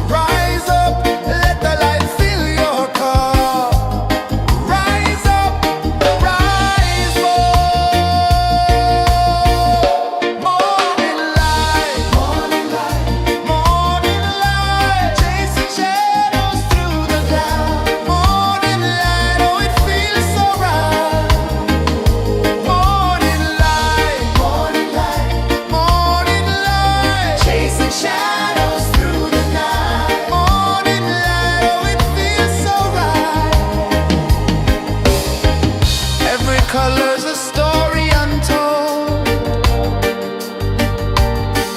rise up, let the light fill your cup. Rise up, rise up. Morning light, morning light, morning light, chasing shadows through the cloud. Morning light, oh it feels so right. Morning light, morning light, morning light, chasing shadows through the night. Morning light, oh it feels so right. Every color's a story untold,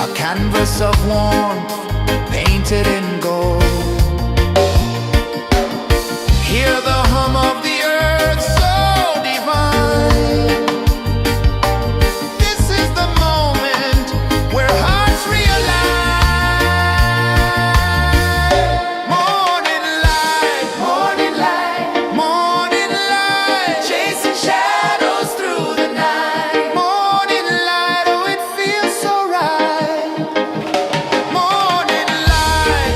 a canvas of warmth painted in gold. Hear the hum of the earth so divine. This is the moment where hearts realign. Morning light, morning light, morning light, chasing shadows through the night. Morning light, oh it feels so right. Morning light,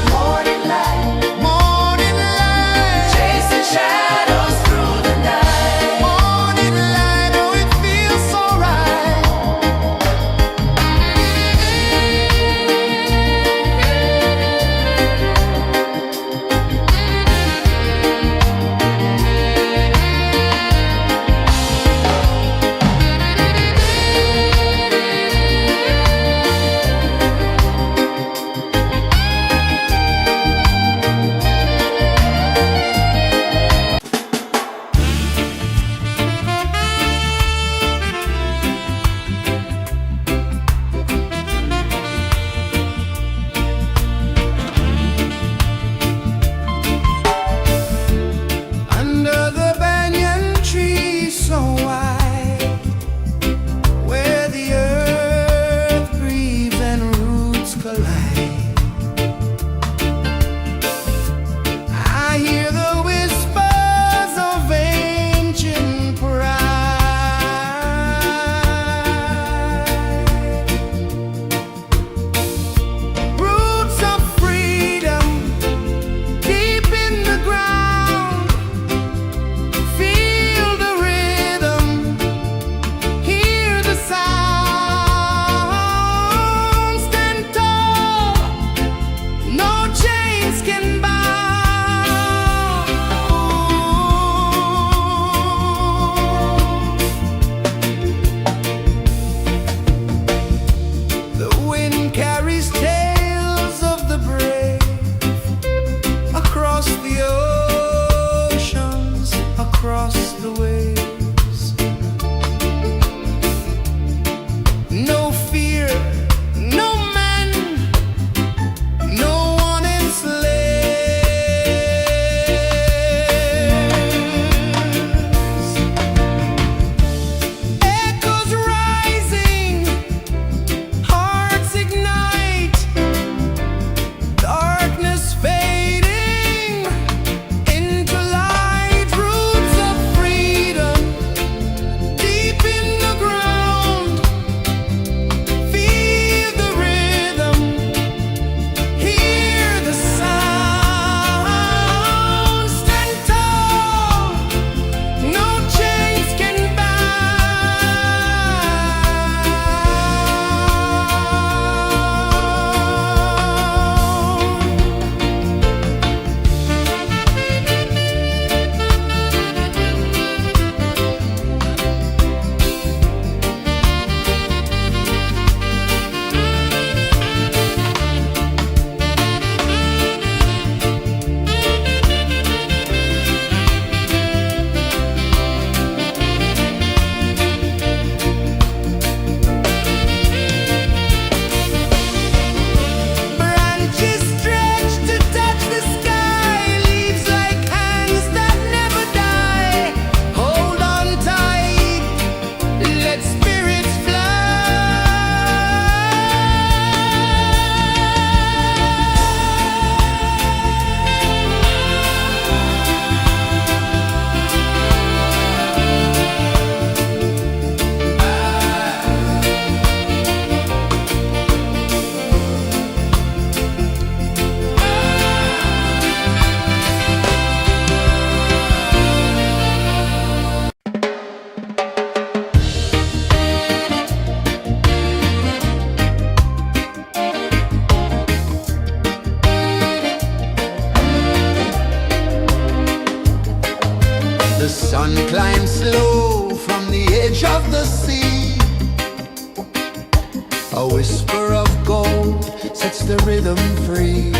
river of gold sets the rhythm free.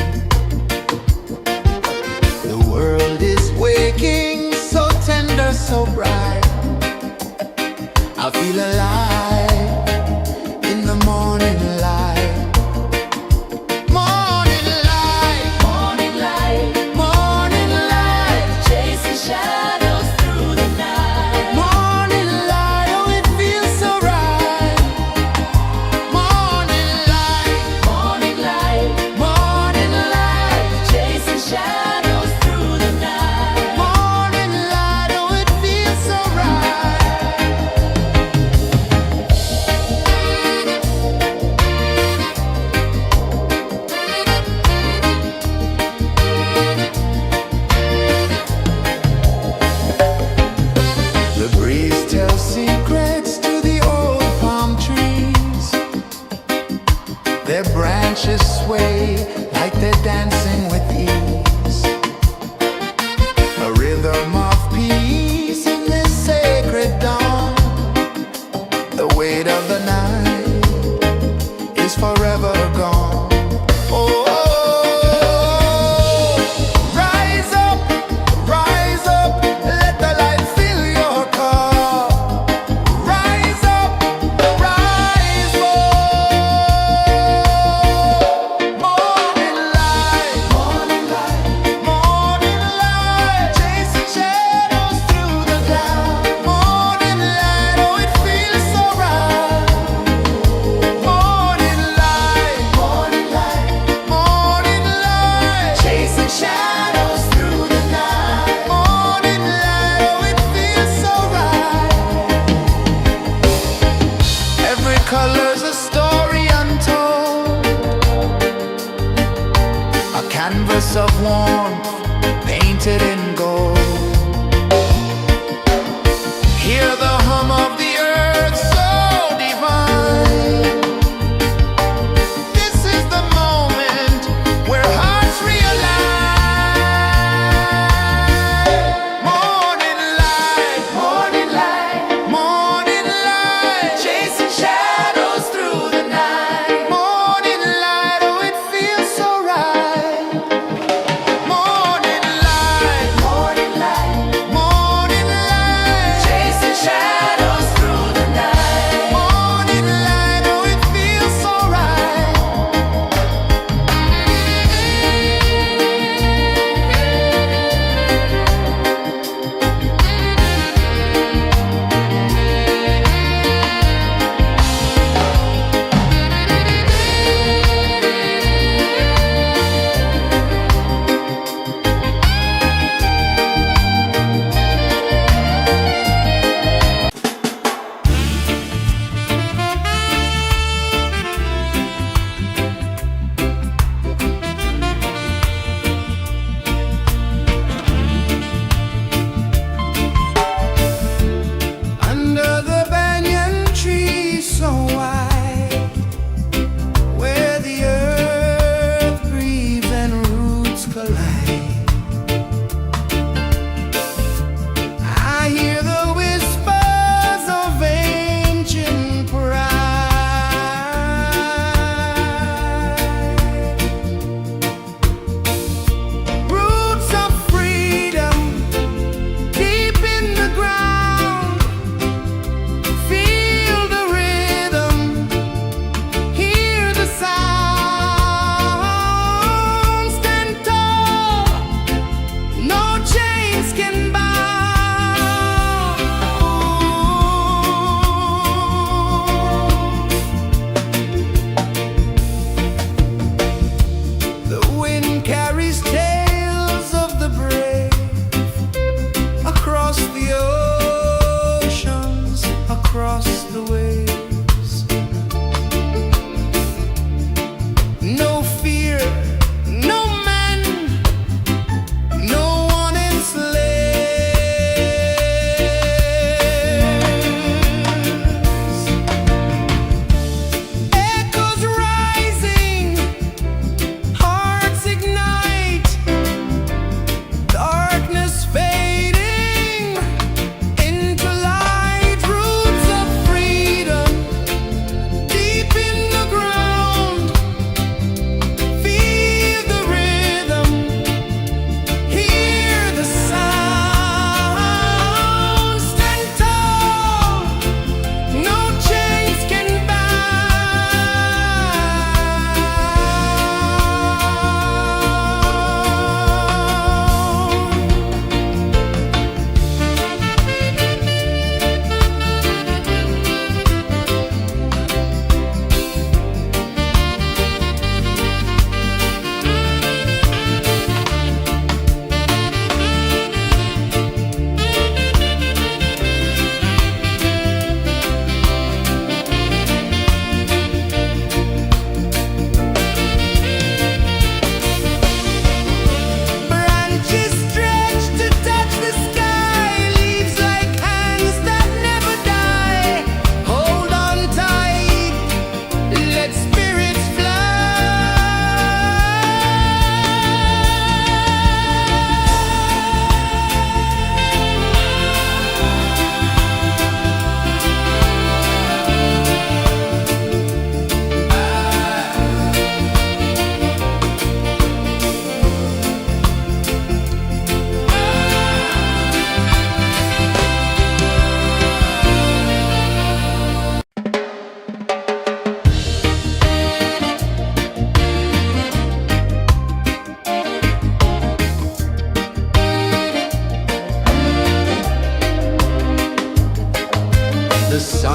The world is waking, so tender, so bright. I feel alive in the morning light. Morning light, Morning light, morning light, chasing shadows through the night. morning light, oh it feels so right. Morning light, Morning light, morning light, chasing shadows through the night. morning light, oh it feels so right. The breeze tells secrets to the old palm trees. Their branches sway like they're dancing with ease. A rhythm of peace in this sacred dawn. The weight of the night is forever gone. Oh, rise up, let the light fill your cup. Rise up, rise more. Morning light, morning light, chasing shadows through the cloud. Morning light, oh it feels so right. Morning light, morning light, chasing shadows through the night. Morning light, oh it feels so right. Every color's a story untold, a canvas of warmth painted in gold. Hear the hum of the earth so divine. This is the moment where hearts realize. Morning light, morning light, chasing shadows through the night. Morning light, oh it feels so right. Morning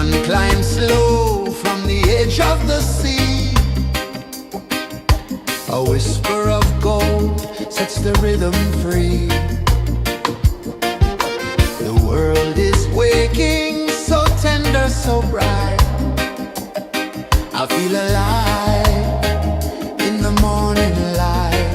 One climbs slow from the edge of the sea. A whisper of gold sets the rhythm free. The world is waking, so tender, so bright. I feel alive in the morning light.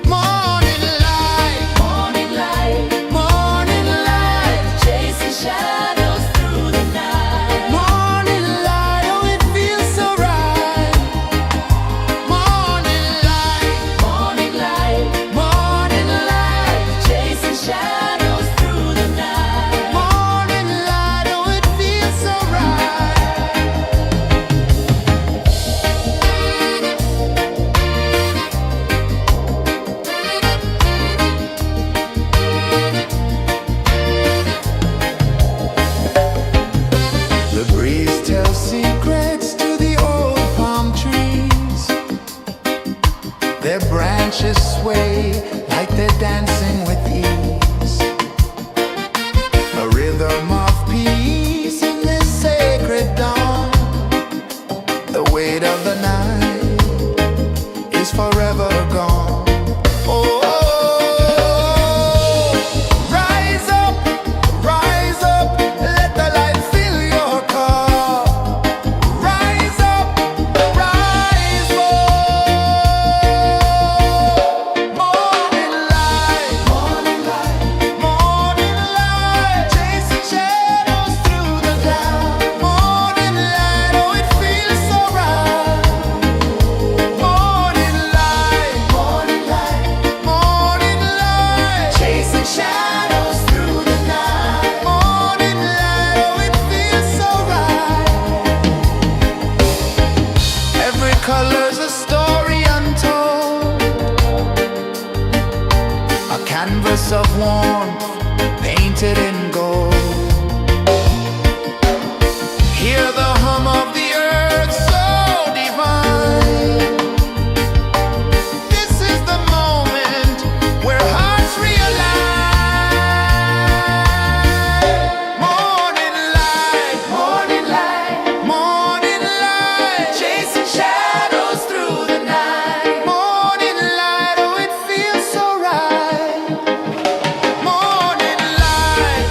Morning light, Morning light, morning light, chasing shadows through the night. morning light, oh it feels so right. Morning light, Morning light, morning light, chasing shadows through the night. morning light, oh it feels so right. The breeze tells secrets to the old palm trees. Their branches sway like they're dancing with ease. A rhythm of peace in this sacred dawn. The weight of the night is forever gone. Oh, rise up, let the light fill your cup. Rise up, rise more. Morning light, morning light, chasing shadows through the cloud. Morning light, oh it feels so right. Morning light, morning light, chasing shadows through the night. Morning light, oh it feels so right. Every color's a story untold, a canvas of warmth painted in gold. Hear the hum of the earth so divine. This is the moment where hearts realign. Morning light, morning light, chasing shadows through the night. Morning light, oh it feels so right. Morning light,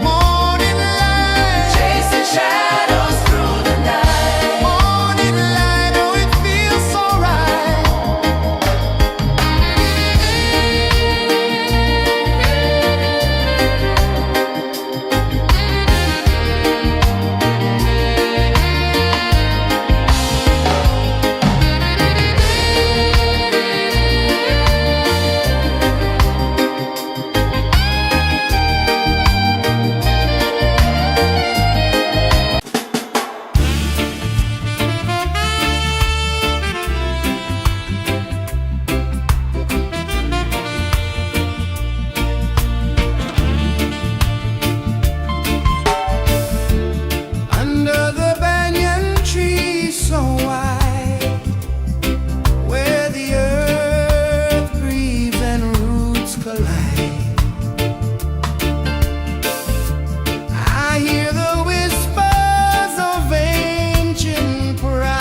morning light, Chasing shadows through the night. morning light, oh it feels so right. Under the banyan tree so wide, where the earth breathes and roots collide, I hear the whispers of ancient pride.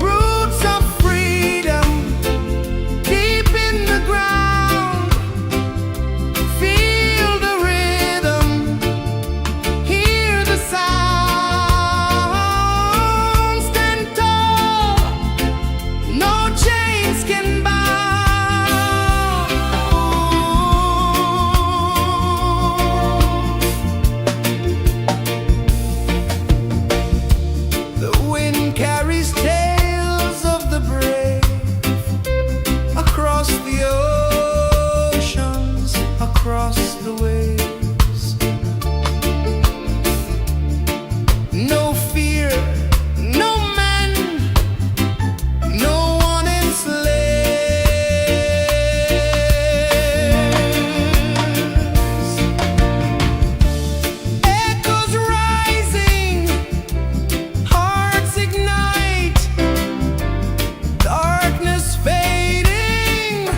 Roots of freedom deep in the ground. Feel the rhythm, hear the sound. Stand tall, no chains can bound. The wind carries tales of the brave across the oceans, across the waves. No fear, no man, no one enslaves. Echoes rising, hearts ignite, darkness fading,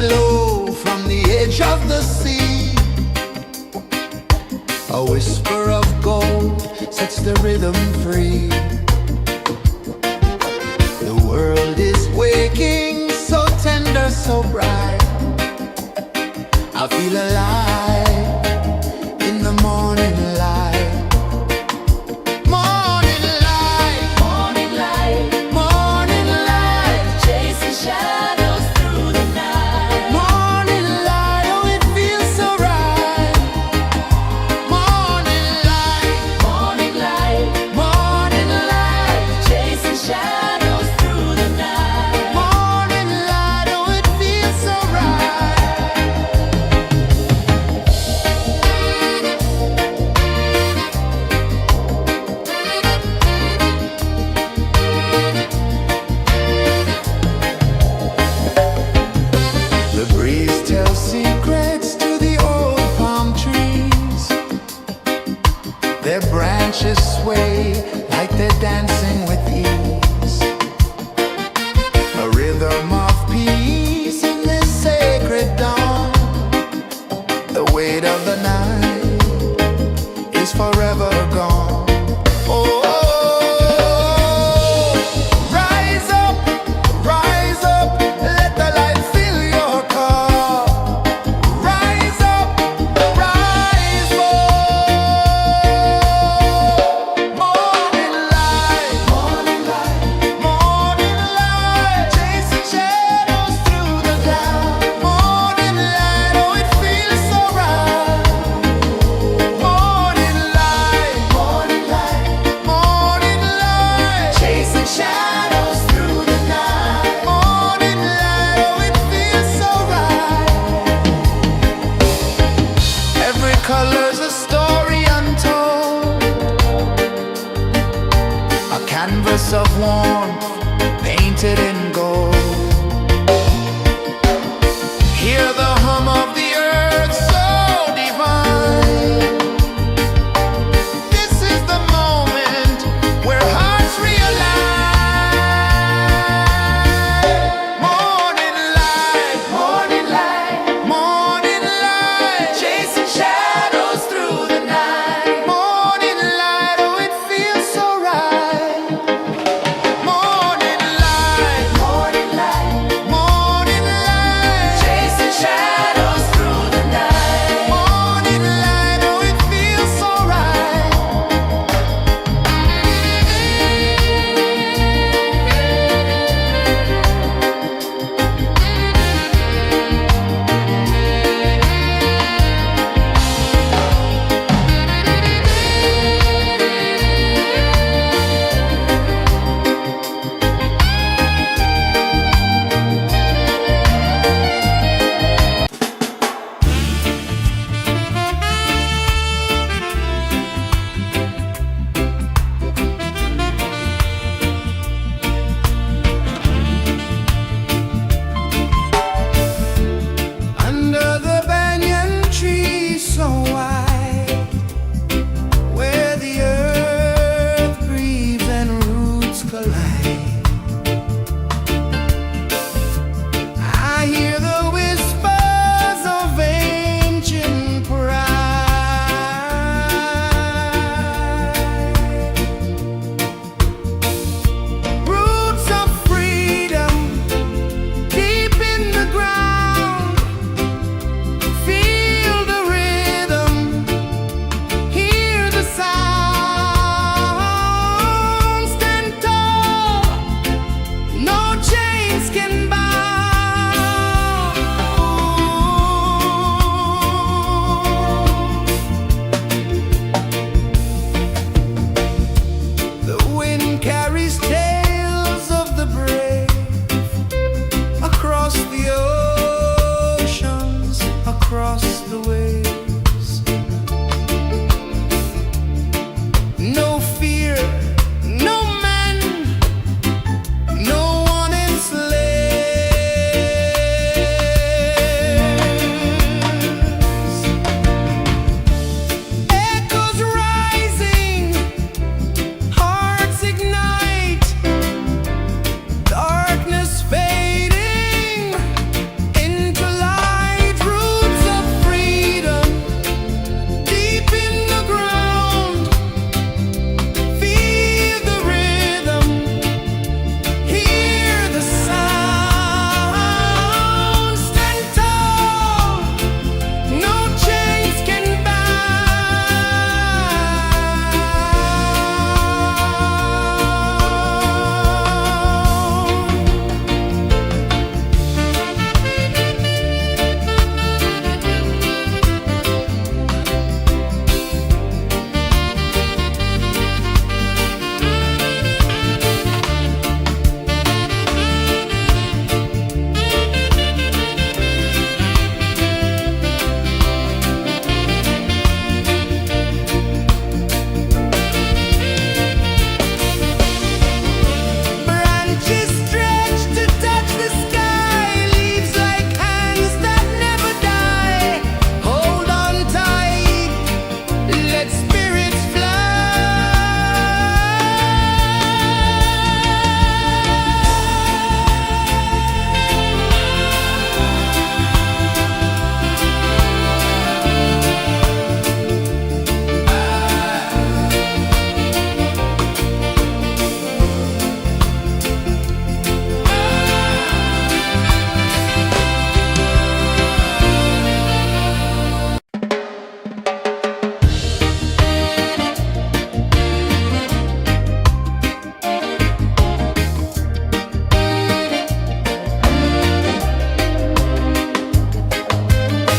slow from the edge of the sea. A whisper of gold sets the rhythm free. The world is waking, so tender, so bright. I feel alive in the morning light. Morning light, Morning light, morning light, chasing shadows through the night. morning light, oh it feels so right. Morning light, Morning light, morning light, chasing shadows through the night. morning light, oh it feels so right. The breeze tells secrets to the old palm trees. Their branches sway like they're dancing with ease. A rhythm of peace in this sacred dawn. The weight of the night is forever gone. Oh, rise up, let the light fill your cup. Rise up, rise up. Morning light, morning light, morning light, chasing shadows through the cloud. Morning light, oh it feels so right. Morning light, morning light, morning light, chasing shadows through the night. Morning light, oh it feels so right. Every color's a story untold, a canvas of warmth painted in gold. Hear the hum of the earth so divine. This is the moment where hearts realign. Morning light, morning light, morning light, chasing shadows through the night. Morning light, oh it feels so right. Morning light, morning light, morning light, chasing shadows through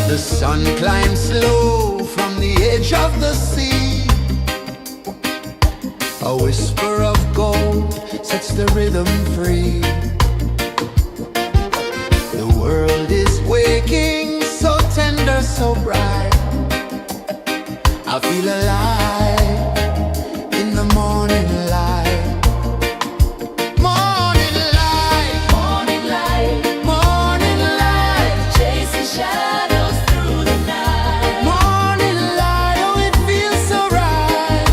The sun climbs slow from the edge of the sea. A whisper of gold sets the rhythm free. The world is waking, so tender, so bright. I feel alive in the morning light. Morning light, Morning light, morning light, chasing shadows through the night. morning light, oh it feels so right.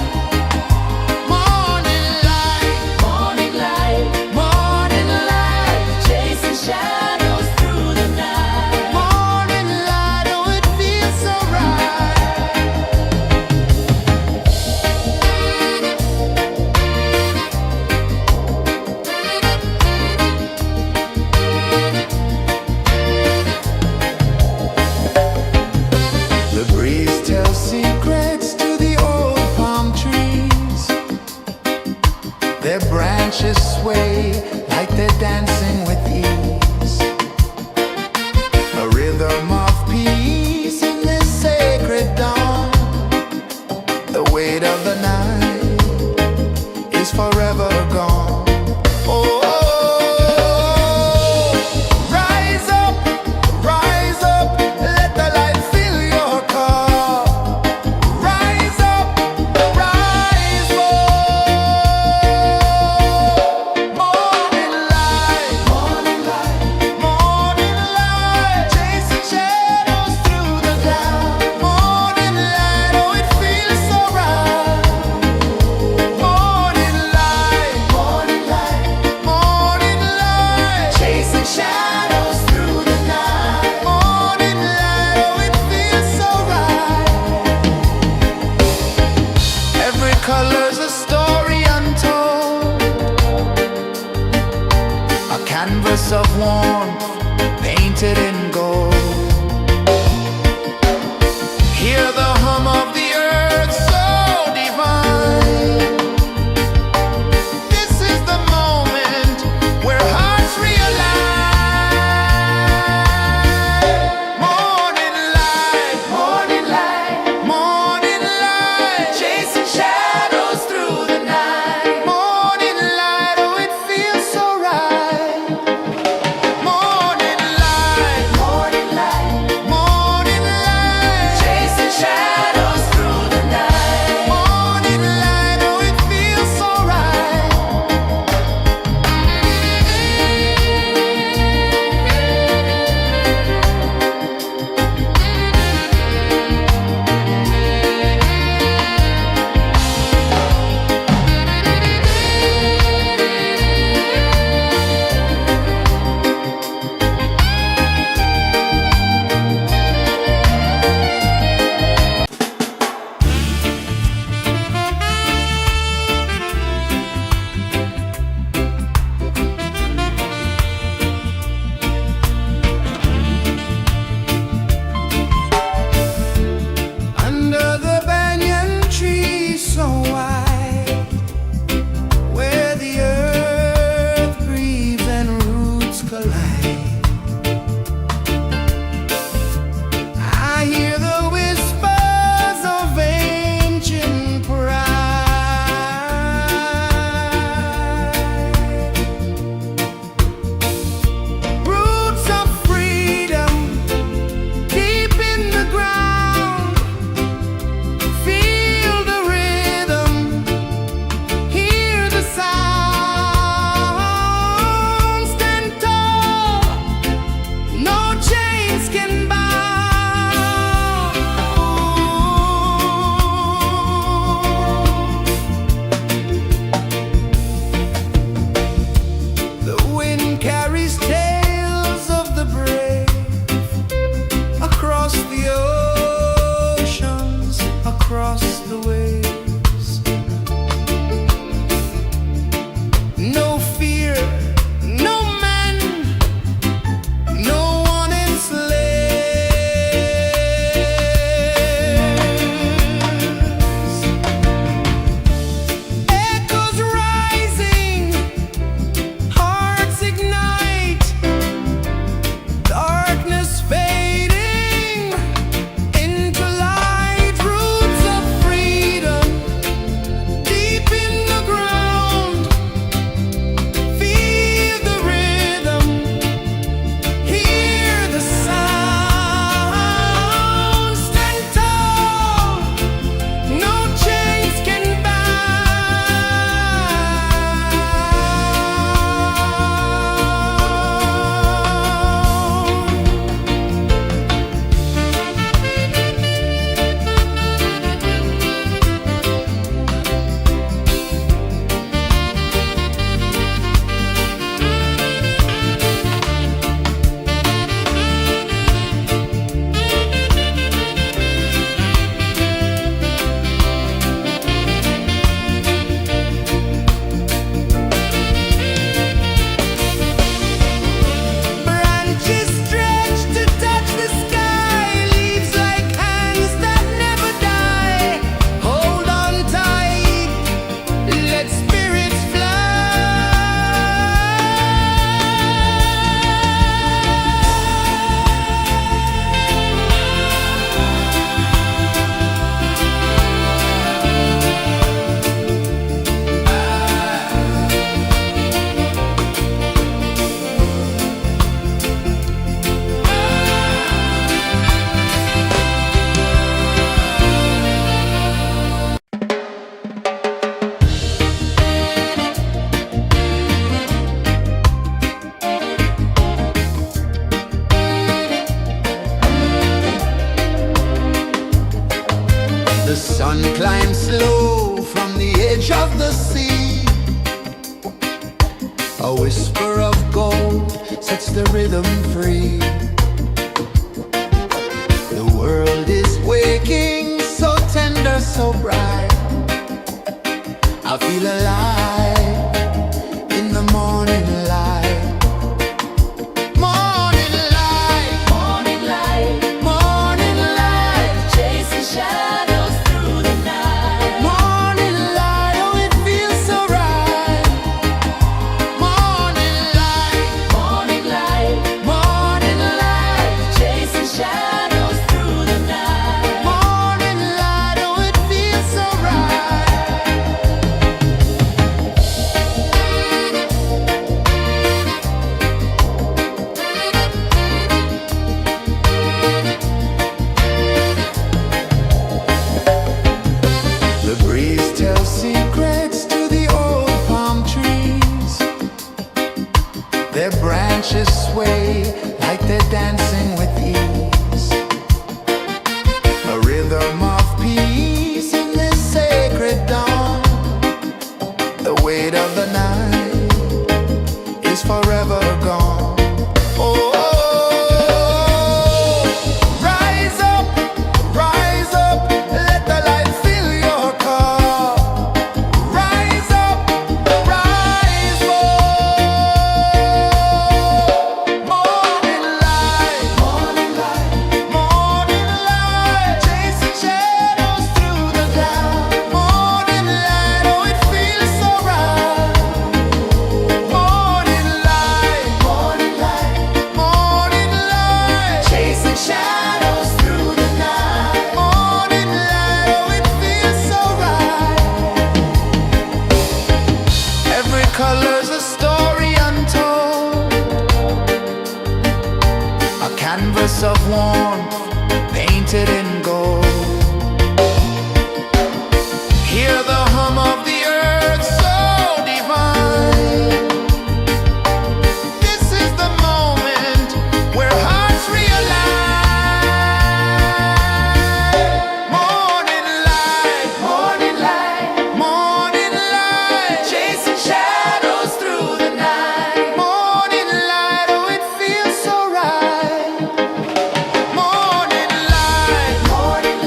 Morning light, Morning light, morning light, chasing shadows through the night. morning light, oh it feels so right. The sun climbs slow from the edge of the sea. A whisper of gold sets the rhythm free. The world is waking, so tender, so bright. I feel alive in the morning light. Morning light, Morning light, morning light, chasing shadows through the night. morning light, oh it feels so right. Morning light, Morning light, morning light, chasing shadows through the night. morning light, oh it feels so right. The breeze tells secrets to the old palm trees. Their branches sway like they're dancing with ease. A rhythm of peace in this sacred dawn. The weight of the night is forever gone. Oh, rise up, let the light fill your cup. Rise up, rise up. Morning light, morning light, morning light, chasing shadows through the cloud. Morning light, oh it feels so right. Morning light, morning light, morning light, chasing shadows through the night. Morning light, oh it feels so right. Every color's a story untold, a canvas of warmth painted in gold. Hear the hum of the earth so divine. This is the moment where hearts realign. Morning light, morning light, morning light, chasing shadows through the night. Morning light, oh it feels so right. Morning light, morning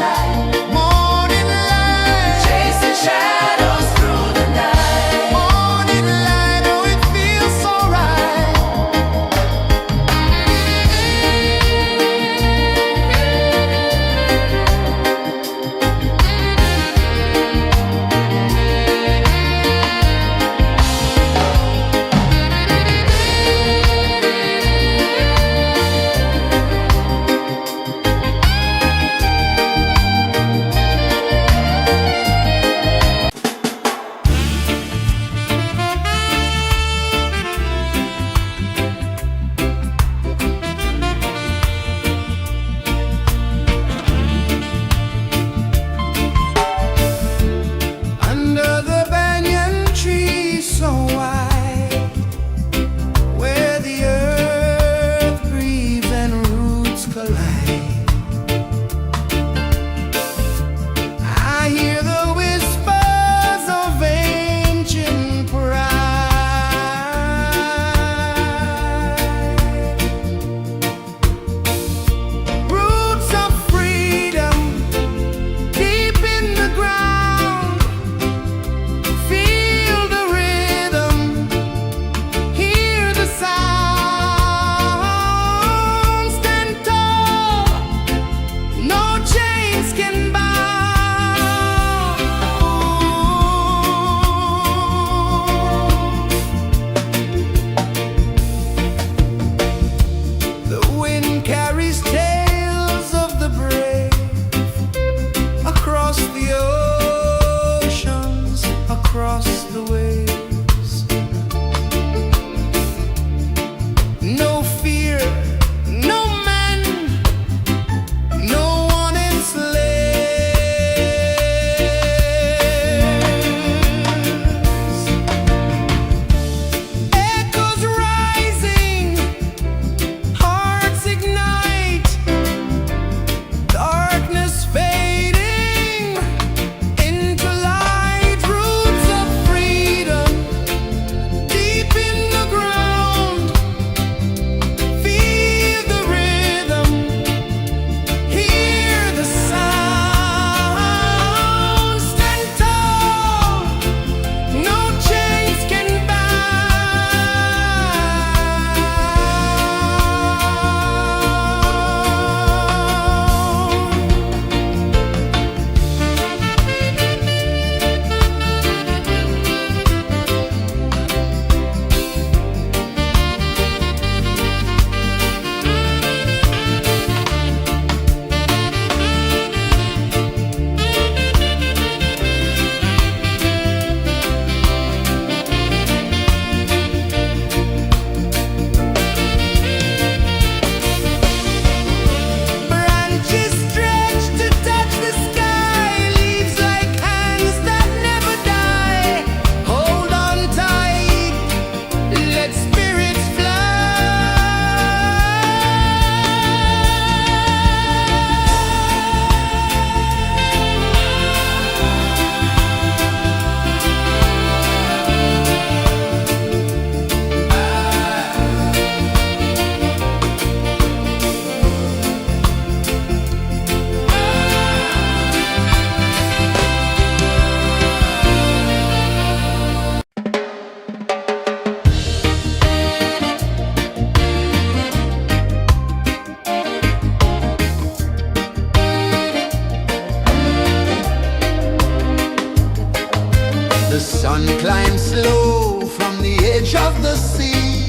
sun climbs slow from the edge of the sea.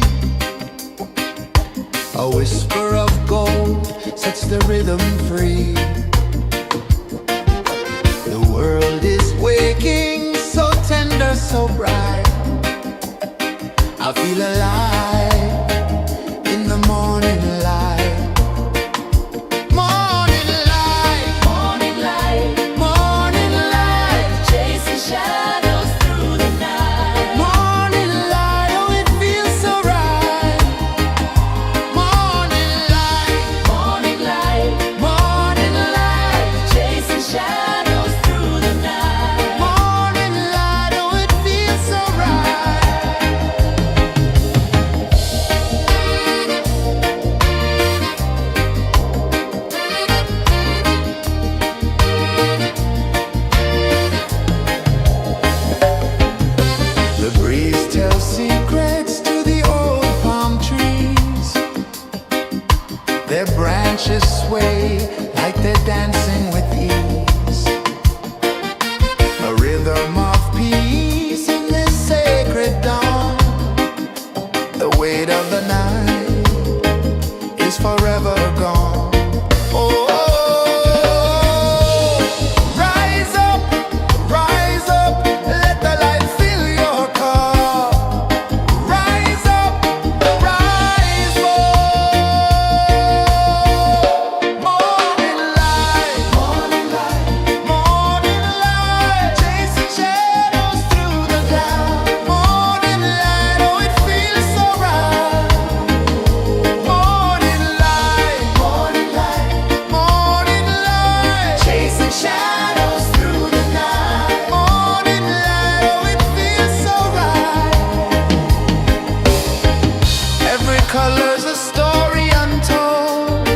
A whisper of gold sets the rhythm free. The world is waking, so tender, so bright. I feel alive in the morning light. Morning light, Morning light, morning light, chasing shadows through the night. morning light, oh it feels so right. Morning light, Morning light, morning light, chasing shadows through the night. morning light, oh it feels so right. The breeze tells secrets to the old palm trees. Their branches sway like they're dancing with ease. A rhythm of peace in this sacred dawn. The weight of the night is forever gone. Oh, rise up, let the light fill your cup. Rise up, rise up. Morning light, morning light, morning light, chasing shadows through the cloud. Morning light, oh it feels so right. Morning light, morning light, morning light, chasing shadows through the night. Morning light, oh it feels so right. Every color's a story untold,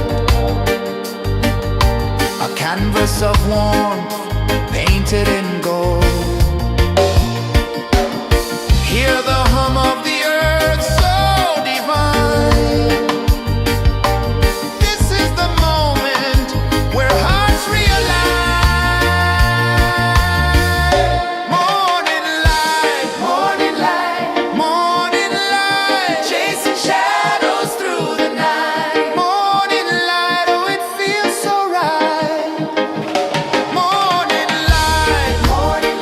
a canvas of warmth painted in gold. Hear the hum of the earth so divine. This is the moment where hearts realign. Morning light, morning light, morning light, chasing shadows through the night. Morning light, oh it feels so right. Morning light, morning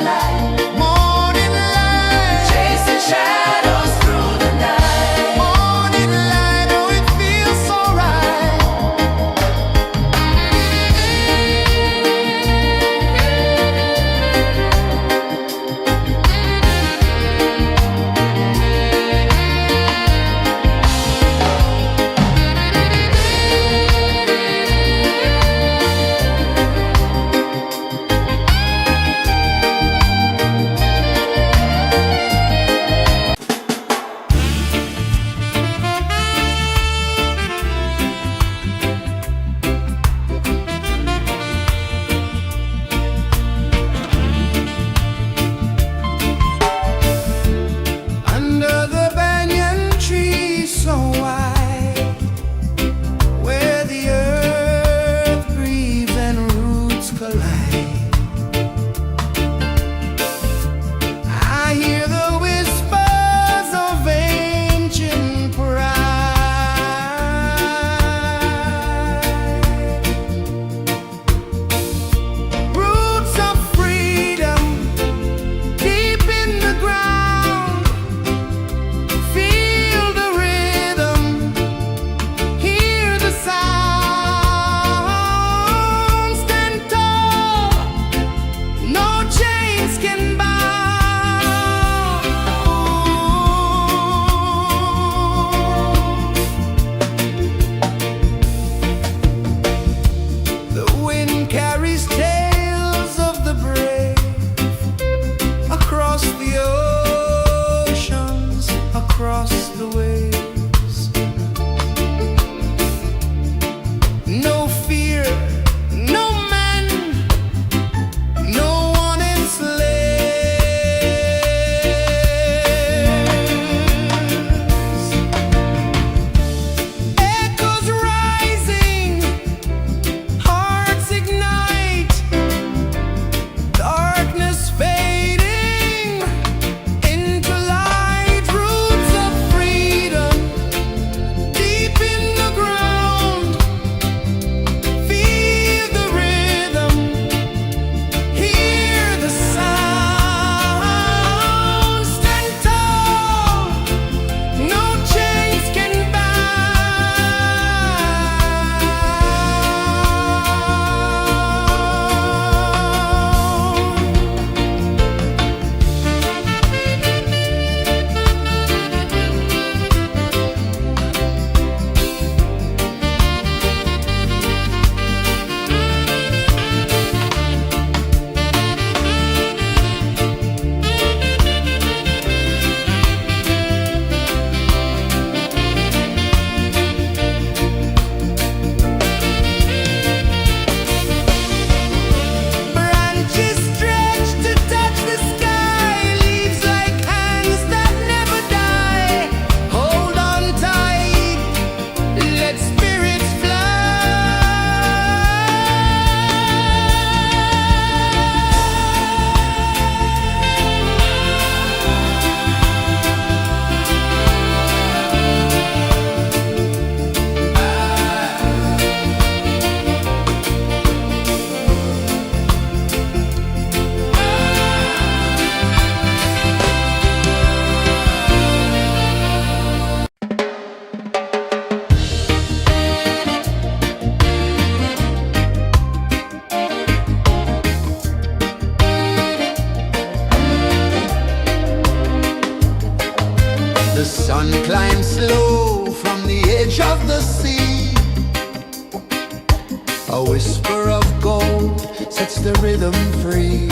whisper of gold sets the rhythm free.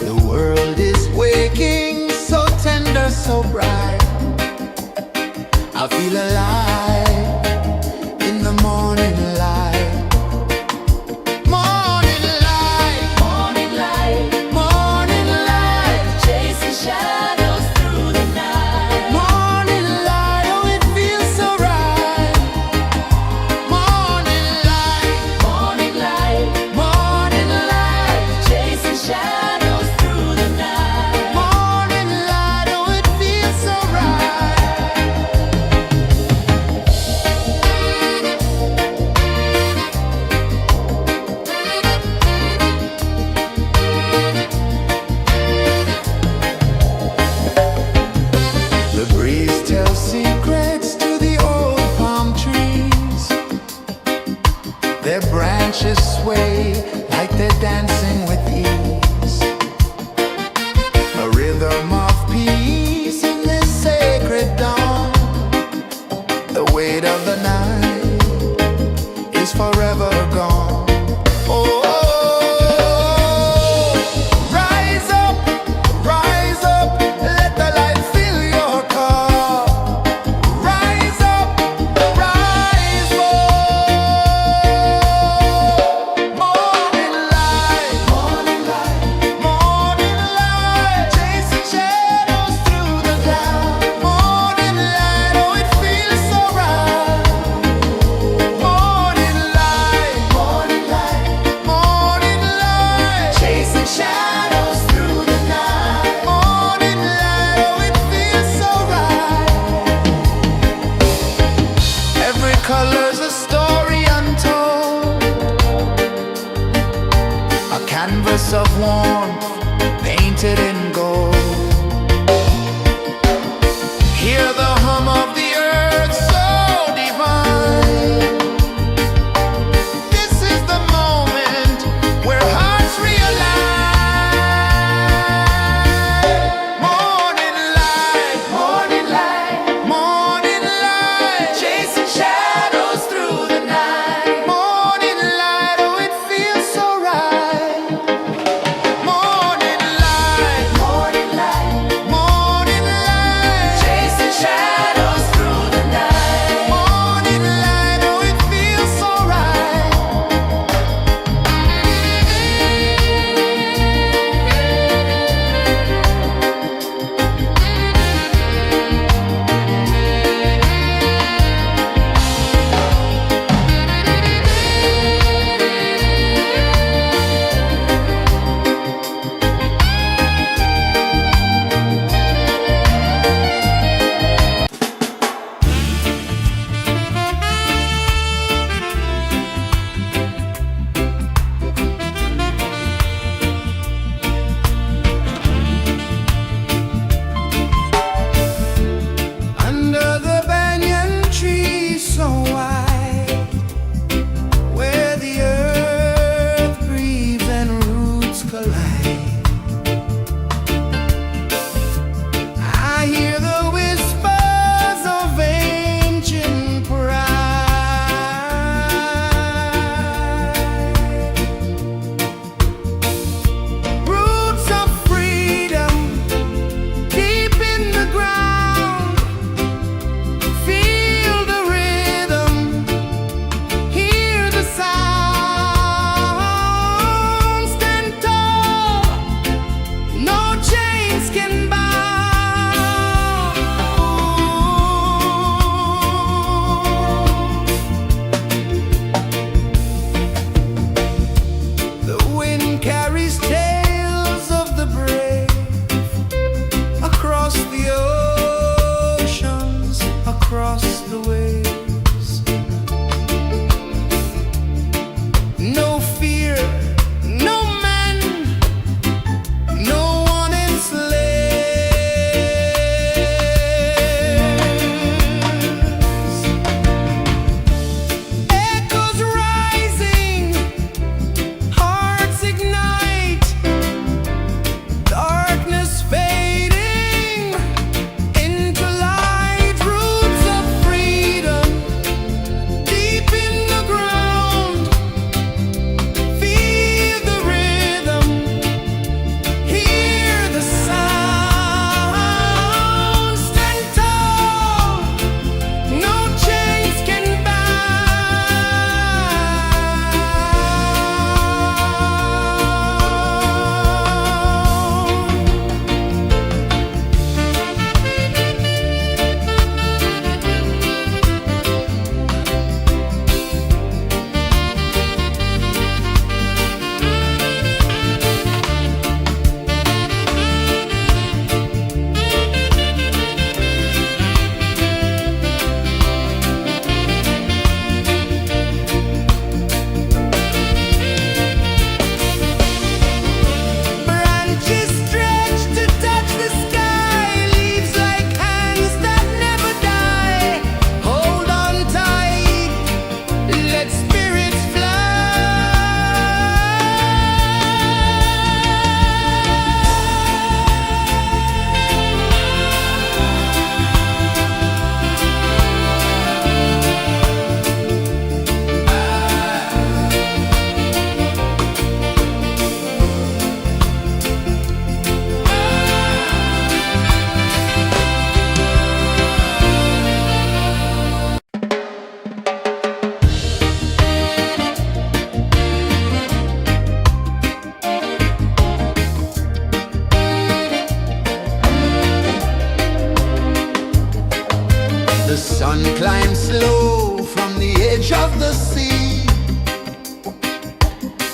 The world is waking, so tender, so bright. I feel alive in the morning light. Morning light, Morning light, morning light, chasing shadows through the night. morning light, oh it feels so right. Morning light, Morning light, morning light, chasing shadows through the night. morning light, oh it feels so right. The breeze tells secrets to the old palm trees. Their branches sway like they're dancing with ease. A rhythm of peace in this sacred dawn. The weight of the night is forever gone. Oh, rise up, let the light fill your cup. Rise up, rise more. Morning light, morning light, morning light, chasing shadows through the cloud. Morning light, oh it feels so right. Morning light, morning light, morning light, chasing shadows through the night. Morning light, oh it feels so right. Every color's a story untold, a canvas of warmth painted in gold. Hear the hum of the earth so divine. This is the moment where hearts realign. Morning light, morning light, morning light, chasing shadows through the night. Morning light, oh it feels so right. Morning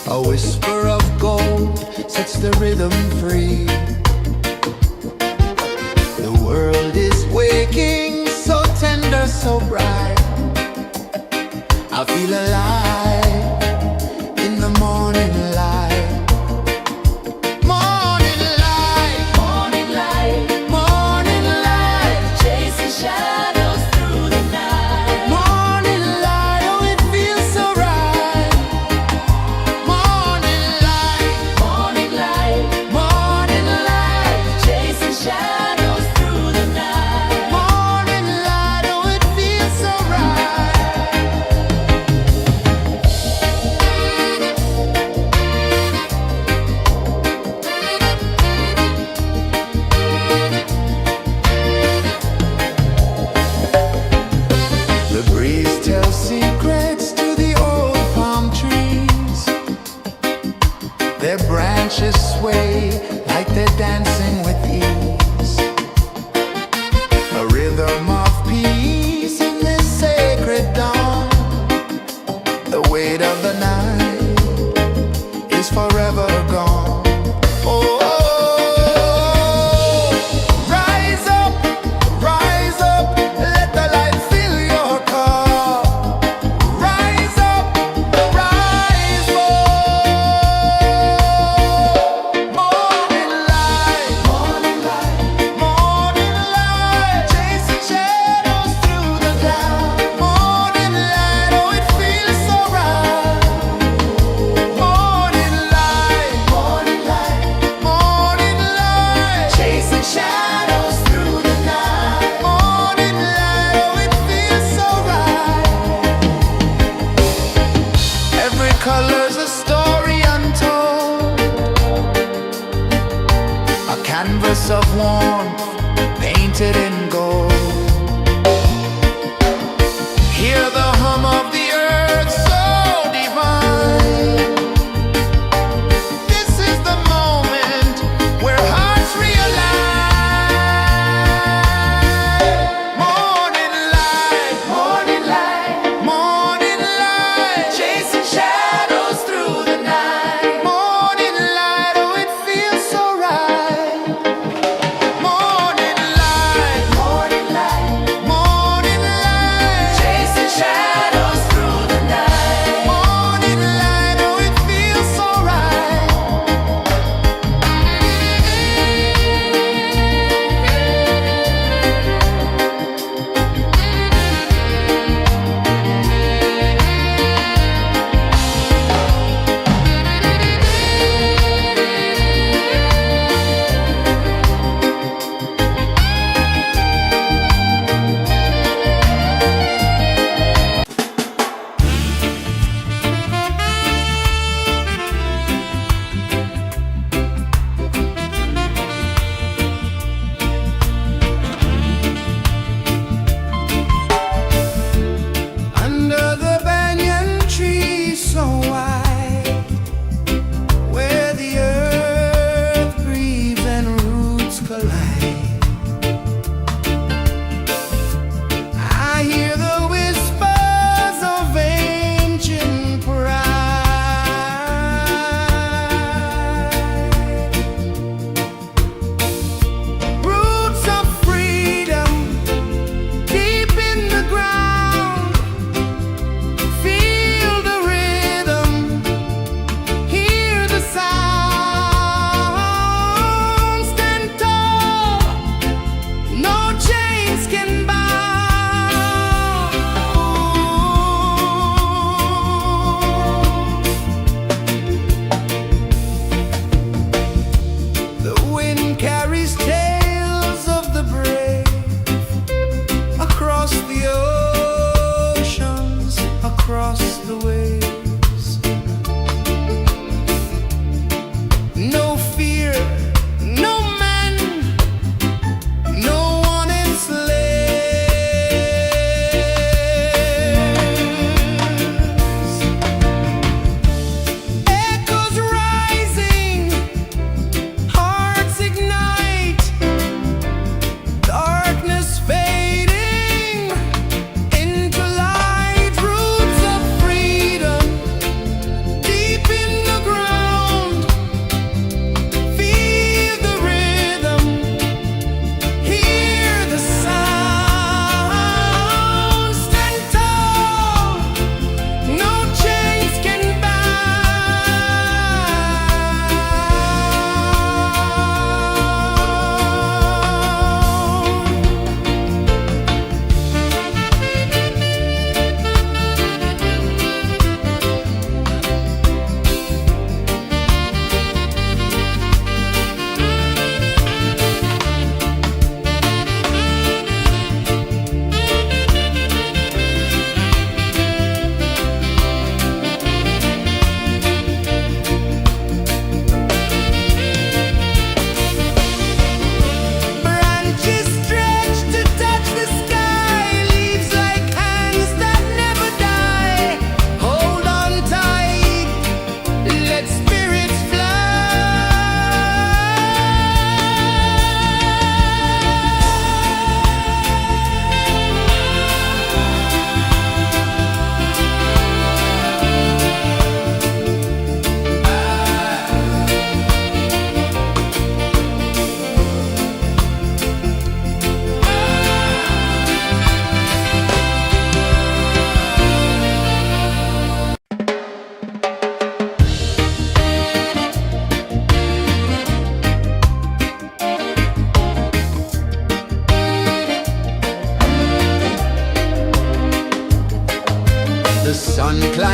A whisper of gold sets the rhythm free. The world is waking, so tender, so bright. I feel alive in the morning light. Morning light, Morning light, morning light, chasing shadows through the night. morning light, oh it feels so right. Morning light, Morning light, morning light, chasing shadows through the night. morning light, oh it feels so right. The breeze tells secrets to the old palm trees. Their branches sway like they're dancing with ease. A rhythm of peace in this sacred dawn. The weight of the night is forever gone. Oh, rise up, let the light fill your cup. Rise up, rise up. Morning light, morning light, morning light, chasing shadows through the cloud. Morning light, oh it feels so right. Morning light, morning light, morning light, chasing shadows through the night. Morning light, oh it feels so right. Every color's a story untold, a canvas of warmth painted in gold. Hear the hum of the earth so divine. This is the moment where hearts realign. Morning light, morning light, morning light, chasing shadows through the night. Morning light, oh it feels so right. Morning light,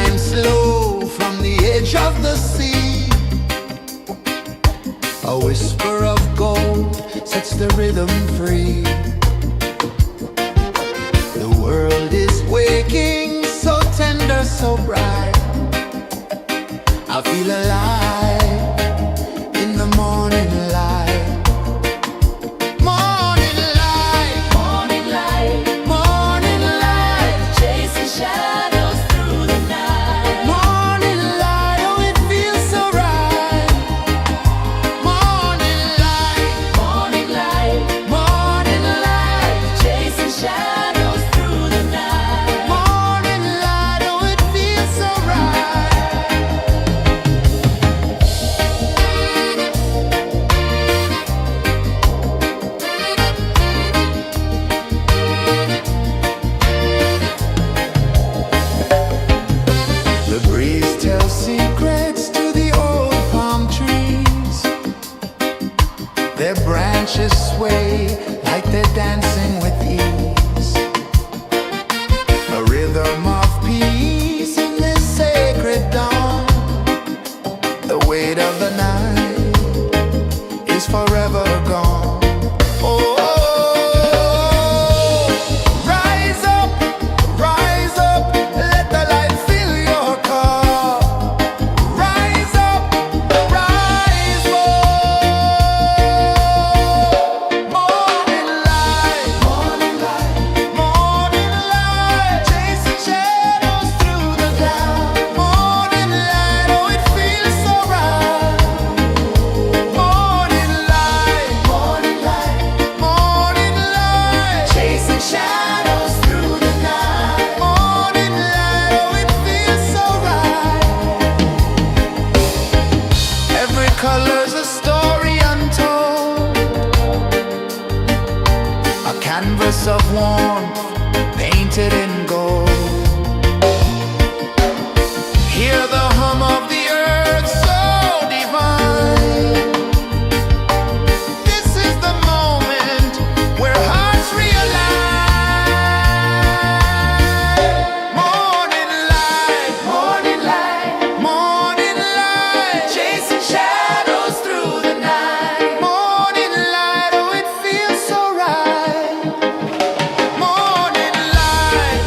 time slow from the edge of the sea. A whisper of gold sets the rhythm free. The world is waking, so tender, so bright. I feel alive in the morning light. Morning light, Morning light, morning light, chasing shadows through the night. morning light, oh it feels so right. Morning light, Morning light, morning light, chasing shadows through the night. morning light, oh it feels so right. The breeze tells secrets to the old palm trees. Their branches sway like they're dancing with ease. A rhythm of peace in this sacred dawn. The weight of the night is forever gone. Oh, rise up, let the light fill your cup. Rise up, rise up. Morning light, morning light, morning light, chasing shadows through the cloud. Morning light, oh it feels so right. Morning light, morning light, morning light, chasing shadows through the night. Morning light, oh it feels so right. Every color's a story untold, a canvas of warmth painted in gold. Hear the hum of the earth so divine. This is the moment where hearts realign. Morning light, morning light, morning light, chasing shadows through the night. Morning light, oh it feels so right. Morning light,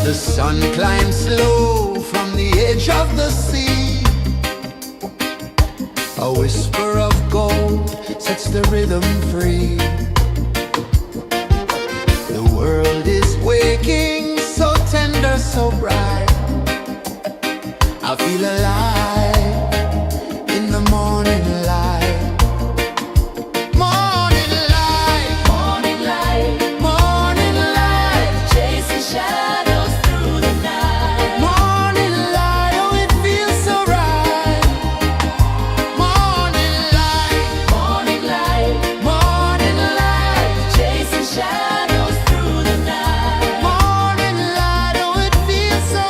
The sun climbs slow from the edge of the sea. A whisper of gold sets the rhythm free. The world is waking, so tender, so bright. I feel alive in the morning light. Morning light, Morning light, morning light, chasing shadows through the night. morning light, oh it feels so right. Morning light, Morning light, morning light, chasing shadows through the night. morning light, oh it feels so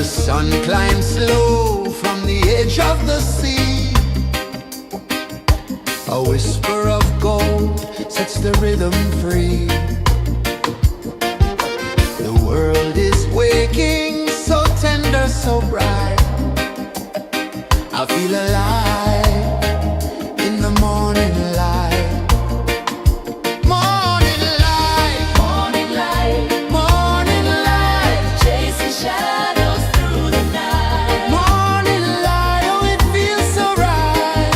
The sun climbs slow from the edge of the sea. A whisper of gold sets the rhythm free. The world is waking, so tender, so bright. I feel alive in the morning light. Morning light, Morning light, morning light, chasing shadows through the night. morning light, oh it feels so right.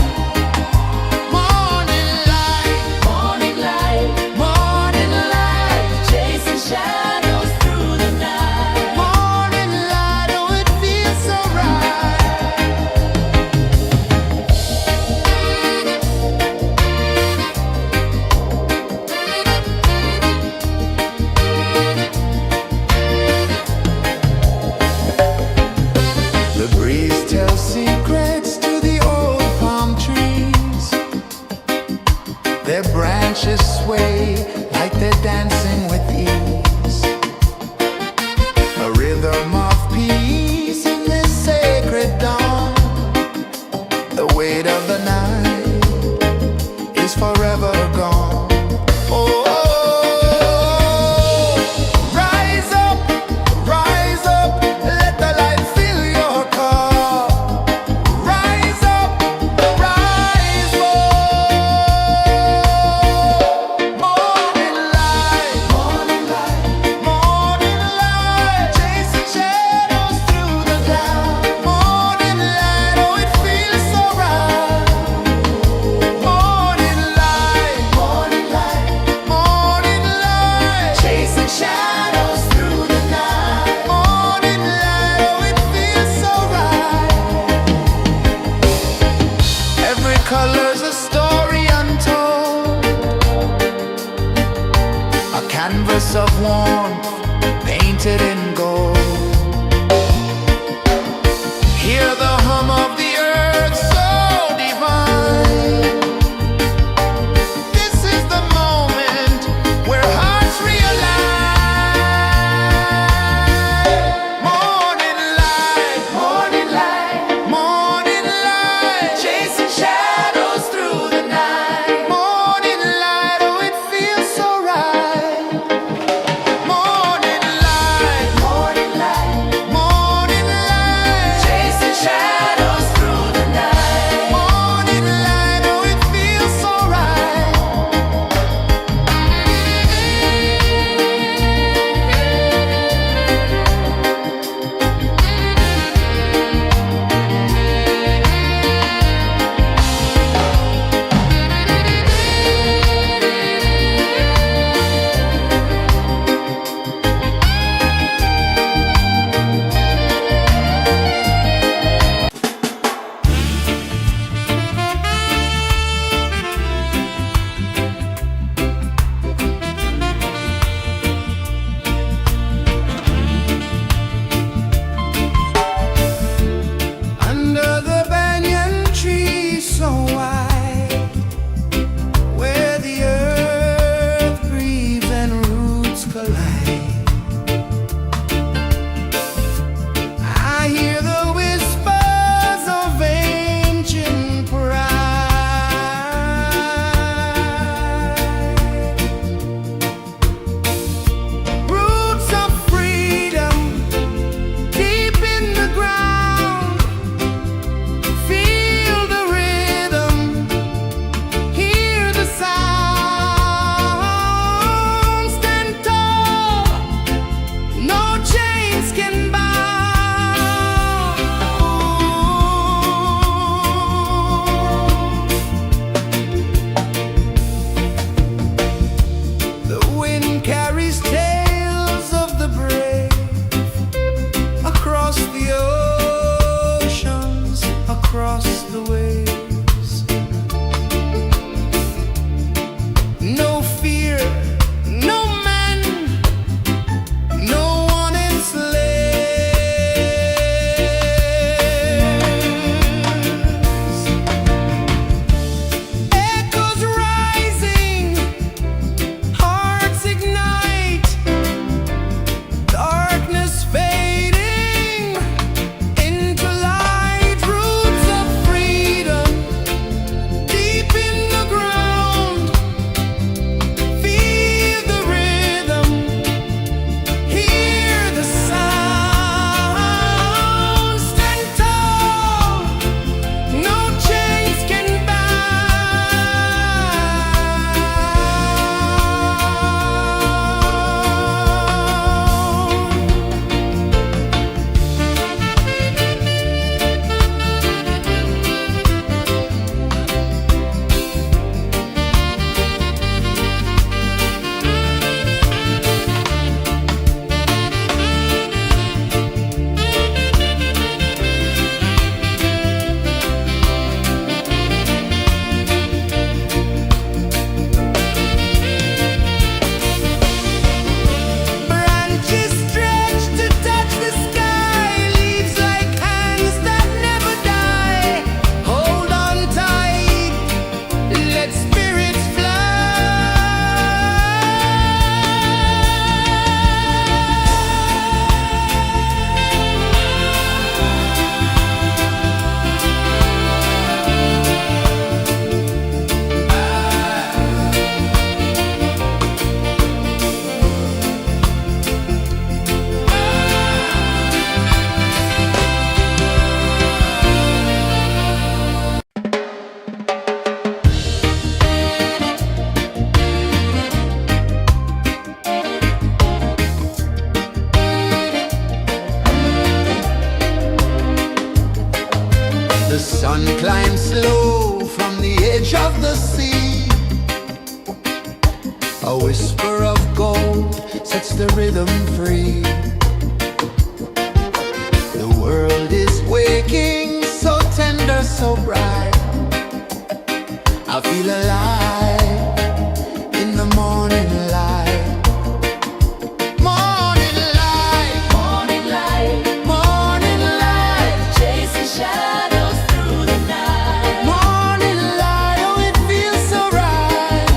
Morning light, Morning light, morning light, chasing shadows through the night. morning light, oh it feels so right. One climbs slow from the edge of the sea. A whisper of gold sets the rhythm free. The world is waking, so tender, so bright. I feel alive in the morning light. Morning light, Morning light, morning light, chasing shadows through the night. morning light, oh it feels so right.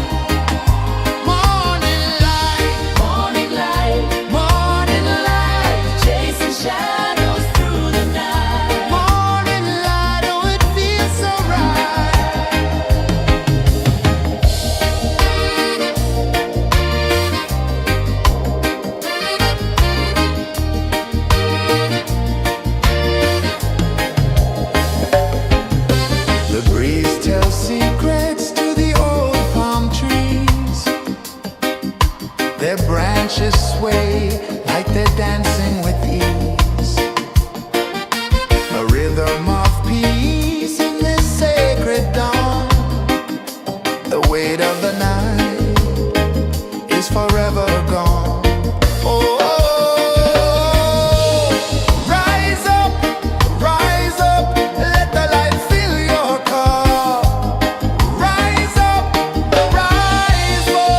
Morning light, Morning light, morning light, chasing shadows through the night. morning light, oh it feels so right. The breeze tells secrets to the old palm trees. Their branches sway like they're dancing with ease. A rhythm of peace in this sacred dawn. The weight of the night is forever gone. Oh, rise up, let the light fill your cup. Rise up, rise up.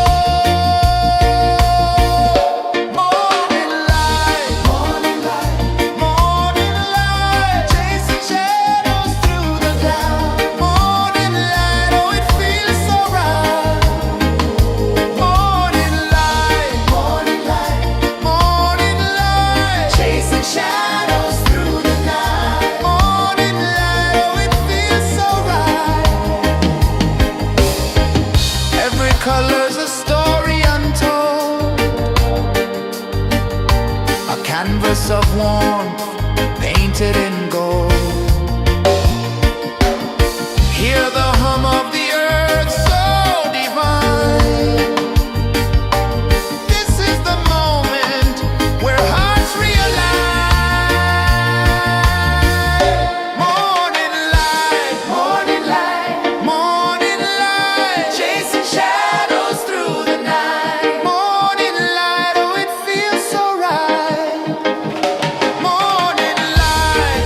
Morning light, morning light, chasing shadows through the cloud. Morning light, oh it feels so right. Morning light, morning light, chasing shadows through the night. Morning light, oh it feels so right. Every color's a story untold, a canvas of warmth painted in gold. Hear the hum of the earth so divine. This is the moment where hearts realign. Morning light, morning light, chasing shadows through the night. Morning light, oh it feels so right. Morning light,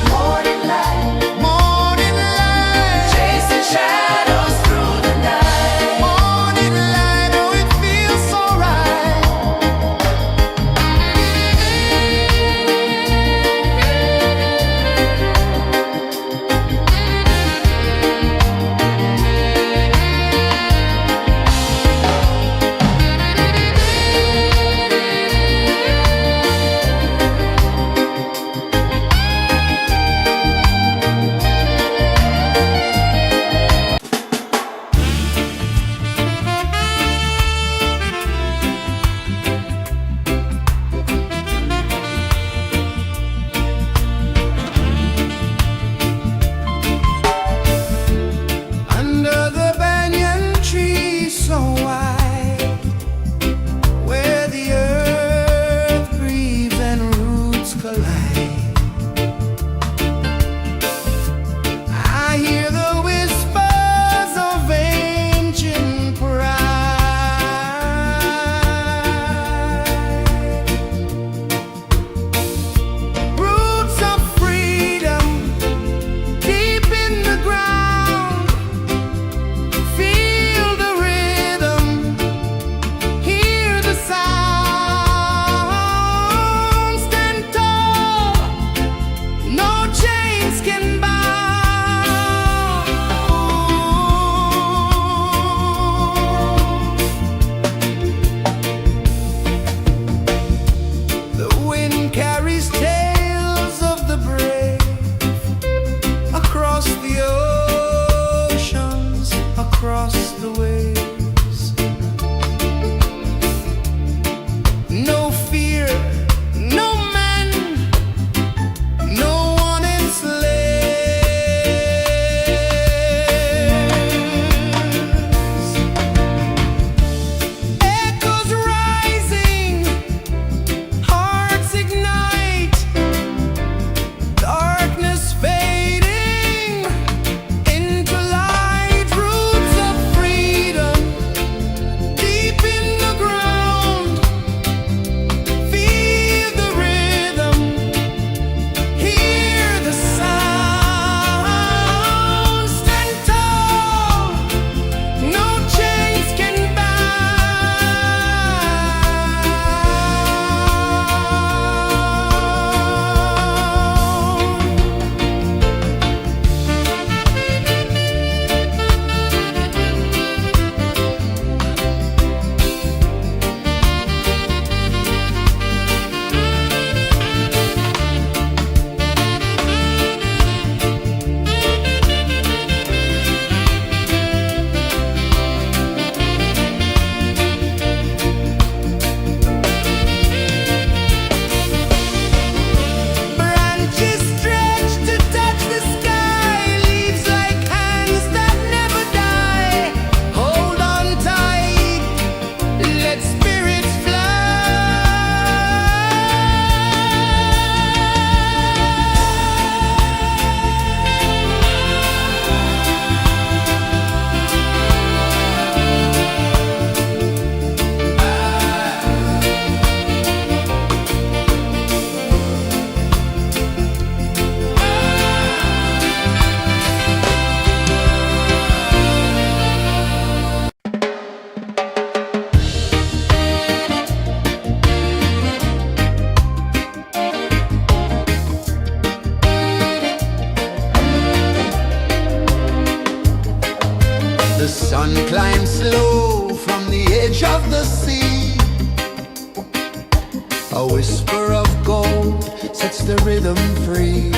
A whisper of gold sets the rhythm free.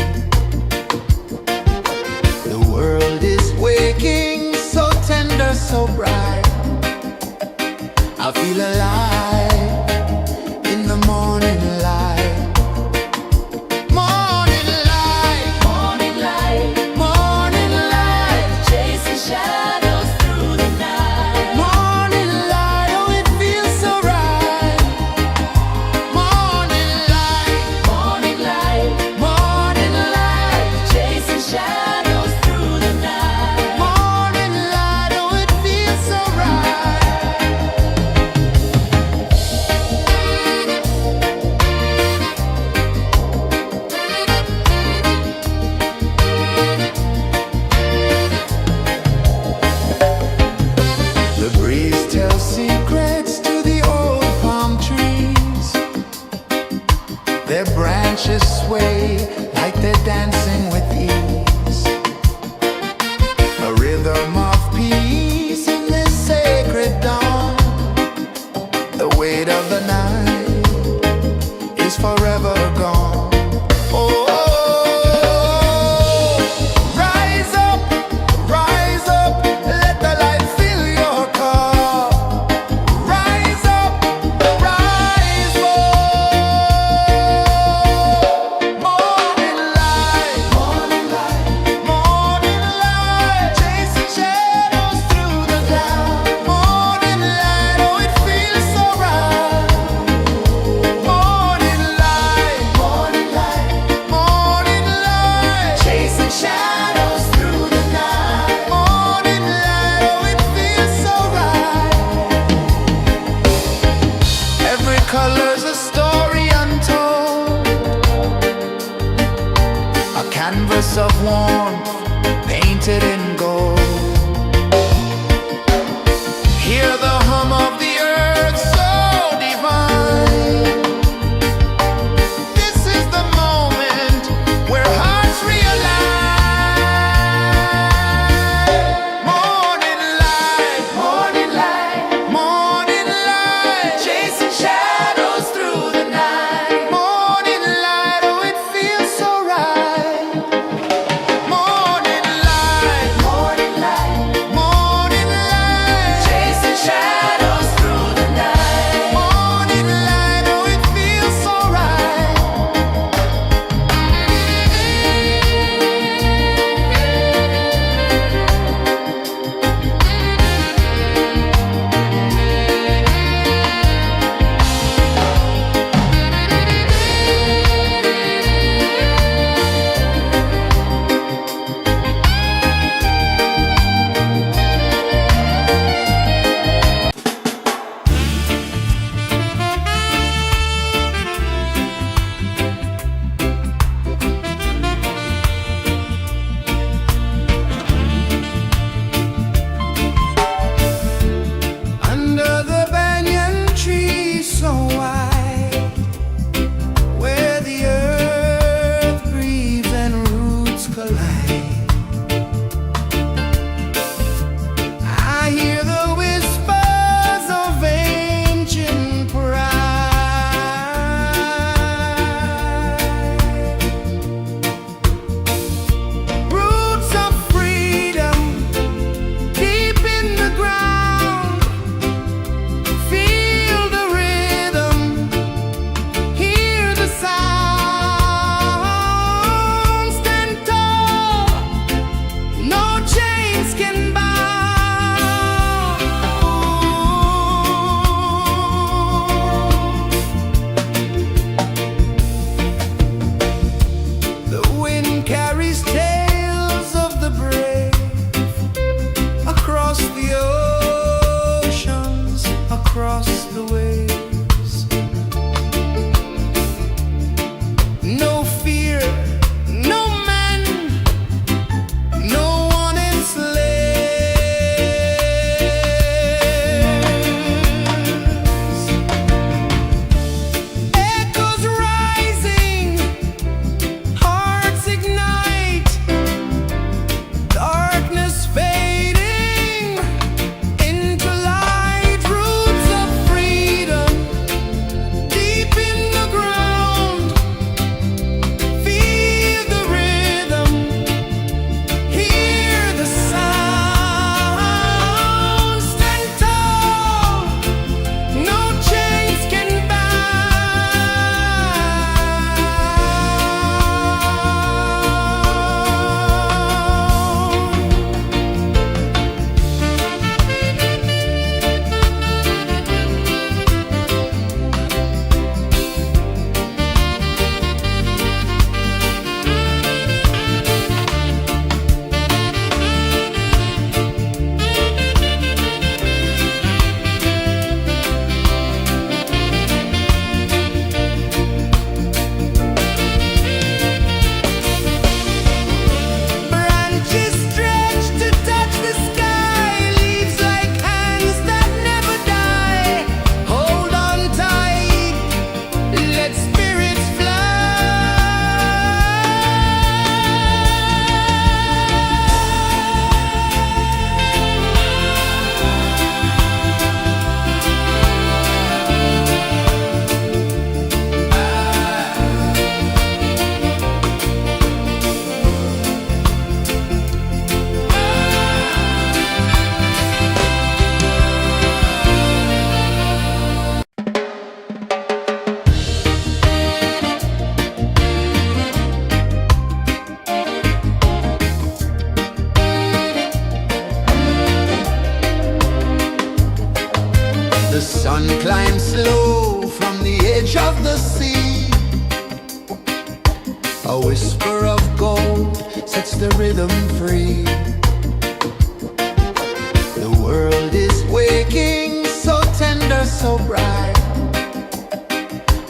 The world is waking, so tender, so bright. I feel alive in the morning light. Morning light, Morning light, morning light, chasing shadows through the night. morning light. Oh, it feels so right. Morning light, Morning light, morning light, chasing shadows through the night. morning light. Oh, it feels so right. The breeze tells secrets to the old palm trees. Their branches sway like they're dancing with ease. A rhythm of peace in this sacred dawn. The weight of the night is forever gone. Oh, rise up, let the light fill your cup. Rise up, rise up. Morning light, morning light, morning light, chasing shadows through the cloud. Morning light, oh, it feels so right. Morning light, morning whisper of gold sets the rhythm free. The world is waking, so tender, so bright.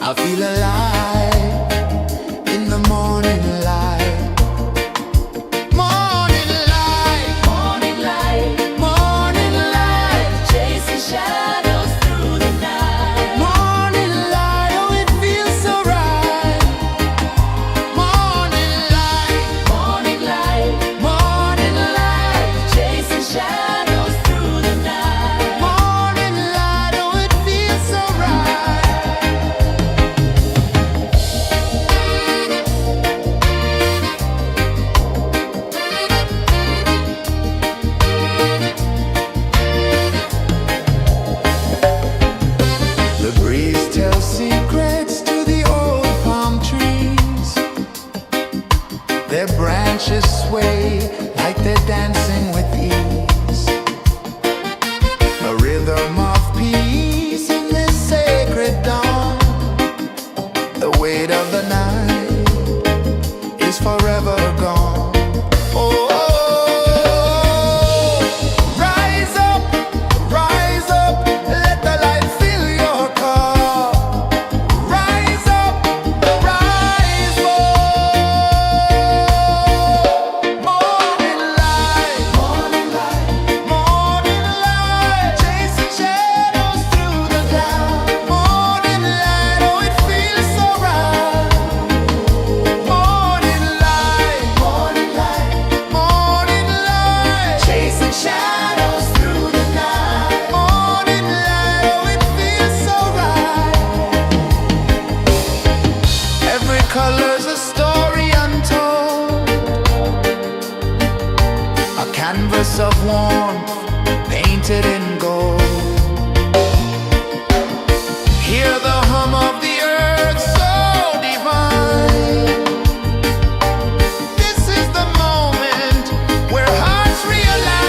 I feel alive in the morning light. Morning light, Morning light, morning light, chasing shadows through the night. morning light, oh it feels so right. Morning light, Morning light, morning light, chasing shadows through the night. morning light, oh it feels so right. The breeze tells secrets to the old palm trees. Their branches sway like they're dancing with ease. A rhythm of peace in this sacred dawn. The weight of the night is forever gone. Oh, rise up, let the light fill your cup. Rise up, rise up. Morning light, morning light, morning light, chasing shadows through the cloud. Morning light, oh it feels so right. Morning light, morning light, morning light, chasing shadows through the night. Morning light, oh it feels so right. Every color's a story untold, a canvas of warmth painted in gold. Hear the hum of the earth so divine. This is the moment where hearts realign.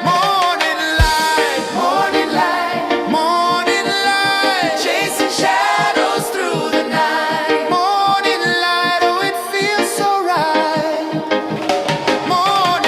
Morning light, morning light, morning light, chasing shadows through the night. Morning light, oh it feels so right. Morning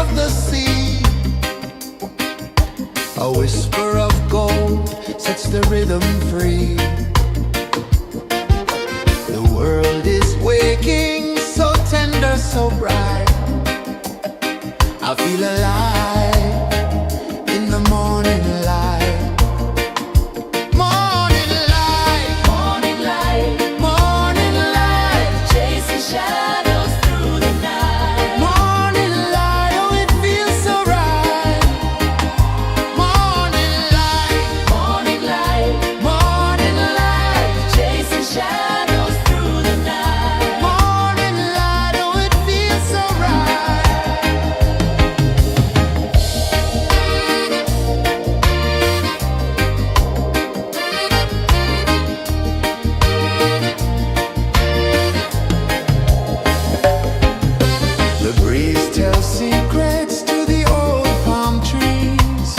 of the sea. A whisper of gold sets the rhythm free. The world is waking, so tender, so bright. I feel alive in the morning light. Morning light, Morning light, morning light, chasing shadows through the night. morning light, oh it feels so right. Morning light, Morning light, morning light, chasing shadows through the night. morning light, oh it feels so right. The breeze tells secrets to the old palm trees.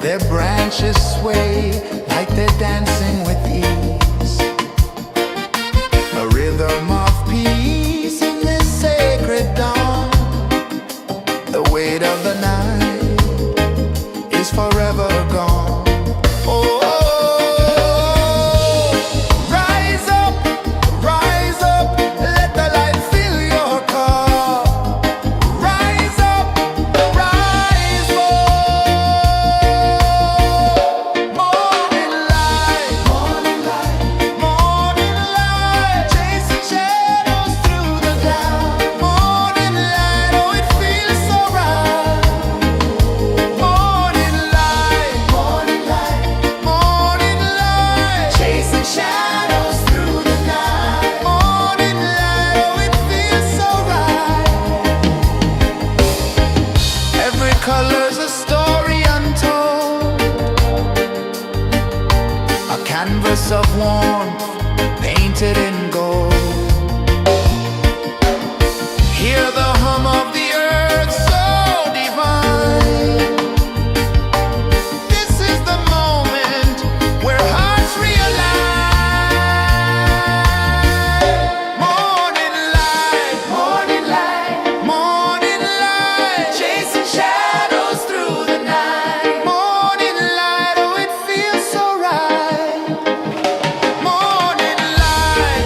Their branches sway like they're dancing with ease. A rhythm of peace in this sacred dawn. The weight of the night is forever gone. Oh, rise up, let the light fill your car. Rise up, rise up. Morning light, morning light, morning light, chasing shadows through the cloud. Morning light, oh it feels so right. Morning light, morning light, morning light, chasing shadows through the night. Morning light, oh it feels so right. Every color's a story untold, a canvas of warmth painted in gold. Hear the hum of the earth so divine. This is the moment where hearts realign. Morning light, morning light, morning light, chasing shadows through the night. Morning light, oh it feels so right. Morning light,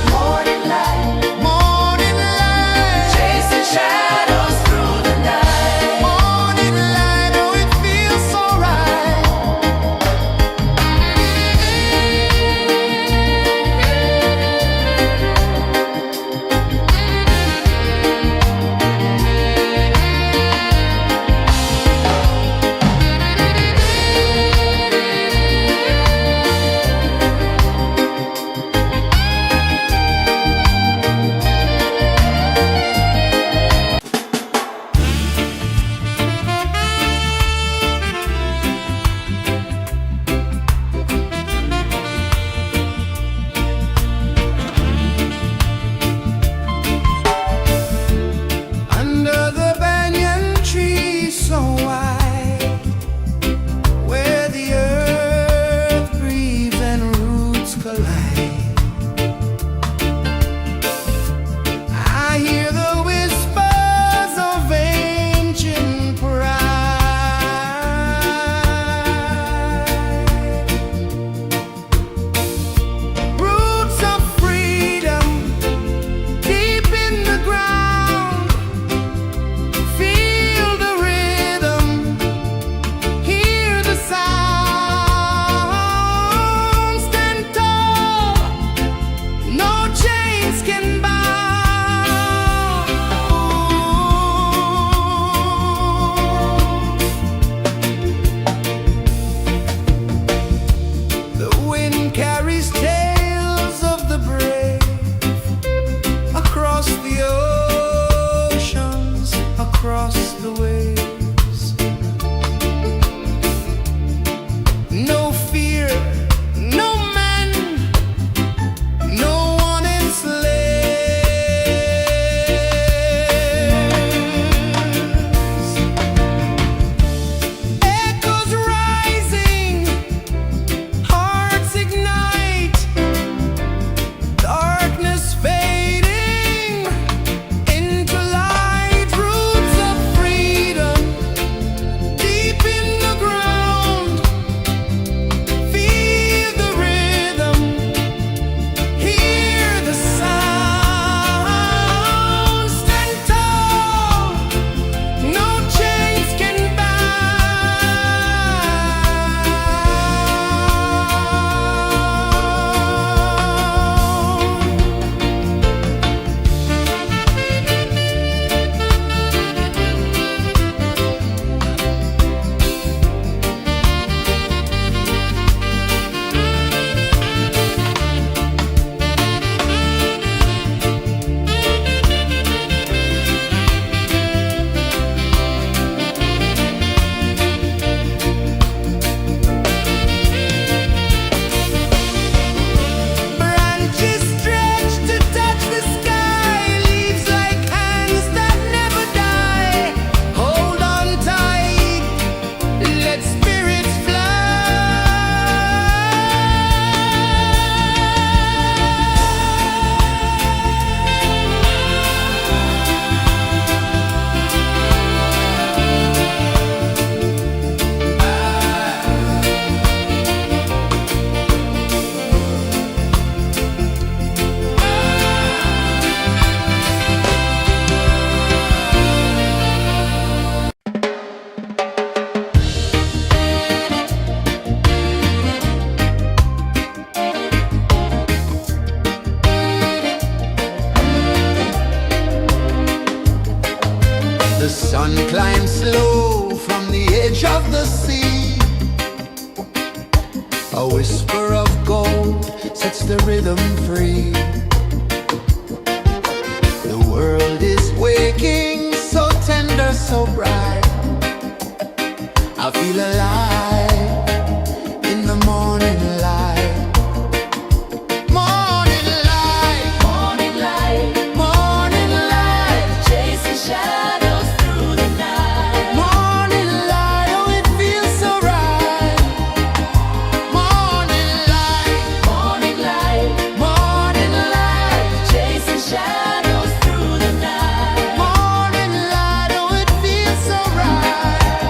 The sun climbs slow from the edge of the sea. A whisper of gold sets the rhythm free. The world is waking, so tender, so bright. I feel alive in the morning light. Morning light, Morning light, morning light, chasing shadows through the night. morning light, oh it feels so right. Morning light, Morning light, morning light, chasing shadows through the night. morning light, oh it feels so right.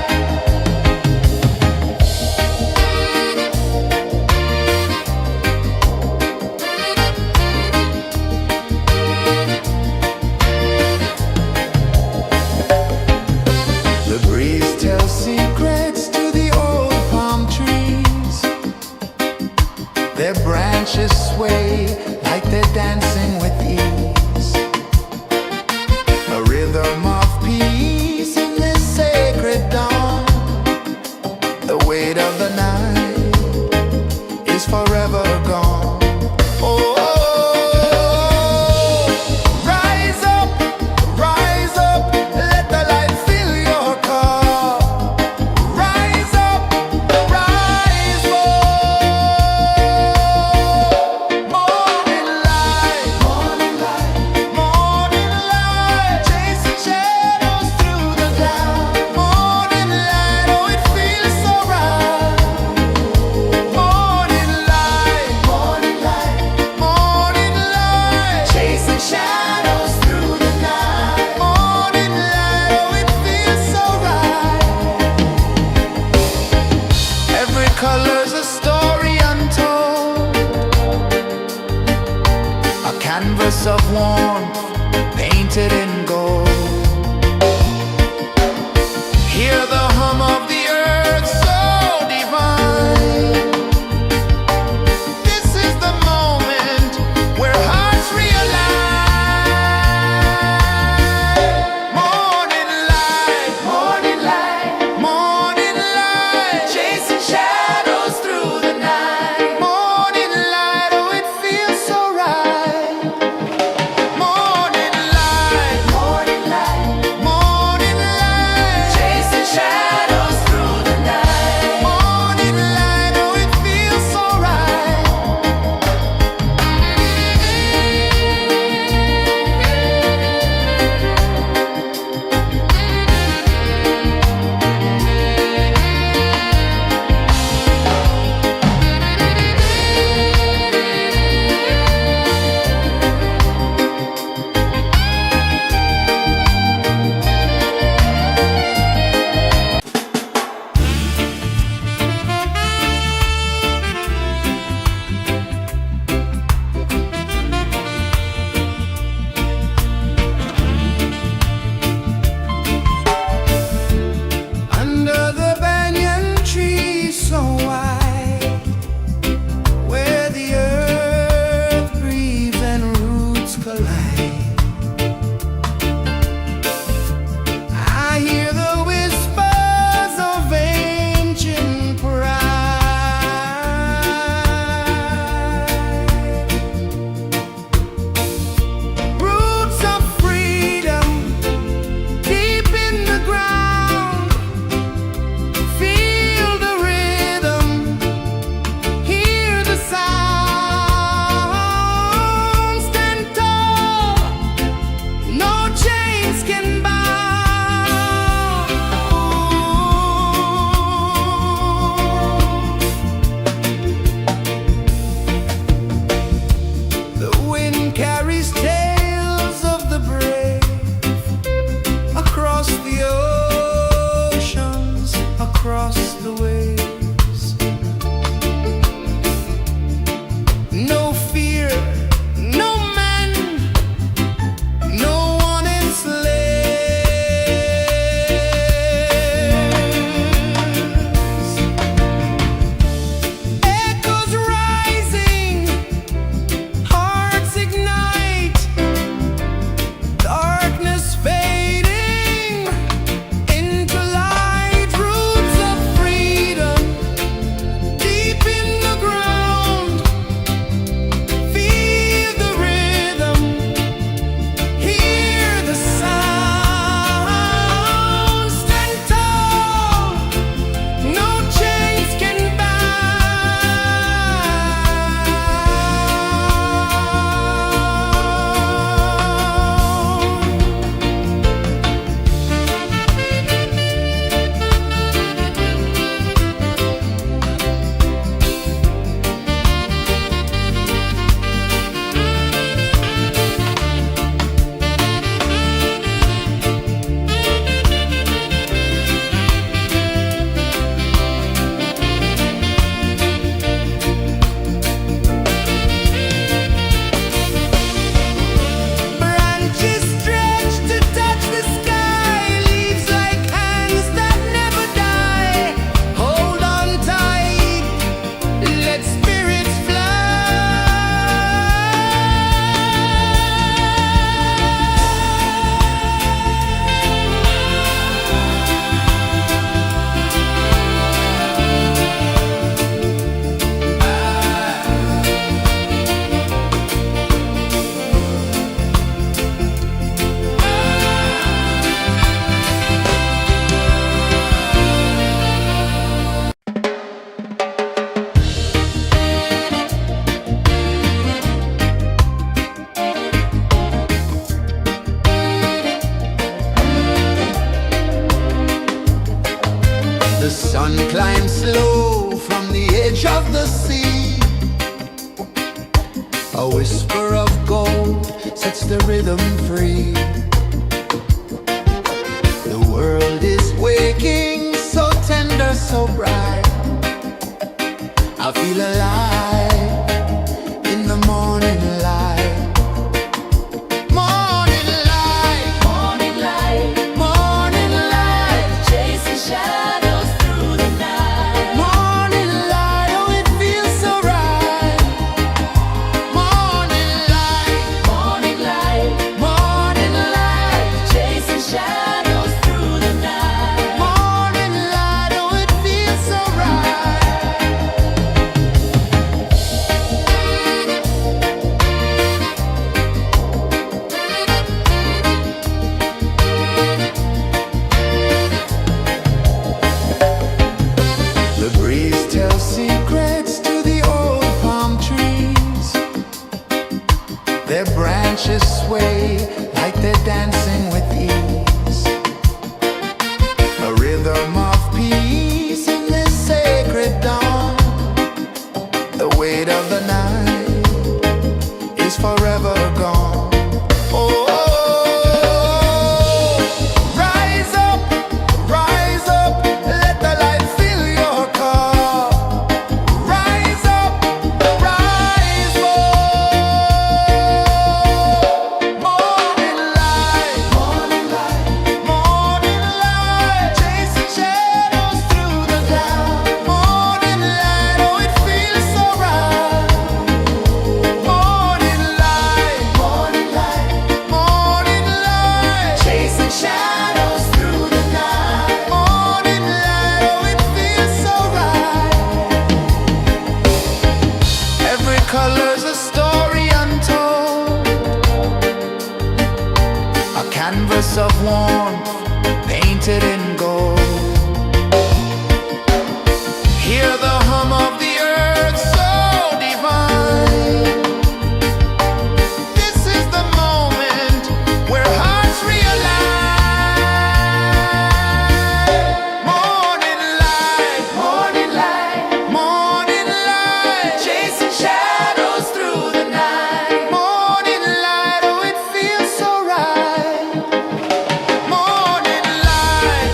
sun climbs slow from the edge of the sea. A whisper of gold sets the rhythm free. The world is waking, so tender, so bright. I feel alive in the morning light. Morning light, Morning light, morning light, chasing shadows through the night. morning light, oh it feels so right. Morning light, Morning light, morning light, chasing shadows through the night. morning light, oh it feels so right. The breeze tells secrets to the old palm trees. Their branches sway like they're dancing with ease. A rhythm of peace in this sacred dawn. The weight of the night is forever gone. Oh, rise up, let the light fill your cup. Rise up, rise up. Morning light, morning light, morning light, chasing shadows through the cloud. Morning light, oh it feels so right. Morning light, morning light, morning light, chasing shadows through the night. Morning light, oh it feels so right. Every color's a story untold, a canvas of warmth painted in gold. Hear the hum of the earth so divine. This is the moment where hearts realign. Morning light, morning light, morning light, chasing shadows through the night. Morning light, oh it feels so right. Morning light,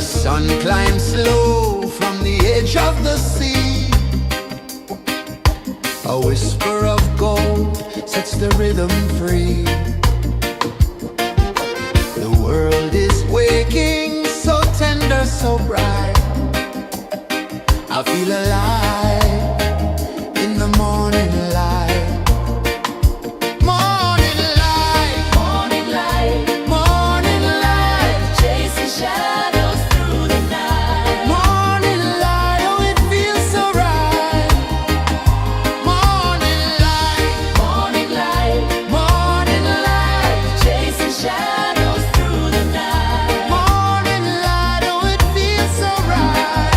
sun climbs slow from the edge of the sea. A whisper of gold sets the rhythm free. The world is waking, so tender, so bright. I feel alive in the morning light. Morning light, Morning light, morning light, chasing shadows through the night. morning light, oh it feels so right. Morning light, Morning light, morning light, chasing shadows through the night. morning light, oh it feels so right.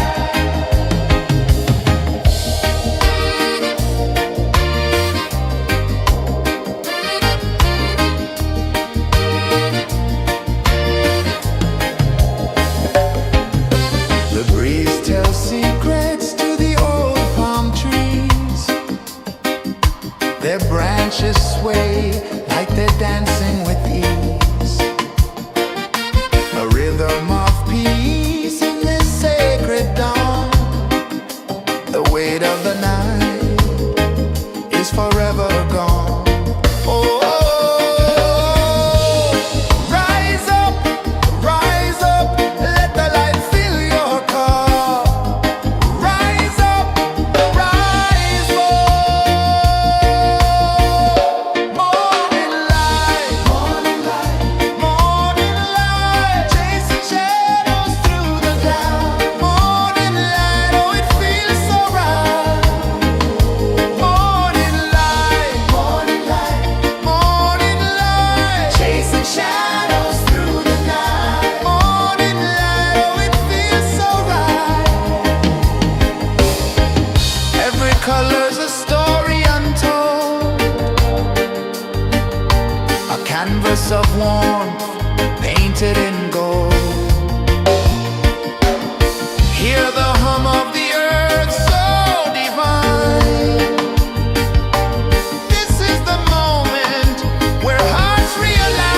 The breeze tells secrets to the old palm trees. Their branches sway like they're dancing with ease. A rhythm of peace in this sacred dawn. The weight of the night is forever gone. Oh, rise up, let the light fill your cup. Rise up, rise up. Morning light, morning light, morning light, chasing shadows through the cloud. Morning light, oh it feels so right. Morning light, morning light, morning light, chasing shadows through the night. Morning light, oh it feels so right. Every color's a story untold, a canvas of warmth painted in gold. Hear the hum of the earth so divine. This is the moment where hearts realign.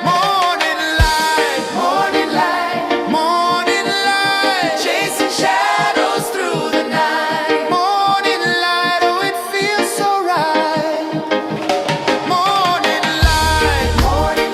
Morning light, morning light, morning light, chasing shadows through the night. Morning light, oh it feels so right. Morning light, morning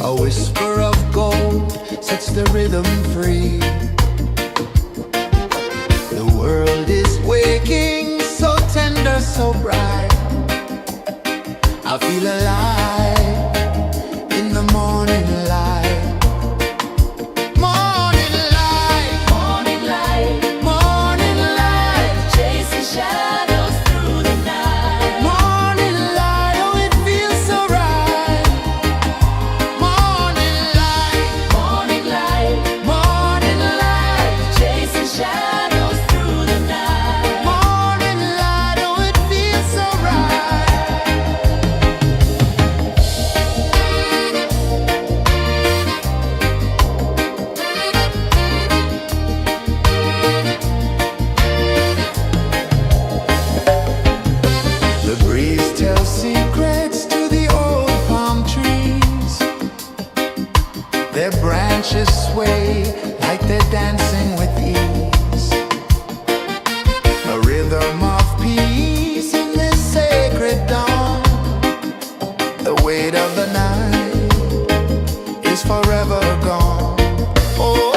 A whisper of gold sets the rhythm free. The world is waking, so tender, so bright. I feel alive in the morning light. Morning light, Morning light, morning light, chasing shadows through the night. morning light, oh it feels so right. Morning light, Morning light, morning light, chasing shadows through the night. morning light, oh it feels so right. The breeze tells secrets to the old palm trees. Their branches sway like they're dancing with ease. A rhythm of peace in this sacred dawn. The weight of the night is forever gone. Oh,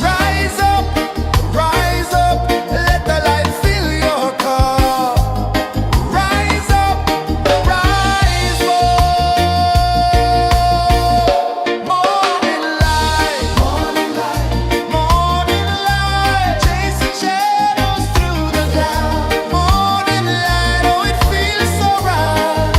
rise up, let the light fill your cup. Rise up, rise up. Morning light, morning light, morning light, chasing shadows through the cloud. Morning light, oh it feels so right.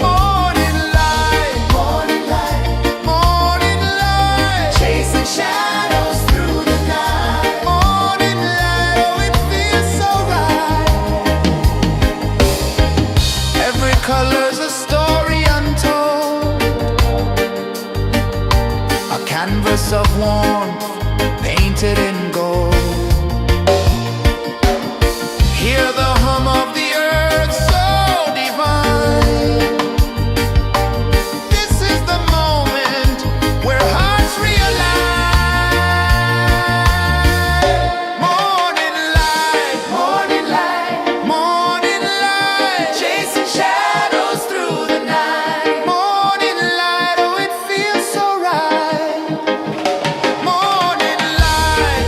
Morning light, morning light, morning light, chasing shadows through the night. Morning light, oh it feels so right. Every color's a story untold, a canvas of warmth painted in gold. Hear the hum of the earth so divine. This is the moment where hearts realign. Morning light, morning light, morning light, chasing shadows through the night. Morning light, oh it feels so right. Morning light,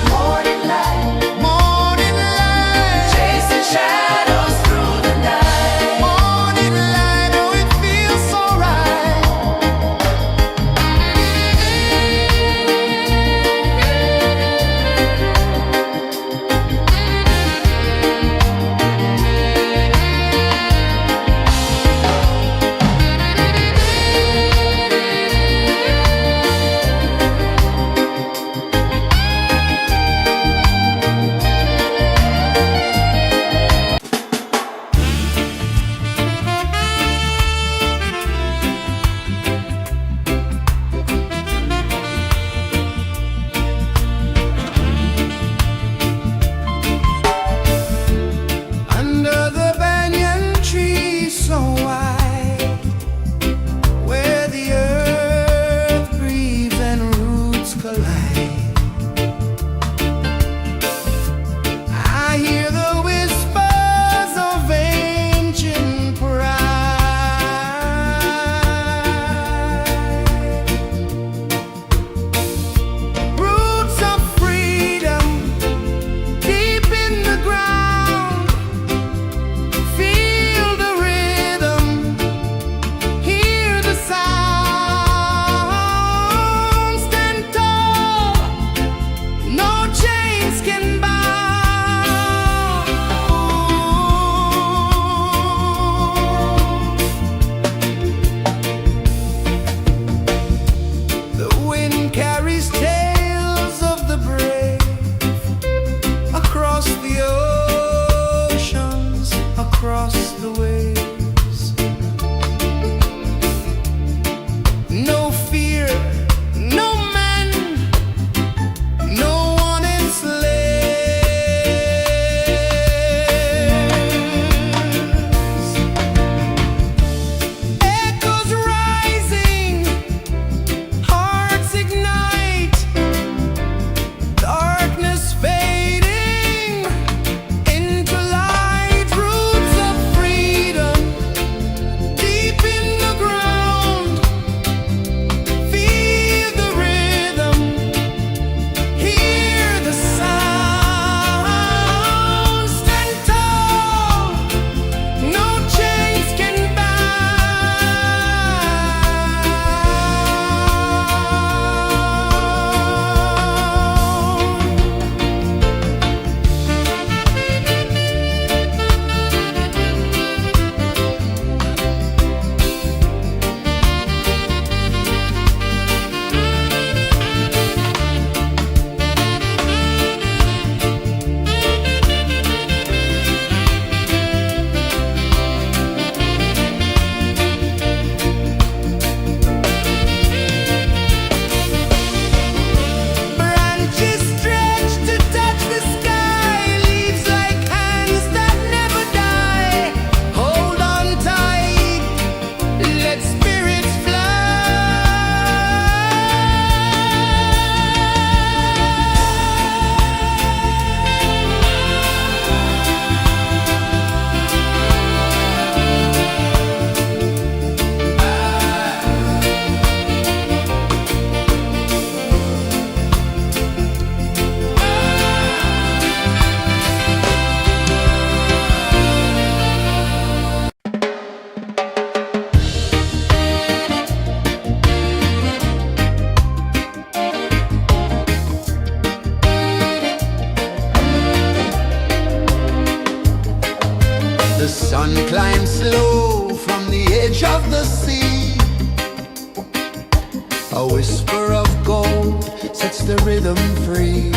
whisper of gold sets the rhythm free.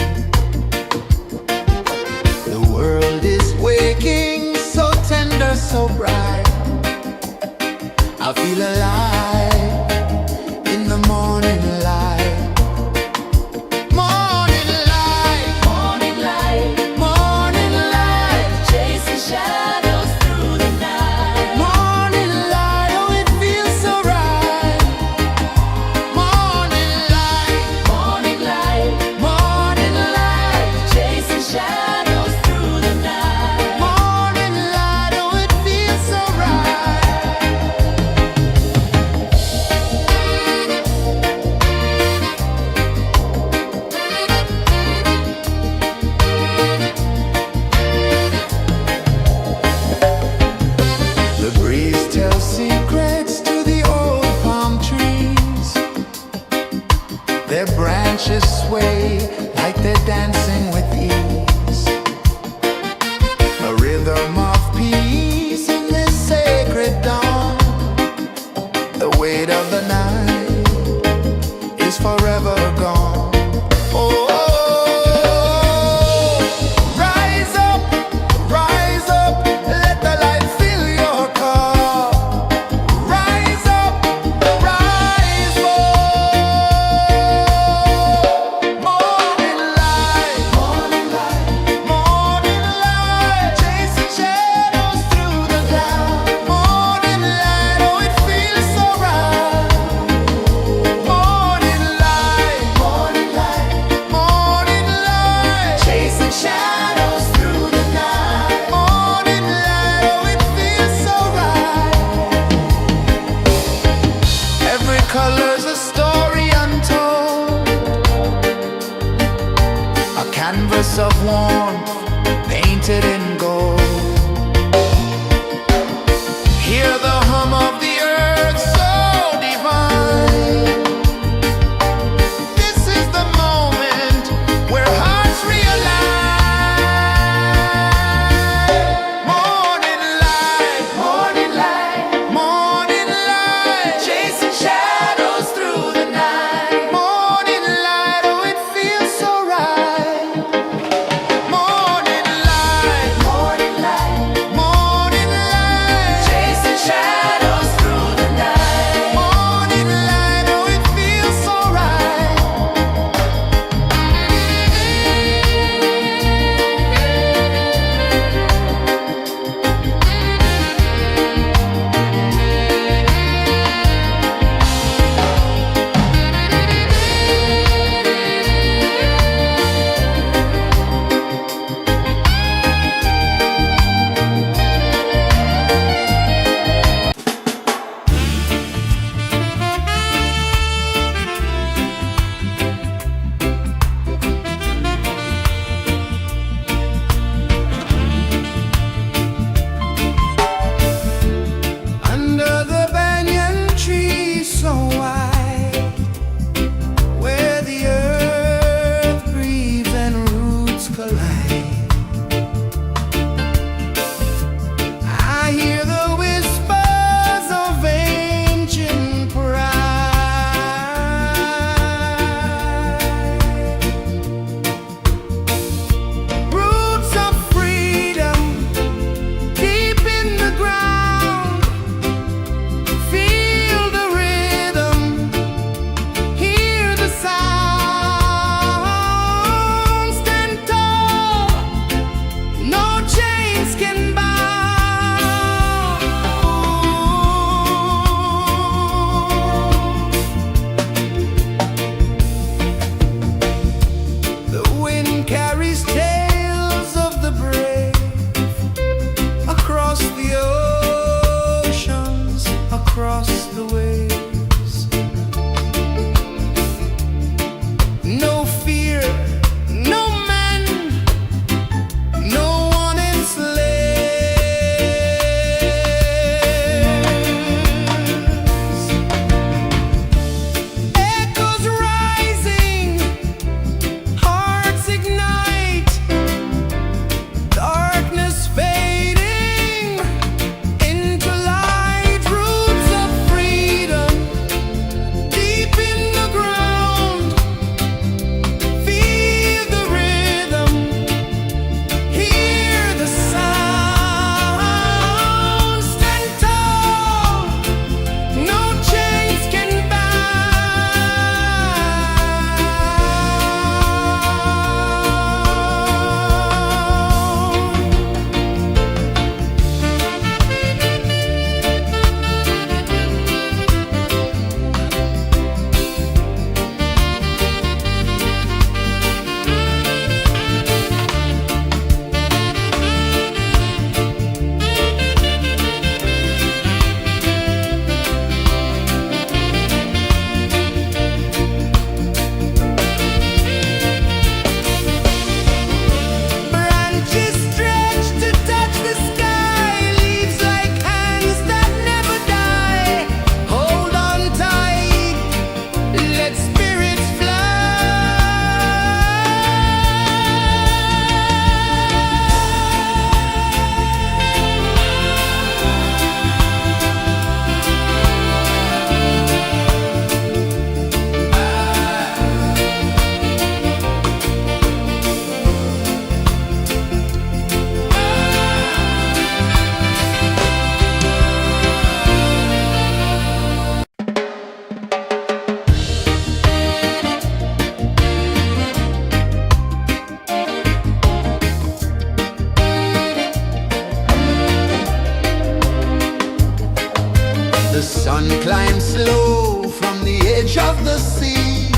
The world is waking, so tender, so bright. I feel alive in the morning light. Morning light, Morning light, morning light, chasing shadows through the night. morning light, oh it feels so right. Morning light, Morning light, morning light, chasing shadows through the night. morning light, oh it feels so right. The breeze tells secrets to the old palm trees. Their branches sway like they're dancing with ease. A rhythm of peace in this sacred dawn. The weight of the night is forever gone. Oh, rise up, let the light fill your cup. Rise up, rise up. Morning light, morning light, chasing shadows through the cloud. Morning light, oh it feels so right. Morning light, morning light, chasing shadows through the night. Morning light, oh it feels so right. Every color's a story untold, a canvas of warmth painted in gold. Hear the hum of the earth so divine. This is the moment where hearts realign. Morning light, morning light, chasing shadows through the night. Morning light, oh it feels so right. Morning of the sea.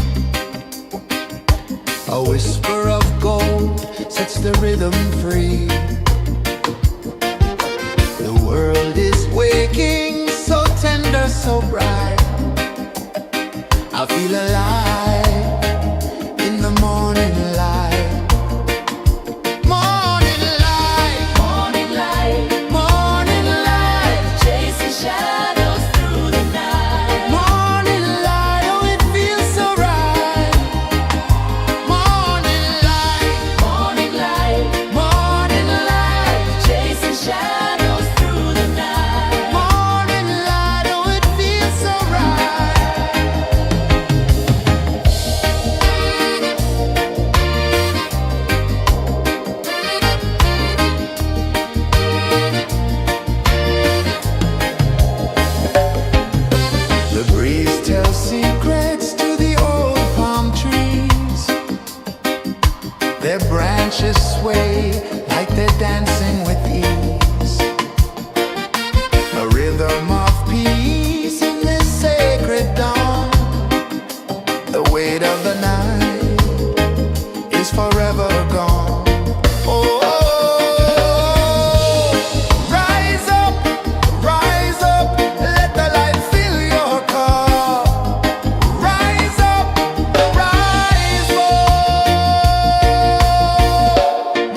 A whisper of gold sets the rhythm free. The world is waking, so tender, so bright. I feel alive in the morning light. Morning light, Morning light, morning light, chasing shadows through the night. morning light, oh it feels so right. Morning light, Morning light, morning light, chasing shadows through the night. morning light, oh it feels so right. The breeze tells secrets to the old palm trees. Their branches sway like they're dancing with ease. A rhythm of peace in this sacred dawn. The weight of the night is forever gone. Oh, rise up, let the light fill your cup. Rise up, rise up.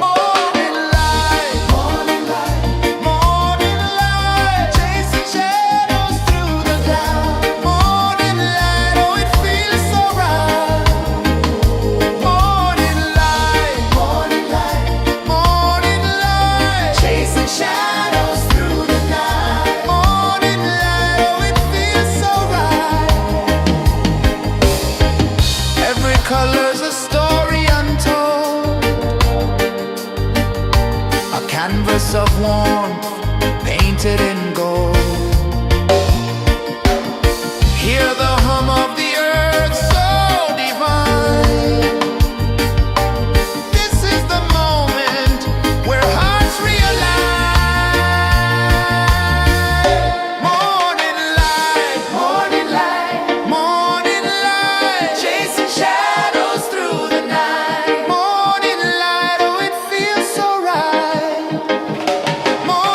Morning light, morning light, morning light, chasing shadows through the cloud. Morning light, oh it feels so right. Morning light, morning light, morning light, chasing shadows through the night. Morning light, oh it feels so right. Every color's a story untold, a canvas of warmth painted in gold. Hear the hum of the earth so divine. This is the moment where hearts realign. Morning light, morning light, morning light, chasing shadows through the night. Morning light, oh it feels so right. Morning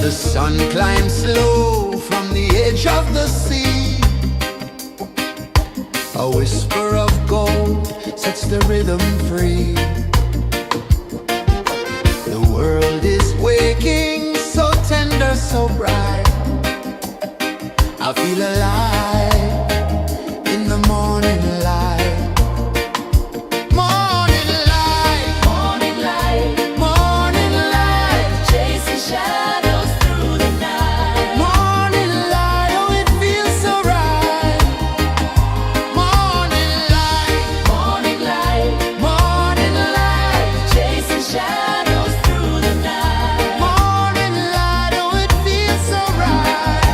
The sun climbs slow from the edge of the sea. A whisper of gold sets the rhythm free. The world is waking, so tender, so bright. I feel alive in the morning light. Morning light, Morning light, morning light, chasing shadows through the night. morning light, oh it feels so right. Morning light, Morning light, morning light, chasing shadows through the night. morning light, oh it feels so right.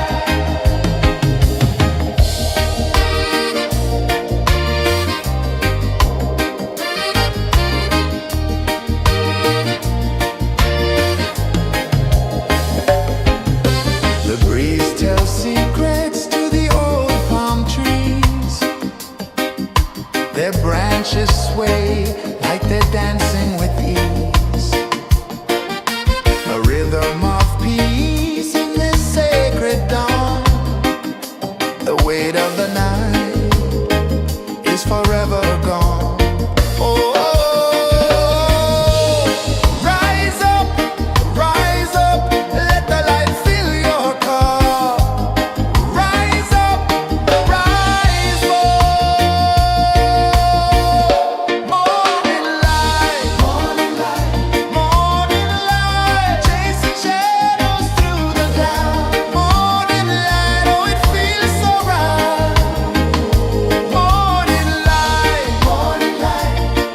The breeze tells secrets to the old palm trees. Their branches sway like they're dancing with ease. A rhythm of peace in this sacred dawn. The weight of the night is forever gone. Oh, rise up, let the light fill your cup. Rise up, rise up. Morning light, morning light, chasing shadows through the cloud. Morning light, oh it feels so right. Morning light,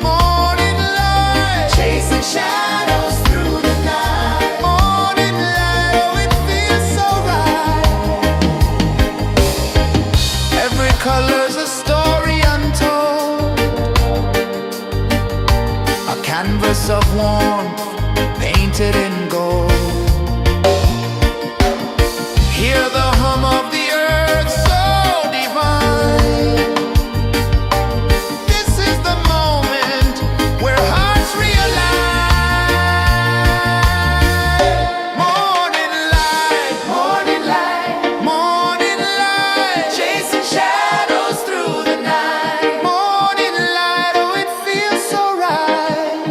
morning light, chasing shadows through the night. Morning light, oh it feels so right. Every color's a story untold, a canvas of warmth painted in gold. Hear the hum of the earth so divine. This is the moment where hearts realign. Morning light, morning light, chasing shadows through the night. Morning light, oh it feels so right.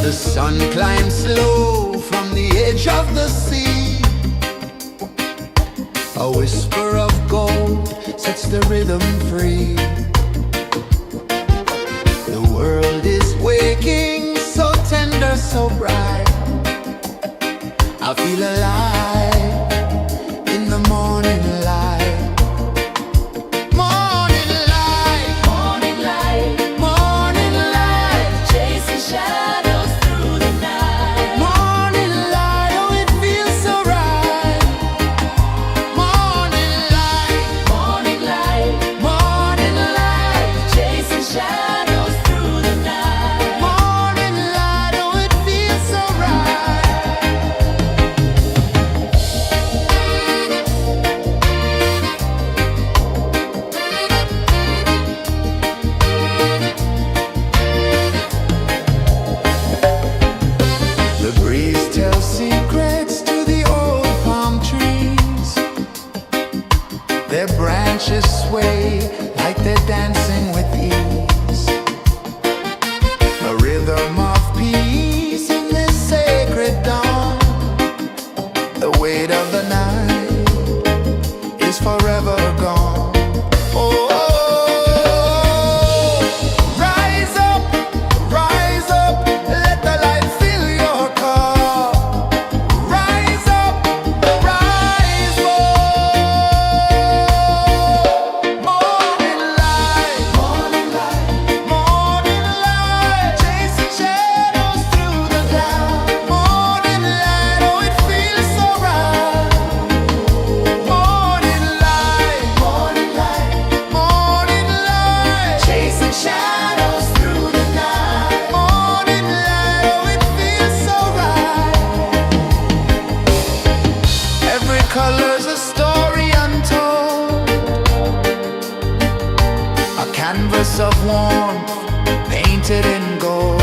The sun climbs slow from the edge of the sea. A whisper of gold sets the rhythm free. The world is waking, so tender, so bright. I feel alive in the morning light. Morning light, Morning light, morning light, chasing shadows through the night. morning light, oh it feels so right. Morning light, Morning light, morning light, chasing shadows through the night. morning light, oh it feels so right. The breeze tells secrets to the old palm trees. Their branches sway like they're dancing with ease. A rhythm of peace in this sacred dawn. The weight of the night is forever gone. Oh, rise up, let the light fill your cup. Rise up, rise up. Morning light, morning light, morning light, chasing shadows through the cloud. Morning light, oh it feels so right. Morning light, morning light, morning light, chasing shadows through the night. Morning light, oh it feels so right. Every color's a story untold, a canvas of warmth painted in gold.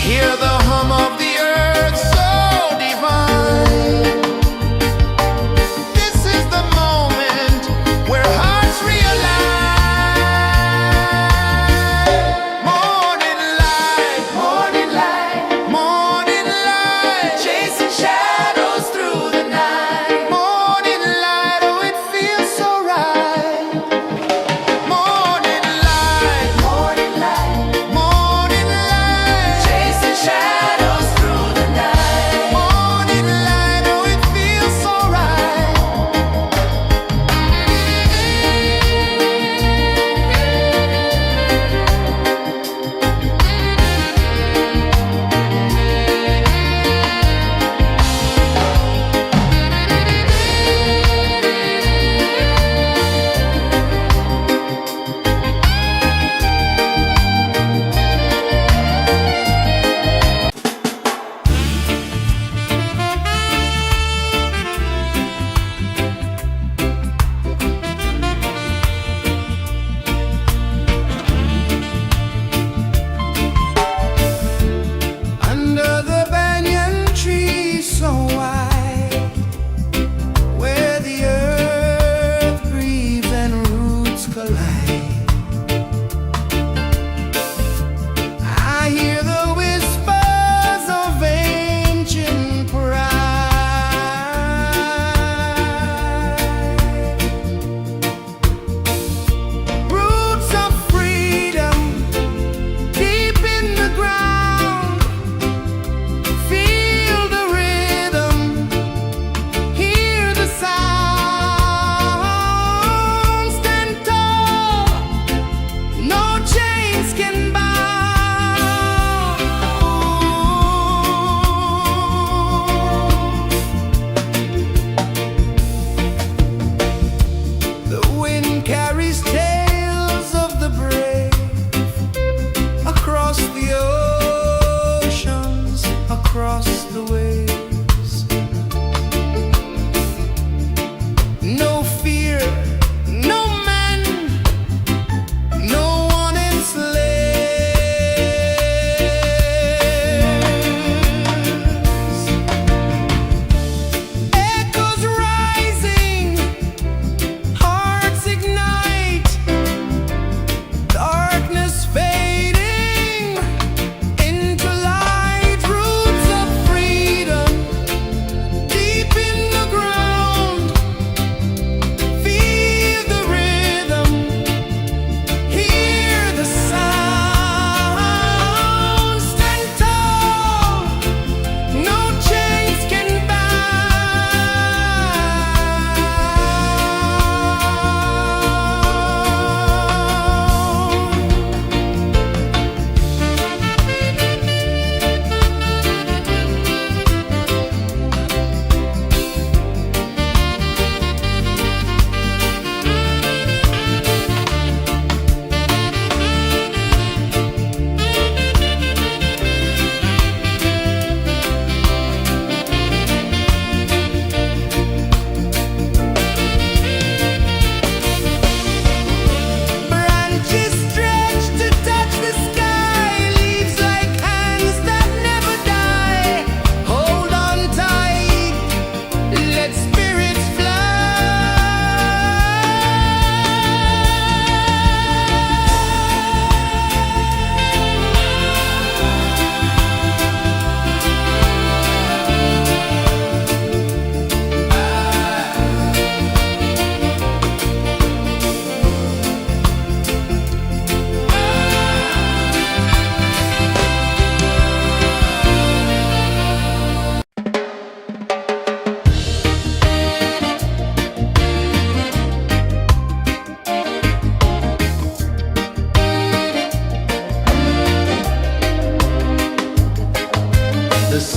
Hear the hum of the earth so divine. This is the moment where hearts realign. Morning light, morning light, morning light, chasing shadows through the night. Morning light, oh it feels so right. Morning light, morning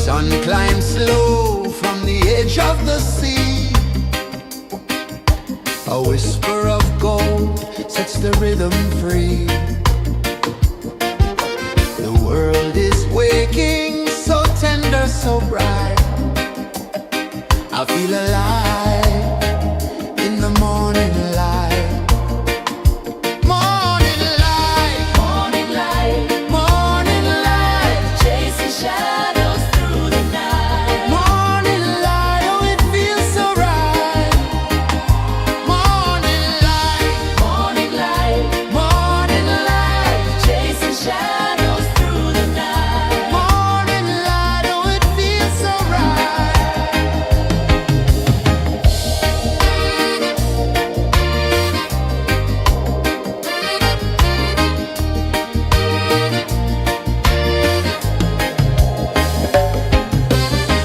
sun climbs slow from the edge of the sea. A whisper of gold sets the rhythm free. The world is waking, so tender, so bright. I feel alive in the morning light. Morning light, Morning light, morning light, chasing shadows through the night. morning light, oh it feels so right. Morning light, Morning light, morning light, chasing shadows through the night. morning light, oh it feels so right.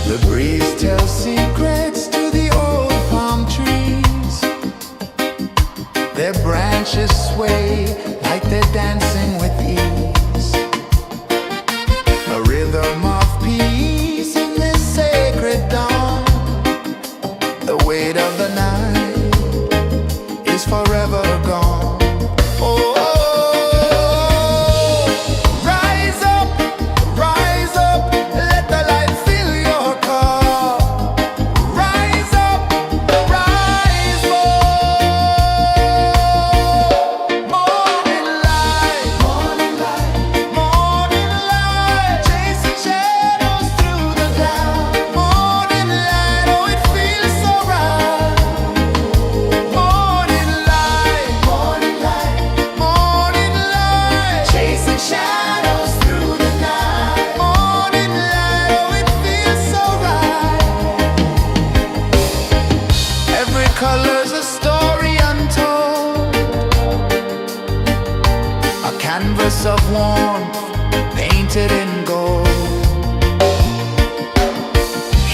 The breeze tells secrets to the old palm trees. Their branches sway like they're dancing with ease. A rhythm of peace in this sacred dawn. The weight of the night is forever gone. Oh, rise up, let the light fill your car. Rise up, rise up. Morning light, morning light, morning light, chasing shadows through the cloud. Morning light, oh it feels so right. Morning light, morning light, morning light, chasing shadows through the night. Morning light, oh it feels so right. Every color's a story untold, a canvas of warmth painted in gold.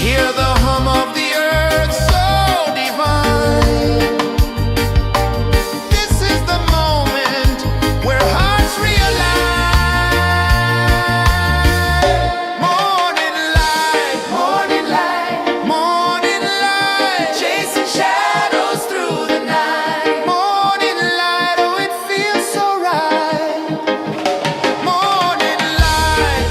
Hear the hum of the earth so divine. This is the moment where hearts realign. Morning light, morning light, morning light, chasing shadows through the night. Morning light, oh it feels so right. Morning light,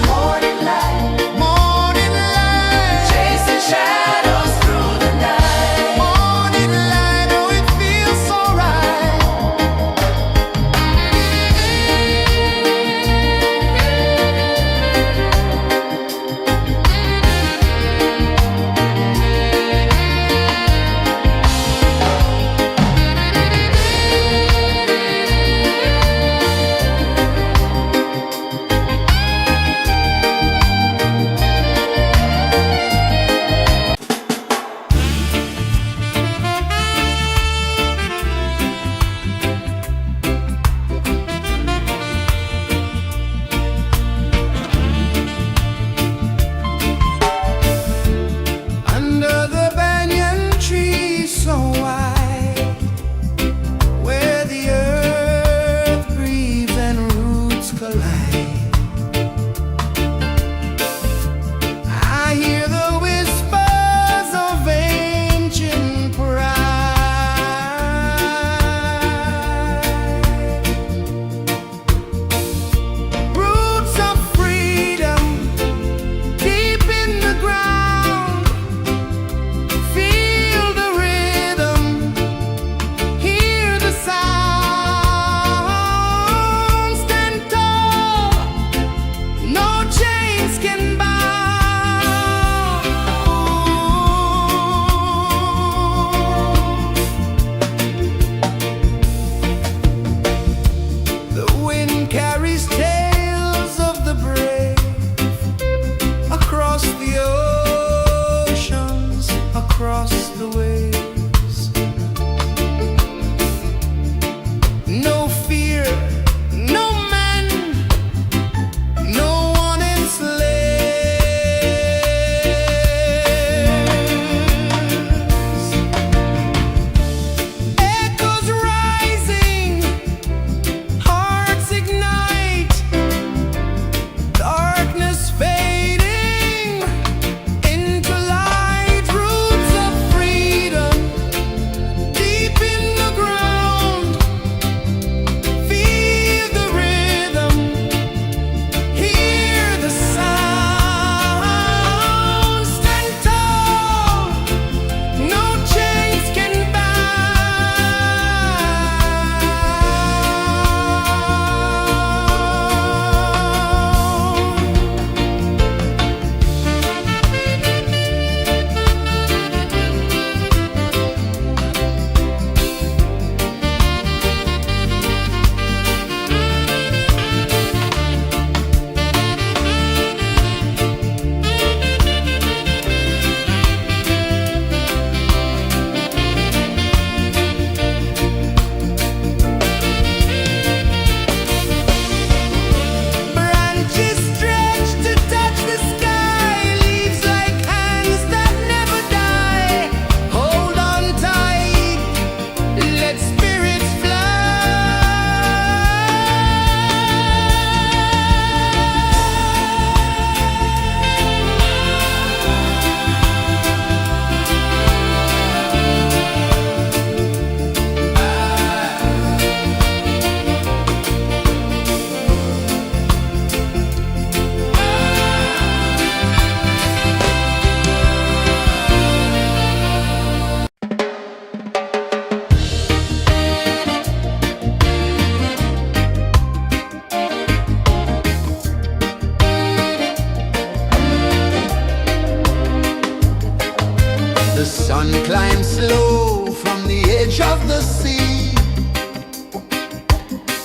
of the sea.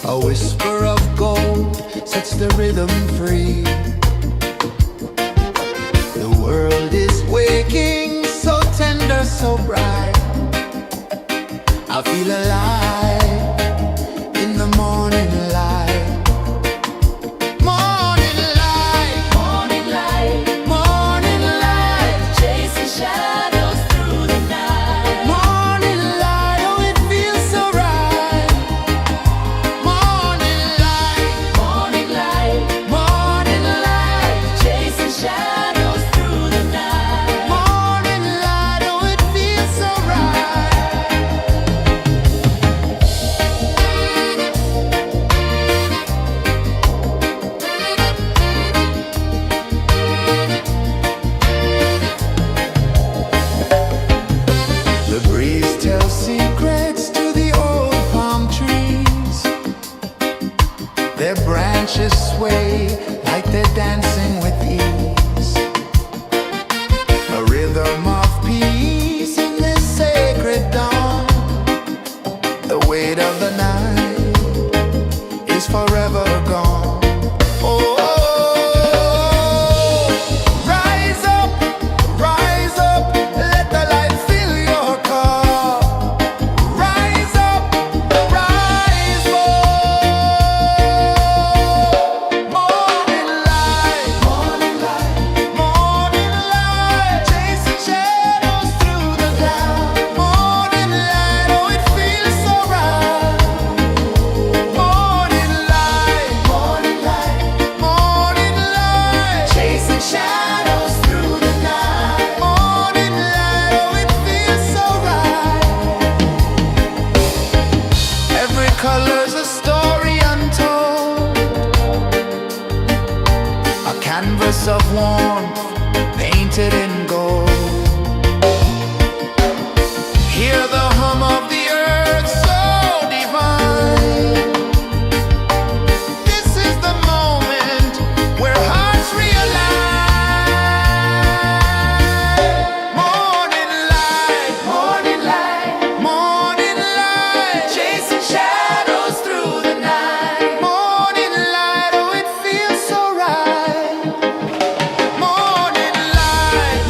A whisper of gold sets the rhythm free. The world is waking, so tender, so bright. I feel alive in the morning light. Morning light, Morning light, morning light, chasing shadows through the night. morning light, oh it feels so right. Morning light, Morning light, morning light, chasing shadows through the night. morning light, oh it feels so right. The breeze tells secrets to the old palm trees. Their branches sway like they're dancing with ease. A rhythm of peace in this sacred dawn. The weight of the night is forever gone. Oh, rise up, let the light fill your cup. Rise up, rise up. Morning light, morning light, morning light, chasing shadows through the cloud. Morning light, oh it feels so right. Morning light, morning light, morning light, chasing shadows through the night. Morning light, oh it feels so right. Every color's a story untold, a canvas of warmth painted in gold. Hear the hum of the earth so divine. This is the moment where hearts realign. Morning light, morning light, morning light, chasing shadows through the night. Morning light, oh it feels so right. Morning light,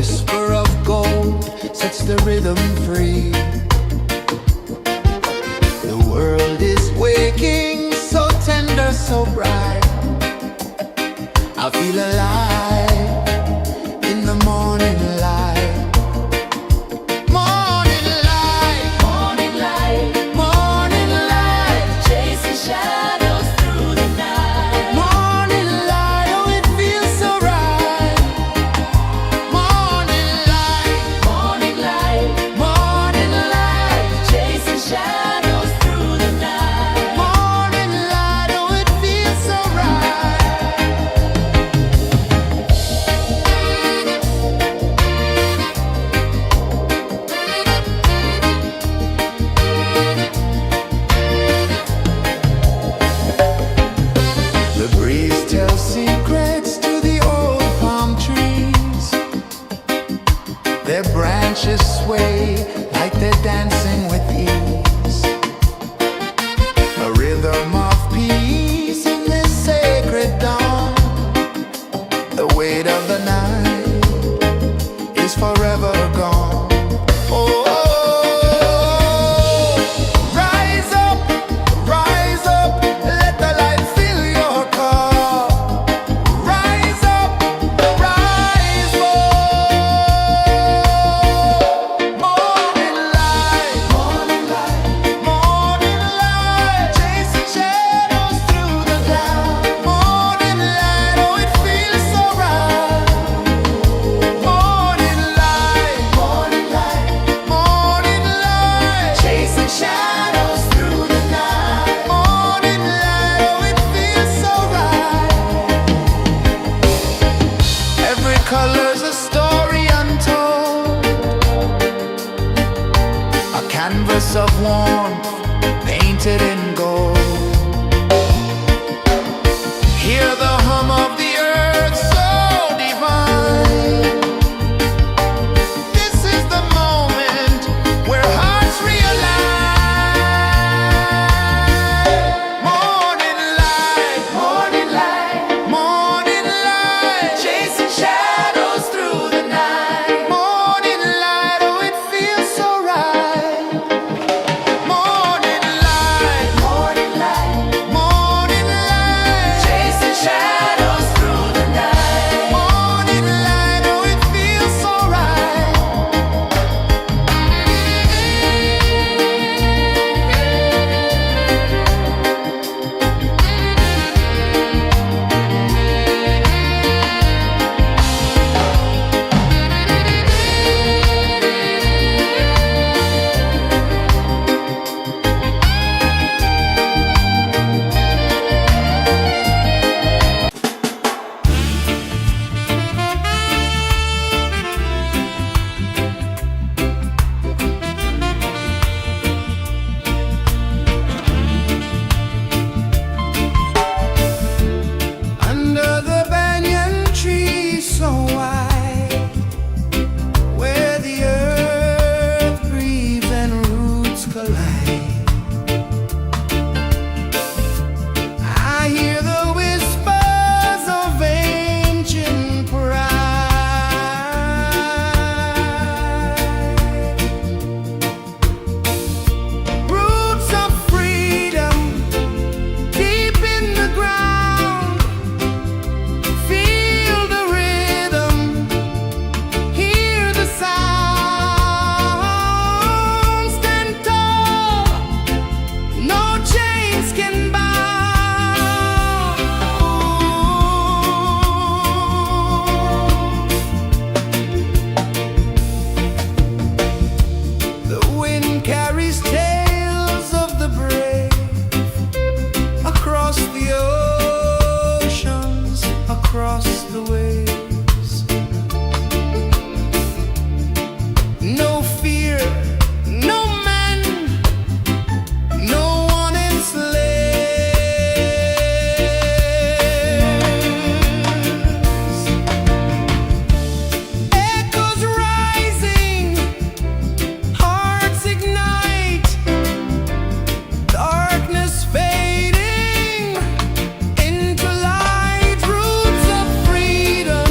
whisper of gold sets the rhythm free. The world is waking, so tender, so bright. I feel alive in the morning light. Morning light, Morning light, morning light, chasing shadows through the night. morning light, oh it feels so right. Morning light, Morning light, morning light, chasing shadows through the night. morning light, oh it feels so right. The breeze tells secrets to the old palm trees. Their branches sway like they're dancing with ease. A rhythm of peace in this sacred dawn. The weight of the night is forever gone. Oh, rise up, let the light fill your car. Rise up, rise up. Morning light, morning light, morning light, chasing shadows through the cloud. Morning light, oh it feels so right. Morning light, morning light, morning light, chasing shadows through the night. Morning light, oh it feels so right. Every color's a story untold, a canvas of warmth painted in gold. Hear the hum of the earth so divine. This is the moment where hearts realign. Morning light, morning light, morning light, chasing shadows through the night. Morning light, oh it feels so right. Morning light, morning light, morning light, chasing shadows through the night. Morning light, oh it feels so right. Under the banyan tree so wide, where the earth breathes and roots collide, I hear the whispers of ancient pride. Roots of freedom deep in the ground. Feel the rhythm, hear the sound. Stand tall, no chains can bound. The wind carries tales of the brave across the oceans, across the waves. No fear, no man, no one enslaves. Echoes rising, hearts ignite, darkness fading into light. Roots of freedom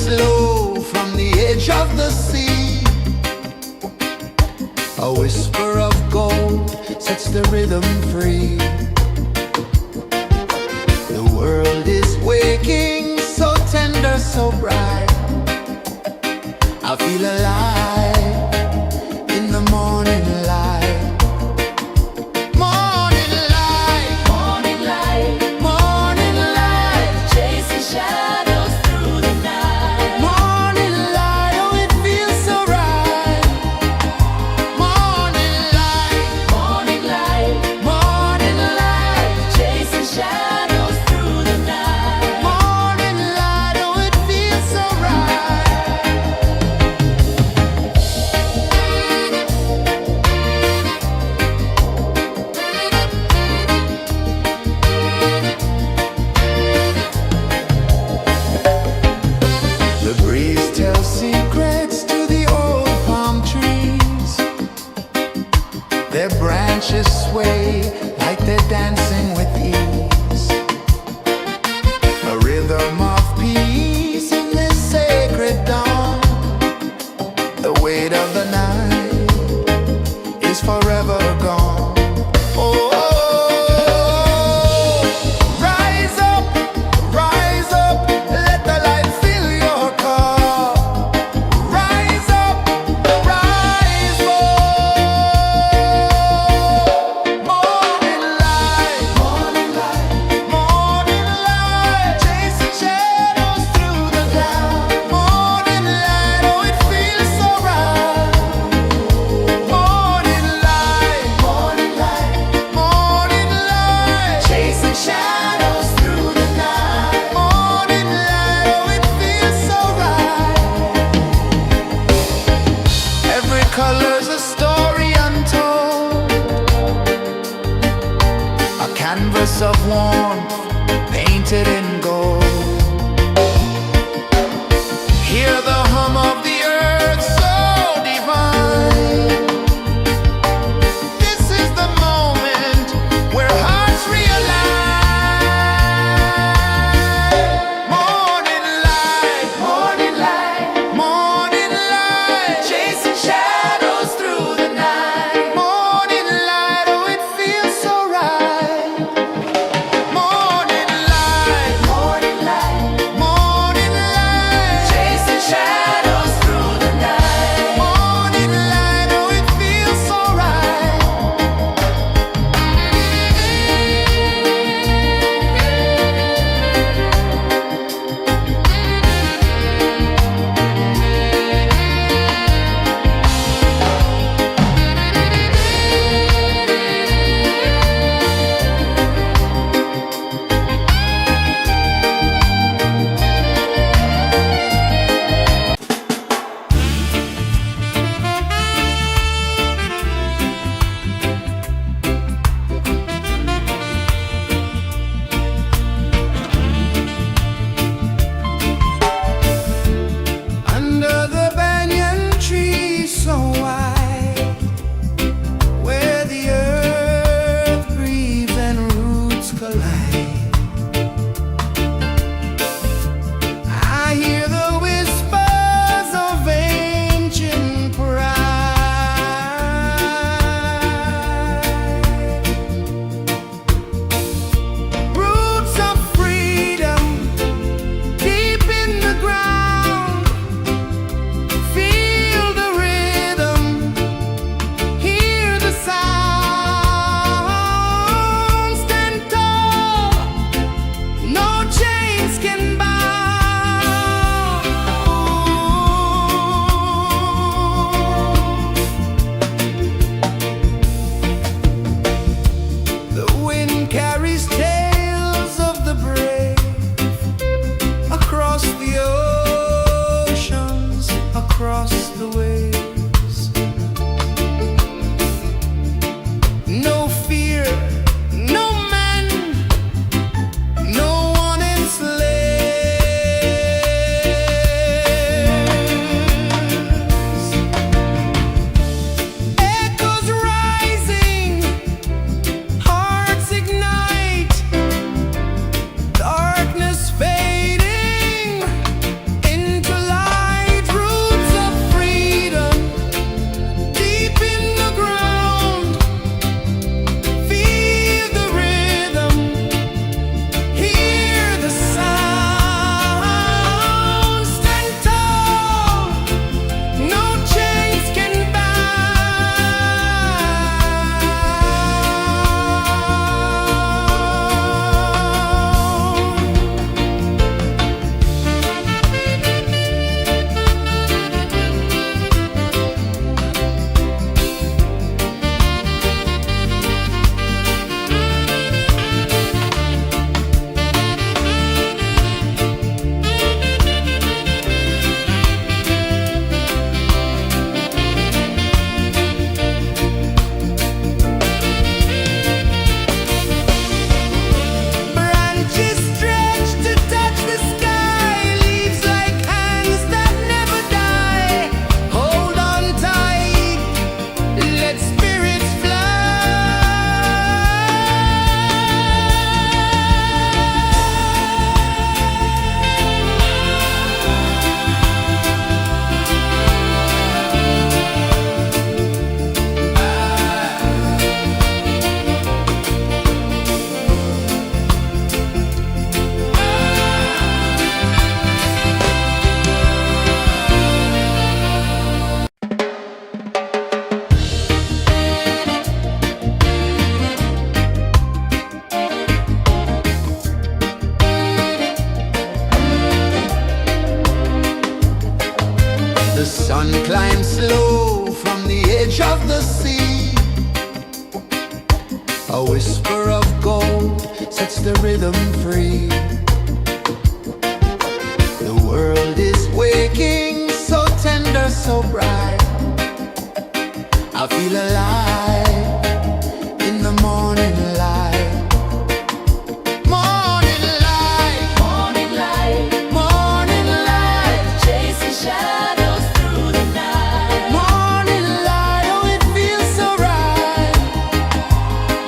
slow from the edge of the sea. A whisper of gold sets the rhythm free. The world is waking, so tender, so bright. I feel alive in the morning light. Morning light, Morning light, morning light, chasing shadows through the night. morning light, oh it feels so right. Morning light, Morning light, morning light, chasing shadows through the night. morning light, oh it feels so right. The breeze tells secrets to the old palm trees. Their branches sway like they're dancing with ease. A rhythm of peace in this sacred dawn. The weight of the night is forever gone. Oh, rise up, let the light fill your cup. Rise up, rise more. Morning light, morning light, morning light, chasing shadows through the cloud. Morning light, oh it feels so right. Morning light, morning light, morning light, chasing shadows through the night. Morning light, oh it feels so right. Every color's a story untold, a canvas of warmth painted in gold. Hear the hum of the earth so divine. This is the moment where hearts realign. Morning light, morning light, morning light, chasing shadows through the night. Morning light, oh it feels so right. The sun climbs slow from the edge of the sea. A whisper of gold sets the rhythm free. The world is waking, so tender, so bright. I feel alive in the morning light. Morning light, Morning light, morning light, chasing shadows through the night. morning light, oh it feels so right.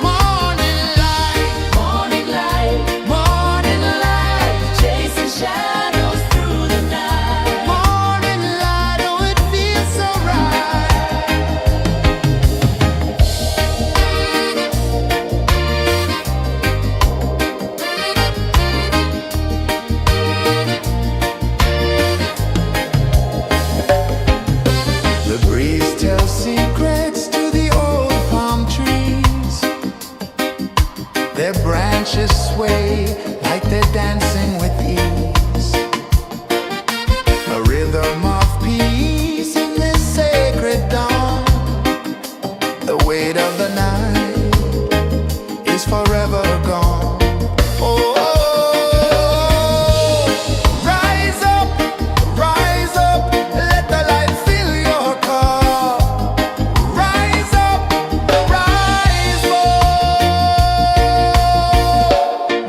Morning light, Morning light, morning light, chasing shadows through the night. morning light, oh it feels so right. The breeze tells secrets to the old palm trees. Their branches sway like they're dancing with ease. A rhythm of peace in this sacred dawn. The weight of the night is forever gone. Oh, rise up, let the light fill your cup. Rise up, rise more.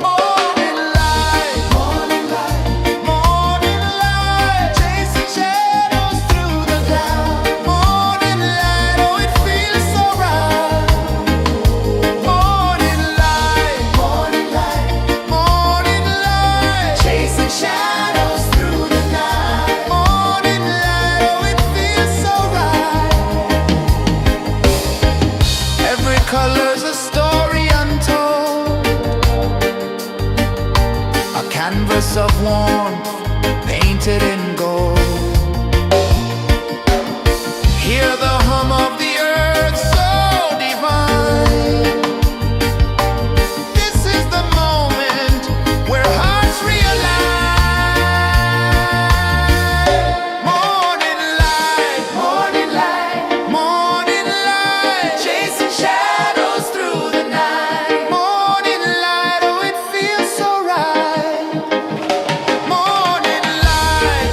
Morning light, morning light, morning light, chasing shadows through the cloud. Morning light, oh it feels so right. Morning light, morning light, morning light, chasing shadows through the night. Morning light, oh it feels so right. Every color's a story untold, a canvas of warmth painted in gold. Hear the hum of the earth so divine. This is the moment where hearts realign. Morning light, morning light, morning light, chasing shadows through the night. Morning light, oh it feels so right. Morning light,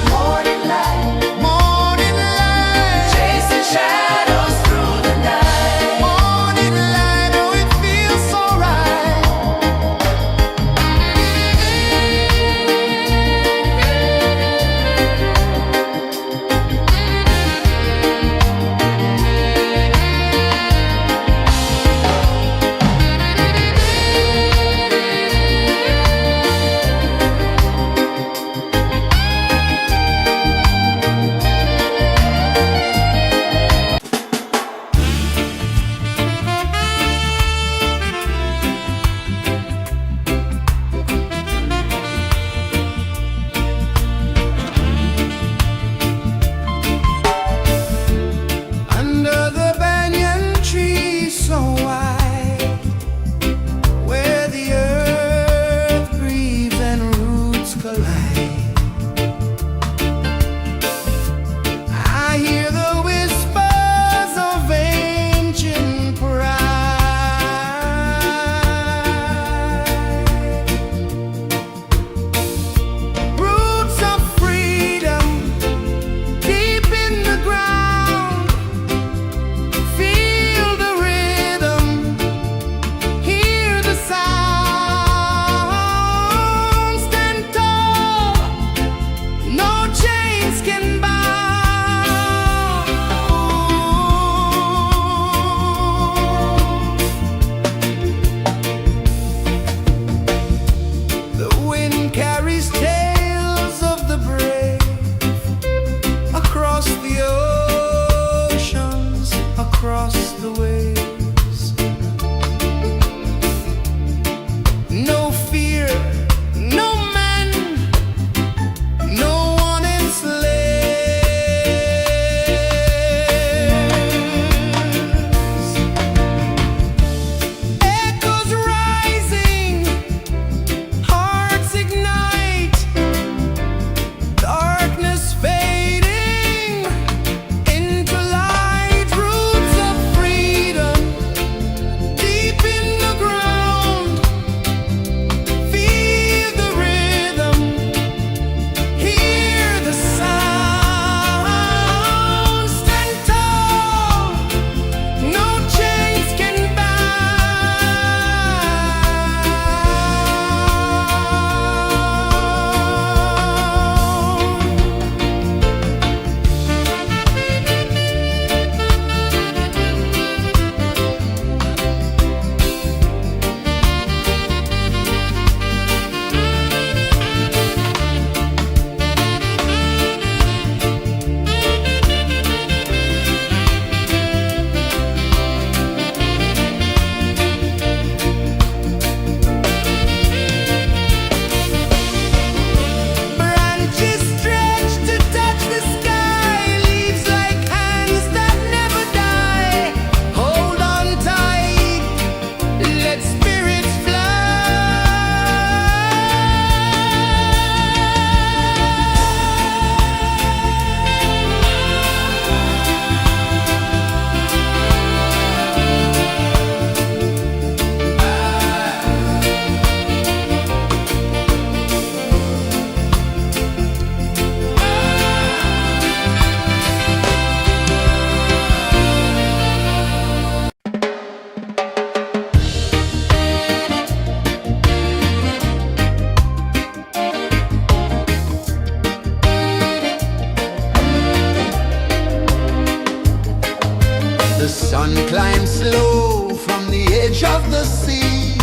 sun climbs slow from the edge of the sea.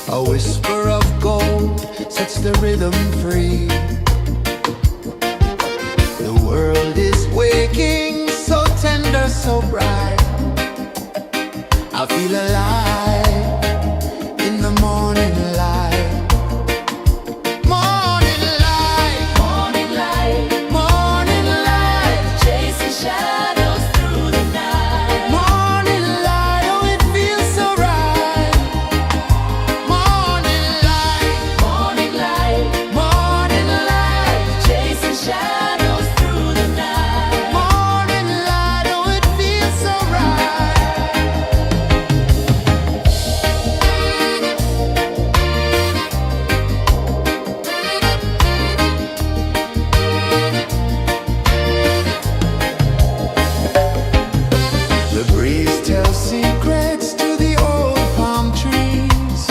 A whisper of gold sets the rhythm free. The world is waking, so tender, so bright. I feel alive in the morning light. Morning light, Morning light, morning light, chasing shadows through the night. morning light, oh it feels so right. Morning light, Morning light, morning light, chasing shadows through the night. morning light, oh it feels so right. The breeze tells secrets to the old palm trees.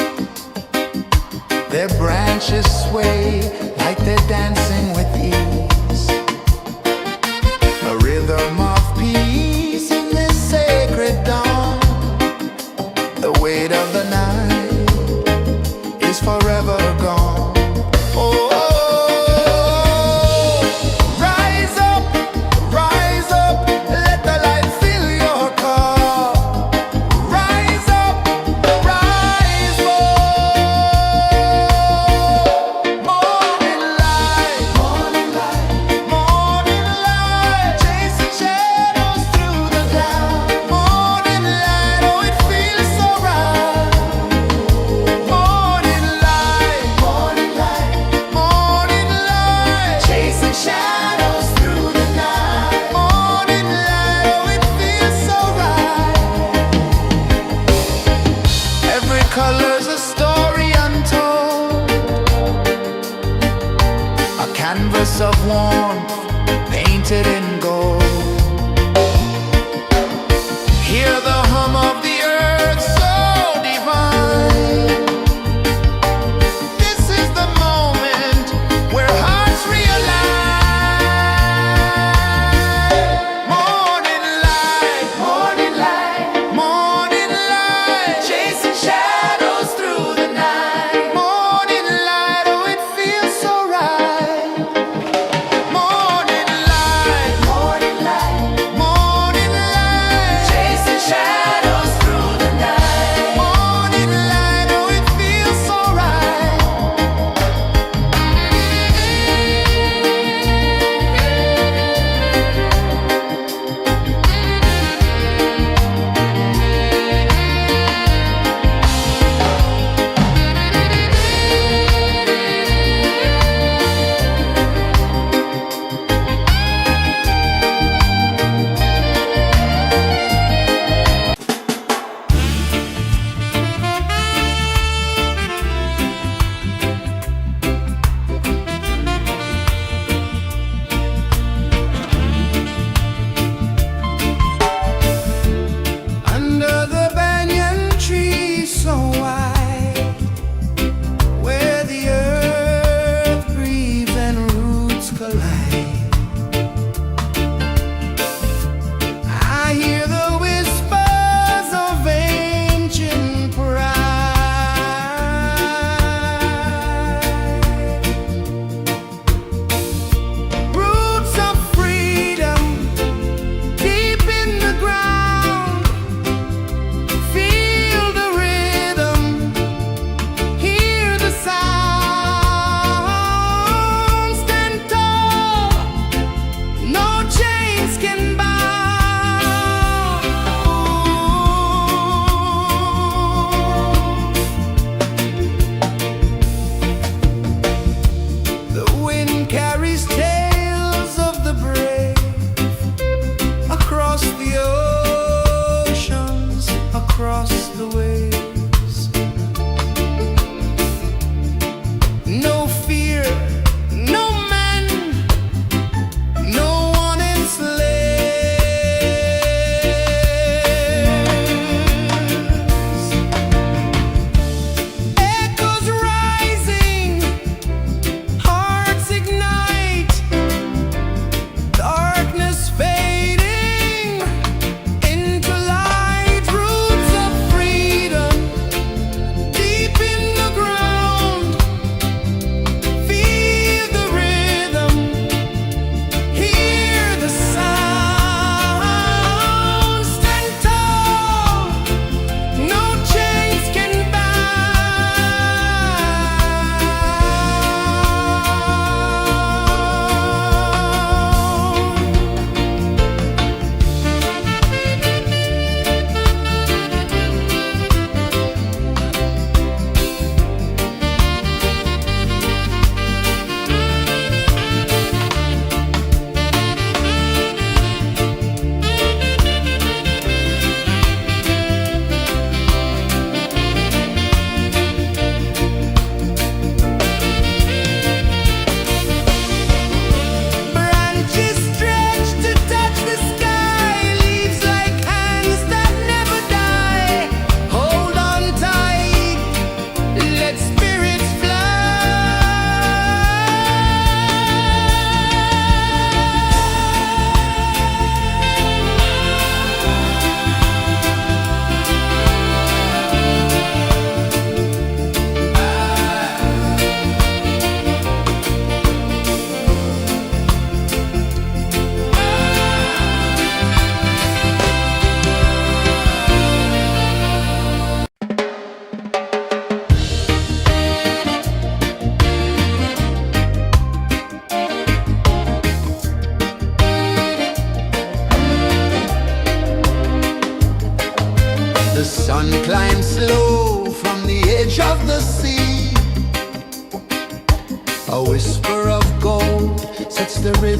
Their branches sway like they're dancing with ease. A rhythm of peace in this sacred dawn. The weight of the night is forever gone. Oh, rise up, let the light fill your cup. Rise up, rise up. Morning light, morning light, chasing shadows through the cloud. Morning light, oh it feels so right. Morning light, chasing shadows through the night. Morning light, oh it feels so right. Every color's a story untold, a canvas of warmth painted in gold. Hear the hum of the earth so divine. This is the moment where hearts realign. Morning light, morning light, chasing shadows through the night. Morning light, oh it feels so right. Morning light,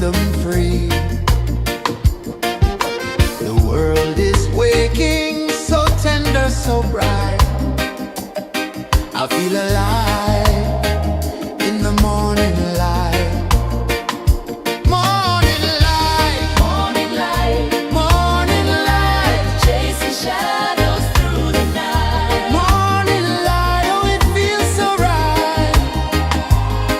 rhythm free. The world is waking, so tender, so bright. I feel alive in the morning light. Morning light, Morning light, morning light, chasing shadows through the night. morning light, oh it feels so right.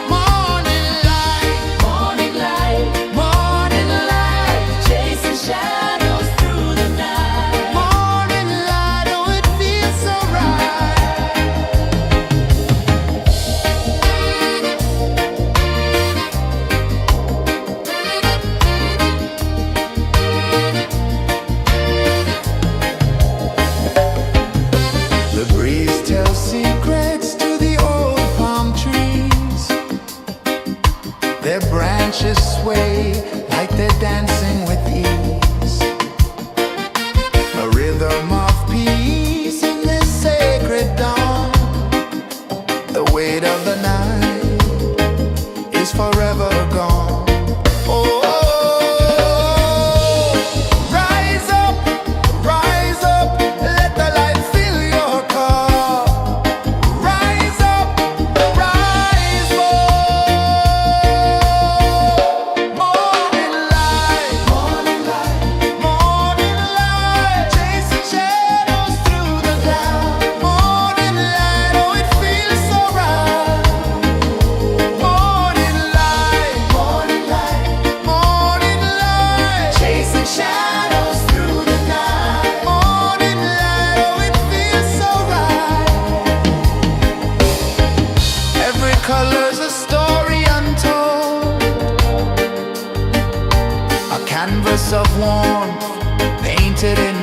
Morning light, Morning light, morning light, chasing shadows through the night. morning light, oh it feels so right. The breeze tells secrets to the old palm trees. Their branches sway like they're dancing with ease. A rhythm of peace in this sacred dawn. The weight of the night is forever gone. Oh, rise up, let the light fill your cup. Rise up, rise more. Morning light, morning light, morning light, chasing shadows through the cloud. Morning light, oh it feels so right. Morning light, morning light, morning light, chasing shadows through the night. Morning light, oh it feels so right. Every color's a story untold, a canvas of warmth painted in